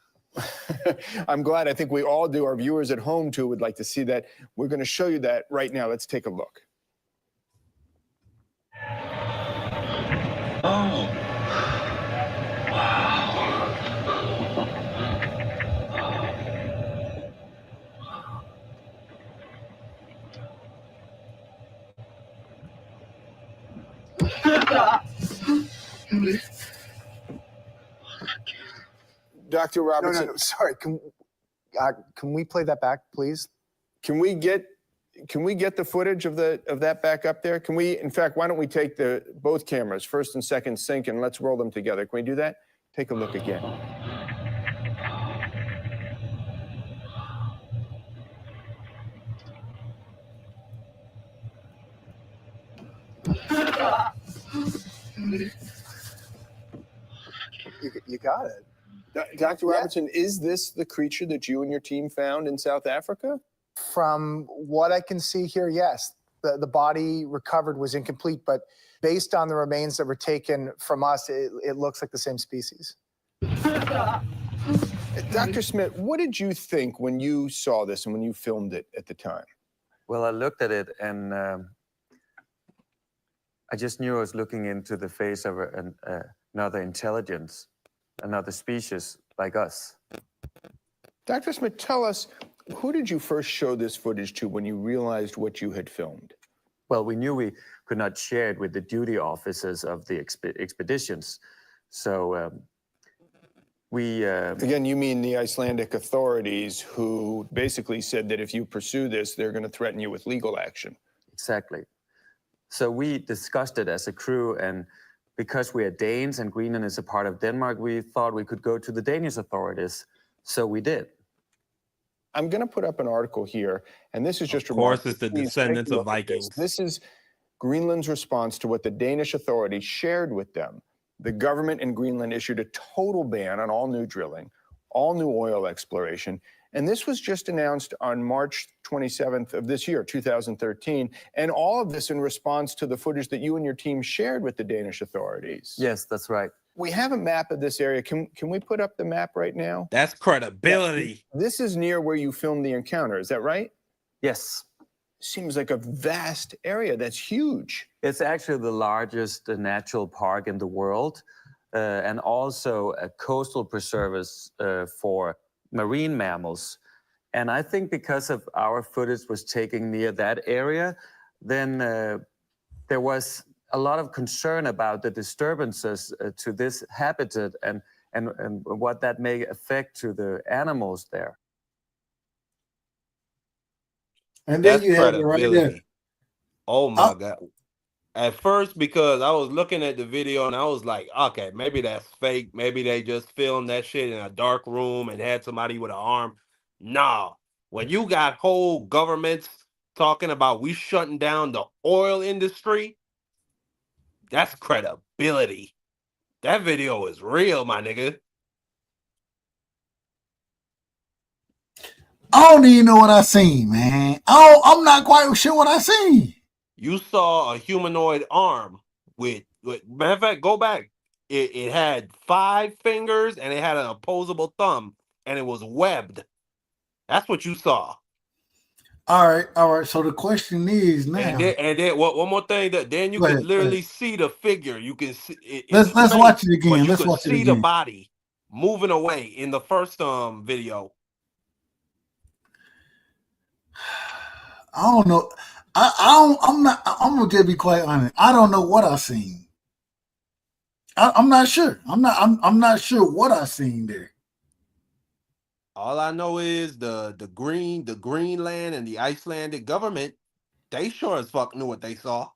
[SPEAKER 12] I'm glad. I think we all do. Our viewers at home, too, would like to see that. We're going to show you that right now. Let's take a look.
[SPEAKER 14] Oh, wow.
[SPEAKER 12] Dr. Robertson.
[SPEAKER 13] No, sorry. Can we play that back, please?
[SPEAKER 12] Can we get the footage of that back up there? Can we, in fact, why don't we take both cameras, first and second sync, and let's roll them together. Can we do that? Take a look again.
[SPEAKER 13] You got it.
[SPEAKER 12] Dr. Robertson, is this the creature that you and your team found in South Africa?
[SPEAKER 13] From what I can see here, yes. The body recovered was incomplete, but based on the remains that were taken from us, it looks like the same species.
[SPEAKER 12] Dr. Schmidt, what did you think when you saw this and when you filmed it at the time?
[SPEAKER 15] Well, I looked at it and I just knew I was looking into the face of another intelligence, another species like us.
[SPEAKER 12] Dr. Schmidt, tell us, who did you first show this footage to when you realized what you had filmed?
[SPEAKER 15] Well, we knew we could not share it with the duty officers of the expeditions. So we...
[SPEAKER 12] Again, you mean the Icelandic authorities who basically said that if you pursue this, they're going to threaten you with legal action.
[SPEAKER 15] Exactly. So we discussed it as a crew, and because we are Danes and Greenland is a part of Denmark, we thought we could go to the Danish authorities. So we did.
[SPEAKER 12] I'm going to put up an article here, and this is just...
[SPEAKER 6] Of course, it's the descendants of Vikings.
[SPEAKER 12] This is Greenland's response to what the Danish authorities shared with them. The government in Greenland issued a total ban on all new drilling. all new oil exploration. And this was just announced on March 27th of this year, 2013. And all of this in response to the footage that you and your team shared with the Danish authorities.
[SPEAKER 15] Yes, that's right.
[SPEAKER 12] We have a map of this area. Can we put up the map right now?
[SPEAKER 6] That's credibility.
[SPEAKER 12] This is near where you filmed the encounter. Is that right?
[SPEAKER 15] Yes.
[SPEAKER 12] Seems like a vast area. That's huge.
[SPEAKER 15] It's actually the largest natural park in the world, and also a coastal preserve for marine mammals. And I think because of our footage was taken near that area, then there was a lot of concern about the disturbances to this habitat and what that may affect to the animals there.
[SPEAKER 5] And then
[SPEAKER 6] That's
[SPEAKER 5] you have it right
[SPEAKER 6] credibility.
[SPEAKER 5] there.
[SPEAKER 6] Oh my God. At first, because I was looking at the video and I was like, okay, maybe that's fake. Maybe they just filmed that shit in a dark room and had somebody with an arm. Nah. When you got whole governments talking about we shutting down the oil industry, that's credibility. That video is real, my nigga.
[SPEAKER 5] I don't even know what I seen, man. I'm not quite sure what I seen.
[SPEAKER 6] You saw a humanoid arm with matter of fact, go back. It had 5 fingers and it had an opposable thumb and it was webbed. That's what you saw.
[SPEAKER 5] All right. So the question is now.
[SPEAKER 6] And then one more thing that then you
[SPEAKER 5] Go
[SPEAKER 6] can
[SPEAKER 5] ahead,
[SPEAKER 6] literally see the figure. You can see
[SPEAKER 5] Let's watch it again. Let's watch it
[SPEAKER 6] see
[SPEAKER 5] again.
[SPEAKER 6] the body moving away in the first video.
[SPEAKER 5] I don't know. I'm gonna just be quite honest. I don't know what I seen. I'm not sure. I'm not sure what I seen there.
[SPEAKER 6] All I know is the Greenland and the Icelandic government, they sure as fuck knew what they saw.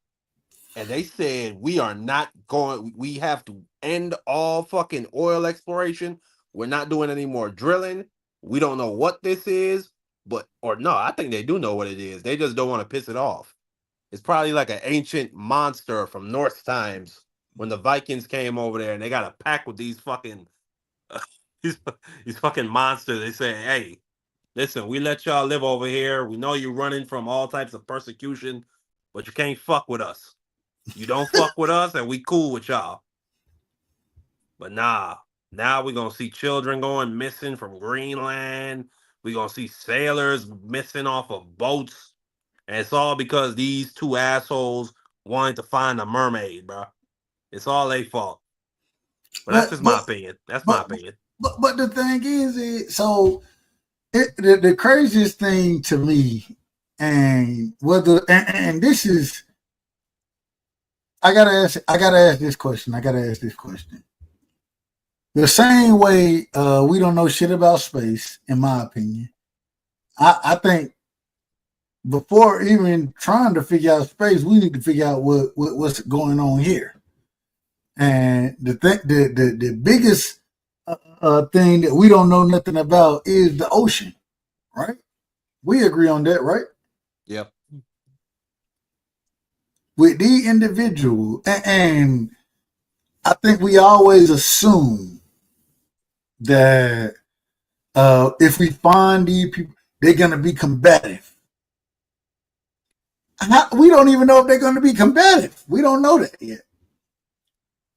[SPEAKER 6] And they said, we have to end all fucking oil exploration. We're not doing any more drilling. We don't know what this is, I think they do know what it is. They just don't want to piss it off. It's probably like an ancient monster from Norse times when the Vikings came over there and they got a pact with these fucking these fucking monsters. They say, hey, listen, we let y'all live over here. We know you're running from all types of persecution, but you can't fuck with us. You don't fuck with us and we cool with y'all. But nah, now we're going to see children going missing from Greenland. We're going to see sailors missing off of boats. And it's all because these 2 assholes wanted to find a mermaid, bro. It's all their fault. But that's just my opinion. That's my opinion.
[SPEAKER 5] But the thing is the craziest thing to me, and this is, I gotta ask this question. The same way we don't know shit about space, in my opinion. I think before even trying to figure out space, we need to figure out what's going on here. And the biggest thing that we don't know nothing about is the ocean, right? We agree on that, right?
[SPEAKER 6] Yep.
[SPEAKER 5] With the individual, and I think we always assume that if we find these people, they're gonna be combative. We don't even know if they're gonna be combative. We don't know that yet.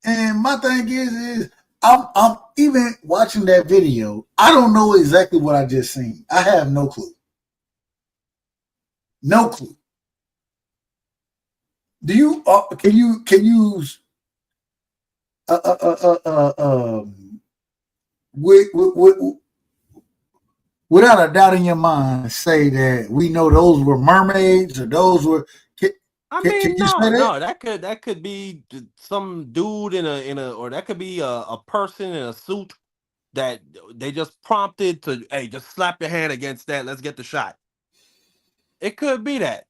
[SPEAKER 5] And my thing is I'm even watching that video. I don't know exactly what I just seen. I have no clue. No clue. Do you? Can you? Without a doubt in your mind, say that we know those were mermaids or those were.
[SPEAKER 6] No, that could be some dude in a, or that could be a person in a suit that they just prompted to, hey, just slap your hand against that. Let's get the shot. It could be that.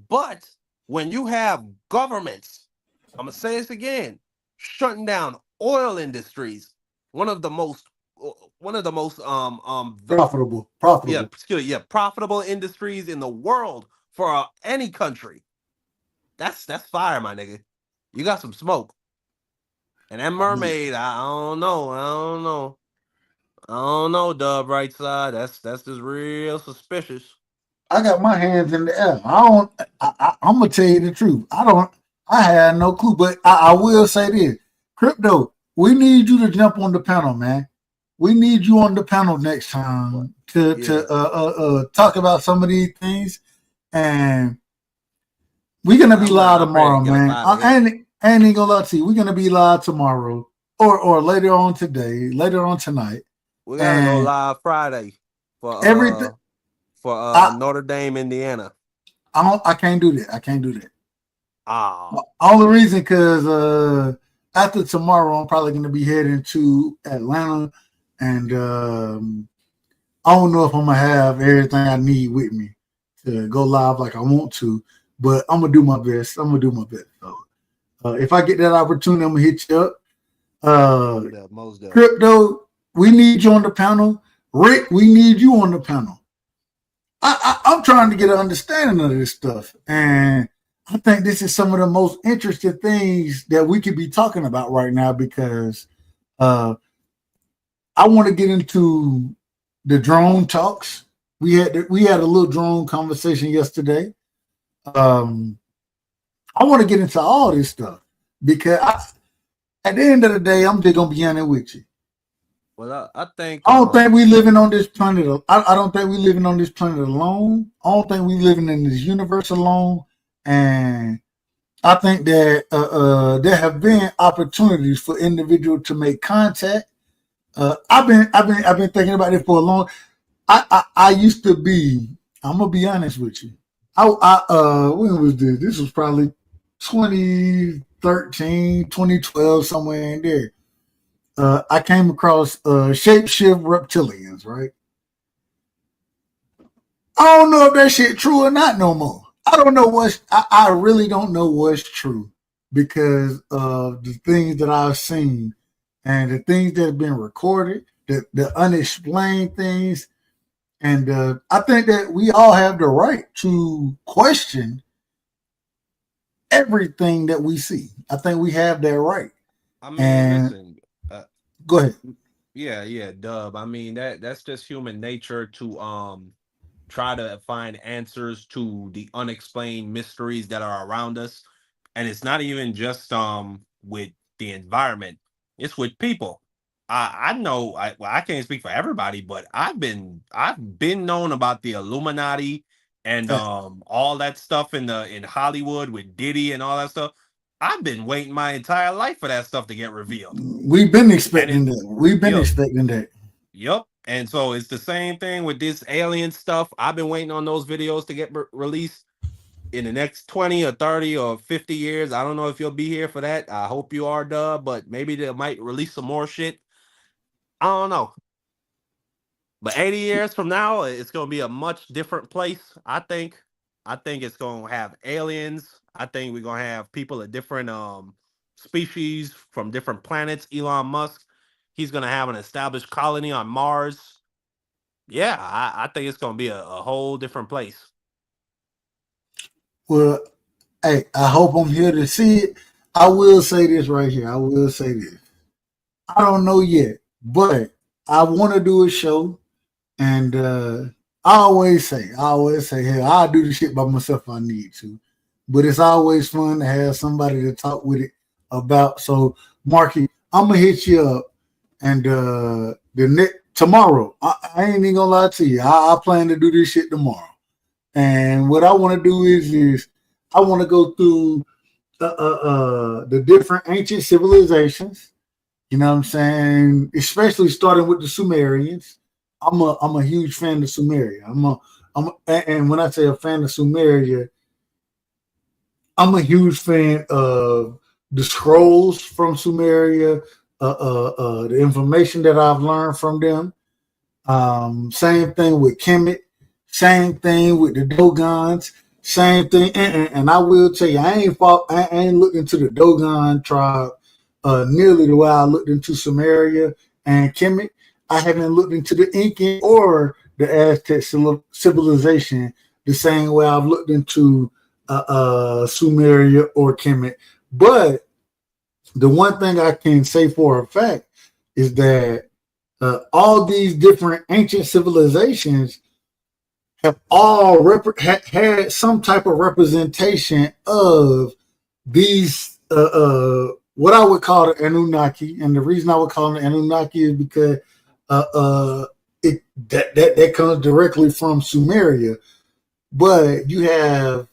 [SPEAKER 6] But when you have governments, I'm gonna say this again, shutting down oil industries, one of the most
[SPEAKER 5] profitable.
[SPEAKER 6] Profitable industries in the world for any country. That's fire, my nigga. You got some smoke. And that mermaid, I don't know. I don't know, Dub, right side. That's just real suspicious.
[SPEAKER 5] I got my hands in the air. I'm gonna tell you the truth. I had no clue, but I will say this. Crypto, we need you to jump on the panel, man. We need you on the panel next time to talk about some of these things. And we're gonna be live tomorrow, man. I ain't gonna lie to you. We're gonna be live tomorrow or later on today, later on tonight.
[SPEAKER 6] We're gonna go live Friday for
[SPEAKER 5] everything
[SPEAKER 6] for Notre Dame, Indiana.
[SPEAKER 5] I can't do that. I can't do that.
[SPEAKER 6] Oh.
[SPEAKER 5] Only reason because after tomorrow, I'm probably gonna be heading to Atlanta, and I don't know if I'm gonna have everything I need with me to go live like I want to, but I'm gonna do my best. So, if I get that opportunity, I'm gonna hit you up. Crypto, we need you on the panel. Rick, we need you on the panel. I'm trying to get an understanding of this stuff, and I think this is some of the most interesting things that we could be talking about right now because I want to get into the drone talks. We had a little drone conversation yesterday. I want to get into all this stuff because at the end of the day, I'm just gonna be honest with you.
[SPEAKER 6] Well, I think
[SPEAKER 5] I don't think we living on this planet. I don't think we living on this planet alone. I don't think we living in this universe alone. And I think that there have been opportunities for individuals to make contact. I've been thinking about it for a long. I used to be. I'm gonna be honest with you. When was this? This was probably 2013, 2012, somewhere in there. I came across shapeshift reptilians, right? I don't know if that shit true or not no more. I don't know I really don't know what's true because of the things that I've seen and the things that have been recorded, the unexplained things. And I think that we all have the right to question everything that we see. I think we have that right.
[SPEAKER 6] I mean, listen.
[SPEAKER 5] Go ahead.
[SPEAKER 6] Yeah, Dub. I mean, that's just human nature to try to find answers to the unexplained mysteries that are around us. And it's not even just with the environment, it's with people. I know I can't speak for everybody, but I've been known about the Illuminati and all that stuff in Hollywood with Diddy and all that stuff. I've been waiting my entire life for that stuff to get revealed.
[SPEAKER 5] We've been expecting that.
[SPEAKER 6] Yep. And so it's the same thing with this alien stuff. I've been waiting on those videos to get released in the next 20 or 30 or 50 years. I don't know if you'll be here for that. I hope you are, Dub, but maybe they might release some more shit. I don't know. But 80 years from now, it's going to be a much different place, I think. I think it's going to have aliens. I think we're going to have people of different species from different planets. Elon Musk, he's going to have an established colony on Mars. Yeah, I think it's going to be a whole different place.
[SPEAKER 5] Well, hey, I hope I'm here to see it. I will say this right here. I don't know yet, but I want to do a show. And I always say, hey, I'll do the shit by myself if I need to. But it's always fun to have somebody to talk with it about. So, Marky, I'm going to hit you up. And tomorrow, I ain't even going to lie to you. I plan to do this shit tomorrow. And what I want to do is I want to go through the different ancient civilizations. You know what I'm saying? Especially starting with the Sumerians. I'm a huge fan of Sumeria. And when I say a fan of Sumeria, I'm a huge fan of the scrolls from Sumeria, the information that I've learned from them. Same thing with Kemet, same thing with the Dogons, same thing. And I will tell you, I ain't looked into the Dogon tribe nearly the way I looked into Sumeria and Kemet. I haven't looked into the Incan or the Aztec civilization the same way I've looked into Sumeria or Kemet. But the one thing I can say for a fact is that all these different ancient civilizations have all had some type of representation of these what I would call the Anunnaki. And the reason I would call them the Anunnaki is because that comes directly from Sumeria. But you have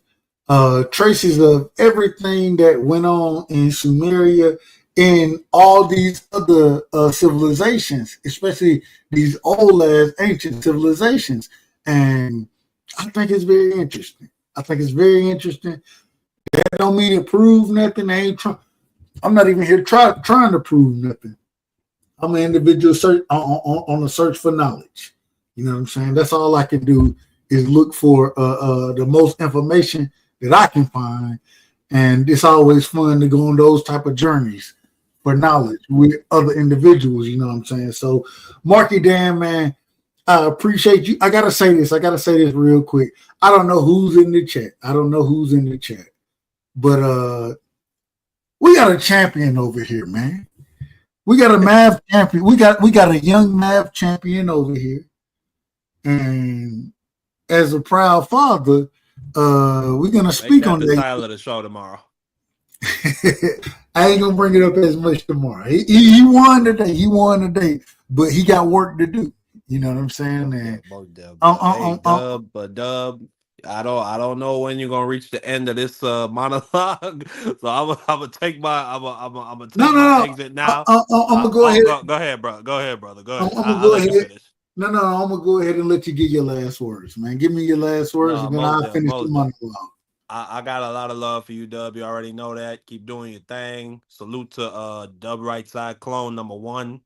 [SPEAKER 5] traces of everything that went on in Sumeria in all these other civilizations, especially these old ass ancient civilizations. And I think it's very interesting. That don't mean to prove nothing. I'm not even here trying to prove nothing. I'm an individual on a search for knowledge. You know what I'm saying? That's all I can do is look for the most information that I can find. And it's always fun to go on those type of journeys for knowledge with other individuals. You know what I'm saying? So, Marky Dan, man, I appreciate you. I gotta say this real quick. I don't know who's in the chat. But we got a champion over here, man. We got a math champion. We got a young math champion over here. And as a proud father, we're gonna speak on
[SPEAKER 6] the title of the show tomorrow.
[SPEAKER 5] I ain't gonna bring it up as much tomorrow. He won today, but he got work to do. You know what I'm saying? And
[SPEAKER 6] Dub, I don't know when you're gonna reach the end of this monologue, so I'm gonna take my exit now. I'm gonna go ahead. Go ahead, brother. Go ahead.
[SPEAKER 5] I'm gonna go ahead. No, I'm gonna go ahead and let you get your last words, man. Give me your last words, and then I'll finish the monologue.
[SPEAKER 6] I got a lot of love for you, Dub. You already know that. Keep doing your thing. Salute to Dub Right Side Clone #1.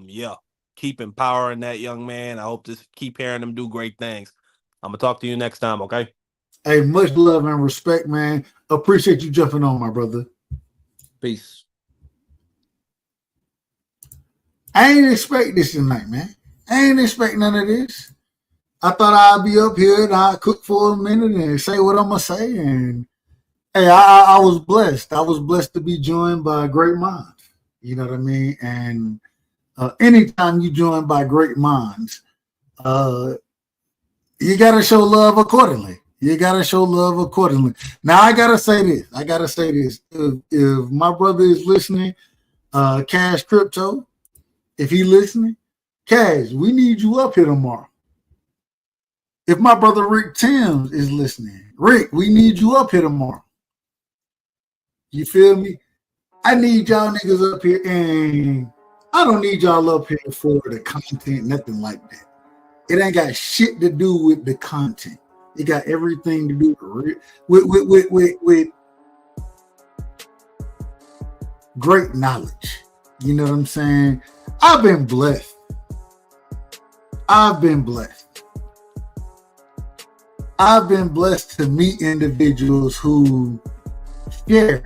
[SPEAKER 6] Yeah. Keep empowering that young man. I hope to keep hearing him do great things. I'm gonna talk to you next time, okay?
[SPEAKER 5] Hey, much love and respect, man. Appreciate you jumping on, my brother.
[SPEAKER 6] Peace.
[SPEAKER 5] I ain't expect this tonight, man. I ain't expect none of this. I thought I'd be up here and I'd cook for a minute and say what I'm gonna say. And hey, I was blessed. I was blessed to be joined by great minds. You know what I mean? And anytime you join by great minds, you gotta show love accordingly. Now I gotta say this. If my brother is listening, Cash Crypto, if he listening, Cash, we need you up here tomorrow. If my brother Rick Timms is listening, Rick, we need you up here tomorrow. You feel me? I need y'all niggas up here, and I don't need y'all up here for the content, nothing like that. It ain't got shit to do with the content. It got everything to do with great knowledge. You know what I'm saying? I've been blessed. I've been blessed to meet individuals who share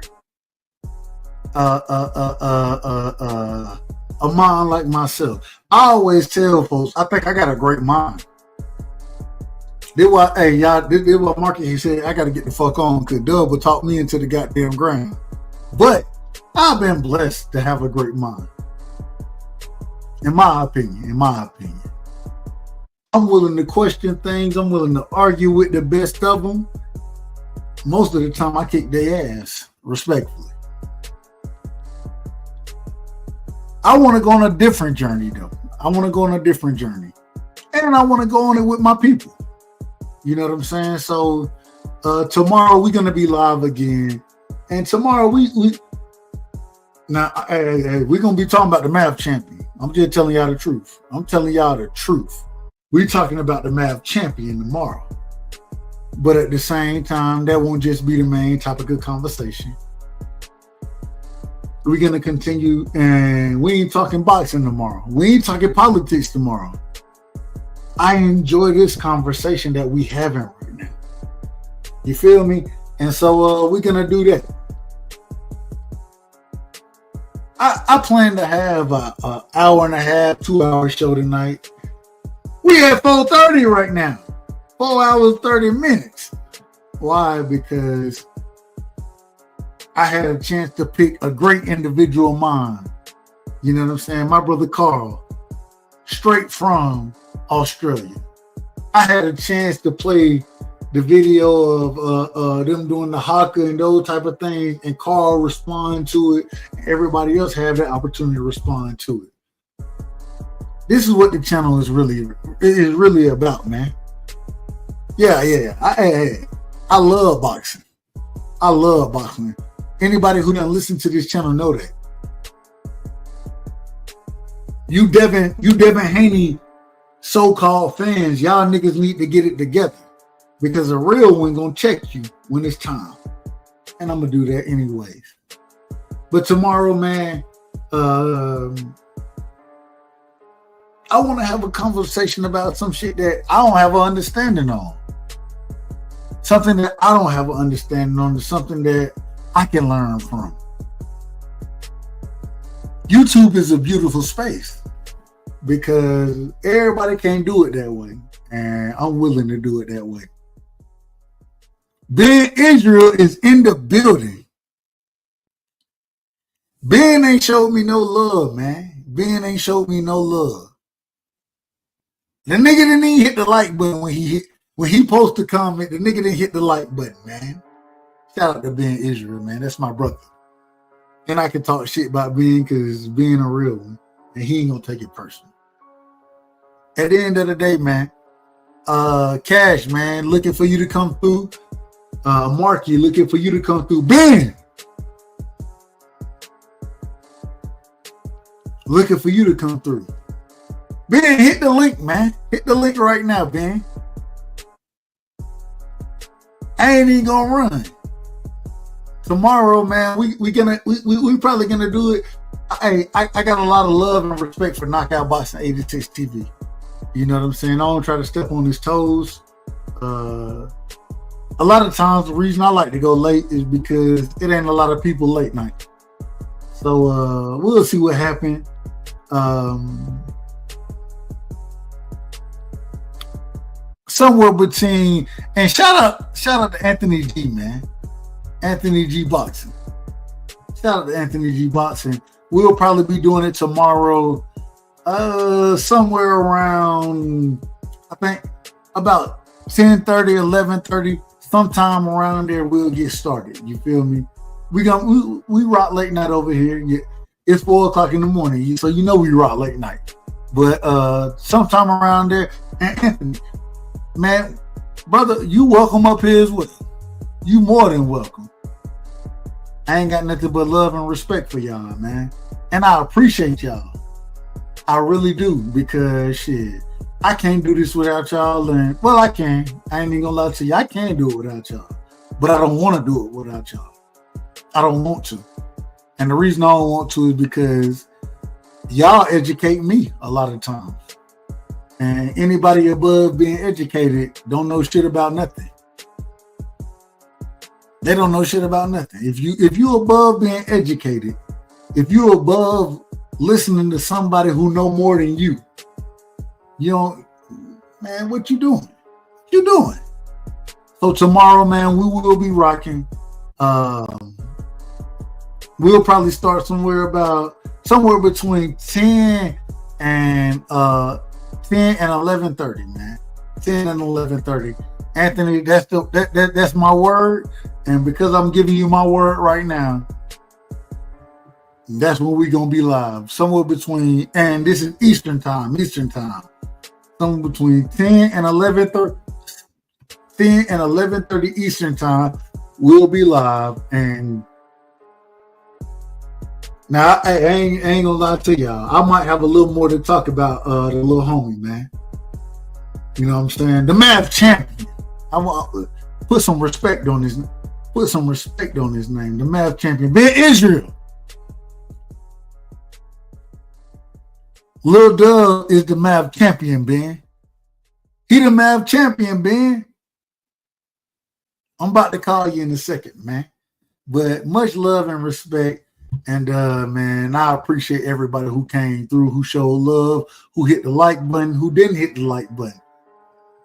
[SPEAKER 5] a mind like myself. I always tell folks, I think I got a great mind. This why Marky, he said, I got to get the fuck on because Dub will talk me into the goddamn ground. But I've been blessed to have a great mind. In my opinion. I'm willing to question things. I'm willing to argue with the best of them. Most of the time, I kick their ass, respectfully. I want to go on a different journey, though. And I want to go on it with my people. You know what I'm saying? So tomorrow we're going to be live again. And tomorrow we're going to be talking about the math champion. I'm just telling y'all the truth. We're talking about the math champion tomorrow. But at the same time, that won't just be the main topic of conversation. We're going to continue, and we ain't talking boxing tomorrow. We ain't talking politics tomorrow. I enjoy this conversation that we having right now. You feel me? And so we're going to do that. I plan to have an hour and a half, 2 hour show tonight. We at 4:30 right now. 4 hours, 30 minutes. Why? Because I had a chance to pick a great individual mind. You know what I'm saying? My brother Carl. straight from Australia. I had a chance to play the video of them doing the haka and those type of things, and Carl respond to it. And everybody else have that opportunity to respond to it. This is what the channel is really about, man. Yeah. I love boxing. I love boxing. Anybody who doesn't listen to this channel know that. You Devin Haney so-called fans, y'all niggas need to get it together, because a real one gonna check you when it's time. And I'm gonna do that anyways. But tomorrow, man, I want to have a conversation about some shit that I don't have an understanding on. Something that I don't have an understanding on is something that I can learn from. YouTube is a beautiful space because everybody can't do it that way, and I'm willing to do it that way. Ben Israel is in the building. Ben ain't showed me no love, man. Ben ain't showed me no love. The nigga didn't even hit the like button when he posted a comment. The nigga didn't hit the like button, man. Shout out to Ben Israel, man. That's my brother. And I can talk shit about Ben because Ben a real one, and he ain't gonna take it personal. At the end of the day, man, Cash, man, looking for you to come through. Marky, looking for you to come through. Ben, looking for you to come through. Ben, hit the link, man. Hit the link right now, Ben. I ain't even gonna run. Tomorrow, man, we probably gonna do it. I got a lot of love and respect for Knockout Boxing 86 TV. You know what I'm saying? I don't try to step on his toes. A lot of times the reason I like to go late is because it ain't a lot of people late night. So we'll see what happens. Somewhere between, and shout out to Anthony G, man. Anthony G Boxing. Shout out to Anthony G Boxing. We'll probably be doing it tomorrow, somewhere around, I think about 10:30, 11:30, sometime around there. We'll get started. You feel me? We rock late night over here. Yeah, it's 4:00 in the morning, so you know we rock late night. But sometime around there, and Anthony, man, brother, you welcome up here as well. You more than welcome. I ain't got nothing but love and respect for y'all, man. And I appreciate y'all. I really do, because shit, I can't do this without y'all. And well, I can. I ain't even gonna lie to you. I can do it without y'all. But I don't want to do it without y'all. I don't want to. And the reason I don't want to is because y'all educate me a lot of times. And anybody above being educated don't know shit about nothing. They don't know shit about nothing. If you above being educated, if you above listening to somebody who know more than you don't, man, what you doing? What you doing? So tomorrow, man, we will be rocking. We'll probably start somewhere between 10 and 11:30, man. 10 and 11:30. Anthony, that's my word. And because I'm giving you my word right now, that's when we're gonna be live. Somewhere between, and this is Eastern time. Somewhere between 10 and 11:30 Eastern time, we'll be live. And now I ain't gonna lie to y'all. I might have a little more to talk about the little homie, man. You know what I'm saying? The math champion. I want put some respect on his name. The math champion, Ben Israel. Lil Dub is the math champion, Ben. He the math champion, Ben. I'm about to call you in a second, man. But much love and respect. And man, I appreciate everybody who came through, who showed love, who hit the like button, who didn't hit the like button.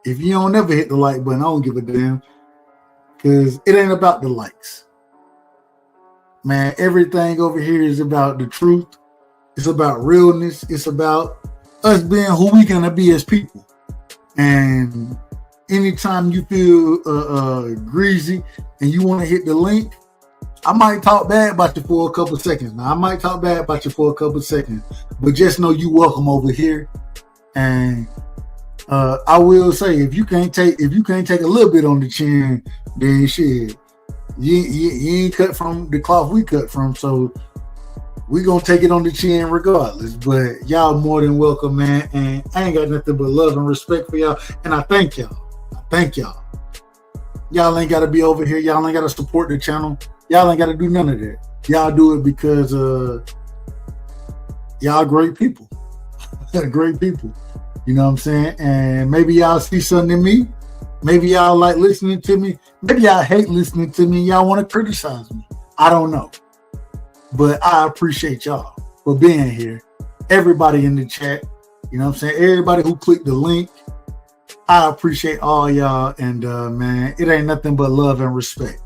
[SPEAKER 5] If you don't ever hit the like button, I don't give a damn. Because it ain't about the likes. Man, everything over here is about the truth. It's about realness. It's about us being who we gonna be as people. And anytime you feel greasy and you want to hit the link, I might talk bad about you for a couple seconds. Now, I might talk bad about you for a couple seconds, but just know you welcome over here. And I will say, if you can't take a little bit on the chin, then shit, you ain't cut from the cloth we cut from. So we gonna take it on the chin regardless. But y'all more than welcome, man. And I ain't got nothing but love and respect for y'all. And I thank y'all. Y'all ain't gotta be over here. Y'all ain't gotta support the channel. Y'all ain't gotta do none of that. Y'all do it because y'all great people. Great people. You know what I'm saying? And maybe y'all see something in me. Maybe y'all like listening to me. Maybe y'all hate listening to me. Y'all want to criticize me. I don't know. But I appreciate y'all for being here. Everybody in the chat. You know what I'm saying? Everybody who clicked the link. I appreciate all y'all. And man, it ain't nothing but love and respect.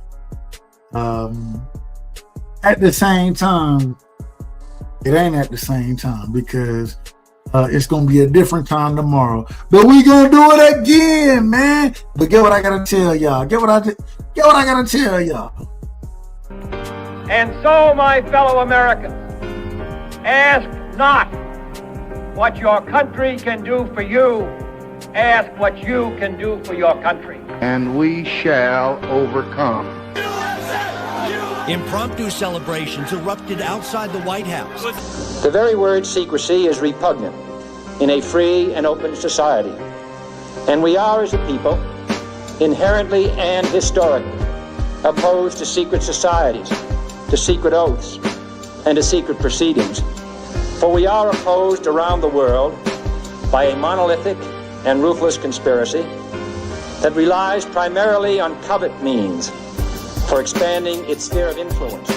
[SPEAKER 5] At the same time, it ain't at the same time because it's gonna be a different time tomorrow. But we gonna do it again, man. But get what I gotta tell y'all. Get what I gotta tell y'all.
[SPEAKER 1] And so, my fellow Americans, ask not what your country can do for you. Ask what you can do for your country.
[SPEAKER 2] And we shall overcome.
[SPEAKER 3] Impromptu celebrations erupted outside the White House.
[SPEAKER 4] The very word secrecy is repugnant in a free and open society. And we are, as a people, inherently and historically opposed to secret societies, to secret oaths, and to secret proceedings. For we are opposed around the world by a monolithic and ruthless conspiracy that relies primarily on covert means for expanding its sphere of influence